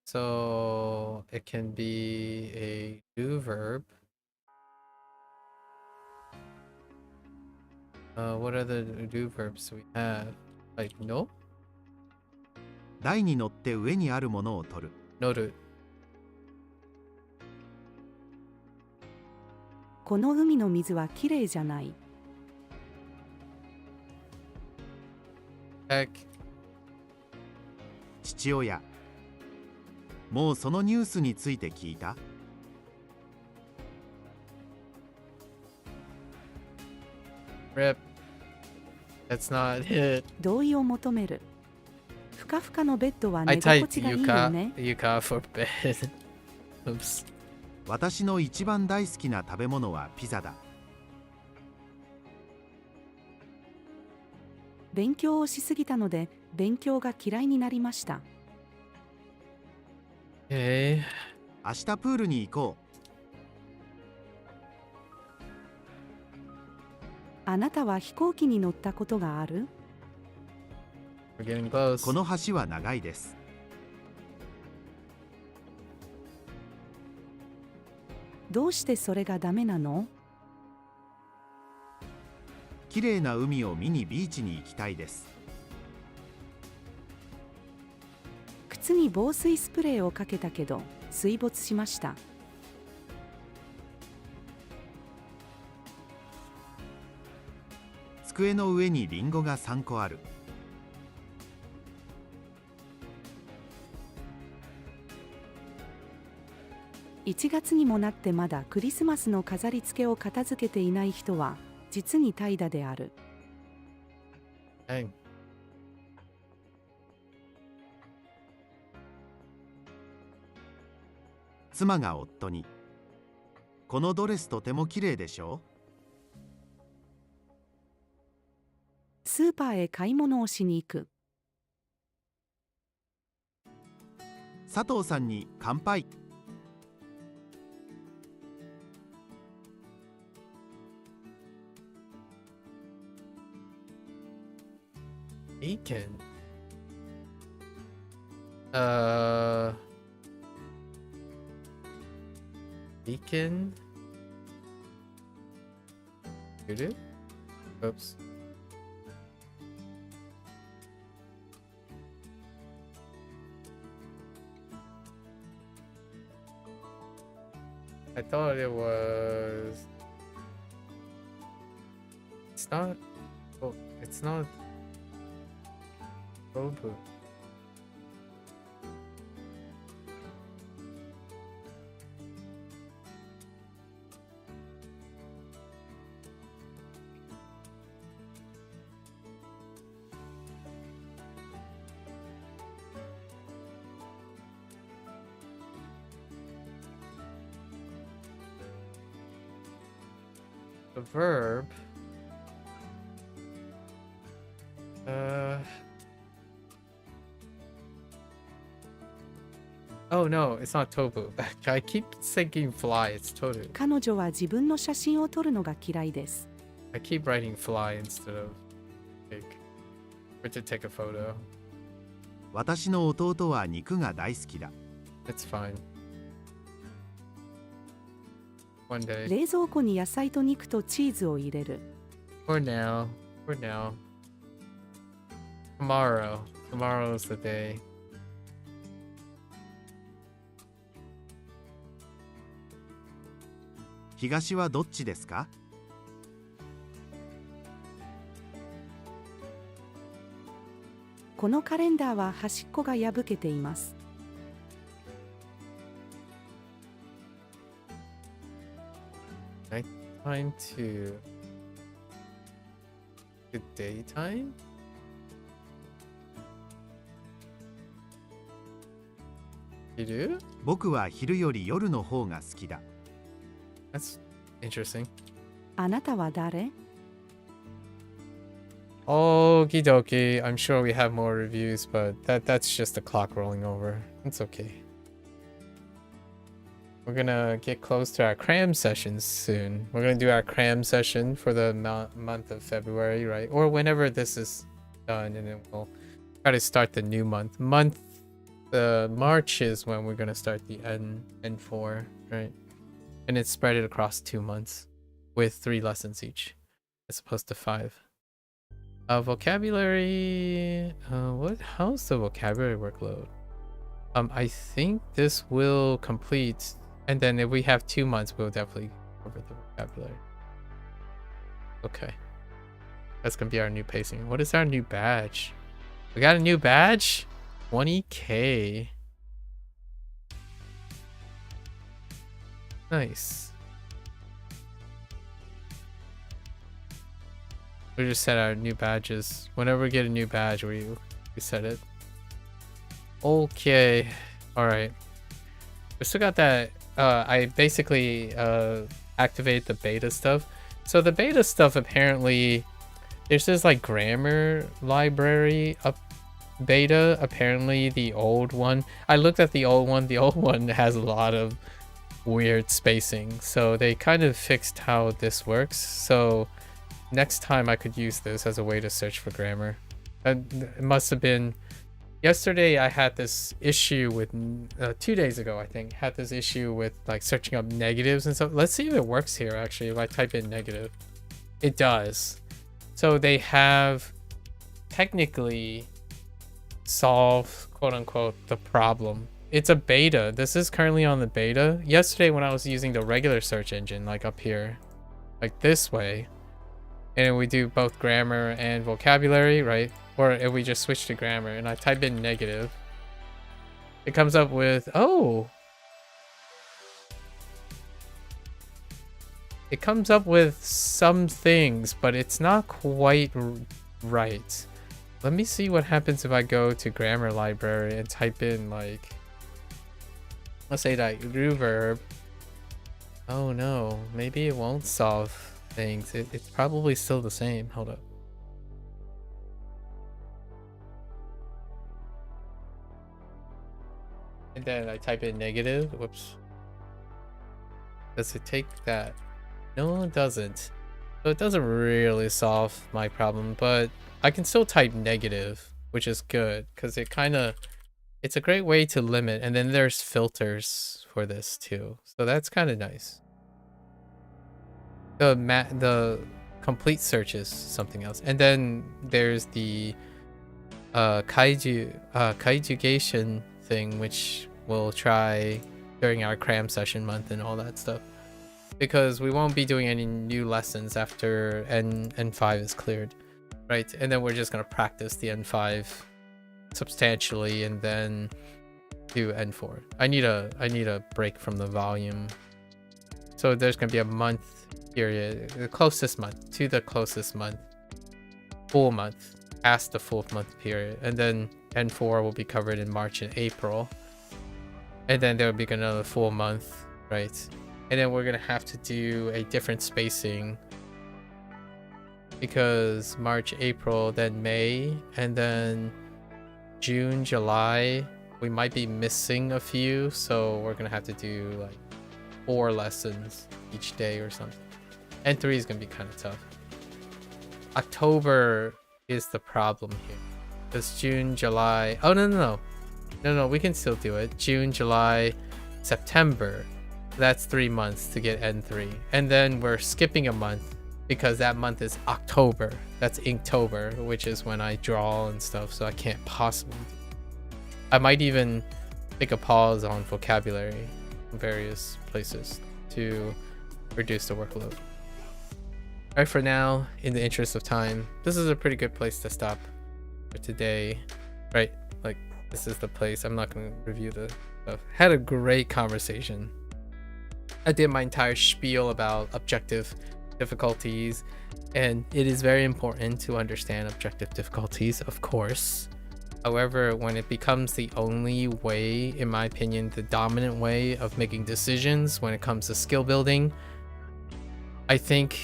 So it can be a do verb. What other do verbs do we have? Like no? 台に乗って上にあるものを取る。Noru. この海の水はきれいじゃない。Heck. 父親。もうそのニュースについて聞いた？ Rip. That's not it. 同意を求める。ふかふかのベッドは I 寝心 typed 地がいいよね。 Yuka for bed. Oops. 私の一番大好きな食べ物はピザだ。勉強をしすぎたので勉強が嫌いになりました。Okay. 明日プールに行こあなたは飛行機に乗ったことがある？ We're getting う。 close. この橋は長いです。どうしてそれがダメなの？きれいな海を見にビーチに行きたいです。靴に防水スプレーをかけたけど水没しました。机の上にリンゴが3個ある。1月にもなってまだクリスマスの飾り付けを片付けていない人は実に怠惰である。Dang. 妻が夫に、このドレスとても綺麗でしょう。スーパーへ買い物をしに行く。佐藤さんに乾杯。Bacon. Bacon. Doo-doo? Oops. I thought it was. It's not. Oh, it's not. Tofu. The verb. Oh no, it's not tofu. I keep thinking fly. It's tofu. 彼女は自分の写真を撮るのが嫌いです。I keep writing fly instead of pig. Or to take a photo. 私の弟は肉が大好きだ。It's fine. One day. 冷蔵庫に野菜と肉とチーズを入れる。For now. For now. Tomorrow. Tomorrow's the day. 東はどっちですか？このカレンダーは端っこが破けています。Nighttime to good daytime? You do? 僕は昼より夜の方が好きだ。That's interesting. あなたは誰？ Okie dokie. I'm sure we have more reviews, but that's just the clock rolling over. It's okay. We're gonna get close to our cram sessions soon. We're gonna do our cram session for the month of February, right? Or whenever this is done, and then we'll try to start the new month. March is when we're gonna start the N4, right? And it's spread it across 2 months with 3 lessons each, as opposed to 5. Vocabulary. How's the vocabulary workload? I think this will complete, and then if we have 2 months, we'll definitely cover the vocabulary. Okay, that's gonna be our new pacing. What is our new badge? We got a new badge. 20K. Nice. We just set our new badges. Whenever we get a new badge, we set it. Okay. Alright. We still got that. I basically activate the beta stuff. So the beta stuff, apparently, there's this like grammar library up beta. Apparently the old one. I looked at the old one. The old one has a lot of weird spacing. So they kind of fixed how this works. So next time I could use this as a way to search for grammar. It must have been yesterday. I had this issue with 2 days ago, I think, had this issue with like searching up negatives and stuff. Let's see if it works here. Actually, if I type in negative, it does. So they have technically solved, quote unquote, the problem. It's a beta. This is currently on the beta. Yesterday when I was using the regular search engine, like up here, like this way, and we do both grammar and vocabulary, right? Or if we just switch to grammar and I type in negative, it comes up with, oh, it comes up with some things, but it's not quite right. Let me see what happens if I go to grammar library and type in, like, let's say that reverb. Oh no, maybe it won't solve things. It's probably still the same. Hold up. And then I type in negative. Whoops. Does it take that? No, it doesn't. So it doesn't really solve my problem, but I can still type negative, which is good because it's a great way to limit. And then there's filters for this too, so that's kind of nice. The complete search is something else, and then there's the kaijugation thing, which we'll try during our cram session month and all that stuff, because we won't be doing any new lessons after N5 is cleared, right? And then we're just gonna practice the N5 substantially and then do N4. I need a break from the volume, so there's gonna be a month period, the closest month to the closest month, full month past the full month period, and then N4 will be covered in March and April, and then there will be another full month, right? And then we're gonna have to do a different spacing, because March, April, then May, and then June, July, we might be missing a few, so we're gonna have to do like 4 lessons each day or something. N3 is gonna be kind of tough. October is the problem here, because June, July, oh no, we can still do it. June, July, September, that's 3 months to get N3, and then we're skipping a month because that month is October. That's Inktober, which is when I draw and stuff, so I can't possibly do it. I might even take a pause on vocabulary in various places to reduce the workload. Alright, for now, in the interest of time, this is a pretty good place to stop for today, right? Like, this is the place. I'm not going to review the stuff. Had a great conversation. I did my entire spiel about objective difficulties, and it is very important to understand objective difficulties, of course. However, when it becomes the only way, in my opinion, the dominant way of making decisions when it comes to skill building, I think,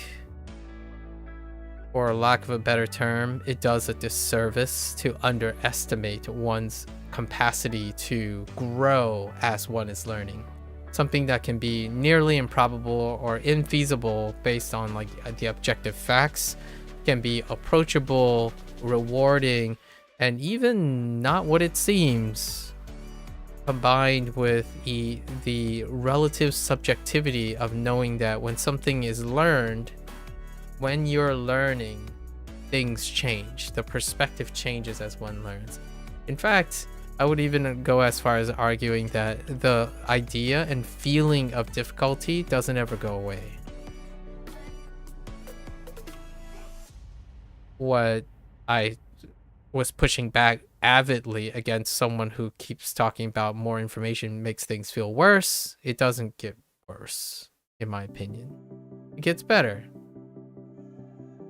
for lack of a better term, it does a disservice to underestimate one's capacity to grow as one is learning. Something that can be nearly improbable or infeasible based on like the objective facts can be approachable, rewarding, and even not what it seems, combined with the relative subjectivity of knowing that when something is learned, when you're learning, things change. The perspective changes as one learns. In fact, I would even go as far as arguing that the idea and feeling of difficulty doesn't ever go away. What I was pushing back avidly against someone who keeps talking about more information makes things feel worse. It doesn't get worse, in my opinion. It gets better.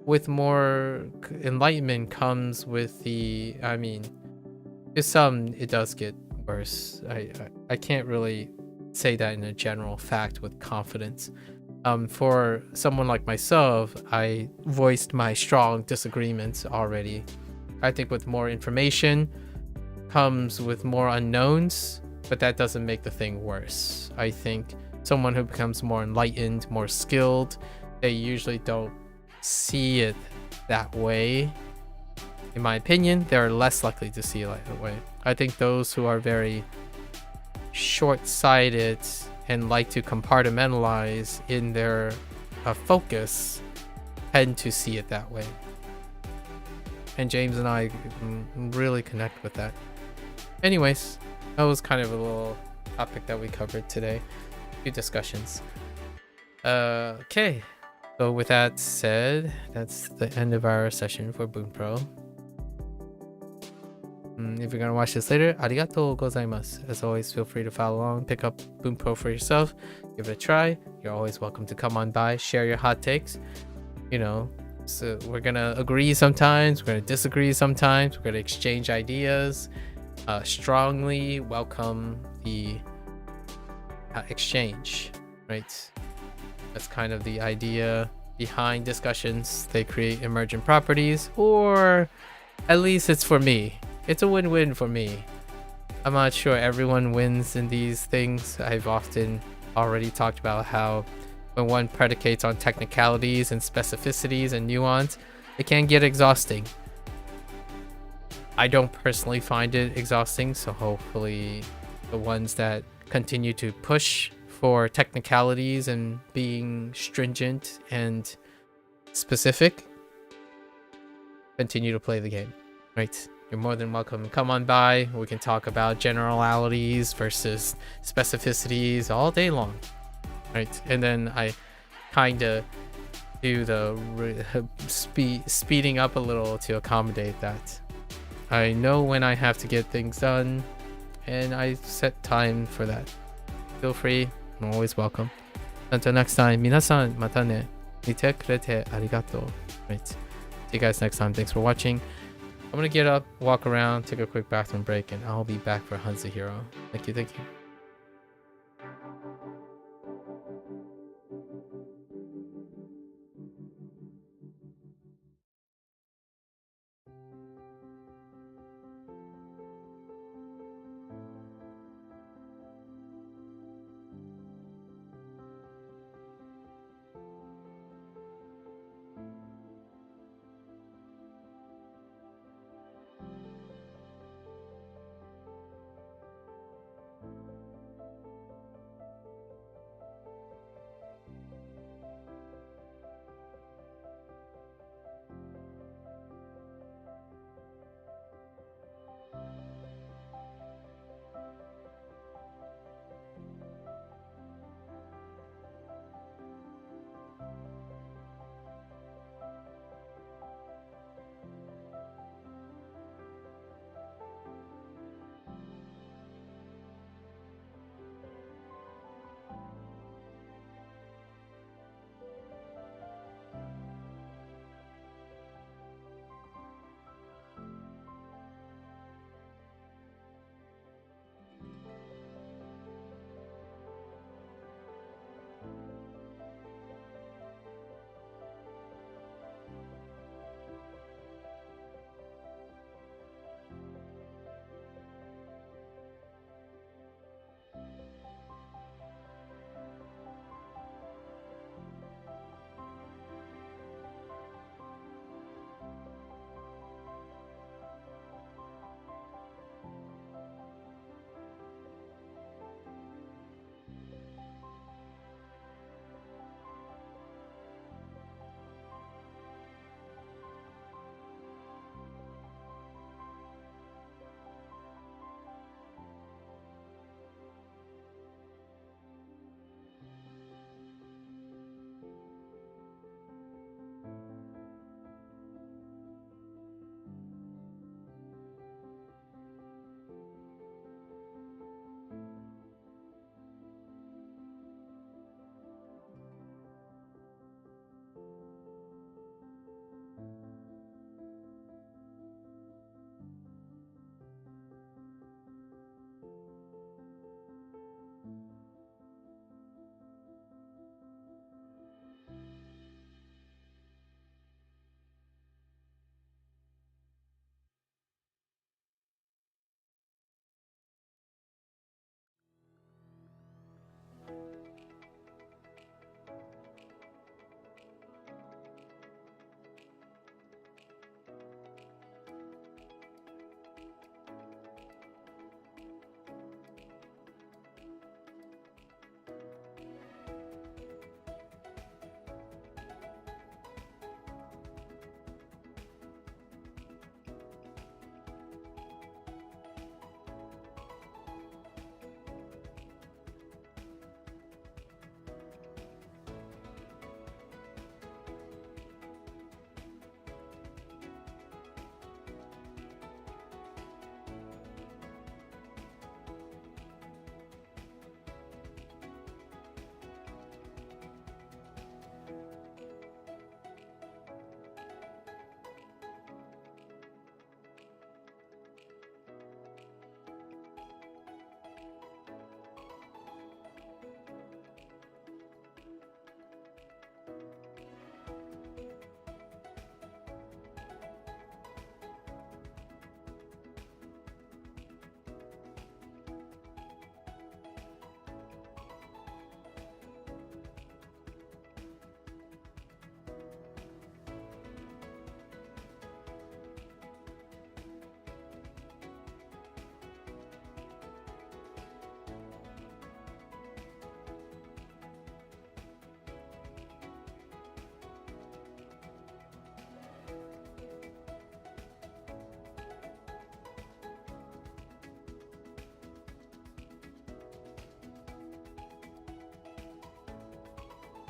With more enlightenment comes with the, I mean, to some it does get worse. I can't really say that in a general fact with confidence. For someone like myself, I voiced my strong disagreements already. I think with more information comes with more unknowns, but that doesn't make the thing worse. I think someone who becomes more enlightened, more skilled, they usually don't see it that way. In my opinion, they're less likely to see it that way. I think those who are very short-sighted and like to compartmentalize in their focus tend to see it that way. and James and I really connect with that. Anyways, that was kind of a little topic that we covered today. A few discussions. Okay, so with that said, that's the end of our session for Bunpro. If you're gonna watch this later, arigatou gozaimasu. As always, feel free to follow along, pick up Bunpro for yourself, give it a try. You're always welcome to come on by, share your hot takes. You know, so we're gonna agree sometimes, we're gonna disagree sometimes, we're gonna exchange ideas. Strongly welcome the exchange, right? That's kind of the idea behind discussions. They create emergent properties, or at least it's for me. It's a win-win for me. I'm not sure everyone wins in these things. I've often already talked about how when one predicates on technicalities and specificities and nuance, it can get exhausting. I don't personally find it exhausting, so hopefully the ones that continue to push for technicalities and being stringent and specific continue to play the game, right? You're more than welcome. Come on by. We can talk about generalities versus specificities all day long, right? And then I kind of do the speeding up a little to accommodate that. I know when I have to get things done, and I set time for that. Feel free. I'm always welcome. Until next time, 皆さんまたね。見てくれてありがとう. Right. See you guys next time. Thanks for watching. I'm gonna get up, walk around, take a quick bathroom break, and I'll be back for HanziHero. Thank you, thank you.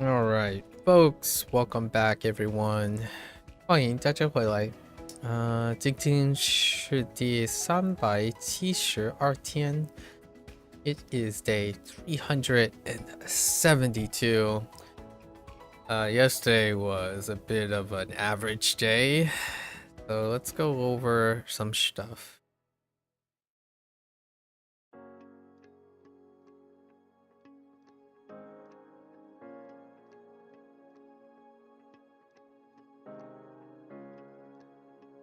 All right, folks, welcome back, everyone. 欢迎大家回来。今天是第372天。It is day 372. Yesterday was a bit of an average day, so let's go over some stuff.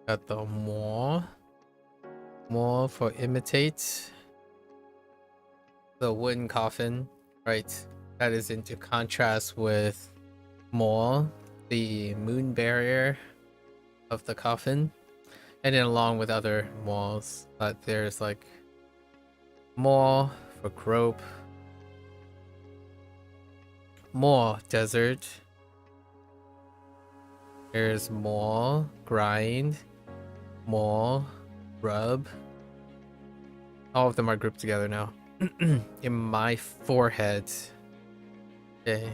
Got the more for imitate. The wooden coffin, right? That is into contrast with more the moon barrier of the coffin, and then along with other malls. But there's like more for grope, more desert. There's more grind, more rub. All of them are grouped together now. In my forehead. Okay.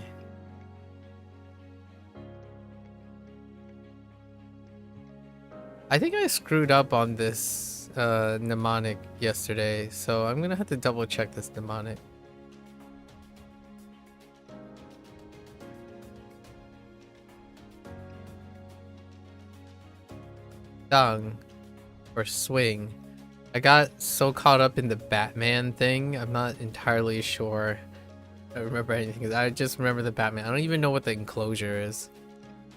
I think I screwed up on this mnemonic yesterday, so I'm gonna have to double check this mnemonic. Dang, or swing. I got so caught up in the Batman thing, I'm not entirely sure I remember anything. I just remember the Batman. I don't even know what the enclosure is.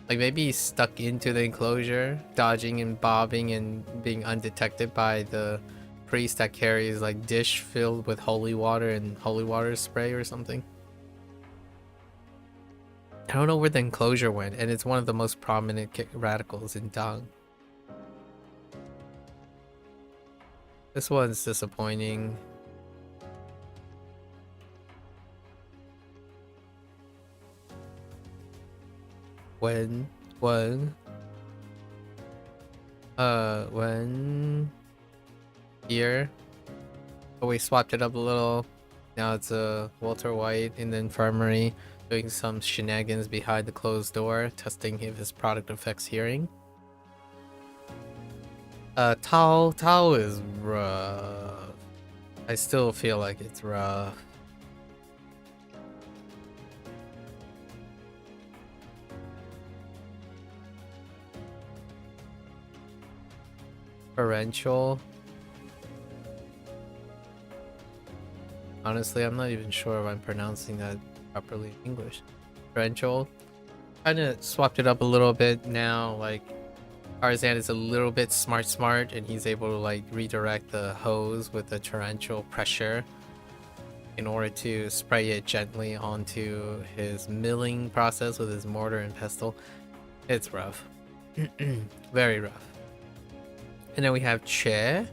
Like maybe he's stuck into the enclosure, dodging and bobbing and being undetected by the priest that carries like dish filled with holy water and holy water spray or something. I don't know where the enclosure went, and it's one of the most prominent radicals in Dang. This one's disappointing. When here, but we swapped it up a little. Now it's a Walter White in the infirmary doing some shenanigans behind the closed door, testing if his product affects hearing. Tao is rough. I still feel like it's rough. Torrential. Honestly, I'm not even sure if I'm pronouncing that properly in English. Torrential. Kind of swapped it up a little bit now, like Tarzan is a little bit smart and he's able to like redirect the hose with the torrential pressure in order to spray it gently onto his milling process with his mortar and pestle. It's rough. Very rough. And then we have Che.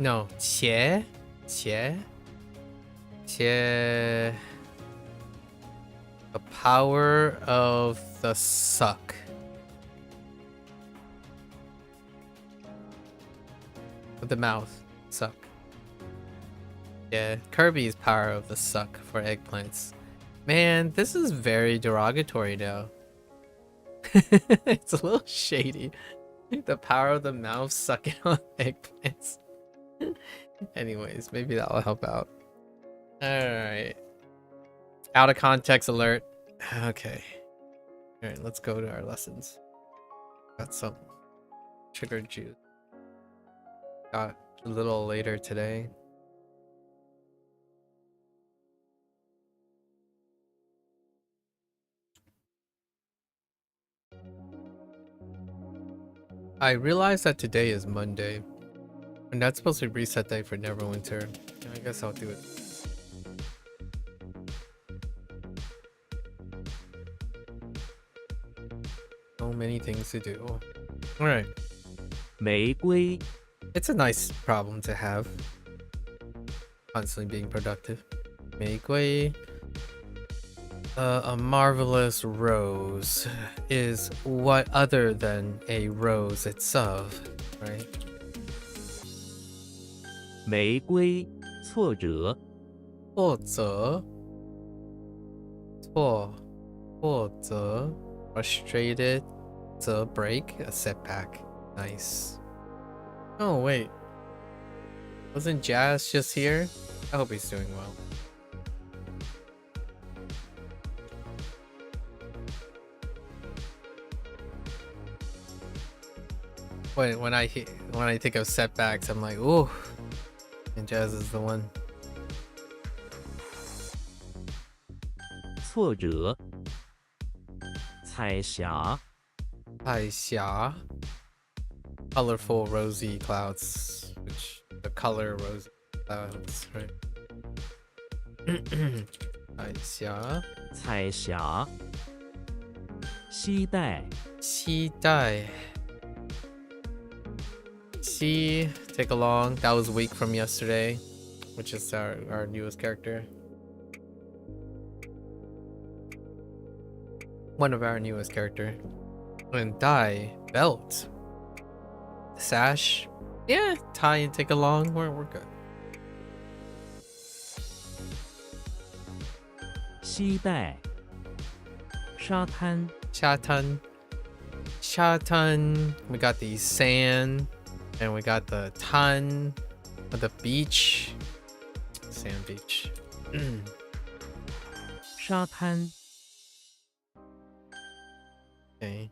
No, Che. The power of the suck. With the mouth. Suck. Yeah, Kirby's power of the suck for eggplants. Man, this is very derogatory now. It's a little shady. The power of the mouth sucking on eggplants. Anyways, maybe that'll help out. Alright. Out of context alert. Okay. Alright, let's go to our lessons. Got some sugar juice. Got a little later today. I realized that today is Monday, and that's supposed to be reset day for Neverwinter. I guess I'll do it. So many things to do. Alright. 玫瑰 It's a nice problem to have. Constantly being productive. 玫瑰. A marvelous rose is what other than a rose itself, right? 玫瑰挫折挫折或则 frustrated 则 break a setback. Nice. Oh wait, wasn't Jazz just here? I hope he's doing well. When I think of setbacks, I'm like, ooh, and Jazz is the one. 挫折彩霞彩霞 colorful rosy clouds, which the color rosy clouds, right? 彩霞彩霞期待期待 See, take along. That was weak from yesterday, which is our newest character. One of our newest character. And die belt. Sash. Yeah, tie and take along. We're good. 期待沙滩沙滩. We got the sand. And we got the ton of the beach. Sand beach. 沙滩 Okay.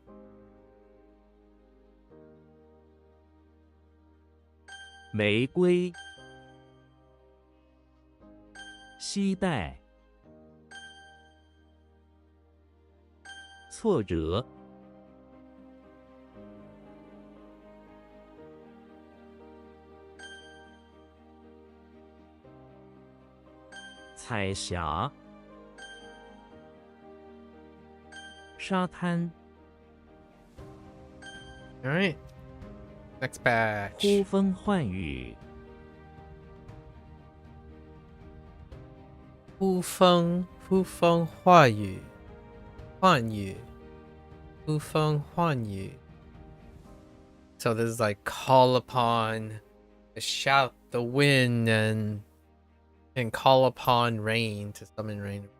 玫瑰期待挫折彩霞沙滩 All right. Next batch. 呼风唤雨呼风唤雨唤雨呼风唤雨 So this is like call upon, shout the wind and call upon rain to summon rain.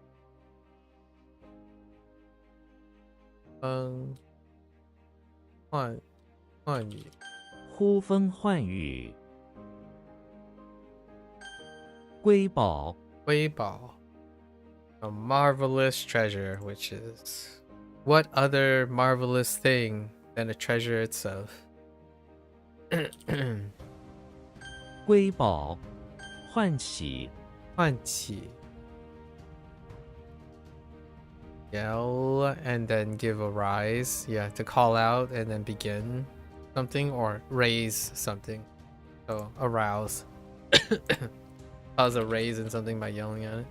唤雨呼风唤雨瑰宝瑰宝 A marvelous treasure, which is what other marvelous thing than a treasure itself. 瑰宝唤起唤起 Yell and then give a rise. Yeah, to call out and then begin something or raise something. So arouse. Cause a raise in something by yelling at it.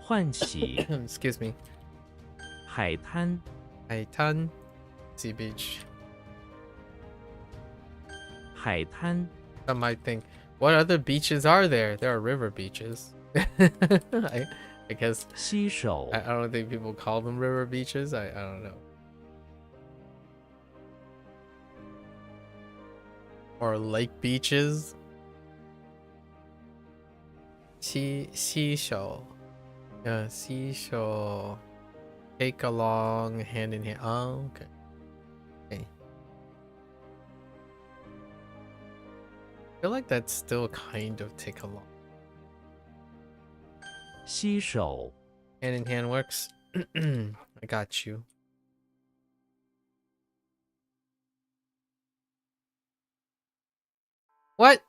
唤起 Excuse me. 海滩 海滩 Sea beach. 海滩 Some might think, what other beaches are there? There are river beaches. I guess 洗手 I don't think people call them river beaches. I don't know. Or lake beaches. 洗手 Yeah, 洗手 Take along, hand in hand. Oh, okay. Okay. I feel like that's still kind of take along. 洗手 Hand in hand works. I got you. What?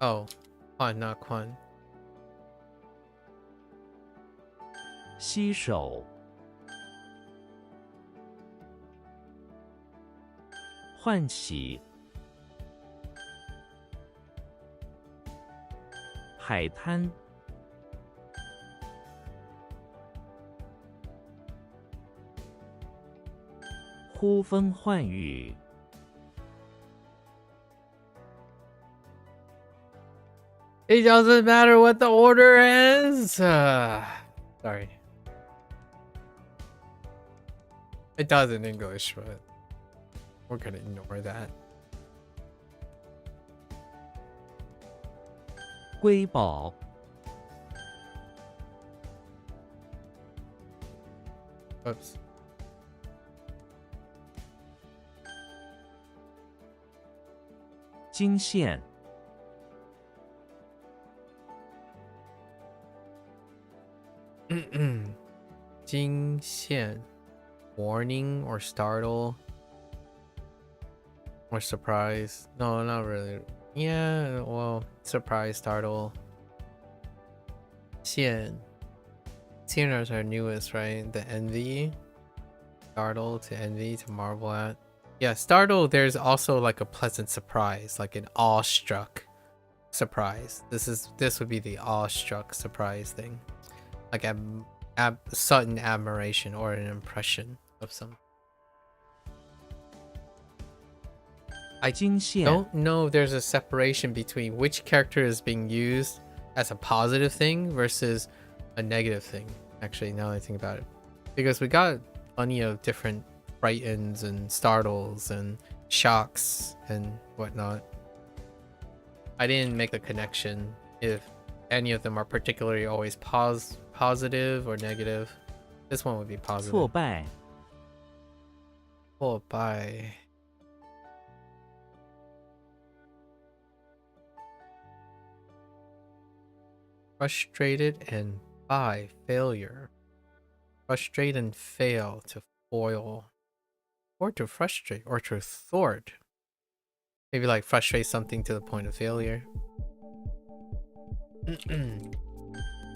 Oh, Quan, not Quan. 洗手唤起海滩呼风唤雨 It doesn't matter what the order is. Sorry. It does in English, but we're gonna ignore that. 瑰宝 Oops. Jin xian. Jing xian. Warning or startle. Or surprise. No, not really. Yeah, well, surprise, startle. Xian. Xian is our newest, right? The envy. Startle, to envy, to marvel at. Yeah, startle, there's also like a pleasant surprise, like an awestruck surprise. This would be the awestruck surprise thing. Like sudden admiration or an impression of some. I Jin xian. don't know if there's a separation between which character is being used as a positive thing versus a negative thing, actually, now that I think about it. Because we got plenty of different frightens and startles and shocks and whatnot. I didn't make the connection if any of them are particularly always positive or negative. This one would be positive. 挫败. 挫败. Frustrated and by failure. Frustrate and fail, to foil. Or to frustrate, or to thwart. Maybe like frustrate something to the point of failure.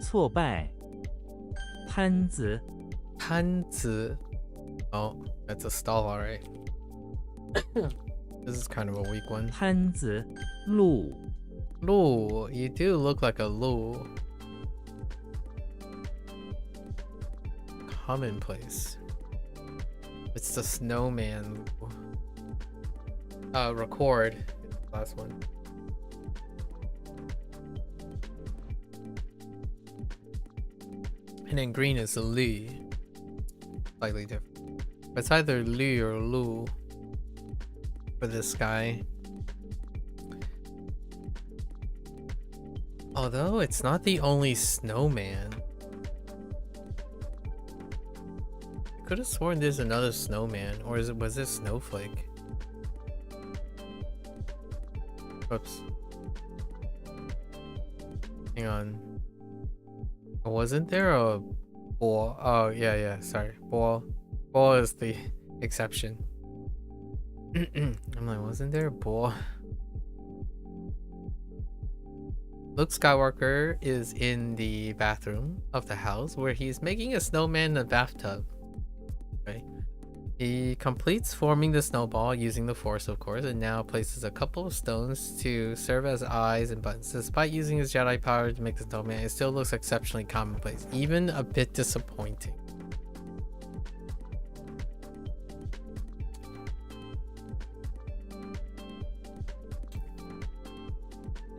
挫败. 摊子. 摊子. Oh, that's a stall, alright. This is kind of a weak one. 摊子. 路. Lu, you do look like a Lu. Commonplace. It's the snowman. Record. Last one. And then green is Lu. Slightly different. It's either Lu or Lu for this guy. Although it's not the only snowman. I could have sworn there's another snowman, or was it Snowflake? Oops. Hang on. Wasn't there a ball? Oh yeah, sorry. Ball is the exception. I'm like, wasn't there a ball? Luke Skywalker is in the bathroom of the house where he's making a snowman in a bathtub. Right? He completes forming the snowball using the force, of course, and now places a couple of stones to serve as eyes and buttons. Despite using his Jedi power to make the snowman, it still looks exceptionally commonplace, even a bit disappointing.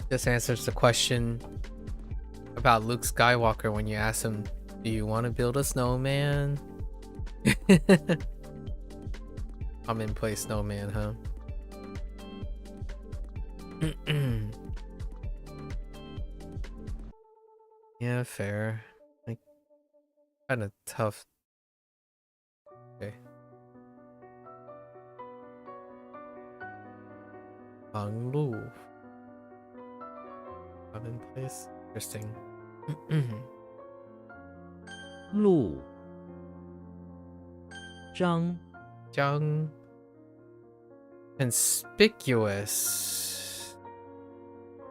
This answers the question about Luke Skywalker when you ask him, do you want to build a snowman? Commonplace snowman, huh? Yeah, fair. Like, kind of tough. Okay. Hang Lu. Commonplace. Interesting. 路. 张. Jung. Conspicuous.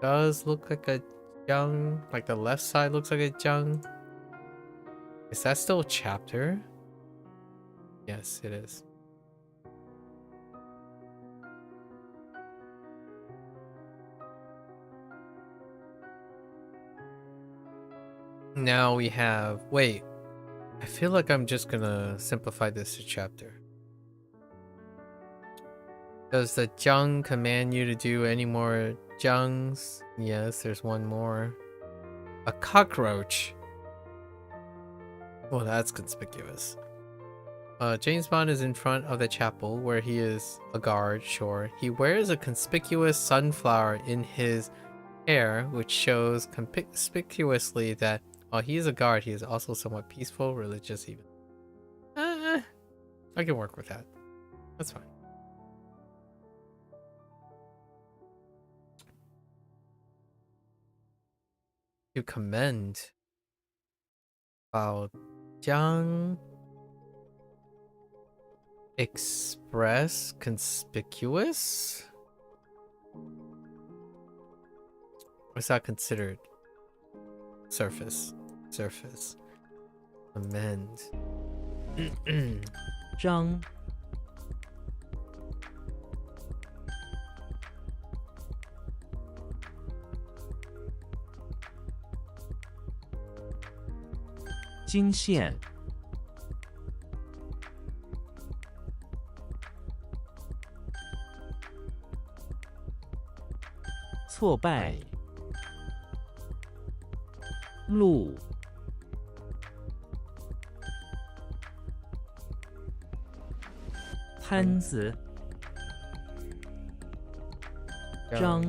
Does look like a Jung. Like the left side looks like a Jung. Is that still a chapter? Yes, it is. Now we have... Wait. I feel like I'm just gonna simplify this to chapter. Does the Jung command you to do any more Jungs? Yes, there's one more. A cockroach. Well, that's conspicuous. James Bond is in front of the chapel where he is a guard, sure. He wears a conspicuous sunflower in his hair, which shows conspicuously that while he is a guard, he is also somewhat peaceful, religious even. I can work with that. That's fine. To commend. Bao Jiang express conspicuous? What's that considered? Surface. Amend. 张 惊现 挫败 路 摊子 张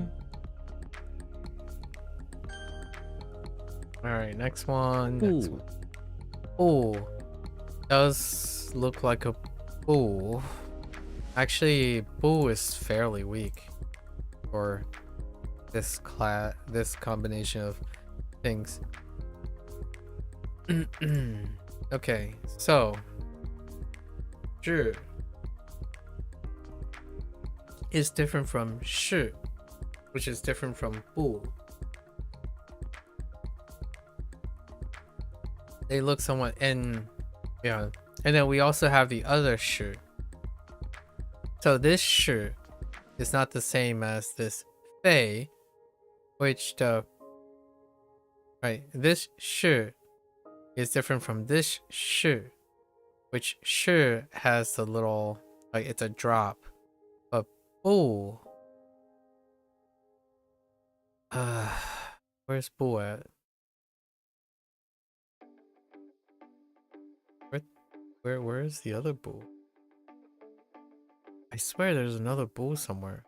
Alright, next one. Next 不 one. Oh, does look like a bull. Actually, bull is fairly weak for this combination of things. Okay, so 智 is different from 是, which is different from 不. They look somewhat yeah. And then we also have the other 是. So this 是 is not the same as this 非, which this 是 is different from this 是, which 是 has the little, like, it's a drop. But 不 where's 不 at? Where is the other bull? I swear there's another bull somewhere.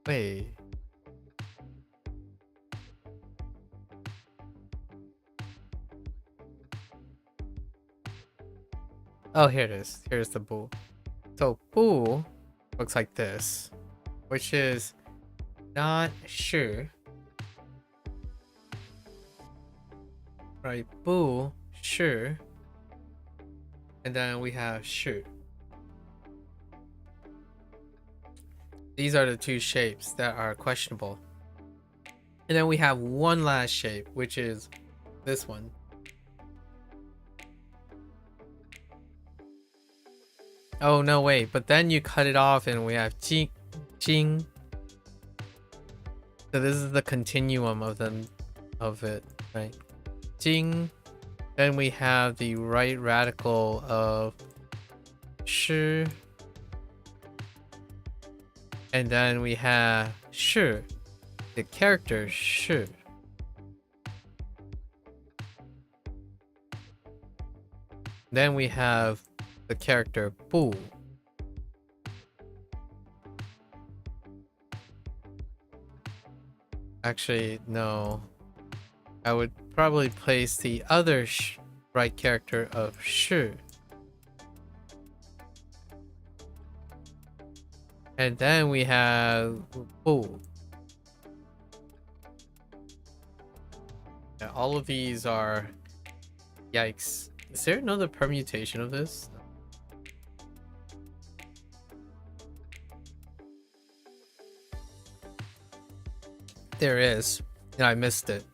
Wait. Oh, here it is. Here's the bull. So bull looks like this, which is not sure. Right, 不 是, and then we have 是. These are the two shapes that are questionable. And then we have one last shape, which is this one. Oh no, wait, but then you cut it off and we have jing. So this is the continuum of it, right? Jing. Then we have the right radical of shi. And then we have 是, the character 是. Then we have the character 不. Actually, no. I would probably place the other right character of 是. And then we have 不. Yeah, all of these are... Yikes. Is there another permutation of this? There is. And I missed it.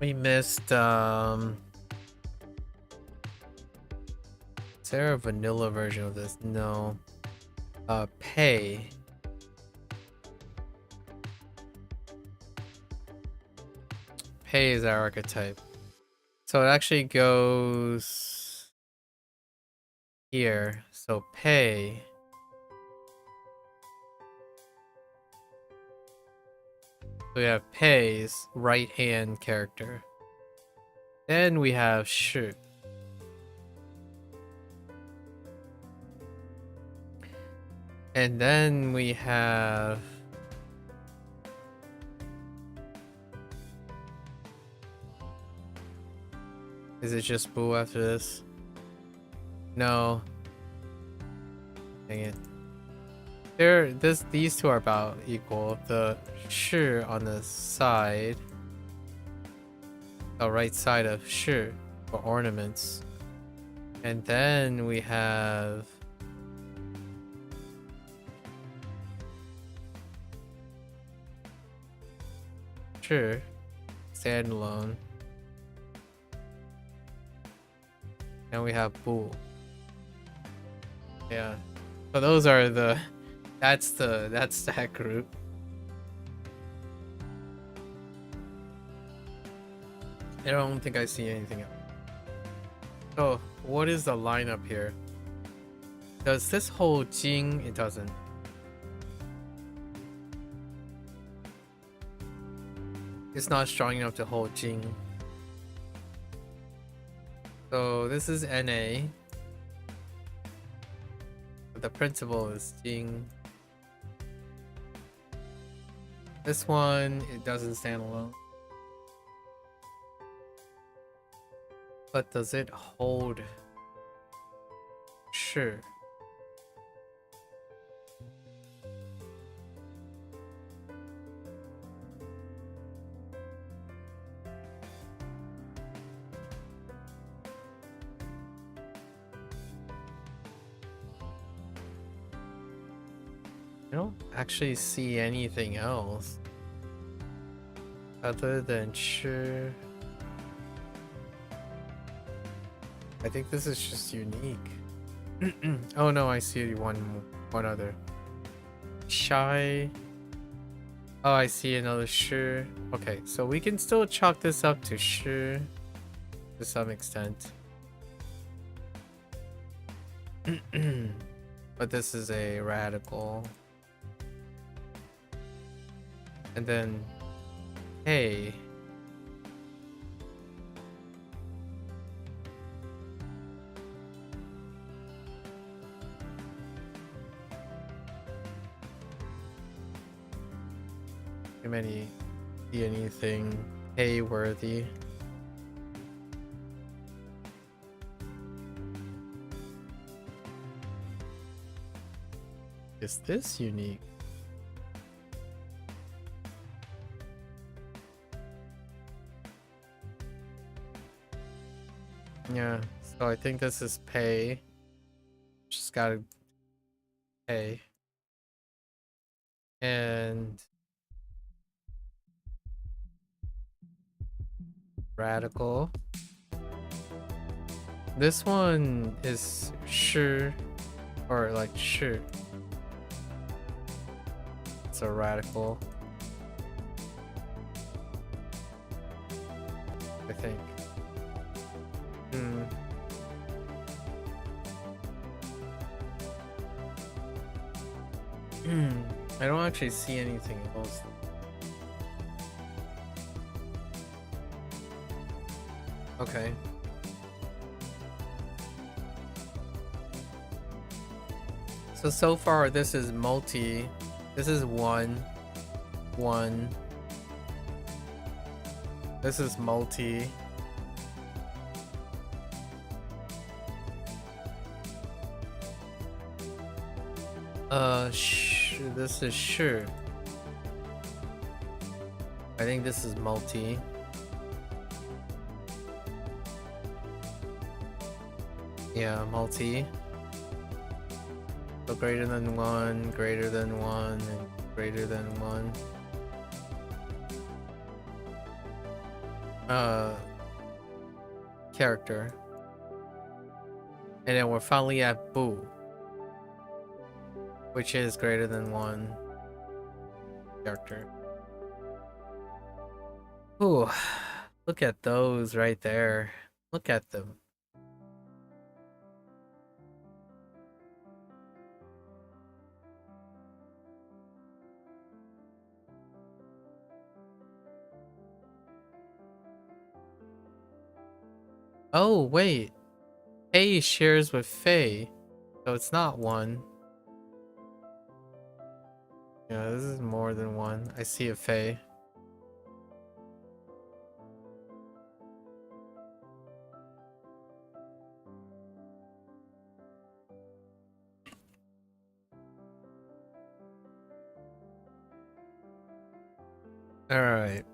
We missed, is there a vanilla version of this? No. Pay. Pay is our archetype. So it actually goes here. So pay. So we have Pei's right hand character. Then we have Shi. And then we have Is it just boo after this? No. Dang it. These two are about equal. The shi on the side, the right side of shi for ornaments, and then we have shi standalone, and we have boo. Yeah. So those are the that's that group. I don't think I see anything else. So what is the lineup here? Does this hold Jing? It doesn't. It's not strong enough to hold Jing. So this is NA. The principal is Jing. This one, it doesn't stand alone. But does it hold? Sure. I don't actually see anything else other than sure. I think this is just unique. Oh no, I see one other. Shy. Oh, I see another sure. Okay, so we can still chalk this up to sure to some extent. But this is a radical. And then, hey. Too many, see anything hey worthy. Is this unique? Yeah, so I think this is pay. Just gotta pay. And radical. This one is sure, or like sure. It's a radical, I think. I don't actually see anything else. Okay. So far this is multi. This is 1, 1. This is multi. This is sure. I think this is multi. Yeah, multi. So greater than 1, greater than 1, and greater than 1. Character. And then we're finally at boo, which is greater than 1 character. Ooh, look at those right there. Look at them. Oh, wait. Faye shares with Faye, so it's not 1. Yeah, this is more than 1. I see a Faye. All right.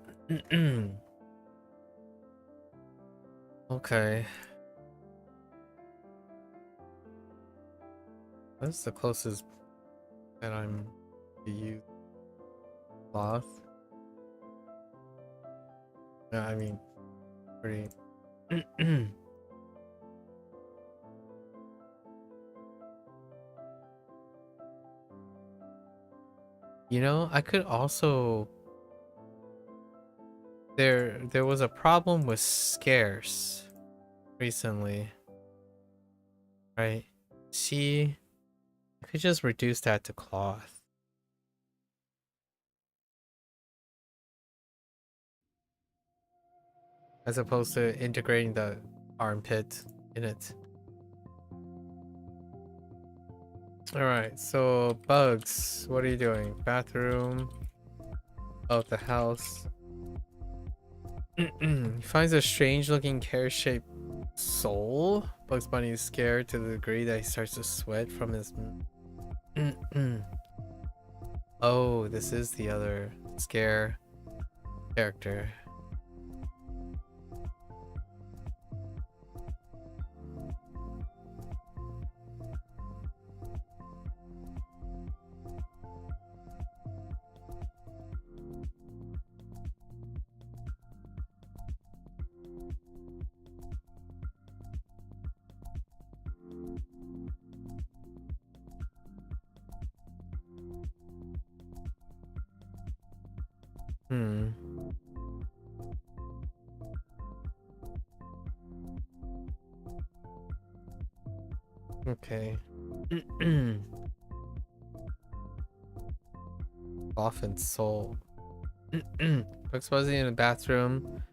Okay. That's the closest that I'm to use cloth. Yeah, I mean, pretty. You know, I could also. There was a problem with scarce recently, right? See, I could just reduce that to cloth. As opposed to integrating the armpit in it. Alright, so bugs, what are you doing? Bathroom of the house. He finds a strange looking carrot-shaped soul. Bugs Bunny is scared to the degree that he starts to sweat from his... Oh, this is the other scare character. Okay. Cloth and soul. Bugs Bunny in the bathroom.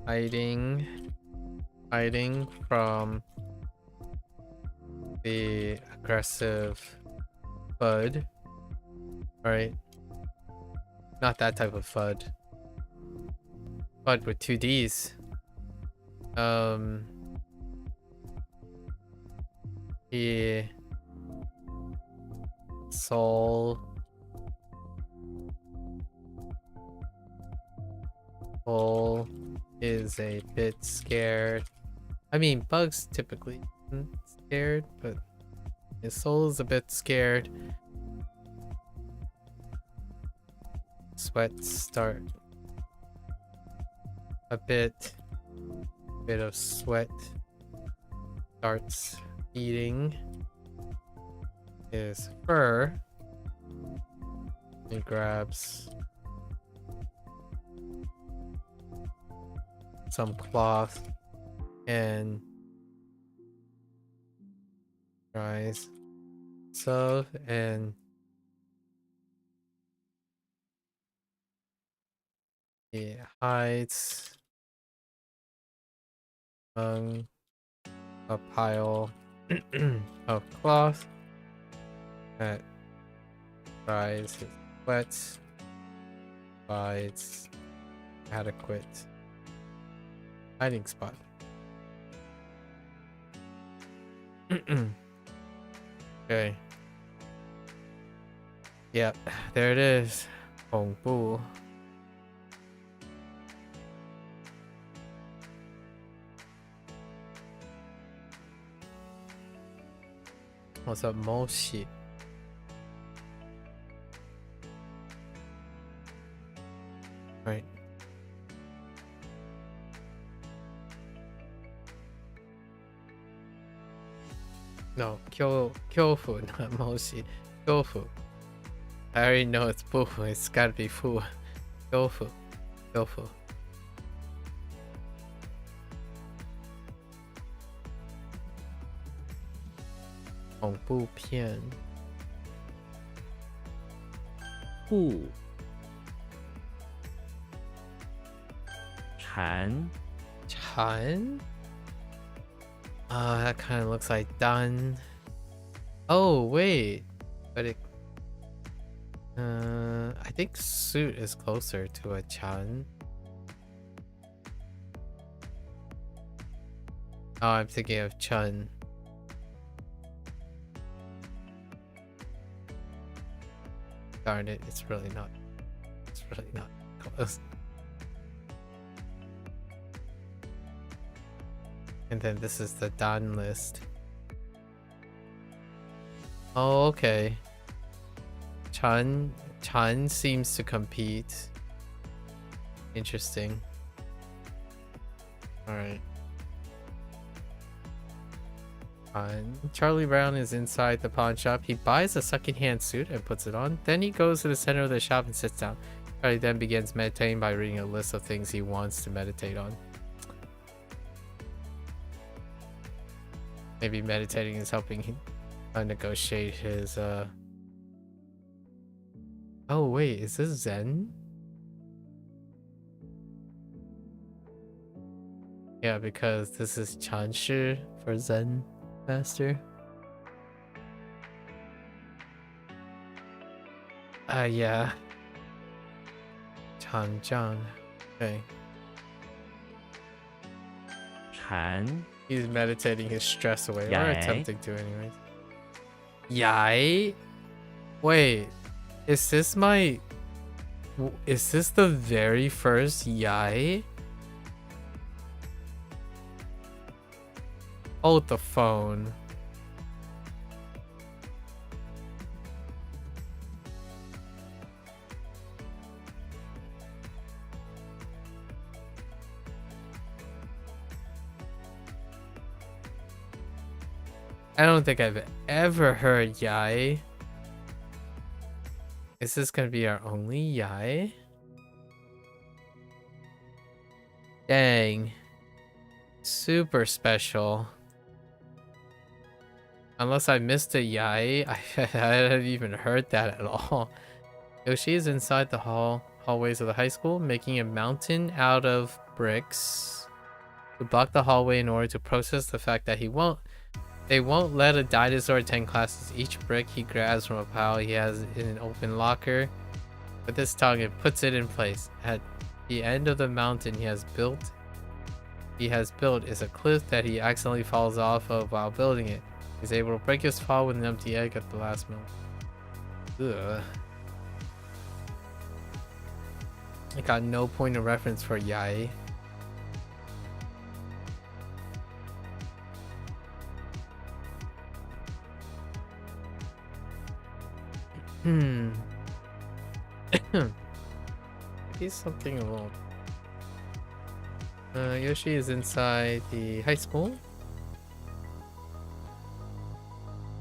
Hiding from the aggressive Bud. Right? Not that type of FUD. FUD with 2 Ds. The soul is a bit scared. I mean, Bugs typically isn't scared, but his soul is a bit scared. Sweat start a bit of sweat starts eating his fur. He grabs some cloth and dries himself, and he hides among a pile of cloth that dries his sweat, provides adequate hiding spot. Okay. Yep, there it is. Hoang. What's up, Moshi? Right. No, Kyofu, not Moshi. Kyofu. I already know it's Boo. It's gotta be Fu. Kyofu. Kyofu. Hoang Pian. 户蝉 Chan? That kind of looks like done. Oh, wait. But it... I think suit is closer to a Chan. Oh, I'm thinking of Chun. Darn it, it's really not. It's really not close. And then this is the Dan list. Oh, okay. Chan seems to compete. Interesting. Alright. Charlie Brown is inside the pawn shop. He buys a secondhand suit and puts it on. Then he goes to the center of the shop and sits down. Charlie then begins meditating by reading a list of things he wants to meditate on. Maybe meditating is helping him negotiate his Oh wait, is this Zen? Yeah, because this is Chanshi for Zen Master. Yeah. Chanjiang. Okay. Chan. He's meditating his stress away, or Yai. attempting to anyways. Yai? Wait, is this the very first Yai? Hold the phone. I don't think I've ever heard Yai. Is this gonna be our only Yai? Dang. Super special. Unless I missed a Yai, I hadn't even heard that at all. Yoshi is inside the hallways of the high school, making a mountain out of bricks to block the hallway in order to process the fact that they won't let a dinosaur attend classes. Each brick he grabs from a pile he has in an open locker. With his tongue, it puts it in place. At the end of the mountain he has built is a cliff that he accidentally falls off of while building it. He's able to break his fall with an empty egg at the last moment. Ugh. I got no point of reference for Yai. Maybe something alone. Yoshi is inside the high school,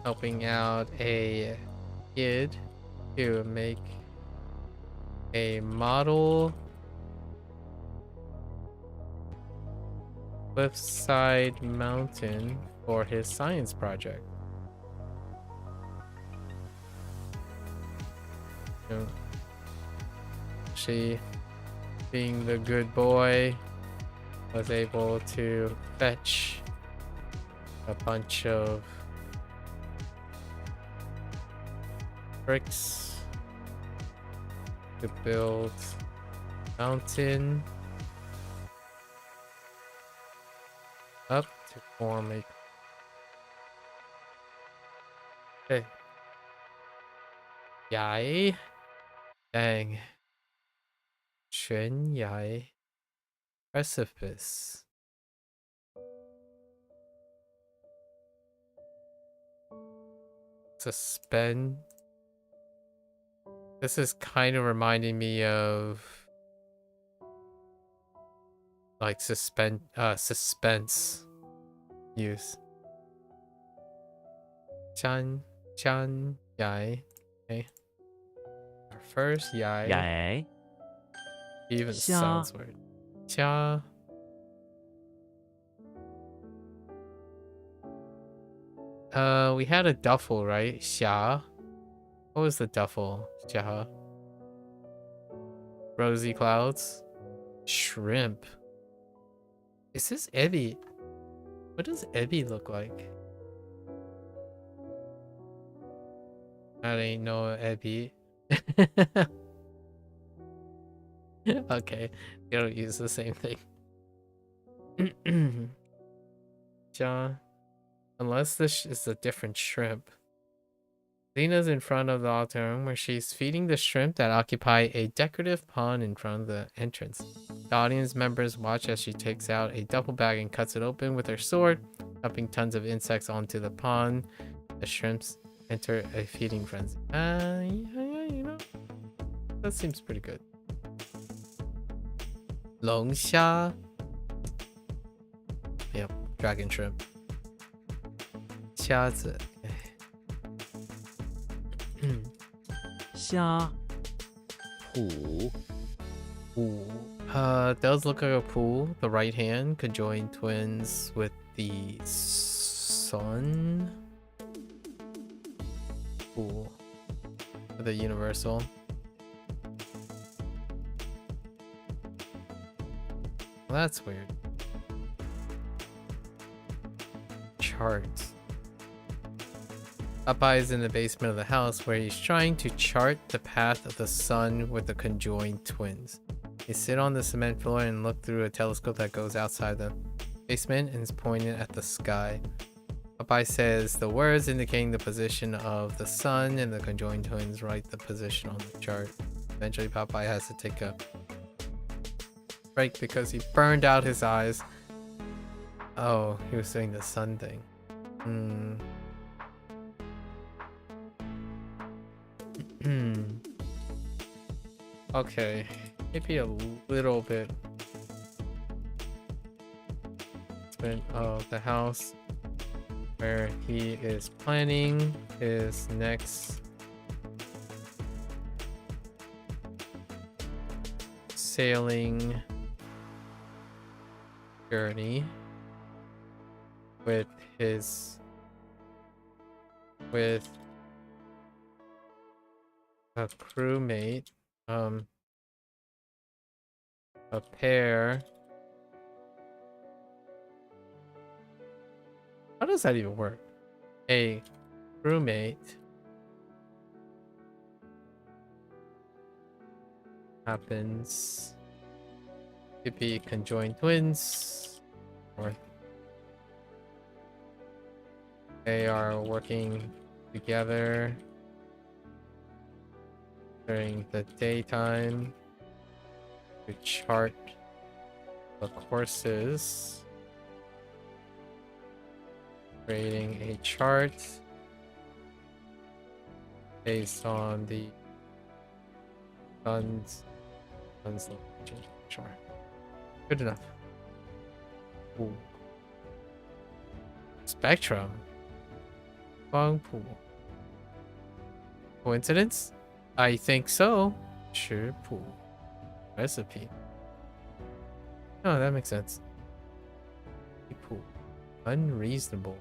helping out a kid to make a model cliffside mountain for his science project. She, being the good boy, was able to fetch a bunch of bricks to build a mountain up to form a... Okay. Yai? Dang. Xuan Yai. Precipice. Suspend. This is kind of reminding me of like suspense use. Chan Yai. Okay. Our first Yai. Yai. Even Xia. sounds weird. Xia. We had a duffel, right? Xia. What was the duffel? Xia. Rosy clouds. Shrimp. Is this Ebi? What does Ebi look like? I ain't no Ebi. Okay, we don't use the same thing. Xia. Unless this is a different shrimp. Lena's in front of the altar where she's feeding the shrimp that occupy a decorative pond in front of the entrance. The audience members watch as she takes out a duffel bag and cuts it open with her sword, dumping tons of insects onto the pond. The shrimps enter a feeding frenzy. Yeah, you know, that seems pretty good. 龙虾. Yep, dragon shrimp. 虾子. 虾脯 Ooh. Does look like a pool. The right hand conjoined twins with the sun. Cool. The universal. Well, that's weird. Chart. Popeye is in the basement of the house where he's trying to chart the path of the sun with the conjoined twins. They sit on the cement floor and look through a telescope that goes outside the basement and is pointed at the sky. Popeye says the words indicating the position of the sun, and the conjoined twins write the position on the chart. Eventually Popeye has to take a break because he burned out his eyes. Oh, he was saying the sun thing. Okay, maybe a little bit of the house where he is planning his next sailing journey with a crewmate, a pair. How does that even work? A crewmate happens to be conjoined twins, or they are working together during the daytime to chart the courses, creating a chart based on the sun's location. Sure, good enough. Ooh. Spectrum. Bunpro. Coincidence? I think so. Sure. Pool. Recipe. Oh, that makes sense. Pool. Unreasonable.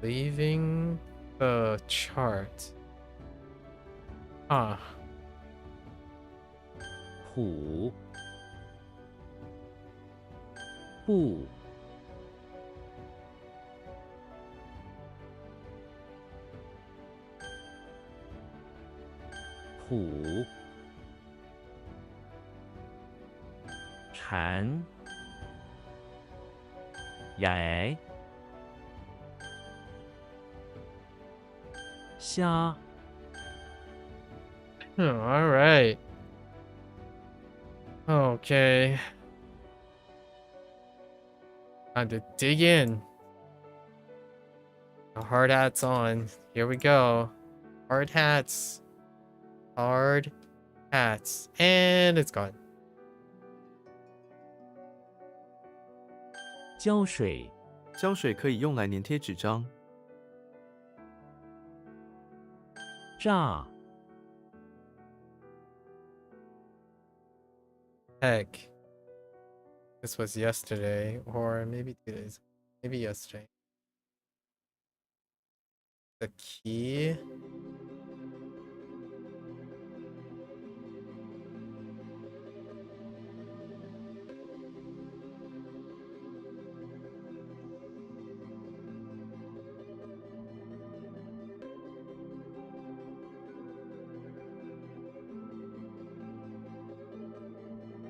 Leaving the chart. Ah. 虎布 虎蝉野虾 All right. Okay. Time to dig in. The hard hat's on. Here we go. Hard hats. Hard hats. And it's gone. 胶水胶水可以用来粘贴纸张。炸 Heck. This was yesterday, or maybe 2 days. Maybe yesterday. The key.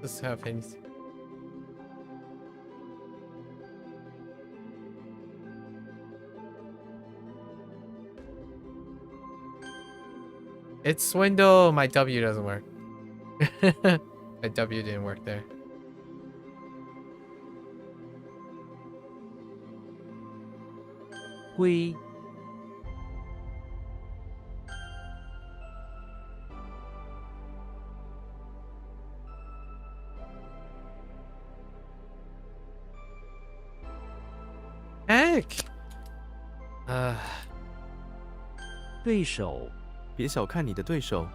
Does have anything? It's swindle. My W doesn't work. My W didn't work there. Hui. Heck. 对手。别小看你的对手。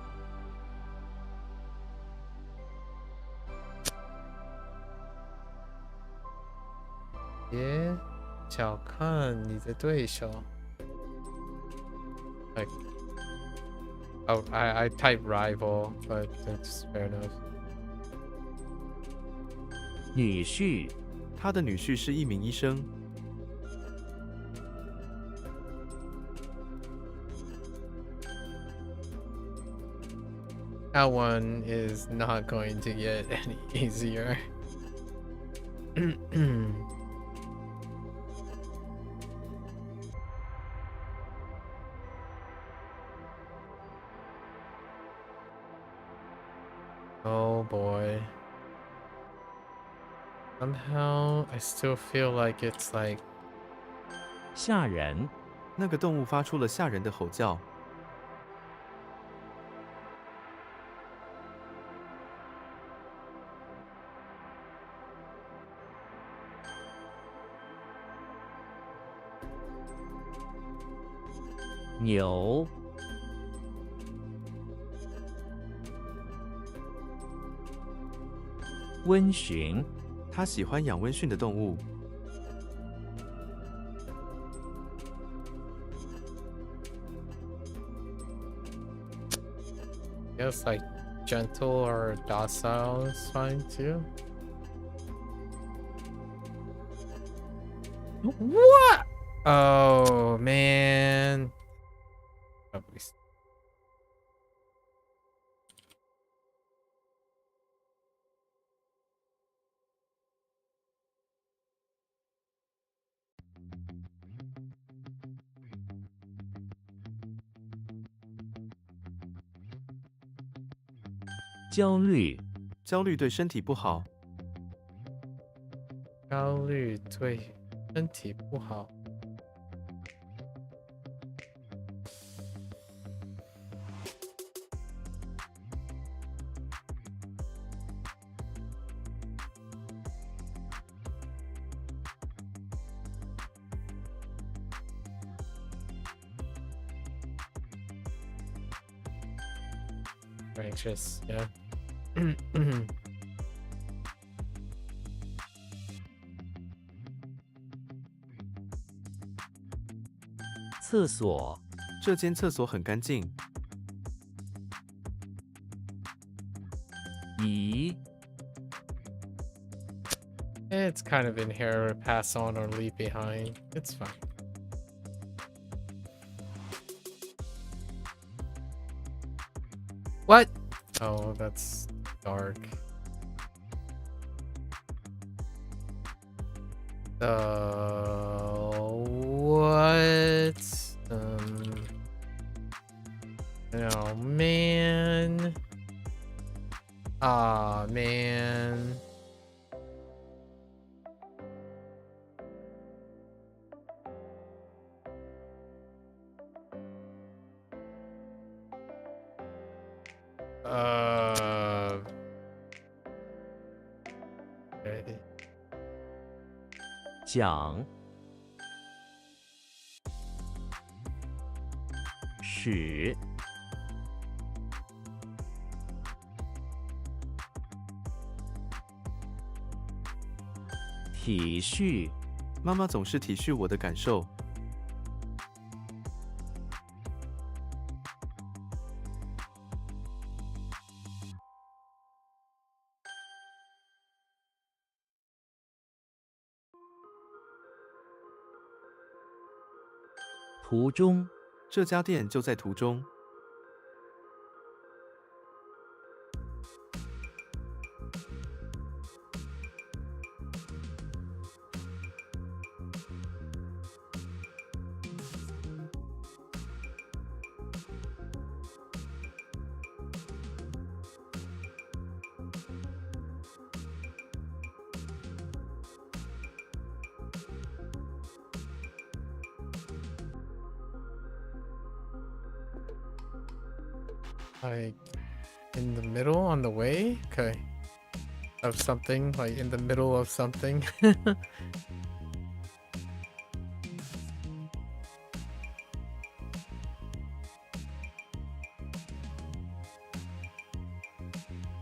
别小看你的对手。Like, oh, I type rival, but that's fair enough. 女婿。他的女婿是一名医生。That one is not going to get any easier. Oh boy. Somehow I still feel like it's like 吓人。那个动物发出了吓人的吼叫。牛。温驯。他喜欢养温驯的动物。Guess like gentle or docile is fine too. What? Oh man. Oh, please. 焦虑。焦虑对身体不好。焦虑对身体不好。Anxious, yeah. 厕所。这间厕所很干净。移。 It's kind of in here, pass on or leave behind. It's fine. What? Oh, that's dark. What? Oh man. Aw, man. Okay. 讲。使。体恤。妈妈总是体恤我的感受。途中。这家店就在途中。Like in the middle on the way? Okay. Of something, like in the middle of something.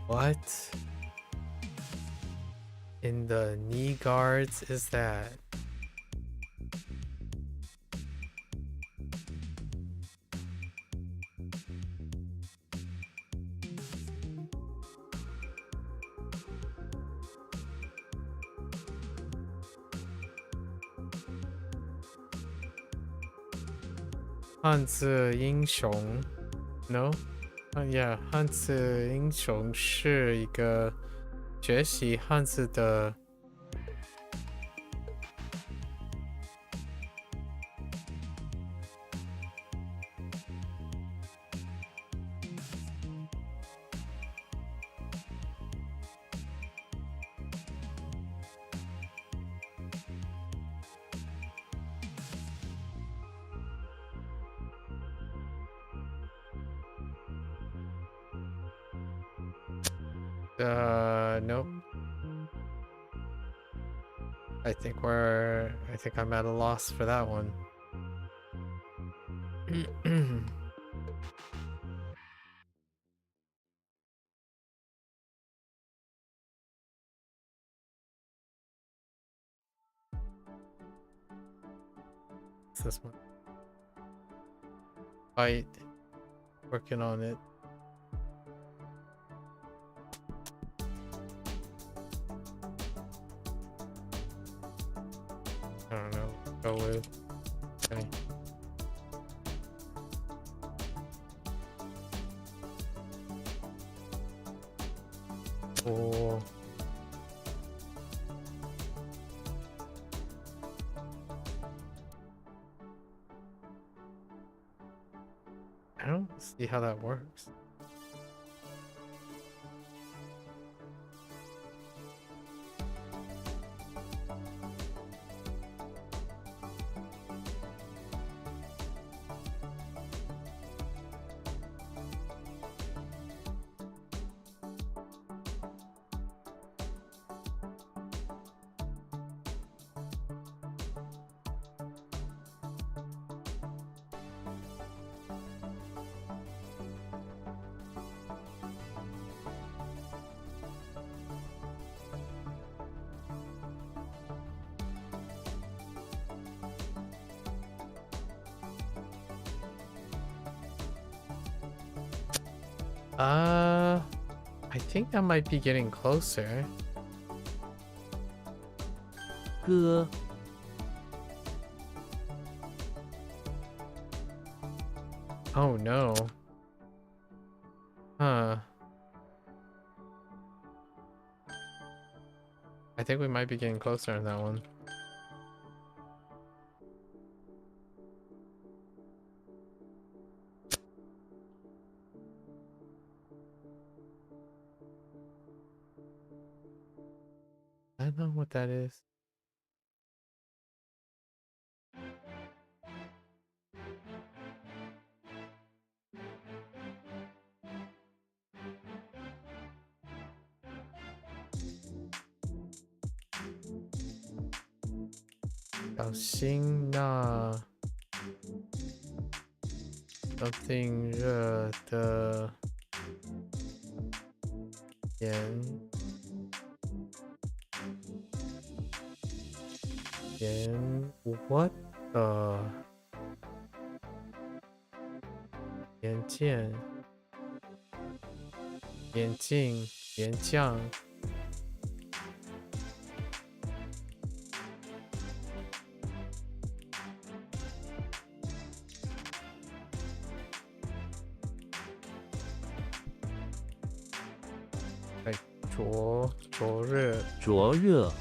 What in the knee guards is that? HanziHero No? Yeah, 汉字英雄是一个学习汉字的nope. I think I'm at a loss for that one. What's this one? Fight. Working on it. I don't know. Go with. Okay. Cool. I don't see how that works. I think I might be getting closer. 歌 Oh no. Huh. I think we might be getting closer on that one. I don't know what that is. something 热的盐 what the 岩酱 灼热灼热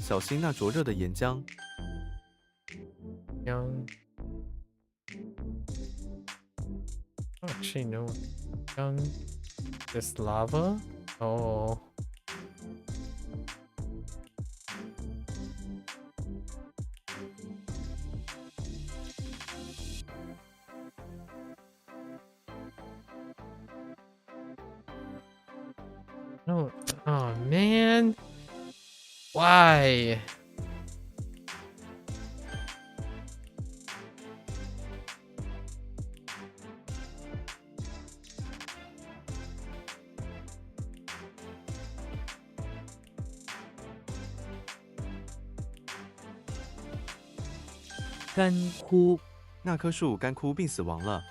小心那灼热的岩浆。姜 Actually no. 姜 This lava? Oh. don't. Oh man. Why?《干枯》那棵树干枯并死亡了。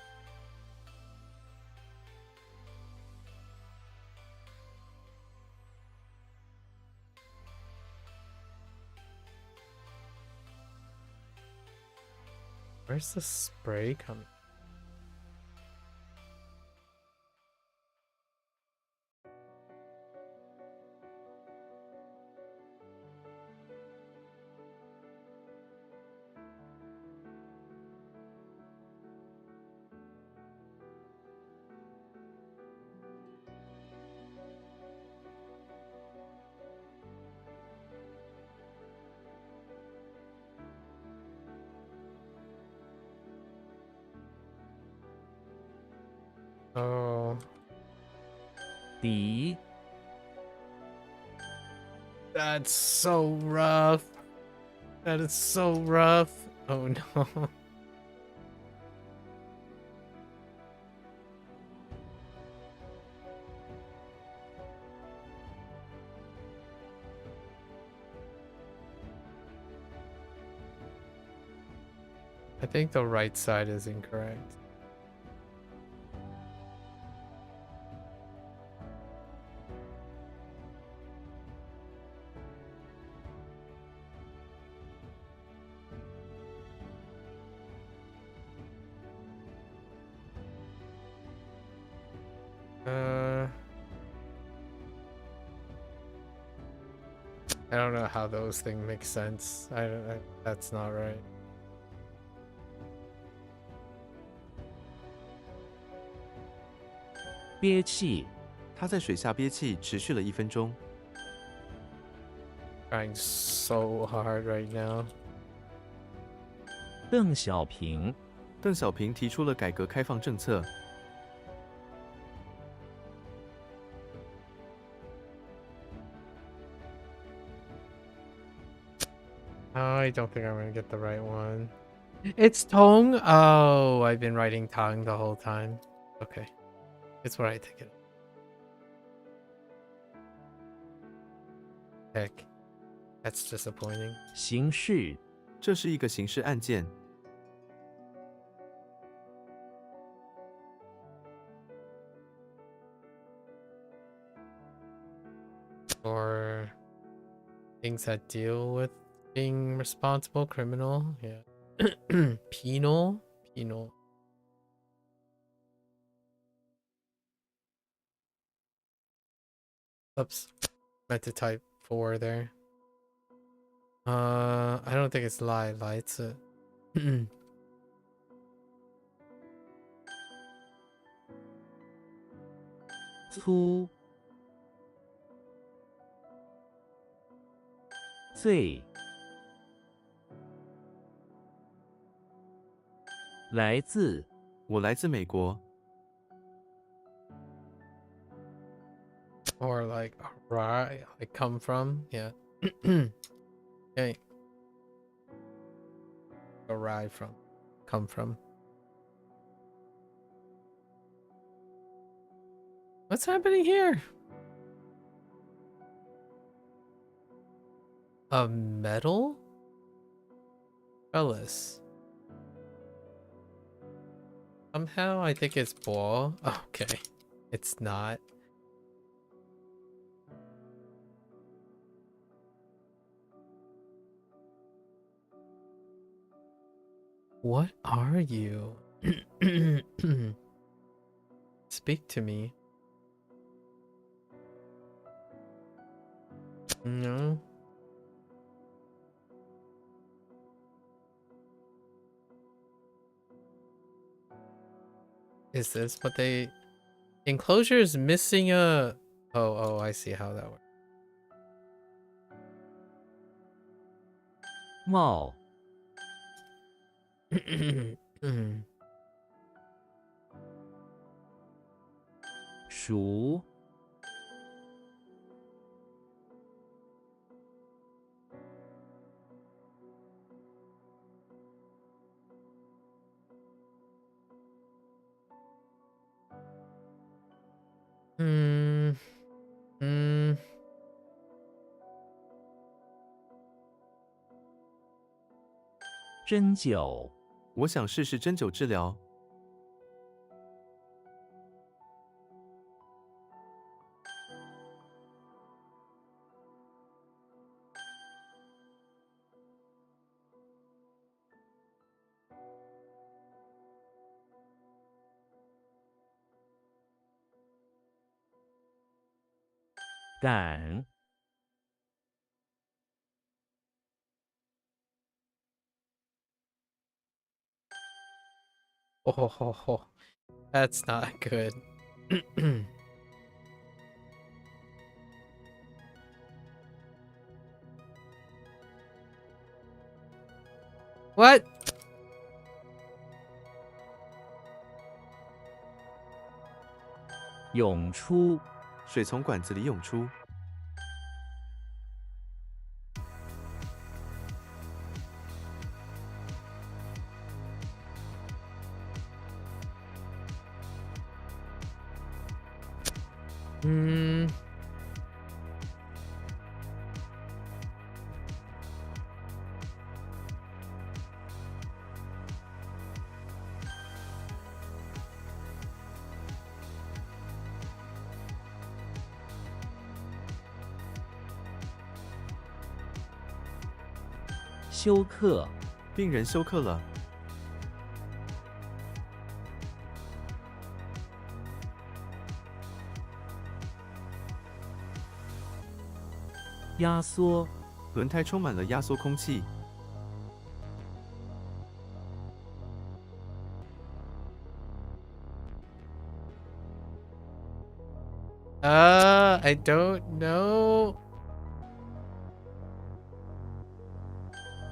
Where's the spray coming? Oh, 底 that's so rough. That is so rough. Oh no. I think the right side is incorrect. I don't know how those things make sense. That's not right. 憋气 他在水下憋气持续了1分钟。 Trying so hard right now. 邓小平 邓小平提出了改革开放政策。 I don't think I'm gonna get the right one. It's Tong. Oh, I've been writing Tang the whole time. Okay, it's what I think it. Heck, that's disappointing. 刑事 这是一个刑事案件。 Or things that deal with being responsible criminal. Yeah. Penal. Oops. Meant to type 4 there. I don't think it's lie. It's a 粗罪来自我来自美国。 or like arrive, like come from. Yeah. Okay. Arrive from. Come from. What's happening here? A metal? Trellis. Somehow I think it's ball. Okay. It's not. What are you? Speak to me. No. Is this what they... Enclosure is missing a... Oh, I see how that works. 帽 熟针灸，我想试试针灸治疗。赶， Oh, that's not good. What? 涌出，水从管子里涌出。嗯，休克，病人休克了。压缩，轮胎充满了压缩空气。I don't know.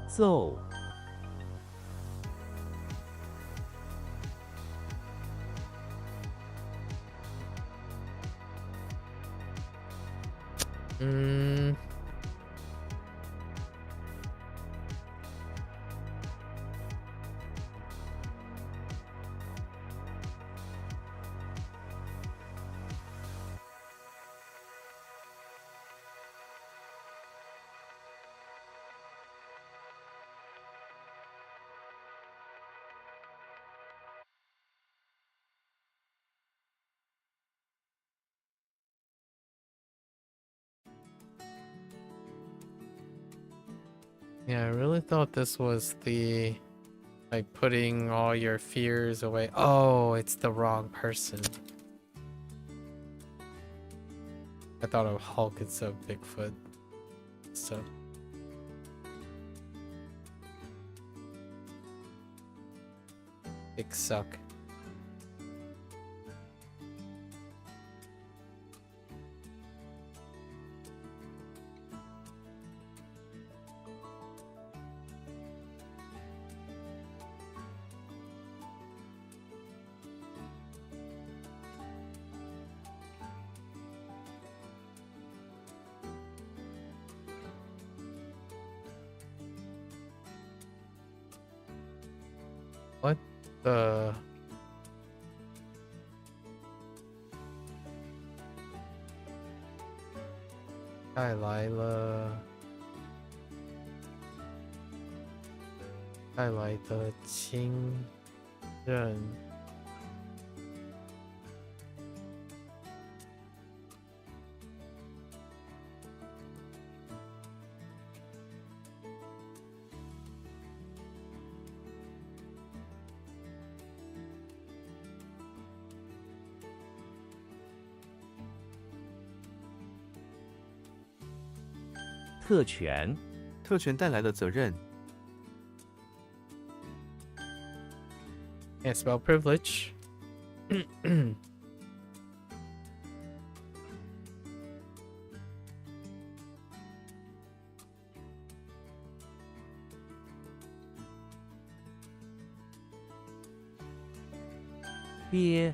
奏，嗯，Yeah, I really thought this was the like putting all your fears away. Oh, it's the wrong person. I thought of Hulk instead of Bigfoot. So big suck. What the? 带来了带来的亲人。特权，特权带来的责任。 Can't spell privilege. "憋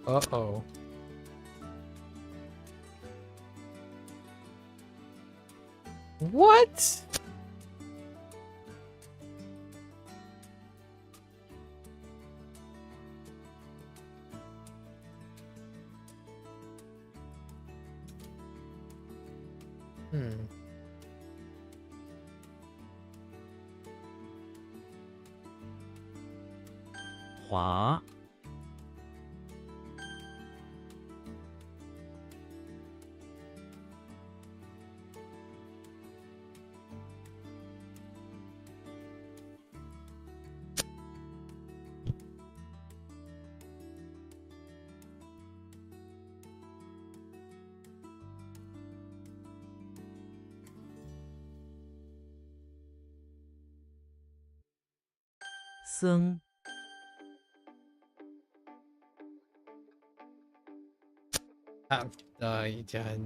Uh-oh. What? 滑、 僧、 Yeah,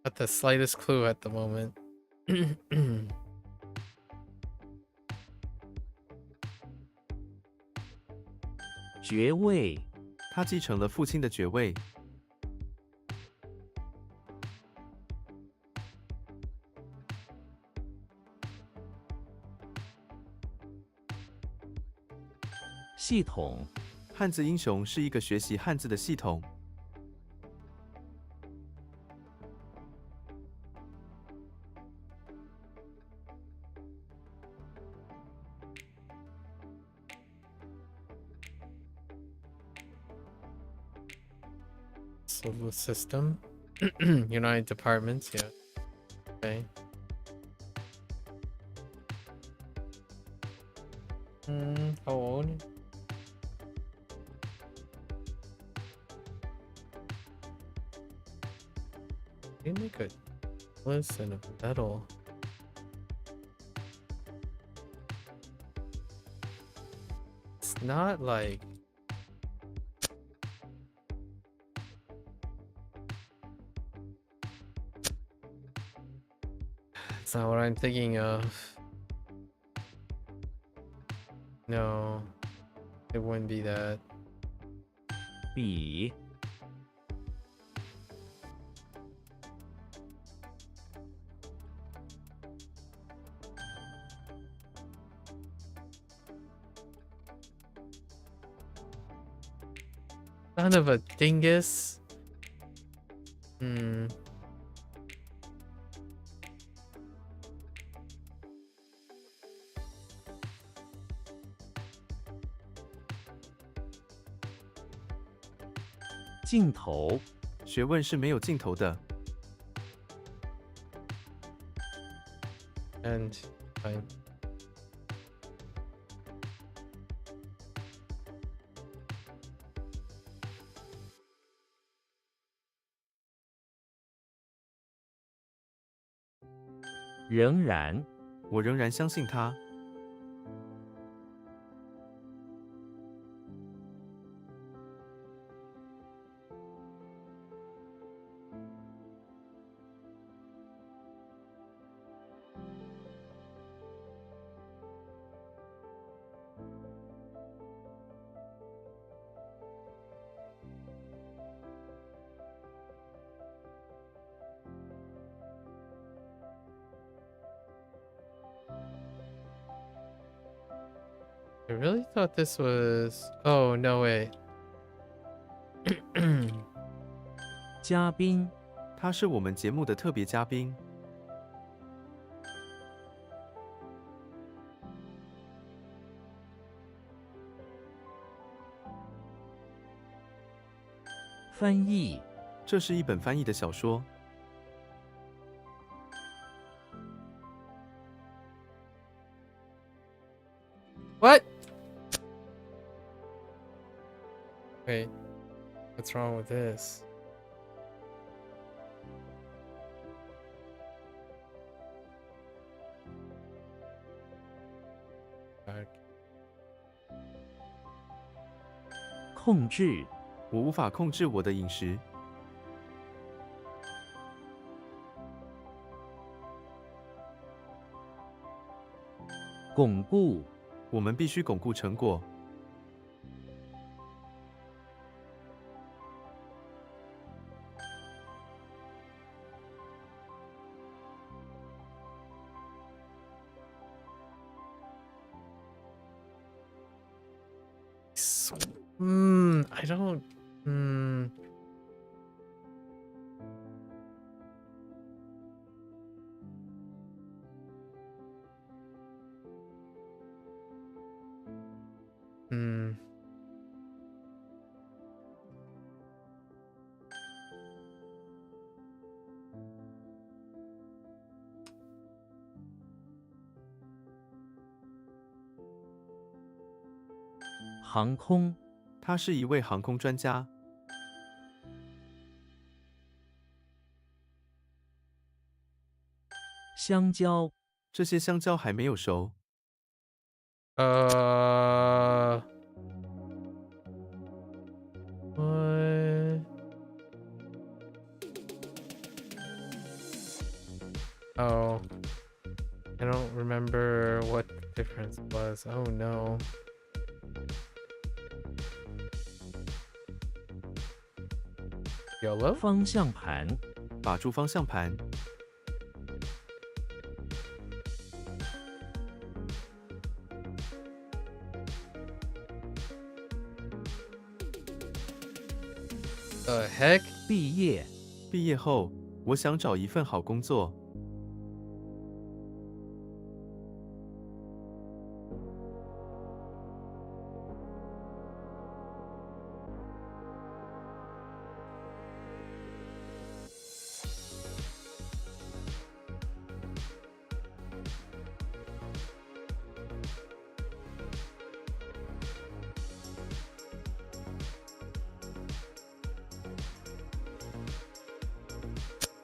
not the slightest clue at the moment. 爵位、 他继承了父亲的爵位。 系统、 汉字英雄是一个学习汉字的系统。 Civil system. United departments, yeah. Okay. How old? You make a listen of metal. It's not like it's not what I'm thinking of. No, it wouldn't be that. 笔、 Son of a dingus. .尽头、 学问是没有尽头的。 And fine. .仍然、 我仍然相信他。 I really thought this was. Oh, no way. 嘉宾、 他是我们节目的特别嘉宾。 翻译、 这是一本翻译的小说。 What? Wait, what's wrong with this? Back. 控制、 我无法控制我的饮食。 巩固、 我们必须巩固成果。 I don't. 航空，他是一位航空专家。香蕉，这些香蕉还没有熟。What? Oh, I don't remember what the difference was. Oh no. YOLO? 方向盘，把住方向盘。The heck? 毕业，毕业后，我想找一份好工作。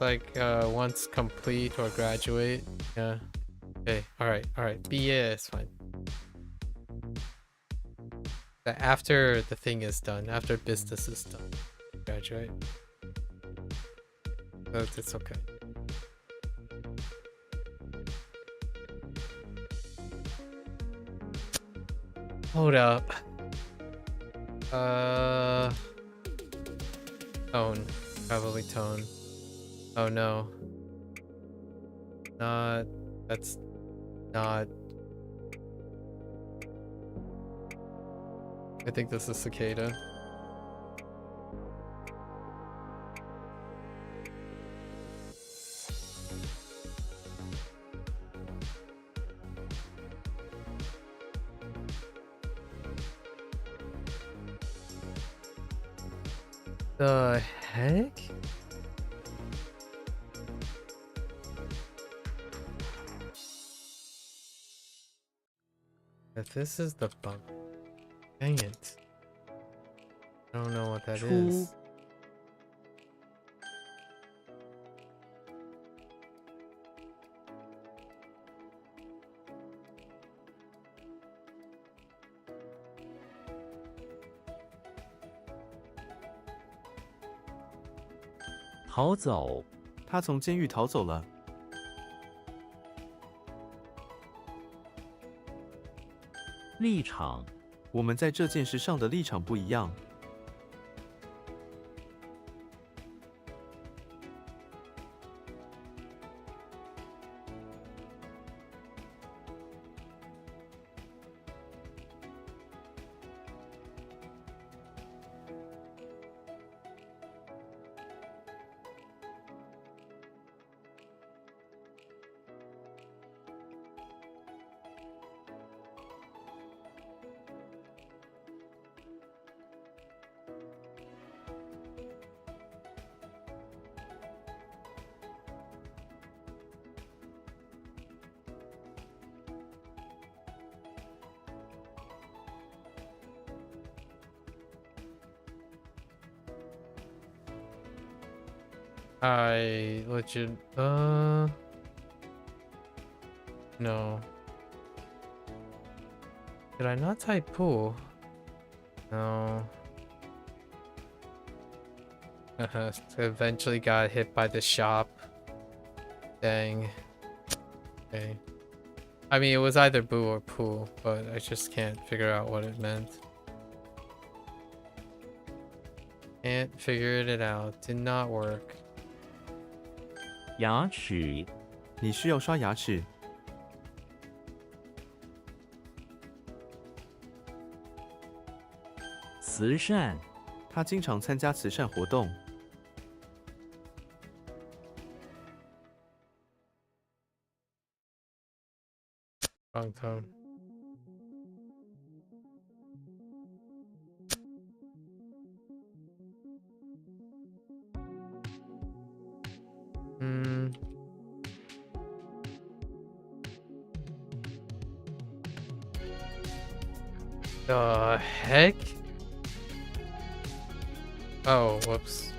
Like once complete or graduate. Yeah. Okay. Alright. BA is fine. After the thing is done, after business is done. Graduate. But it's okay. Hold up. Tone. Probably tone. Oh no. That's not. I think this is cicada. The heck? If this is the bump. Dang it. I don't know what that is. 逃走，他从监狱逃走了。立场，我们在这件事上的立场不一样。I legit no. Did I not type pool? No. Eventually got hit by the shop. Dang. Okay. I mean, it was either boo or pool, but I just can't figure out what it meant. Can't figure it out. Did not work. 牙齿，你需要刷牙齿。慈善，他经常参加慈善活动。Wrong tone. The heck? Oh, whoops.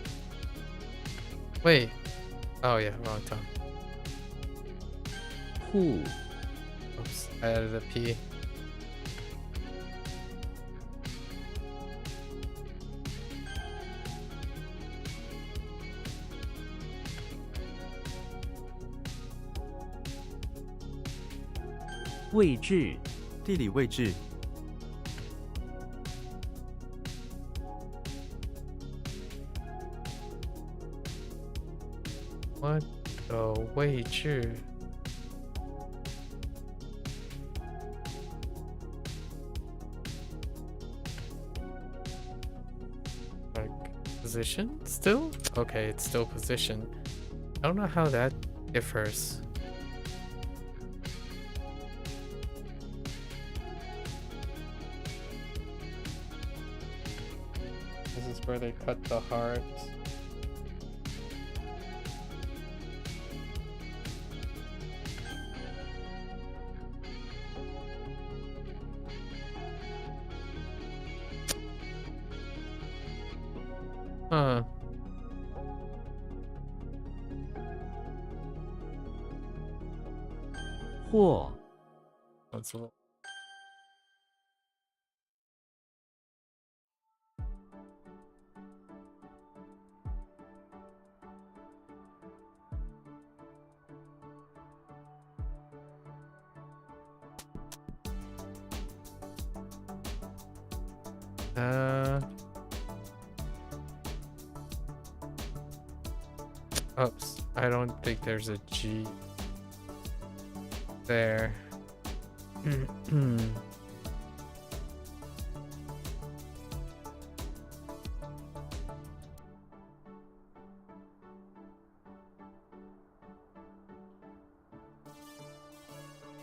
Wait. Oh yeah, wrong time. 户 Oops, I added a P. "位置 地理位置 What the 位置? Like position still? Okay, it's still position. I don't know how that differs. This is where they cut the heart. Huh. "或 That's a little... Oops, I don't think there's a G there.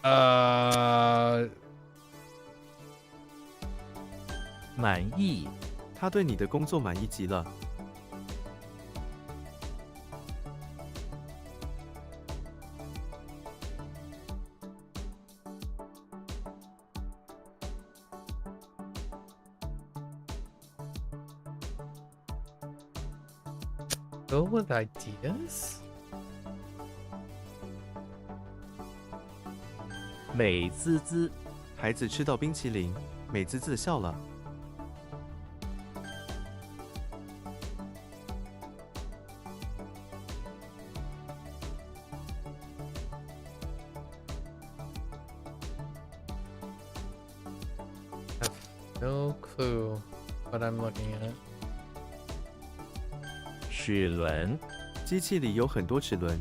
Uh, 满意他对你的工作满意极了。 go with ideas? 美滋滋孩子吃到冰淇淋，美滋滋地笑了。 No clue what I'm looking at. 齿轮机器里有很多齿轮，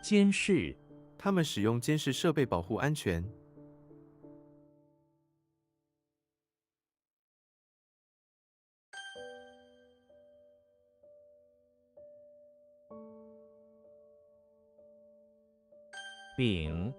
监视他们使用监视设备保护安全。 丙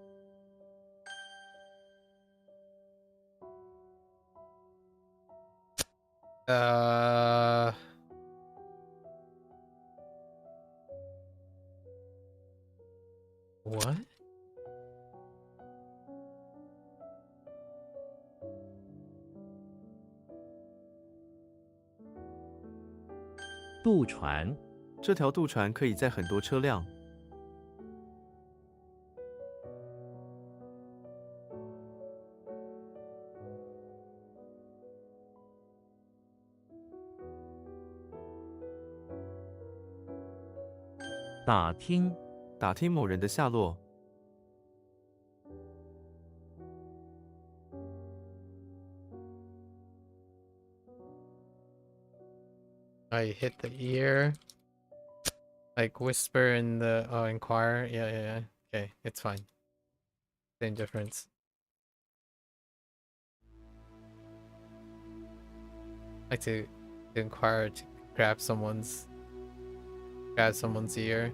What? 渡船这条渡船可以载很多车辆。 打听打听某人的下落， I hit the ear. Like whisper in the inquire. Yeah. Okay, it's fine. Same difference. Like to inquire to grab someone's ear.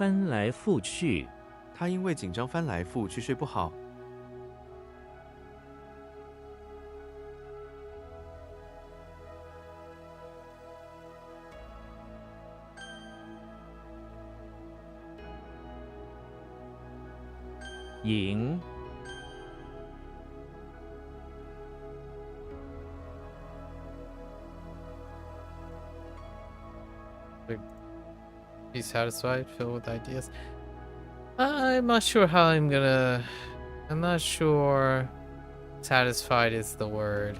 翻来覆去，他因为紧张翻来覆去睡不好。赢 Be satisfied, filled with ideas. I'm not sure how I'm gonna. I'm not sure. Satisfied is the word.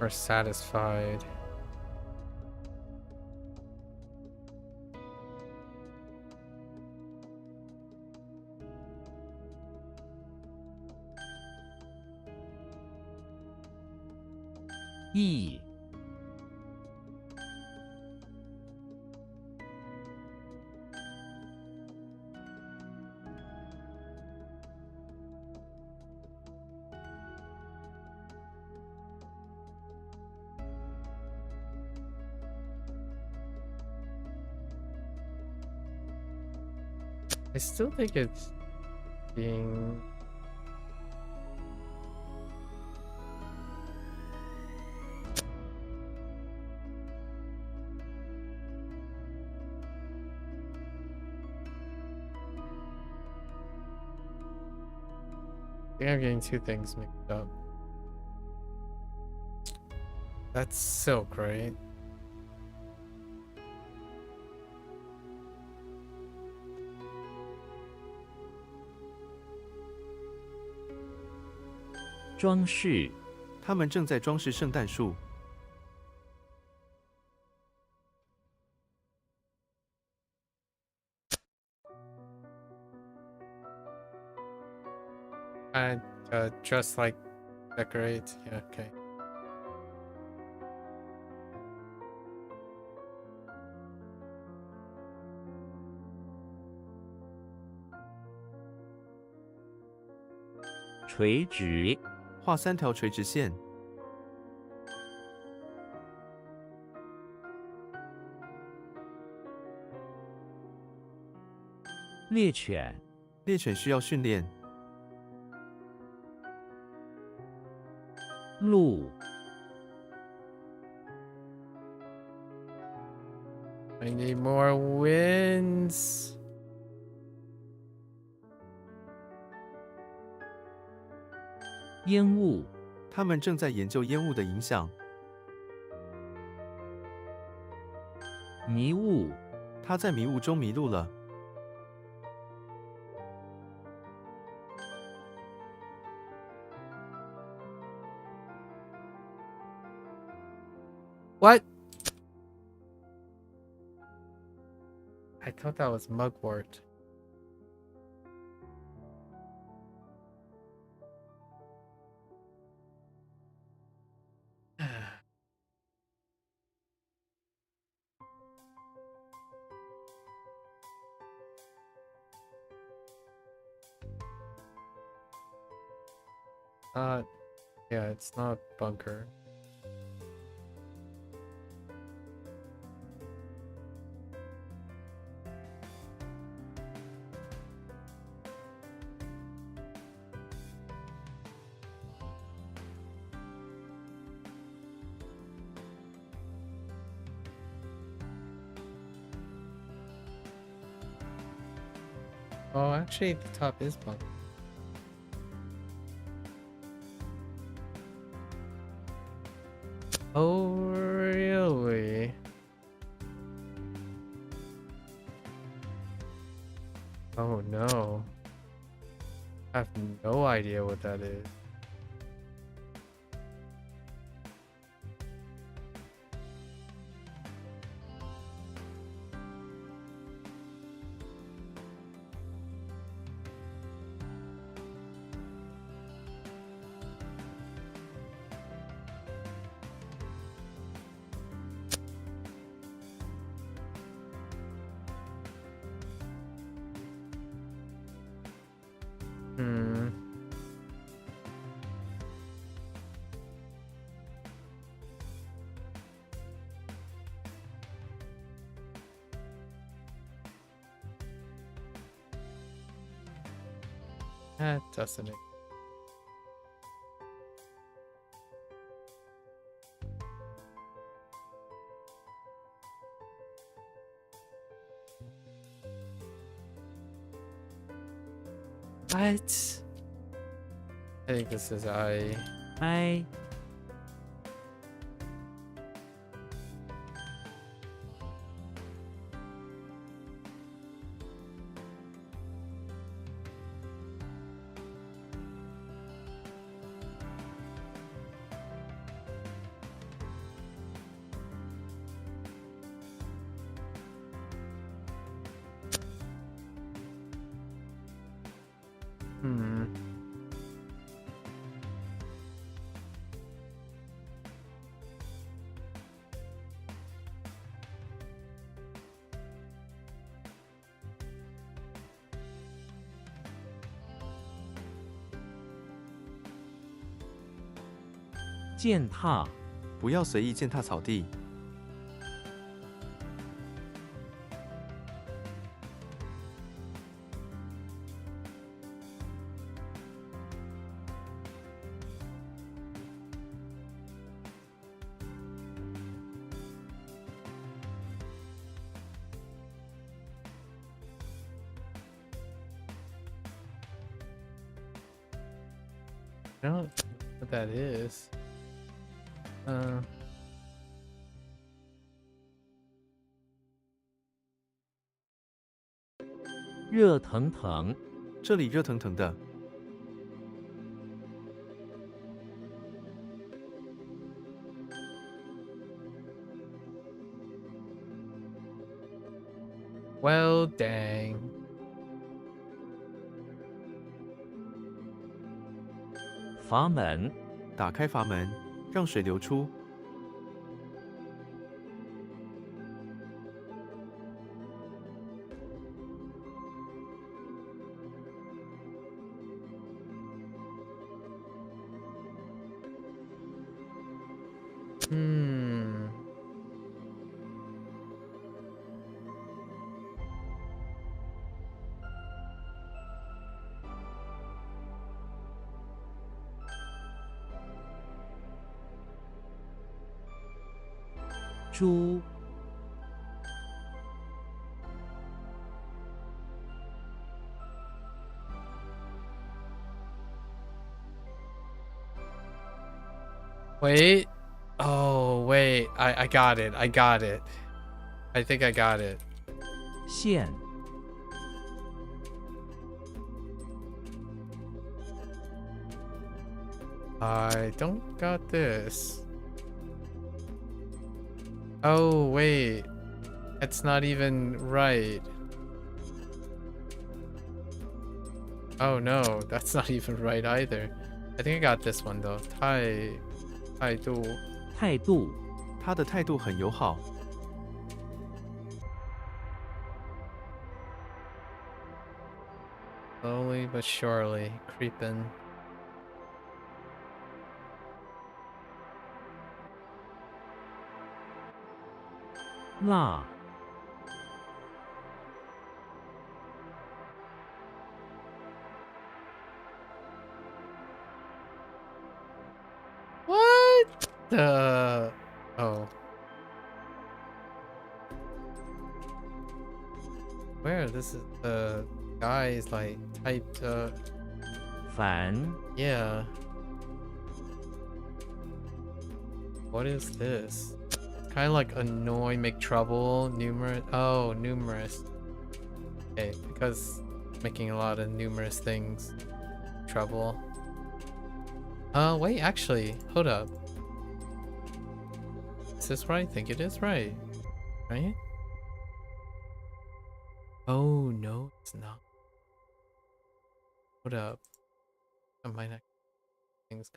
Or satisfied. E I still think it's being. I think I'm getting two things mixed up. That's silk, right? “装饰他们正在装饰圣诞树。Just like decorate. Yeah, okay. “垂直画3条垂直线。猎犬猎犬需要训练。鹿 I need more wins. 烟雾他们正在研究烟雾的影响。迷雾他在迷雾中迷路了。What? I thought that was mugwort. Yeah, it's not bunker. Oh, actually, the top is bunker. Oh, really? Oh, no. I have no idea what that is. Hmm. That doesn't make. What? I think this is I. I, Hmm.践踏，不要随意践踏草地。I don't know what that is. 热腾腾，这里热腾腾的， Well, dang. 阀门，打开阀门，让水流出。Hmm. “猪”， Wait. Oh, wait. I got it. I got it. I think I got it. 线， I don't got this. Oh, wait. That's not even right. Oh no, that's not even right either. I think I got this one though. 态度。态度，他的态度很友好。 Slowly but surely creeping. 辣， What the? Oh. Where this is the guy is like typed “烦”， yeah. What is this? Kind of like annoy, make trouble, numerous. Oh, numerous. Okay, because making a lot of numerous things. Trouble. Wait, actually, hold up. Is this right? I think it is right. Right? Oh, no, it's not. Hold up. I might not. Things.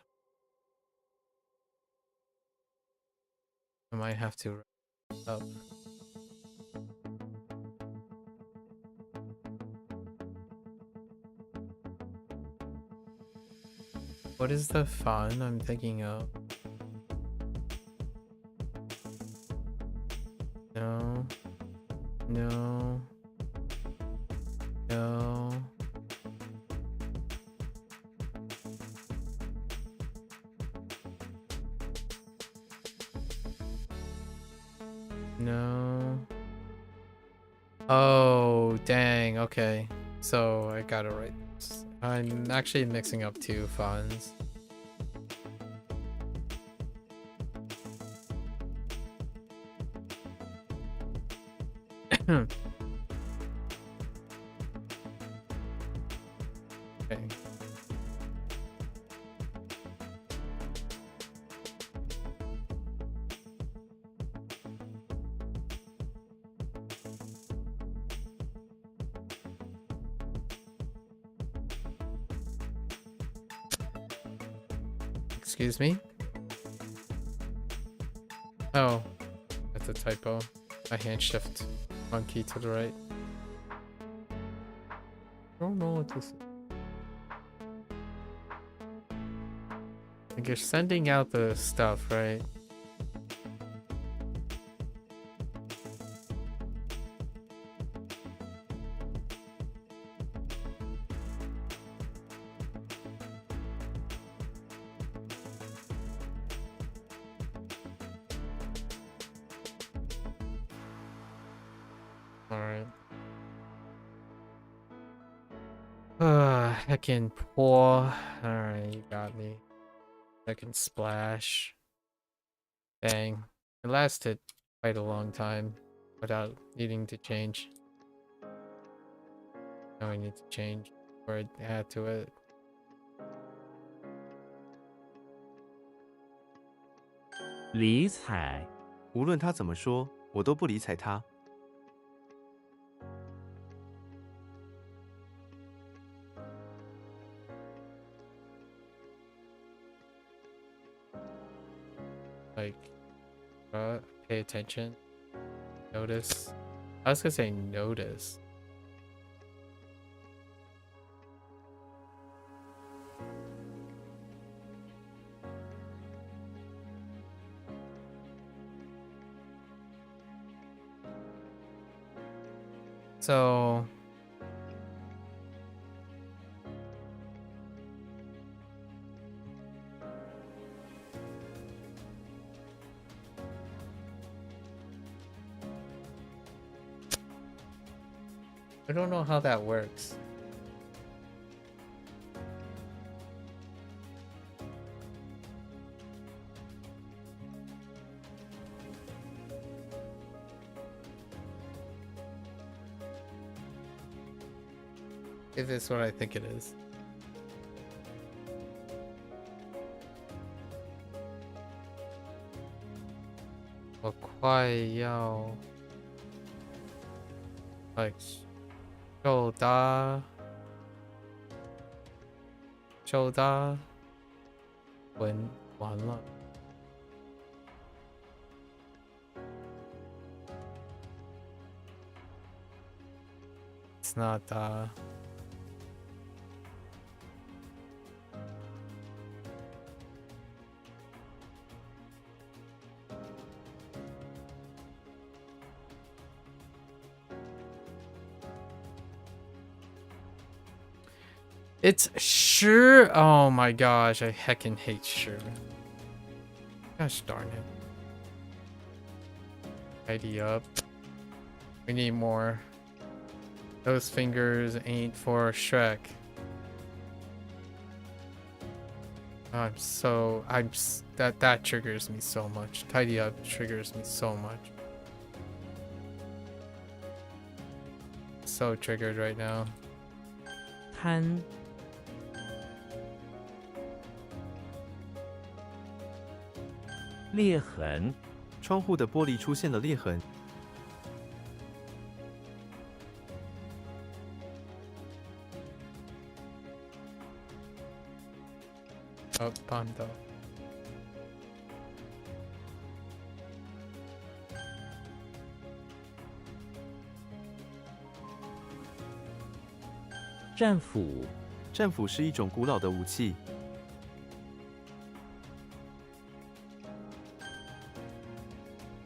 I might have to wrap it up. What is the fun I'm thinking of? No. No. No. No. Oh, dang. Okay. So I got it right. I'm actually mixing up two funds. Okay. Excuse me? Oh, that's a typo. I hand shift one key to the right. I don't know what this is. Like you're sending out the stuff, right? Alright. Heckin' pour. Alright, you got me. Heckin' splash. Dang. It lasted quite a long time without needing to change. Now we need to change or add to it.理睬无论他怎么说，我都不理睬他。 Like, pay attention. Notice. I was gonna say notice. So I don't know how that works. If it's what I think it is.我快要 like 就大完了 It's not It's sure. Oh my gosh, I heckin' hate sure. Gosh darn it. Tidy up. We need more. Those fingers ain't for Shrek. That triggers me so much. Tidy up triggers me so much. So triggered right now. 贪 裂痕 窗户的玻璃出现了裂痕。 碰到。战斧战斧是一种古老的武器。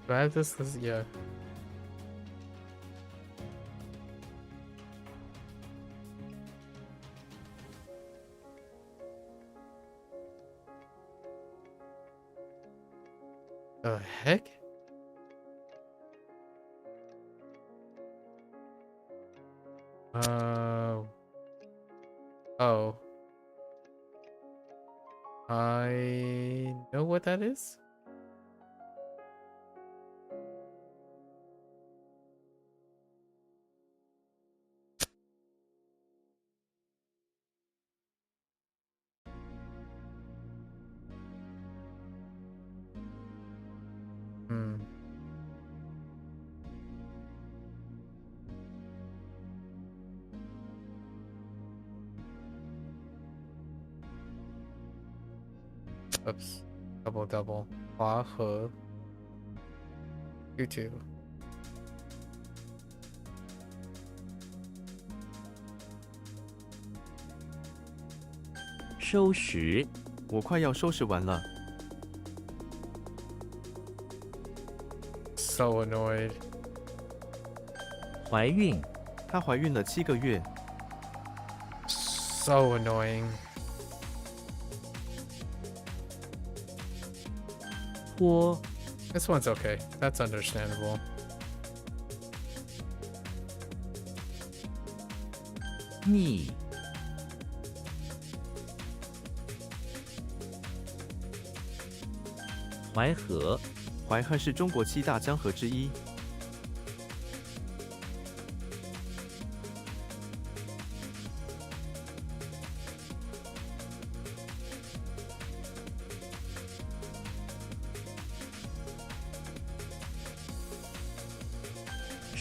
Do I have this? Yeah. The heck? Oh. I know what that is? Hmm. Oops. Double. 华和 YouTube. 收拾，我快要收拾完了。 So annoyed. 怀孕，她怀孕了7个月， So annoying. 脱， This one's okay. That's understandable. 逆，淮河，淮河是中国7大江河之一。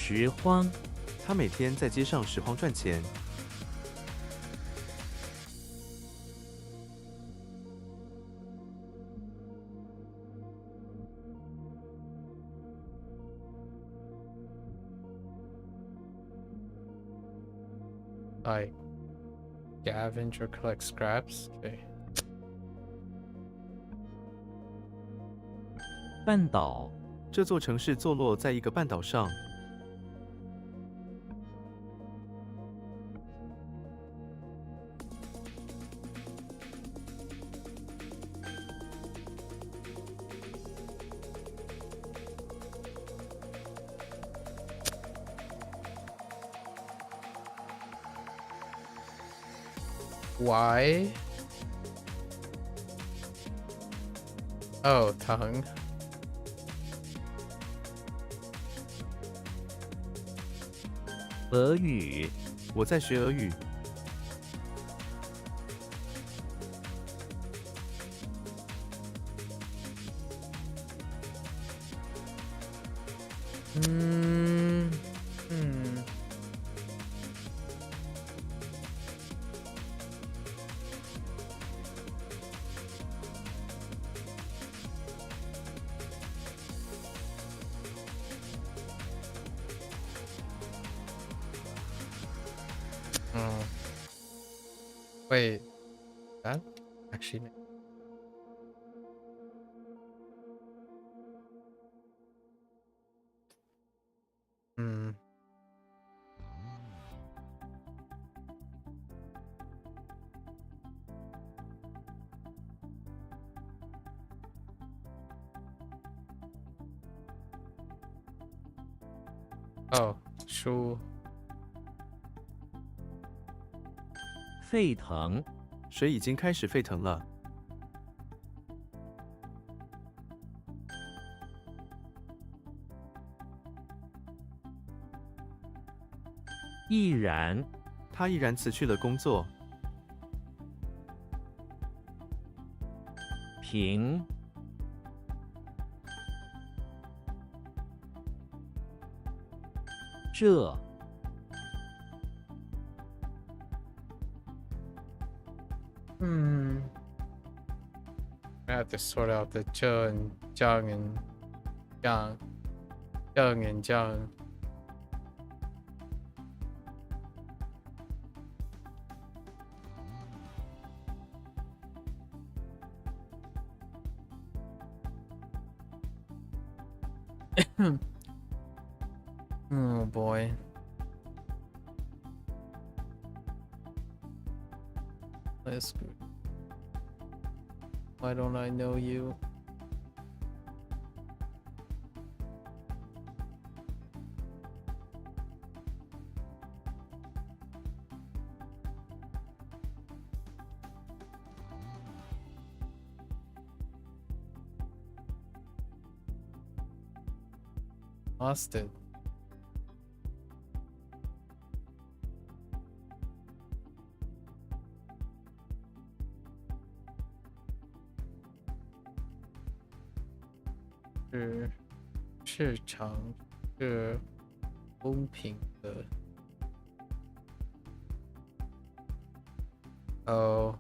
拾荒，她每天在街上拾荒赚钱。 Like scavenge or collect scraps. Okay. 半岛，这座城市坐落在一个半岛上。 Why? Oh, tongue. 俄语，我在学俄语。 Oh. Wait, that actually. Hmm. Oh, sure. 沸腾，水已经开始沸腾了。 毅然，他毅然辞去了工作。 平，这， I have to sort out the ch and jung and yang. Young and young. Oh boy. Let's. Why don't I know you? Lost it. Sure. 市场是公平的。哦，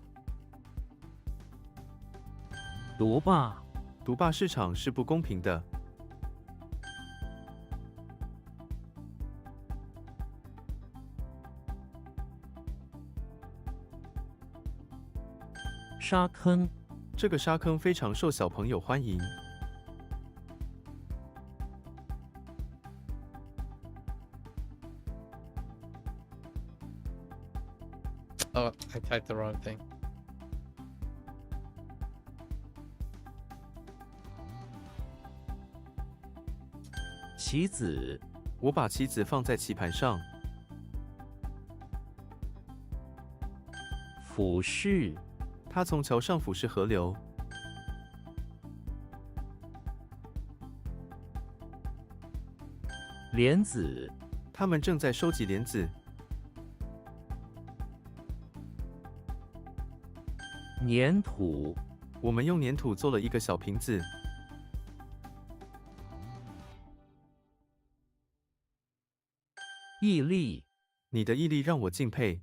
读吧，独霸市场是不公平的。沙坑，这个沙坑非常受小朋友欢迎。Oh, I typed the wrong thing. 棋子，我把棋子放在棋盘上。俯视，它从桥上俯视河流。莲子，他们正在收集莲子。粘土，我们用粘土做了一个小瓶子。毅力，你的毅力让我敬佩。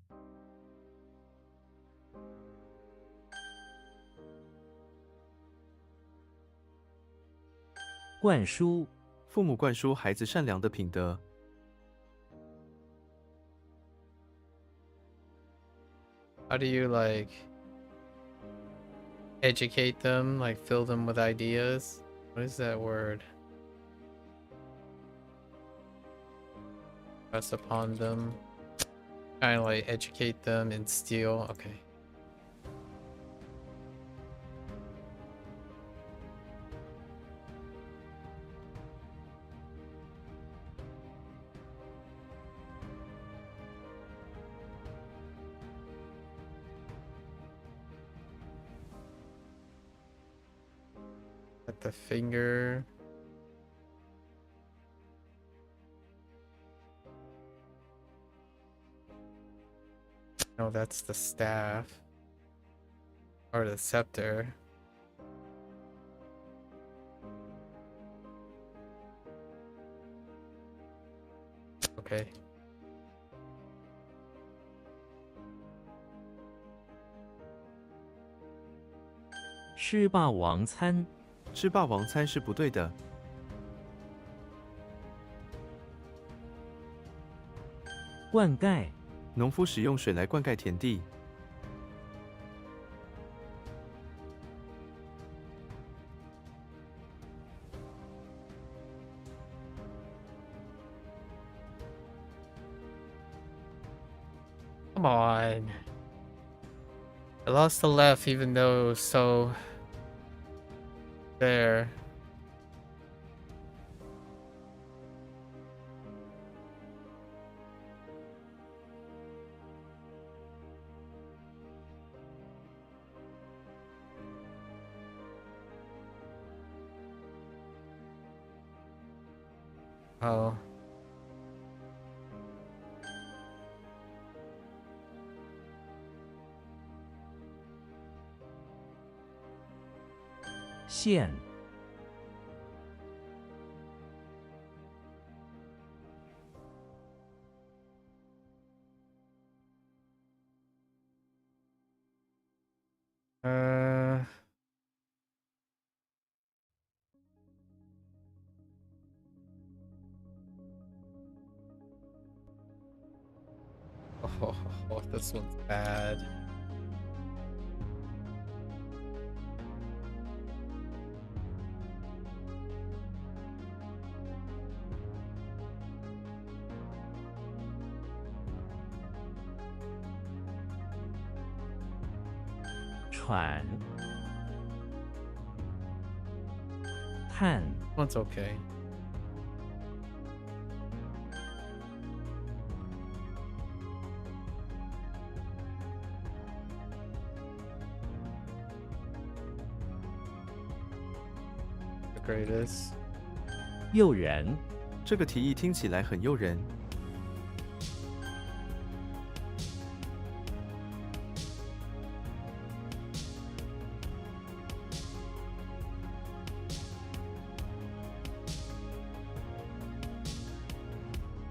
灌输，父母灌输孩子善良的品德。How do you like educate them, like fill them with ideas? What is that word? Press upon them. Kind of like educate them, instill. Okay. At the finger. No, that's the staff. Or the scepter. Okay. 吃霸王餐，吃霸王餐是不对的。灌溉，农夫使用水来灌溉田地。Come on. I lost the left even though it was so there. Oh. “线”，Oh, this one's bad. 喘，叹， That's okay. The greatest. 诱人，这个提议听起来很诱人。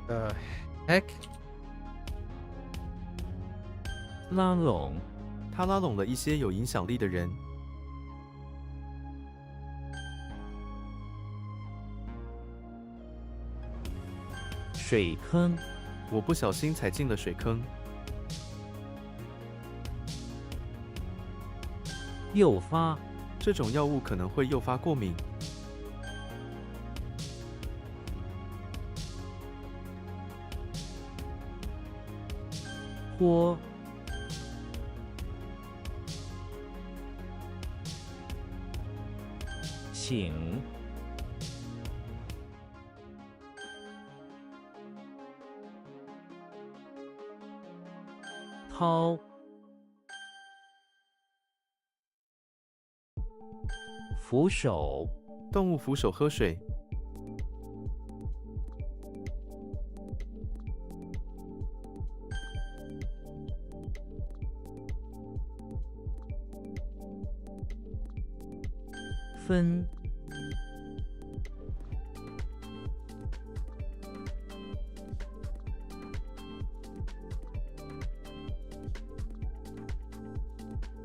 The heck? 拉拢，他拉拢了一些有影响力的人。水坑，我不小心踩进了水坑。诱发，这种药物可能会诱发过敏。拖，请，掏，扶手，动物扶手喝水。分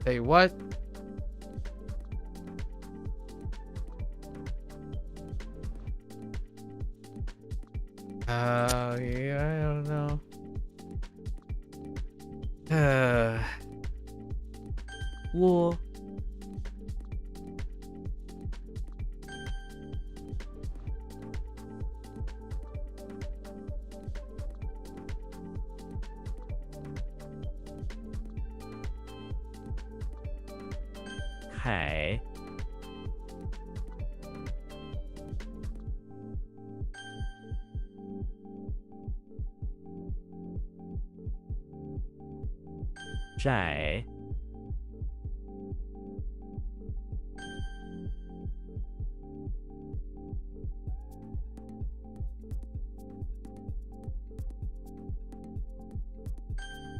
，Hey, what? Yeah, I don't know. 窝，凯，窄，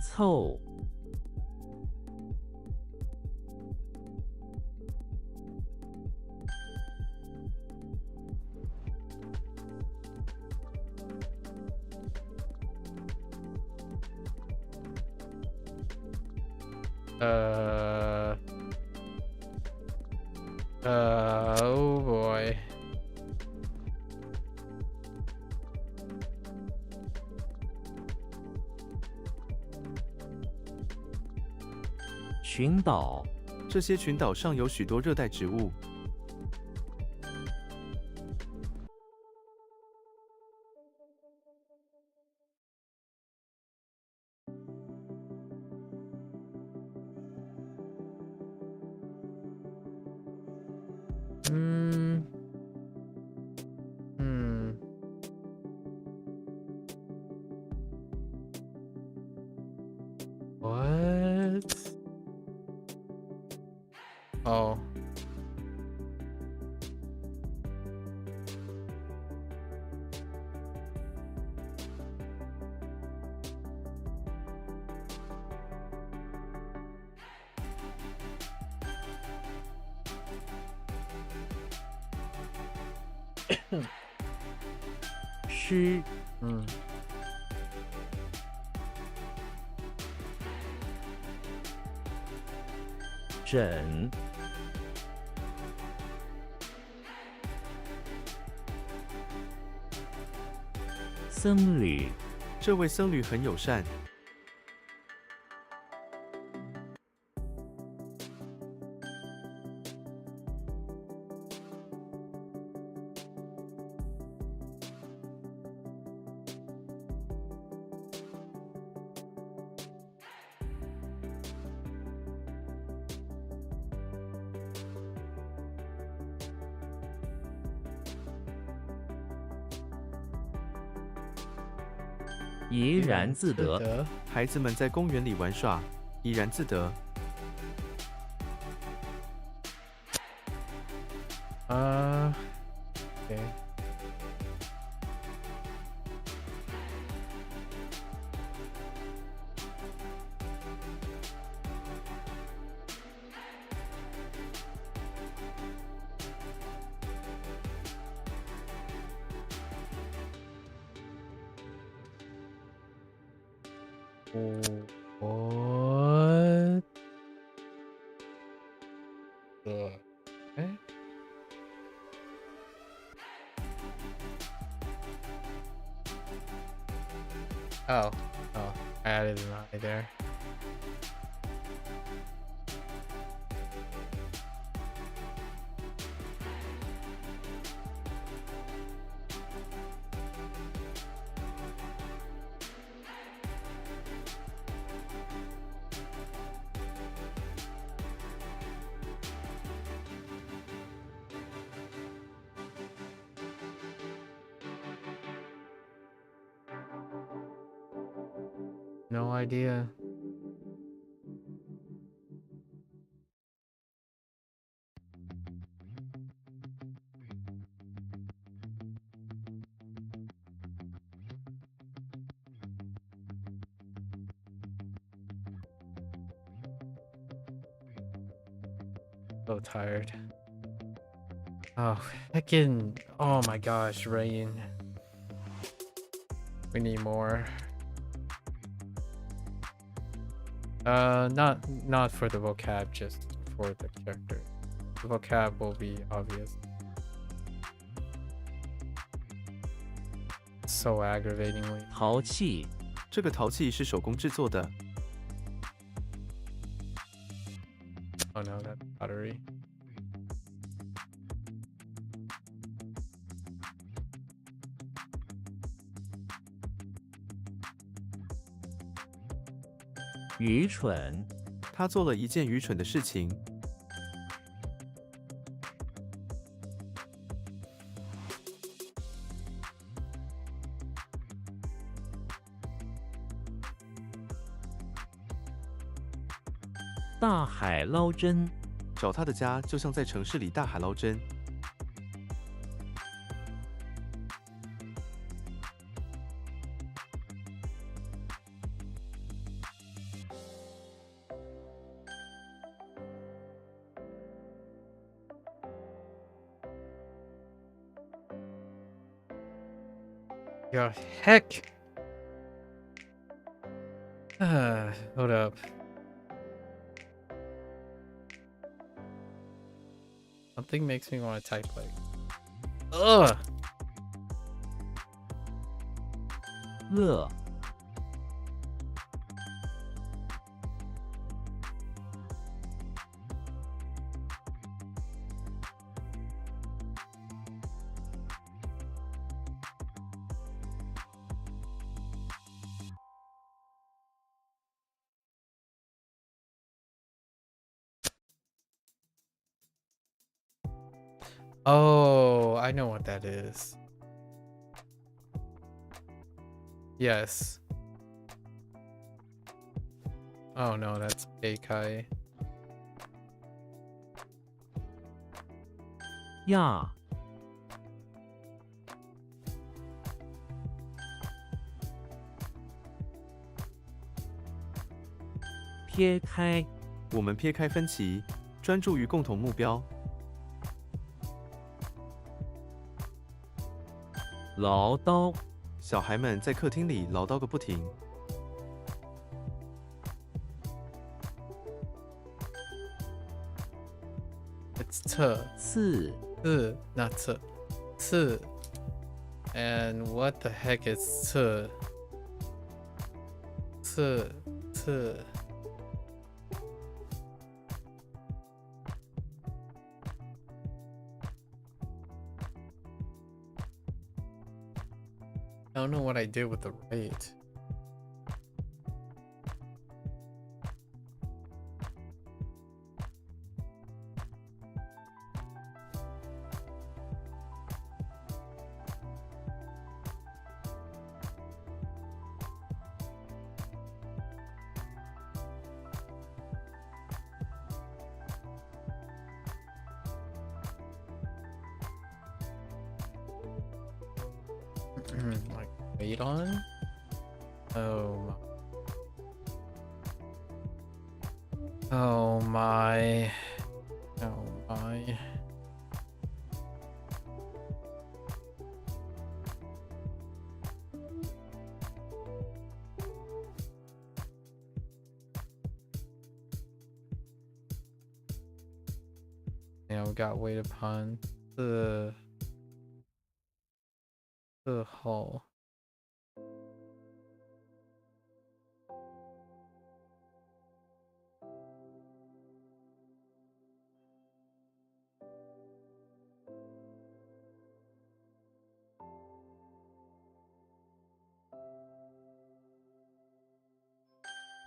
凑，oh boy. 群岛，这些群岛上有许多热带植物。What? Oh.诗，枕，僧侣，这位僧侣很友善。怡然自得。孩子们在公园里玩耍，怡然自得。Okay. What? The heck? Oh, I added an eye there. No idea. So tired. Oh, heckin'. Oh my gosh, rain. We need more. Not for the vocab, just for the character. The vocab will be obvious. So aggravatingly. 陶器，这个陶器是手工制作的， Oh no, that's pottery. 愚蠢，他做了一件愚蠢的事情。大海捞针，找他的家就像在城市里大海捞针。 Yeah, heck. Hold up. Something makes me want to type like, ugh. 乐，Oh, I know what that is. Yes. Oh no, that's Beikai. 呀，撇开，我们撇开分歧，专注于共同目标。 唠叨，小孩们在客厅里唠叨个不停。 It's te. 刺， Not te. Te. And what the heck is te? Te. I don't know what I did with the rate. Like, wait on? Oh my. Oh my. Oh my. Yeah, we got wait upon the hull.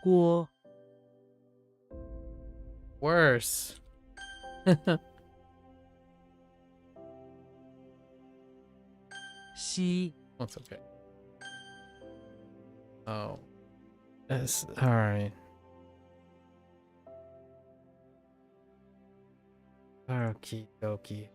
锅 Worse.西 That's okay. Oh. Yes. Alright. Okie dokie.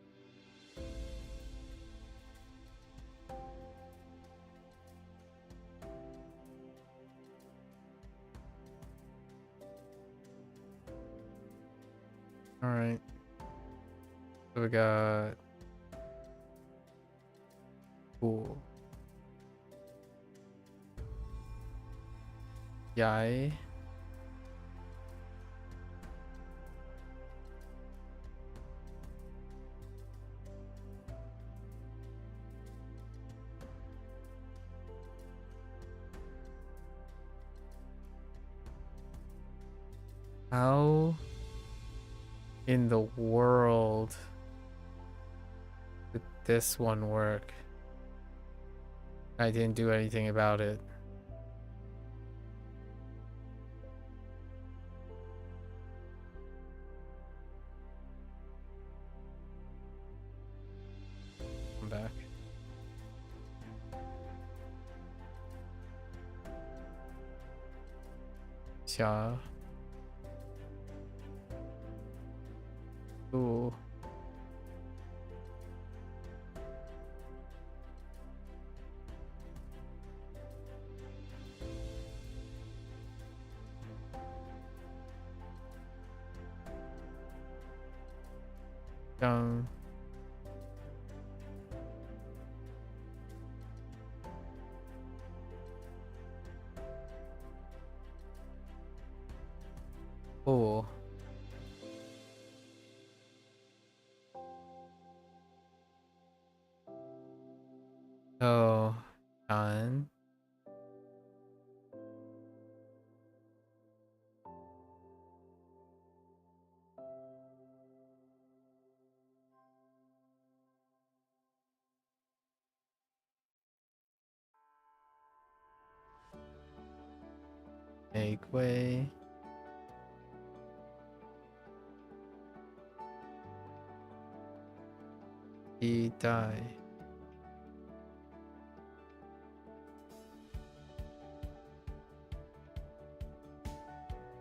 Alright. So we got cool. Yay. How in the world did this one work? I didn't do anything about it. I'm back. Yeah. Ooh. Oh. Oh, done. Make way. He die.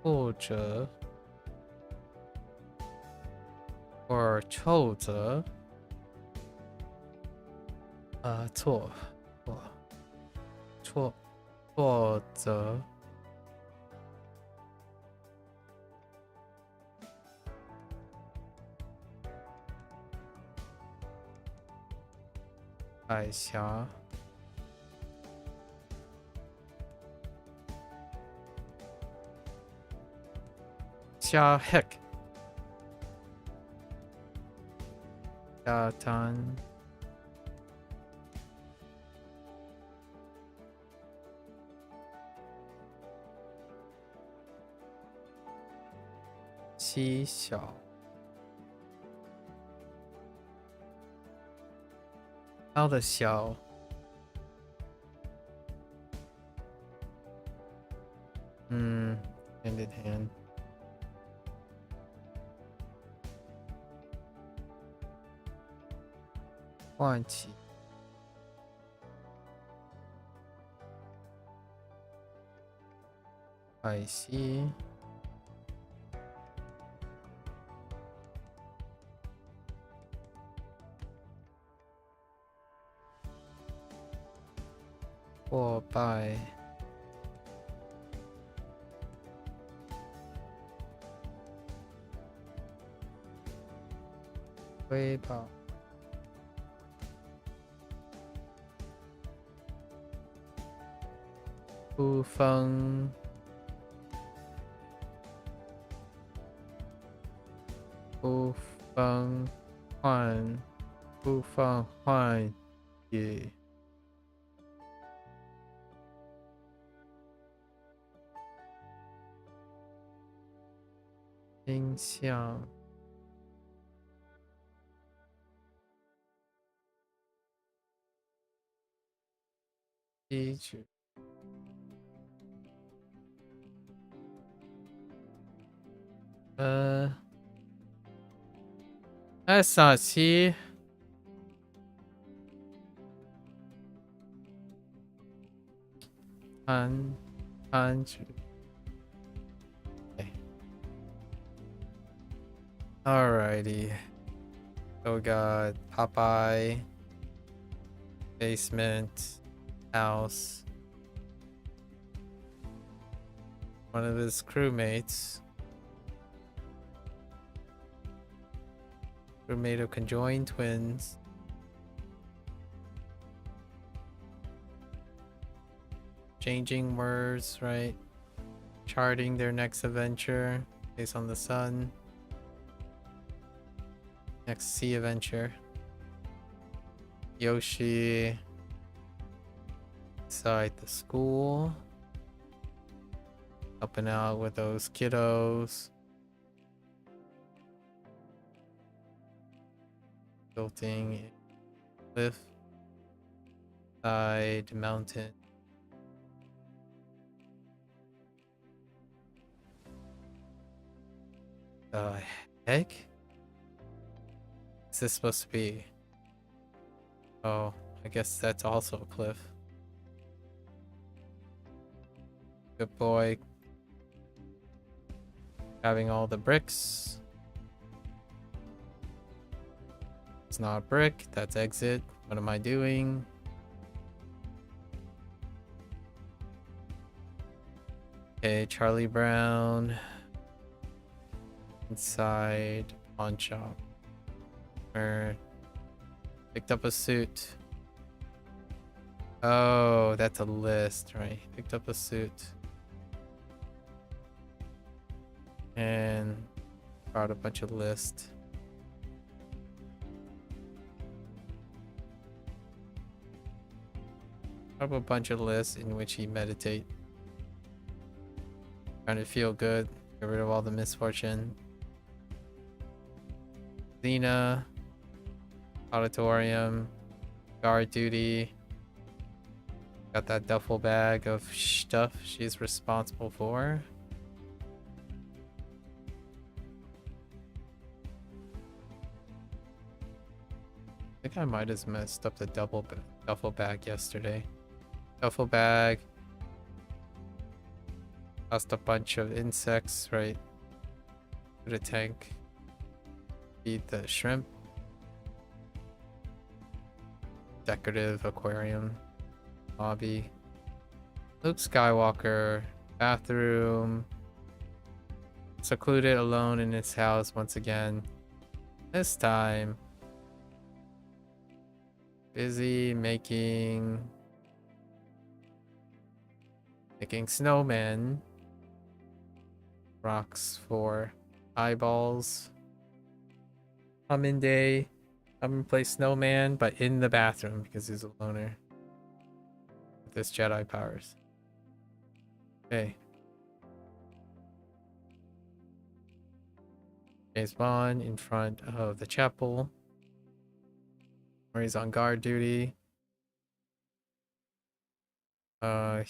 Or 臭者挫折海峡下 heck 下滩西小它的小hand in hand 唤起海西破败。瑰宝。不风。不风换。不放换也。音像。机制。SRC。安局。Alrighty. So we got Popeye, basement, house. One of his crewmates. Crewmate of conjoined twins. Changing words, right? Charting their next adventure based on the sun. Next sea adventure. Yoshi inside the school, helping out with those kiddos. Building cliff side mountain. The heck? What's this supposed to be? Oh, I guess that's also a cliff. Good boy. Having all the bricks. It's not a brick, that's exit. What am I doing? Okay, Charlie Brown. Inside pawn shop. Picked up a suit. Oh, that's a list, right? Picked up a suit. And brought a bunch of lists. Brought up a bunch of lists in which he meditate. Trying to feel good. Get rid of all the misfortune. Xena. Auditorium. Guard duty. Got that duffel bag of stuff she's responsible for. I think I might have messed up the duffel bag yesterday. Duffel bag. Lost a bunch of insects, right? To the tank. Feed the shrimp. Decorative aquarium. Lobby. Luke Skywalker. Bathroom. Secluded alone in his house once again. This time. Busy making snowmen. Rocks for eyeballs. Come day. Come and play snowman, but in the bathroom because he's a loner. With his Jedi powers. Okay. James Bond in front of the chapel. Where he's on guard duty. Guard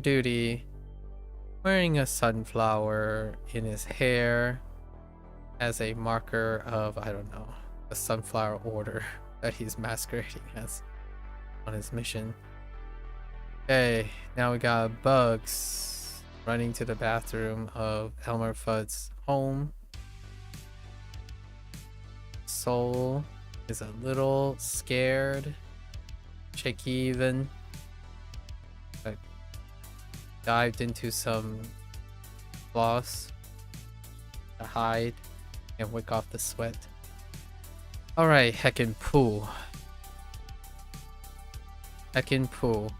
duty. Wearing a sunflower in his hair as a marker of, I don't know, the sunflower order that he's masquerading as on his mission. Okay, now we got Bugs running to the bathroom of Elmer Fudd's home. Soul is a little scared. shaky even. I dived into some floss to hide and wick off the sweat. Alright, heckin' pool. Heckin' pool.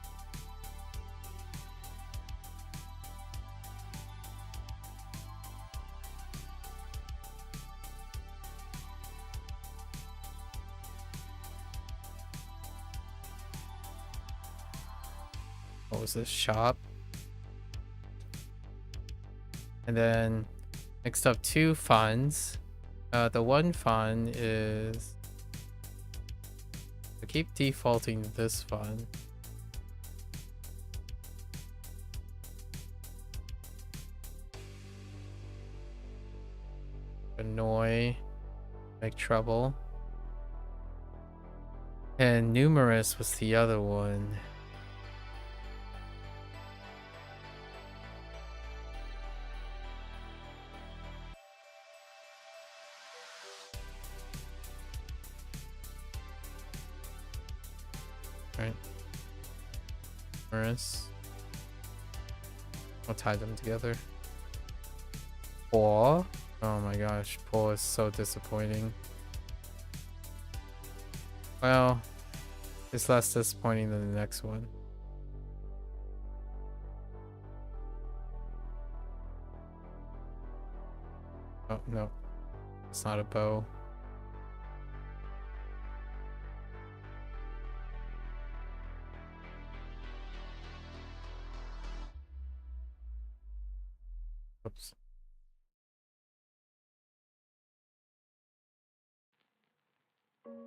What was this? Shop. And then next up, 2 funds. The one fund is, I keep defaulting to this fund. Annoy, make trouble. And numerous was the other one. Right. Numerous. I'll tie them together. Paw. Oh my gosh, Paw is so disappointing. Well, it's less disappointing than the next one. Oh no, it's not a bow. Oops.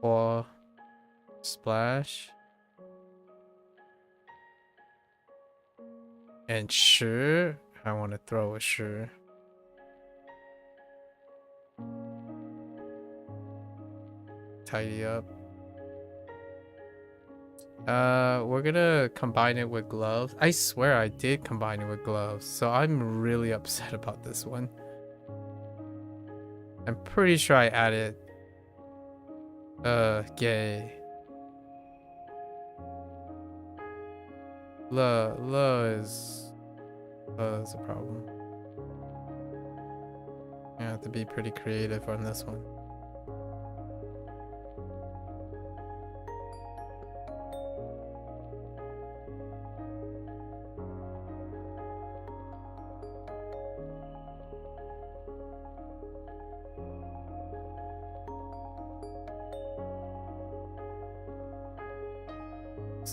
Paw. Splash. And sure, I want to throw a sure. Tidy up. We're gonna combine it with gloves. I swear I did combine it with gloves, so I'm really upset about this one. I'm pretty sure I added gay. La is a problem. I have to be pretty creative on this one.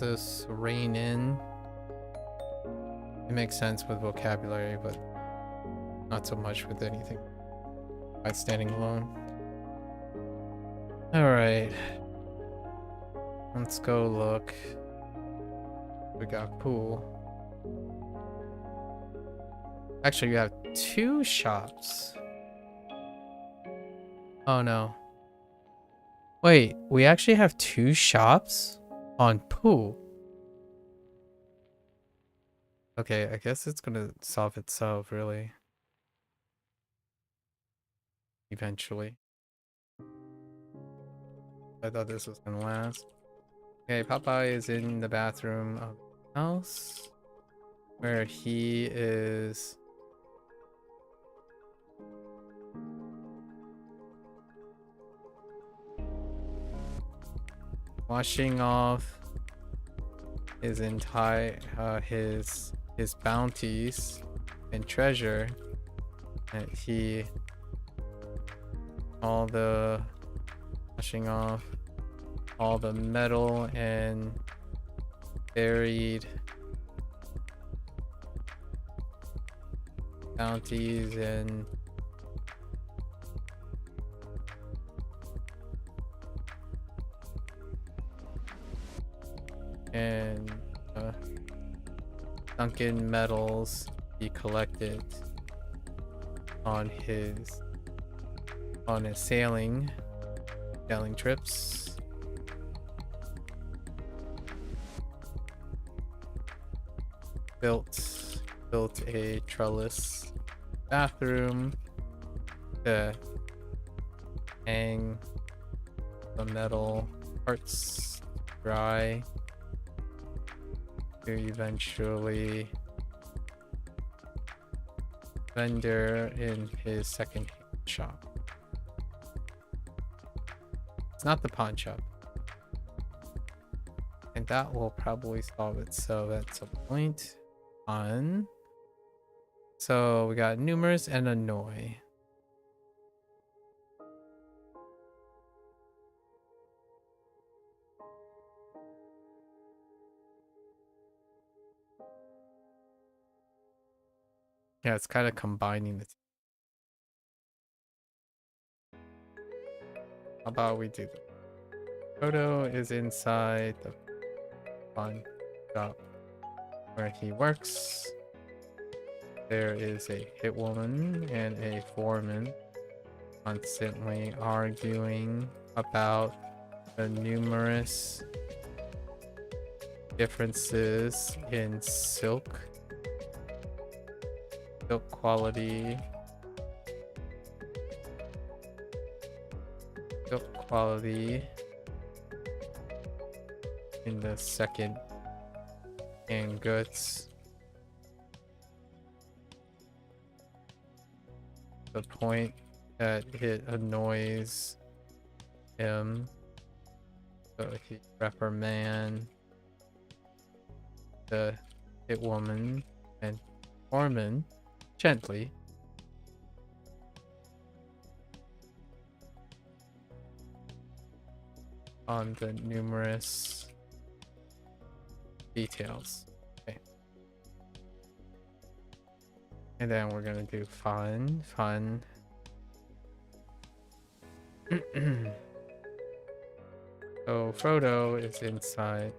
This rein in. It makes sense with vocabulary, but not so much with anything by standing alone. Alright. Let's go look. We got pool. Actually, you have 2 shops. Oh no. Wait, we actually have 2 shops on pool. Okay, I guess it's gonna solve itself, really. Eventually. I thought this was gonna last. Okay, Popeye is in the bathroom of the house, where he is washing off his entire his bounties and treasure that he washing off all the metal and buried bounties and sunken metals he collected on his sailing trips. Built a trellis bathroom to hang the metal parts dry to eventually vendor in his second shop. It's not the pawn shop. And that will probably solve it. So that's a point on. So we got numerous and annoy. Yeah, it's kind of combining the two. How about we do that? Photo is inside the pawn shop where he works. There is a hit woman and a foreman constantly arguing about the numerous differences in silk quality, in the second hand goods. The point that it annoys him, so he reprimand the hit woman and foreman gently. On the numerous details. Okay. And then we're gonna do fun. So Frodo is inside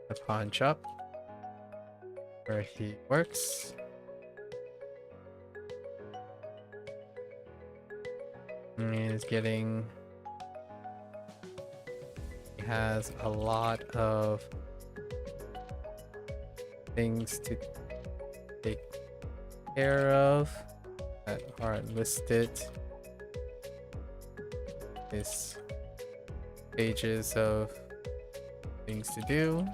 the pawn shop where he works. And he's getting... He has a lot of things to take care of that are listed. These pages of things to do.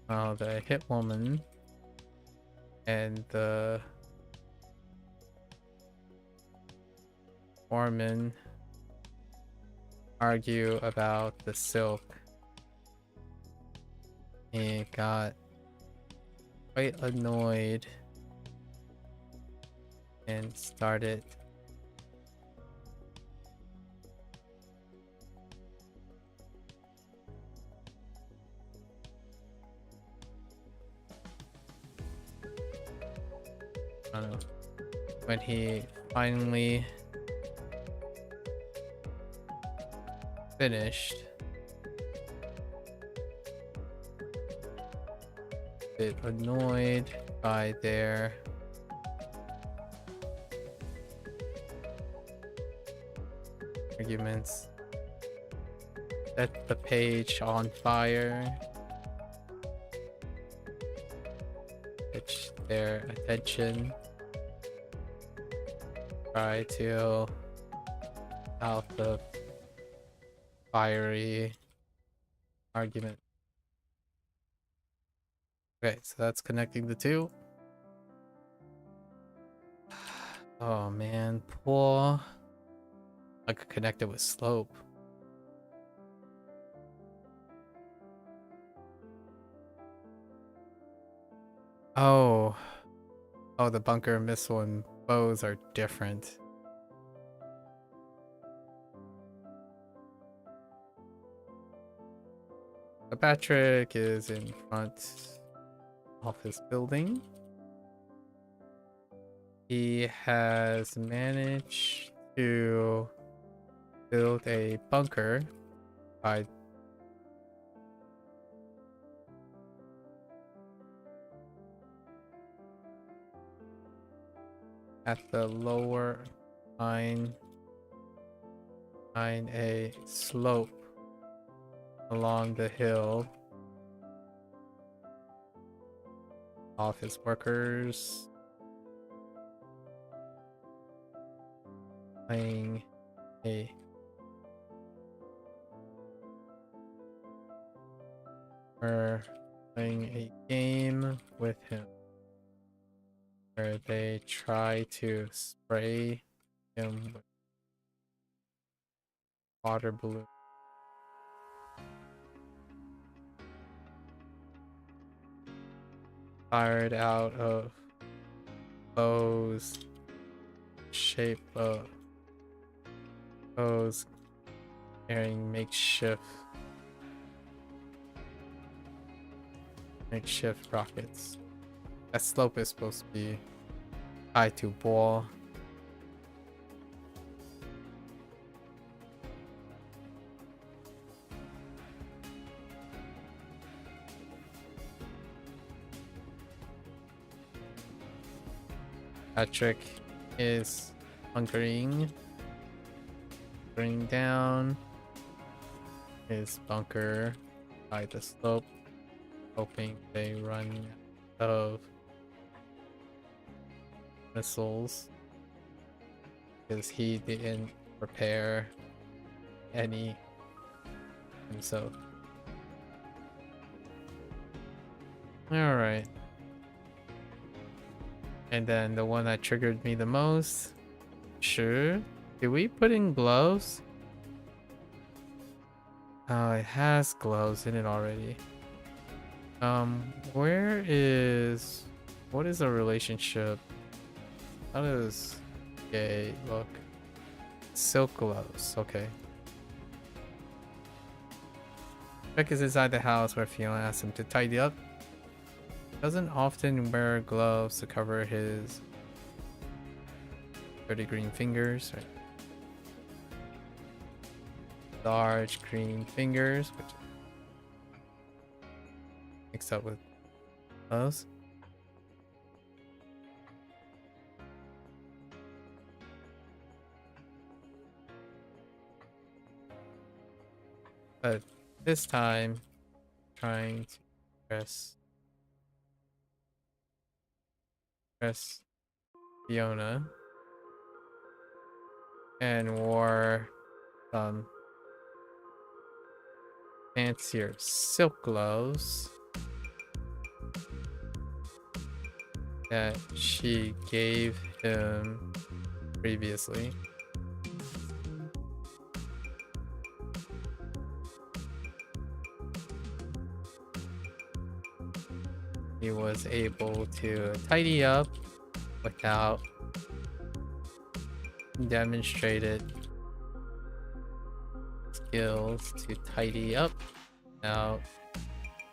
While the hit woman and the foreman argue about the silk. He got quite annoyed and started I don't know, when he finally finished, bit annoyed by their arguments, set the page on fire, catch their attention, try to out the fiery argument. Okay, so that's connecting the two. Oh man, poor. I could connect it with slope. Oh, the bunker missile and bows are different. So Patrick is in front of his building. He has managed to build a bunker by at the lower line a slope along the hill. Office workers playing Hey. We're playing a game with him where they try to spray him with water balloon. Fired out of bows, shape of bows carrying makeshift rockets. That slope is supposed to be tied to ball. Patrick is hunkering down his bunker by the slope, hoping they run out of missiles because he didn't prepare any himself. All right. And then the one that triggered me the most. Sure. Did we put in gloves? Oh, it has gloves in it already. What is a relationship? How does gay look? Silk gloves, okay. Beck is inside the house where Fiona asks him to tidy up. Doesn't often wear gloves to cover his dirty green fingers. Right? Large green fingers, which mixed up with gloves. But this time, trying to press Fiona and wore some fancier silk gloves that she gave him previously. He was able to tidy up without demonstrated skills to tidy up without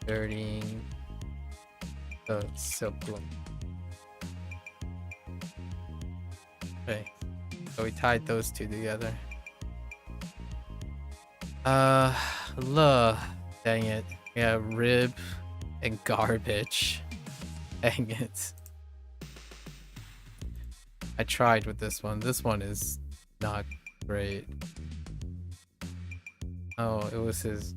dirtying the silk glove. Okay, so we tied those two together. Dang it. We have rib and garbage. Dang it. I tried with this one. This one is not great. Oh, it was his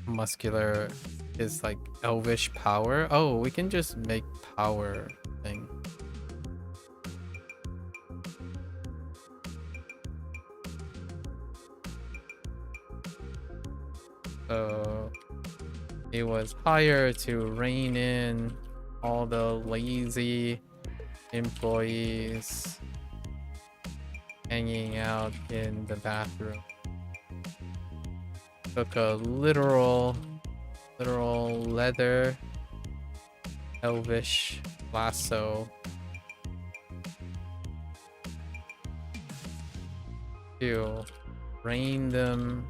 muscular, his like elvish power. Oh, we can just make power thing. So he was hired to rein in all the lazy employees hanging out in the bathroom. Took a literal leather elvish lasso to rein them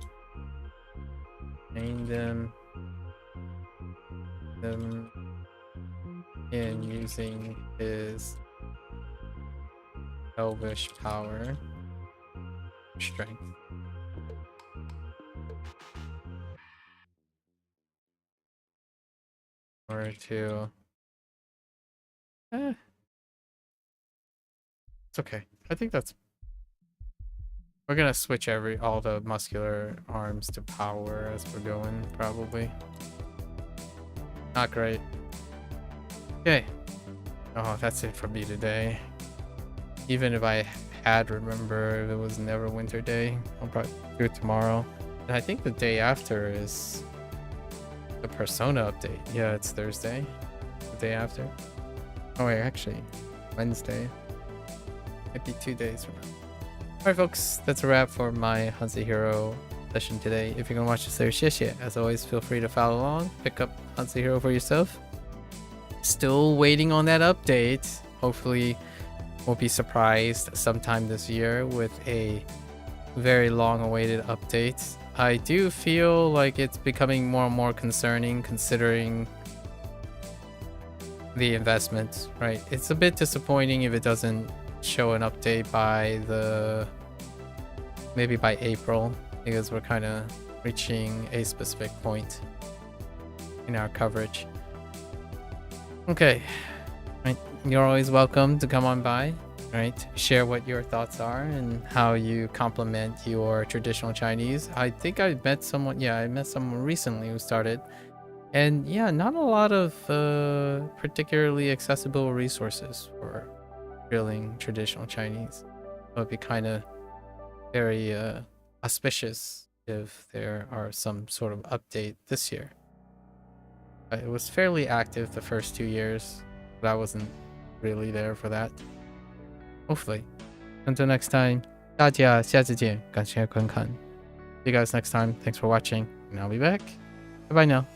in using his elvish power strength. Or to it's okay. I think that's we're gonna switch all the muscular arms to power as we're going, probably. Not great. Okay. Oh, that's it for me today. Even if I had remember if it was Neverwinter Day. I'll probably do it tomorrow. And I think the day after is the Persona update. Yeah, it's Thursday. The day after. Oh wait, actually, Wednesday. Might be 2 days from now. Alright folks, that's a wrap for my HanziHero session today. If you're gonna watch this there, 谢谢. As always, feel free to follow along. Pick up HanziHero for yourself. Still waiting on that update. Hopefully we'll be surprised sometime this year with a very long awaited update. I do feel like it's becoming more and more concerning considering the investment, right? It's a bit disappointing if it doesn't show an update by maybe by April, because we're kind of reaching a specific point in our coverage. Okay, right, you're always welcome to come on by, right? Share what your thoughts are and how you complement your traditional Chinese. I think I met someone, yeah, I met someone recently who started, and yeah, not a lot of particularly accessible resources for drilling traditional Chinese. It would be kind of very auspicious if there are some sort of update this year. It was fairly active the first 2 years, but I wasn't really there for that. Hopefully. Until next time, 大家下次见，感谢观看. See you guys next time. Thanks for watching, and I'll be back. Bye bye now.